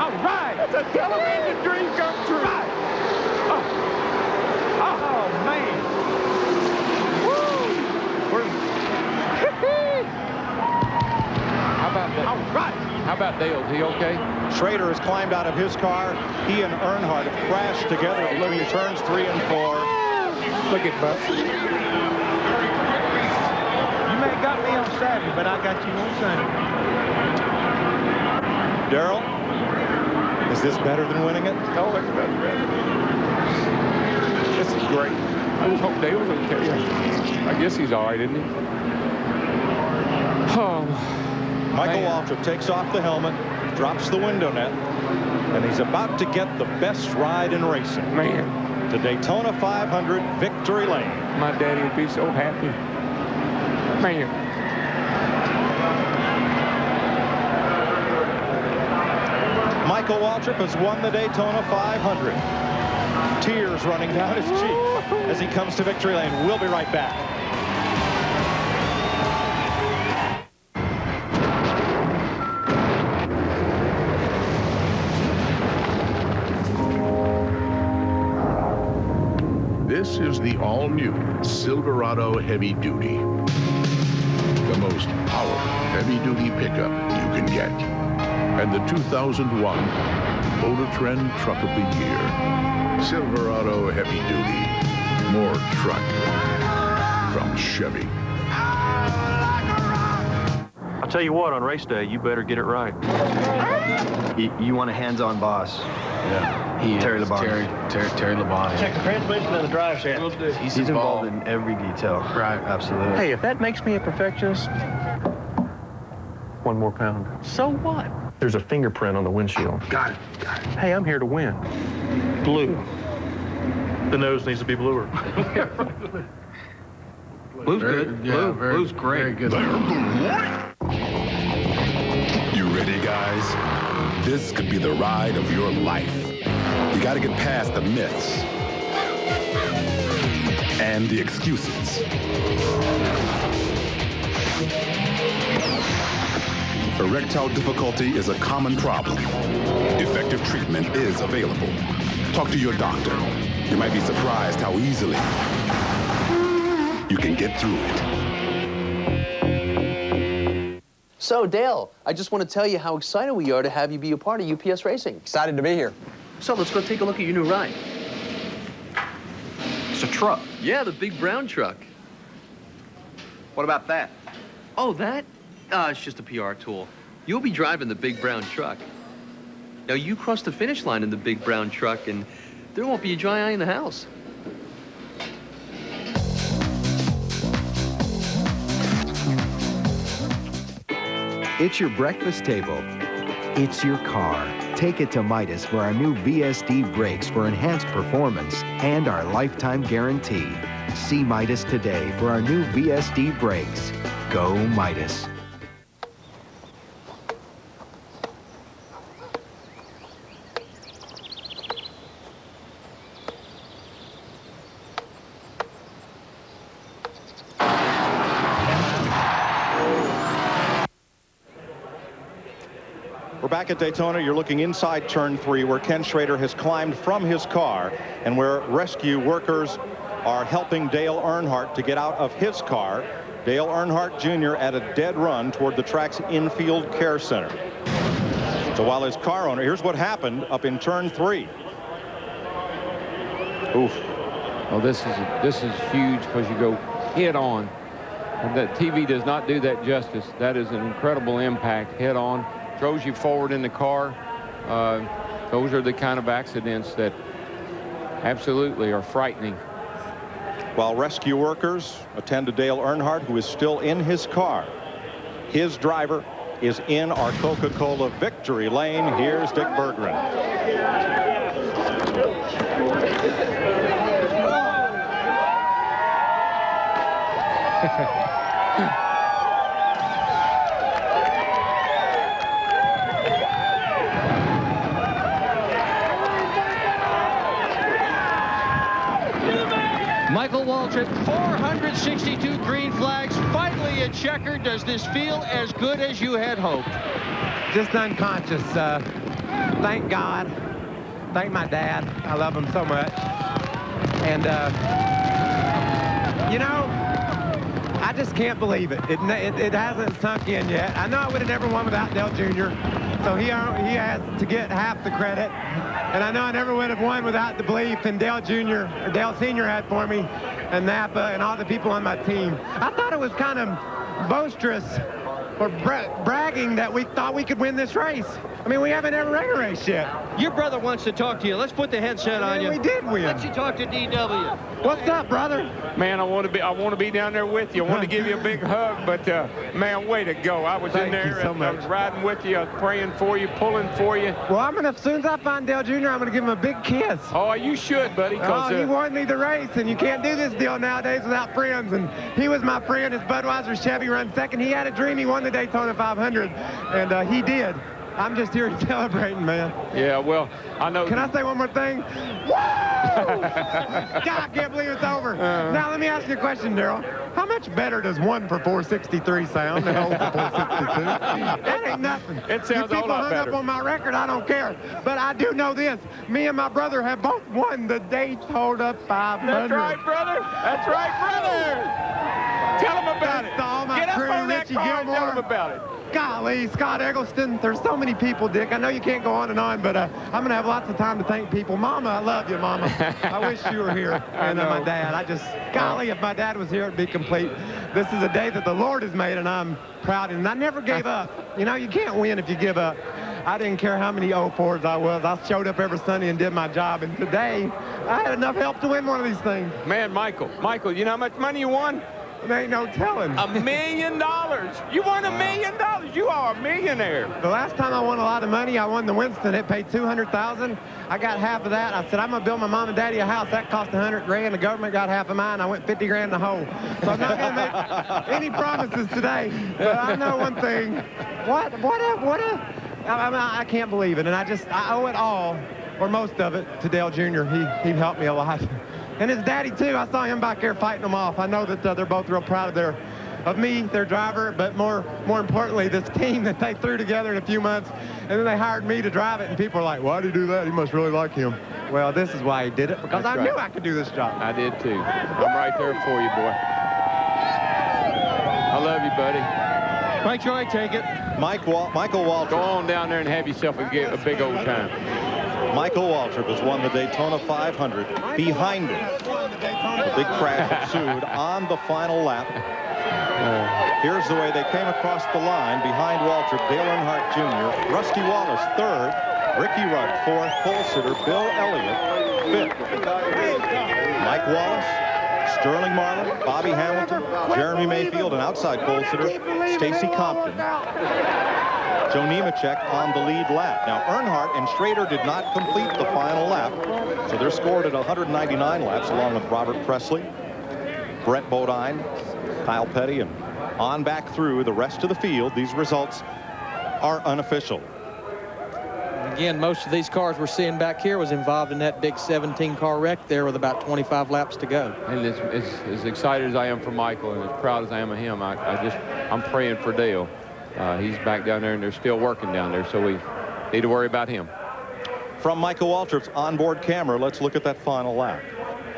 All right! That's a television dream come true. Right. Oh, man. Woo! How about that? All right. How about Dale? Is he okay? Schrader has climbed out of his car. He and Earnhardt have crashed together between turns 3 and 4. Look at Buck. You may have got me on Saturday, but I got you on Sunday. Darrell, is this better than winning it? No, it's better. This is great. I just hope Dale's okay. I guess he's all right, isn't he? Oh. Michael Waltrip takes off the helmet, drops the window net, and he's about to get the best ride in racing. Man. The Daytona 500 Victory Lane. My daddy would be so happy. Man. Michael Waltrip has won the Daytona 500. Tears running down his cheek as he comes to Victory Lane. We'll be right back. This is the all-new Silverado Heavy Duty. The most powerful heavy-duty pickup you can get. And the 2001 Motor Trend Truck of the Year. Silverado Heavy Duty. More truck from Chevy. I'll tell you what, on race day, you better get it right. You want a hands-on boss. Yeah. Terry Labonte. Terry Labonte. Check the transmission and the drive shaft. He's involved in every detail. Right. Absolutely. Hey, if that makes me a perfectionist, 1 more pound. So what? There's a fingerprint on the windshield. Got it. Hey, I'm here to win. Blue. The nose needs to be bluer. Blue's good. Yeah, Blue's great. Very good. You ready, guys? This could be the ride of your life. You gotta get past the myths and the excuses. Erectile difficulty is a common problem. Effective treatment is available. Talk to your doctor. You might be surprised how easily you can get through it. So, Dale, I just want to tell you how excited we are to have you be a part of UPS Racing. Excited to be here. So, let's go take a look at your new ride. It's a truck. Yeah, the big brown truck. What about that? Oh, that? It's just a PR tool. You'll be driving the big brown truck. Now, you cross the finish line in the big brown truck, and there won't be a dry eye in the house. It's your breakfast table. It's your car. Take it to Midas for our new VSD brakes for enhanced performance and our lifetime guarantee. See Midas today for our new VSD brakes. Go Midas. We're back at Daytona. You're looking inside turn 3 where Ken Schrader has climbed from his car and where rescue workers are helping Dale Earnhardt to get out of his car. Dale Earnhardt Jr. at a dead run toward the track's infield care center. So while his car owner, here's what happened up in turn 3. Oof. Oh, this is huge because you go head on. And that TV does not do that justice. That is an incredible impact head on. Throws you forward in the car. Those are the kind of accidents that absolutely are frightening. While rescue workers attend to Dale Earnhardt, who is still in his car. His driver is in our Coca-Cola victory lane. Here's Dick Berggren. Michael Waltrip, 462 green flags, finally a checker. Does this feel as good as you had hoped? Just unconscious. Thank God. Thank my dad. I love him so much. And, you know, I just can't believe it. It hasn't sunk in yet. I know I would have never won without Dale Jr., so he has to get half the credit. And I know I never would have won without the belief in Dale Jr., or Dale Sr. had for me, and Napa, and all the people on my team. I thought it was kind of boisterous or bragging that we thought we could win this race. I mean, we haven't ever ran a race yet. Your brother wants to talk to you. Let's put the headset on you. We did win. Let you talk to DW. What's up, brother? Man, I want to be down there with you. I want to give you a big hug, but man, way to go. I was in there and I was riding with you, I was praying for you, pulling for you. Well, as soon as I find Dale Jr., I'm gonna give him a big kiss. Oh, you should, buddy. He won me the race, and you can't do this deal nowadays without friends. And he was my friend. His Budweiser Chevy run second. He had a dream. He won the Daytona 500, and he did. I'm just here celebrating, man. Yeah, well, I know. Can I say one more thing? Woo! God, I can't believe it's over. Now, let me ask you a question, Daryl. How much better does 1 for 463 sound than 0 for 462? That ain't nothing. It sounds a whole lot better. People hung up on my record, I don't care. But I do know this. Me and my brother have both won the Daytona 500. That's right, brother. That's right, brother. Tell them about it. To all my Get up crew, on that Richie car and Gilmore. tell them about it. Golly, Scott Eggleston, there's so many people, Dick. I know you can't go on and on, but I'm going to have lots of time to thank people. Mama, I love you, Mama. I wish you were here. And my dad, golly, if my dad was here, it'd be complete. This is a day that the Lord has made, and I'm proud. And I never gave up. You know, you can't win if you give up. I didn't care how many 04s I was. I showed up every Sunday and did my job. And today, I had enough help to win one of these things. Man, Michael, you know how much money you won? There ain't no telling. $1 million. You won $1 million. You are a millionaire. The last time I won a lot of money, I won the Winston. It paid $200,000. I got half of that. I said, I'm going to build my mom and daddy a house. That cost $100 grand. The government got half of mine. I went 50 grand in the hole. So I'm not going to make any promises today. But I know one thing. I can't believe it. And I owe it all, or most of it, to Dale Jr. He helped me a lot. And his daddy, too. I saw him back there fighting them off. I know that they're both real proud of me, their driver, but more importantly, this team that they threw together in a few months. And then they hired me to drive it, and people are like, why did he do that? He must really like him. Well, this is why he did it, because I knew I could do this job. I did, too. I'm right there for you, boy. I love you, buddy. Make sure I take it. Michael Waltrip. Go on down there and have yourself a big old time. Michael Waltrip has won the Daytona 500 behind him. The big crash ensued on the final lap. Here's the way they came across the line. Behind Waltrip, Dale Earnhardt Jr., Rusty Wallace third, Ricky Rudd fourth, pole sitter Bill Elliott fifth. Mike Wallace, Sterling Marlin, Bobby Hamilton, Jeremy Mayfield, and outside pole sitter Stacy Compton. Joe Nemechek on the lead lap. Now, Earnhardt and Schrader did not complete the final lap, so they're scored at 199 laps, along with Robert Presley, Brett Bodine, Kyle Petty, and on back through the rest of the field. These results are unofficial. Again, most of these cars we're seeing back here was involved in that big 17-car wreck there with about 25 laps to go. And as excited as I am for Michael and as proud as I am of him, I'm praying for Dale. He's back down there, and they're still working down there, so we need to worry about him. From Michael Waltrip's onboard camera, let's look at that final lap.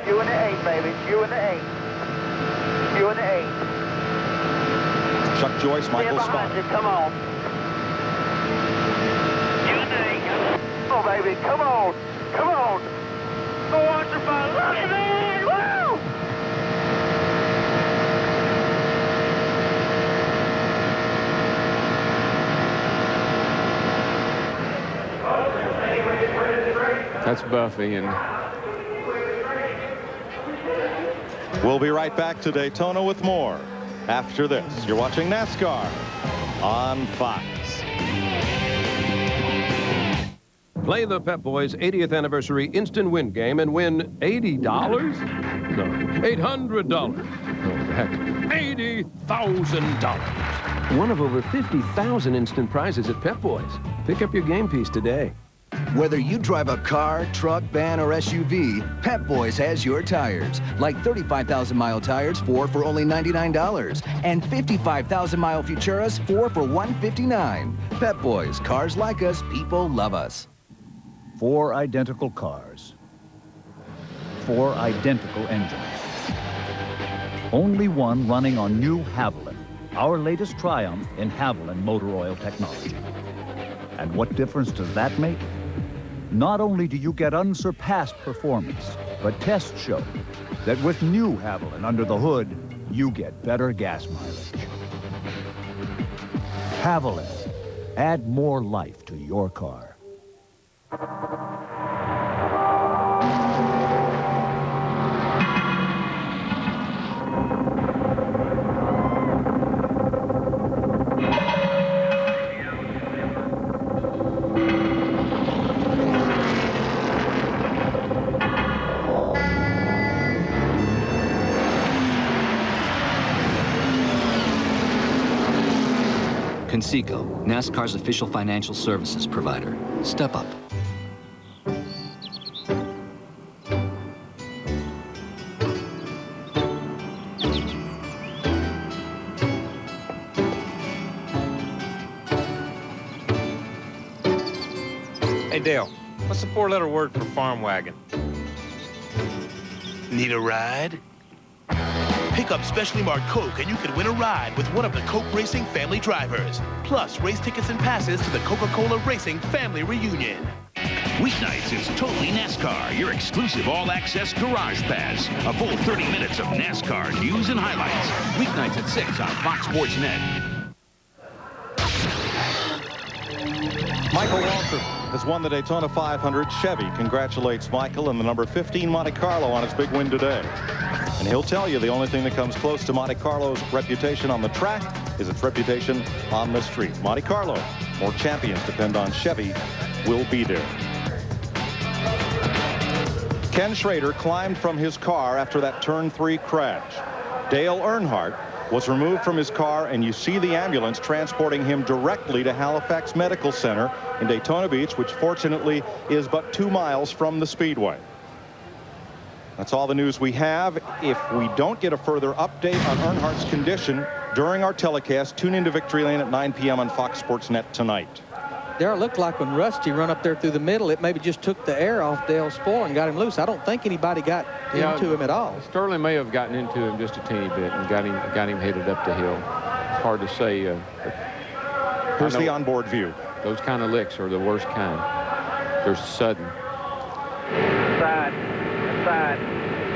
You in the 8, baby. You in the 8. You in the 8. Chuck Joyce, Michael Scott. Come on. You in the 8. Oh, baby. Come on. Come on. Go watch your fun. Look at me. Woo! That's Buffy, and we'll be right back to Daytona with more after this. You're watching NASCAR on Fox. Play the Pep Boys 80th anniversary instant win game and win $80? No, $800. No, that's $80,000. One of over 50,000 instant prizes at Pep Boys. Pick up your game piece today. Whether you drive a car, truck, van, or SUV, Pep Boys has your tires. Like 35,000-mile tires, 4 for only $99. And 55,000-mile Futuras, 4 for $159. Pep Boys, cars like us, people love us. 4 identical cars. 4 identical engines. Only one running on new Haviland, our latest triumph in Haviland motor oil technology. And what difference does that make? Not only do you get unsurpassed performance, but tests show that with new Haviland under the hood, you get better gas mileage. Haviland, add more life to your car. Seco, NASCAR's official financial services provider. Step up. Hey, Dale, what's the 4-letter word for farm wagon? Need a ride? Pick up specially marked Coke and you could win a ride with one of the Coke Racing family drivers. Plus, race tickets and passes to the Coca-Cola Racing Family Reunion. Weeknights is totally NASCAR, your exclusive all-access garage pass. A full 30 minutes of NASCAR news and highlights. Weeknights at 6 on Fox Sports Net. Michael Waltrip has won the Daytona 500 Chevy. Congratulates Michael and the number 15 Monte Carlo on his big win today. And he'll tell you the only thing that comes close to Monte Carlo's reputation on the track is its reputation on the street. Monte Carlo, more champions depend on Chevy, will be there. Ken Schrader climbed from his car after that turn 3 crash. Dale Earnhardt was removed from his car, and you see the ambulance transporting him directly to Halifax Medical Center in Daytona Beach, which fortunately is but 2 miles from the Speedway. That's all the news we have. If we don't get a further update on Earnhardt's condition during our telecast, tune into Victory Lane at 9 p.m. on Fox Sports Net tonight. Darrell, looked like when Rusty run up there through the middle, it maybe just took the air off Dale's floor and got him loose. I don't think anybody got into him at all. Sterling may have gotten into him just a teeny bit and got him headed up the hill. It's hard to say. Here's the onboard view. Those kind of licks are the worst kind. They're sudden. Inside, inside,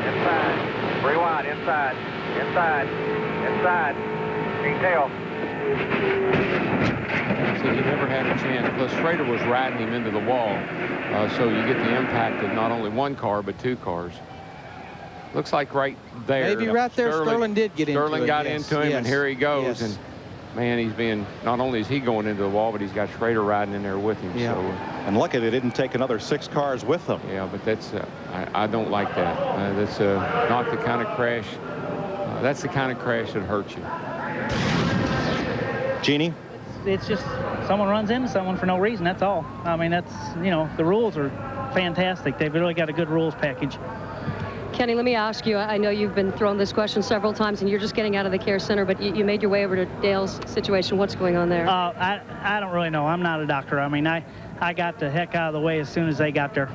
inside. Rewind, inside, inside, inside. Detail. So he never had a chance. Plus, Schrader was riding him into the wall. So you get the impact of not only one car, but 2 cars. Looks like right there. Maybe right there, Sterling did get into it. Sterling got into him, and here he goes. Yes. And, man, he's being, not only is he going into the wall, but he's got Schrader riding in there with him. Yeah. So, and lucky they didn't take another 6 cars with them. Yeah, but that's, I don't like that. That's not the kind of crash. That's the kind of crash that hurts you. Jeannie? It's just someone runs into someone for no reason. That's all. I mean, that's, you know, the rules are fantastic. They've really got a good rules package. Kenny, let me ask you, I know you've been thrown this question several times and you're just getting out of the care center, but you made your way over to Dale's situation. What's going on there? I don't really know. I'm not a doctor. I mean, I got the heck out of the way as soon as they got there.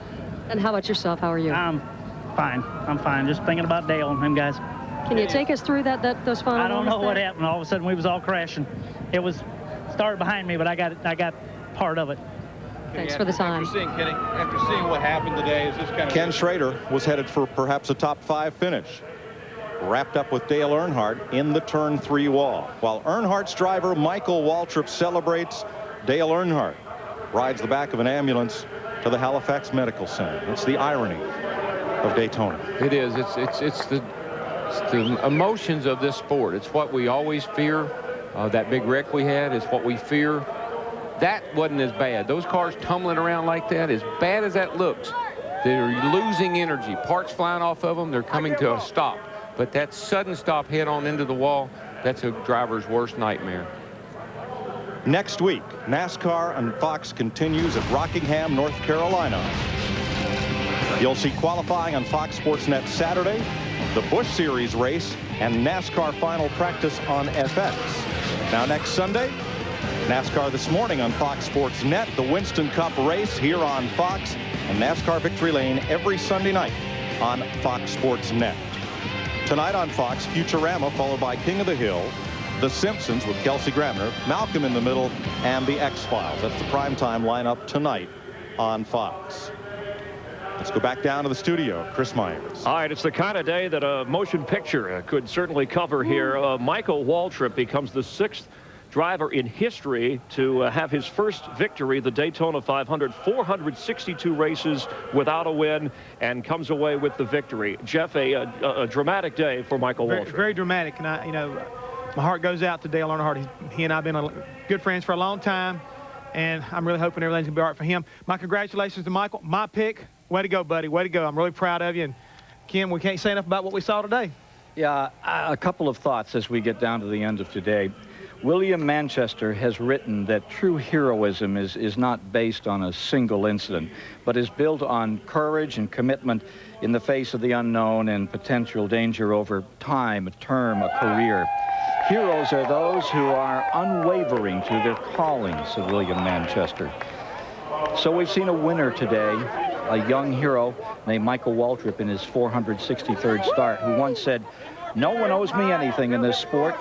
And how about yourself? How are you? I'm fine. I'm fine. Just thinking about Dale and him guys. Can you take us through those final I don't know moments what there? happened. All of a sudden, we was all crashing. It was started behind me, but I got part of it. Thanks for the time. After seeing what happened today, is this kind of... Ken Schrader was headed for perhaps a top 5 finish. Wrapped up with Dale Earnhardt in the turn 3 wall. While Earnhardt's driver, Michael Waltrip, celebrates, Dale Earnhardt rides the back of an ambulance to the Halifax Medical Center. That's the irony of Daytona. It is. It's the emotions of this sport. It's what we always fear. That big wreck we had is what we fear. That wasn't as bad. Those cars tumbling around like that, as bad as that looks, they're losing energy. Parts flying off of them, they're coming to a stop. But that sudden stop head on into the wall, that's a driver's worst nightmare. Next week, NASCAR and Fox continues at Rockingham, North Carolina. You'll see qualifying on Fox Sports Net Saturday, the Busch Series race, and NASCAR final practice on FX. Now next Sunday, NASCAR This Morning on Fox Sports Net, the Winston Cup race here on Fox, and NASCAR Victory Lane every Sunday night on Fox Sports Net. Tonight on Fox, Futurama, followed by King of the Hill, The Simpsons with Kelsey Grammer, Malcolm in the Middle, and The X-Files. That's the primetime lineup tonight on Fox. Let's go back down to the studio. Chris Myers. All right, it's the kind of day that a motion picture could certainly cover here. Michael Waltrip becomes the 6th driver in history to have his first victory, the Daytona 500, 462 races without a win, and comes away with the victory. Jeff, a dramatic day for Michael Waltrip. Very dramatic, and you know, my heart goes out to Dale Earnhardt. He and I have been good friends for a long time, and I'm really hoping everything's going to be all right for him. My congratulations to Michael. My pick. Way to go, buddy. Way to go. I'm really proud of you. And, Kim, we can't say enough about what we saw today. Yeah, a couple of thoughts as we get down to the end of today. William Manchester has written that true heroism is not based on a single incident, but is built on courage and commitment in the face of the unknown and potential danger over time, a term, a career. Heroes are those who are unwavering to their calling, said William Manchester. So we've seen a winner today, a young hero named Michael Waltrip in his 463rd start, who once said, "No one owes me anything in this sport.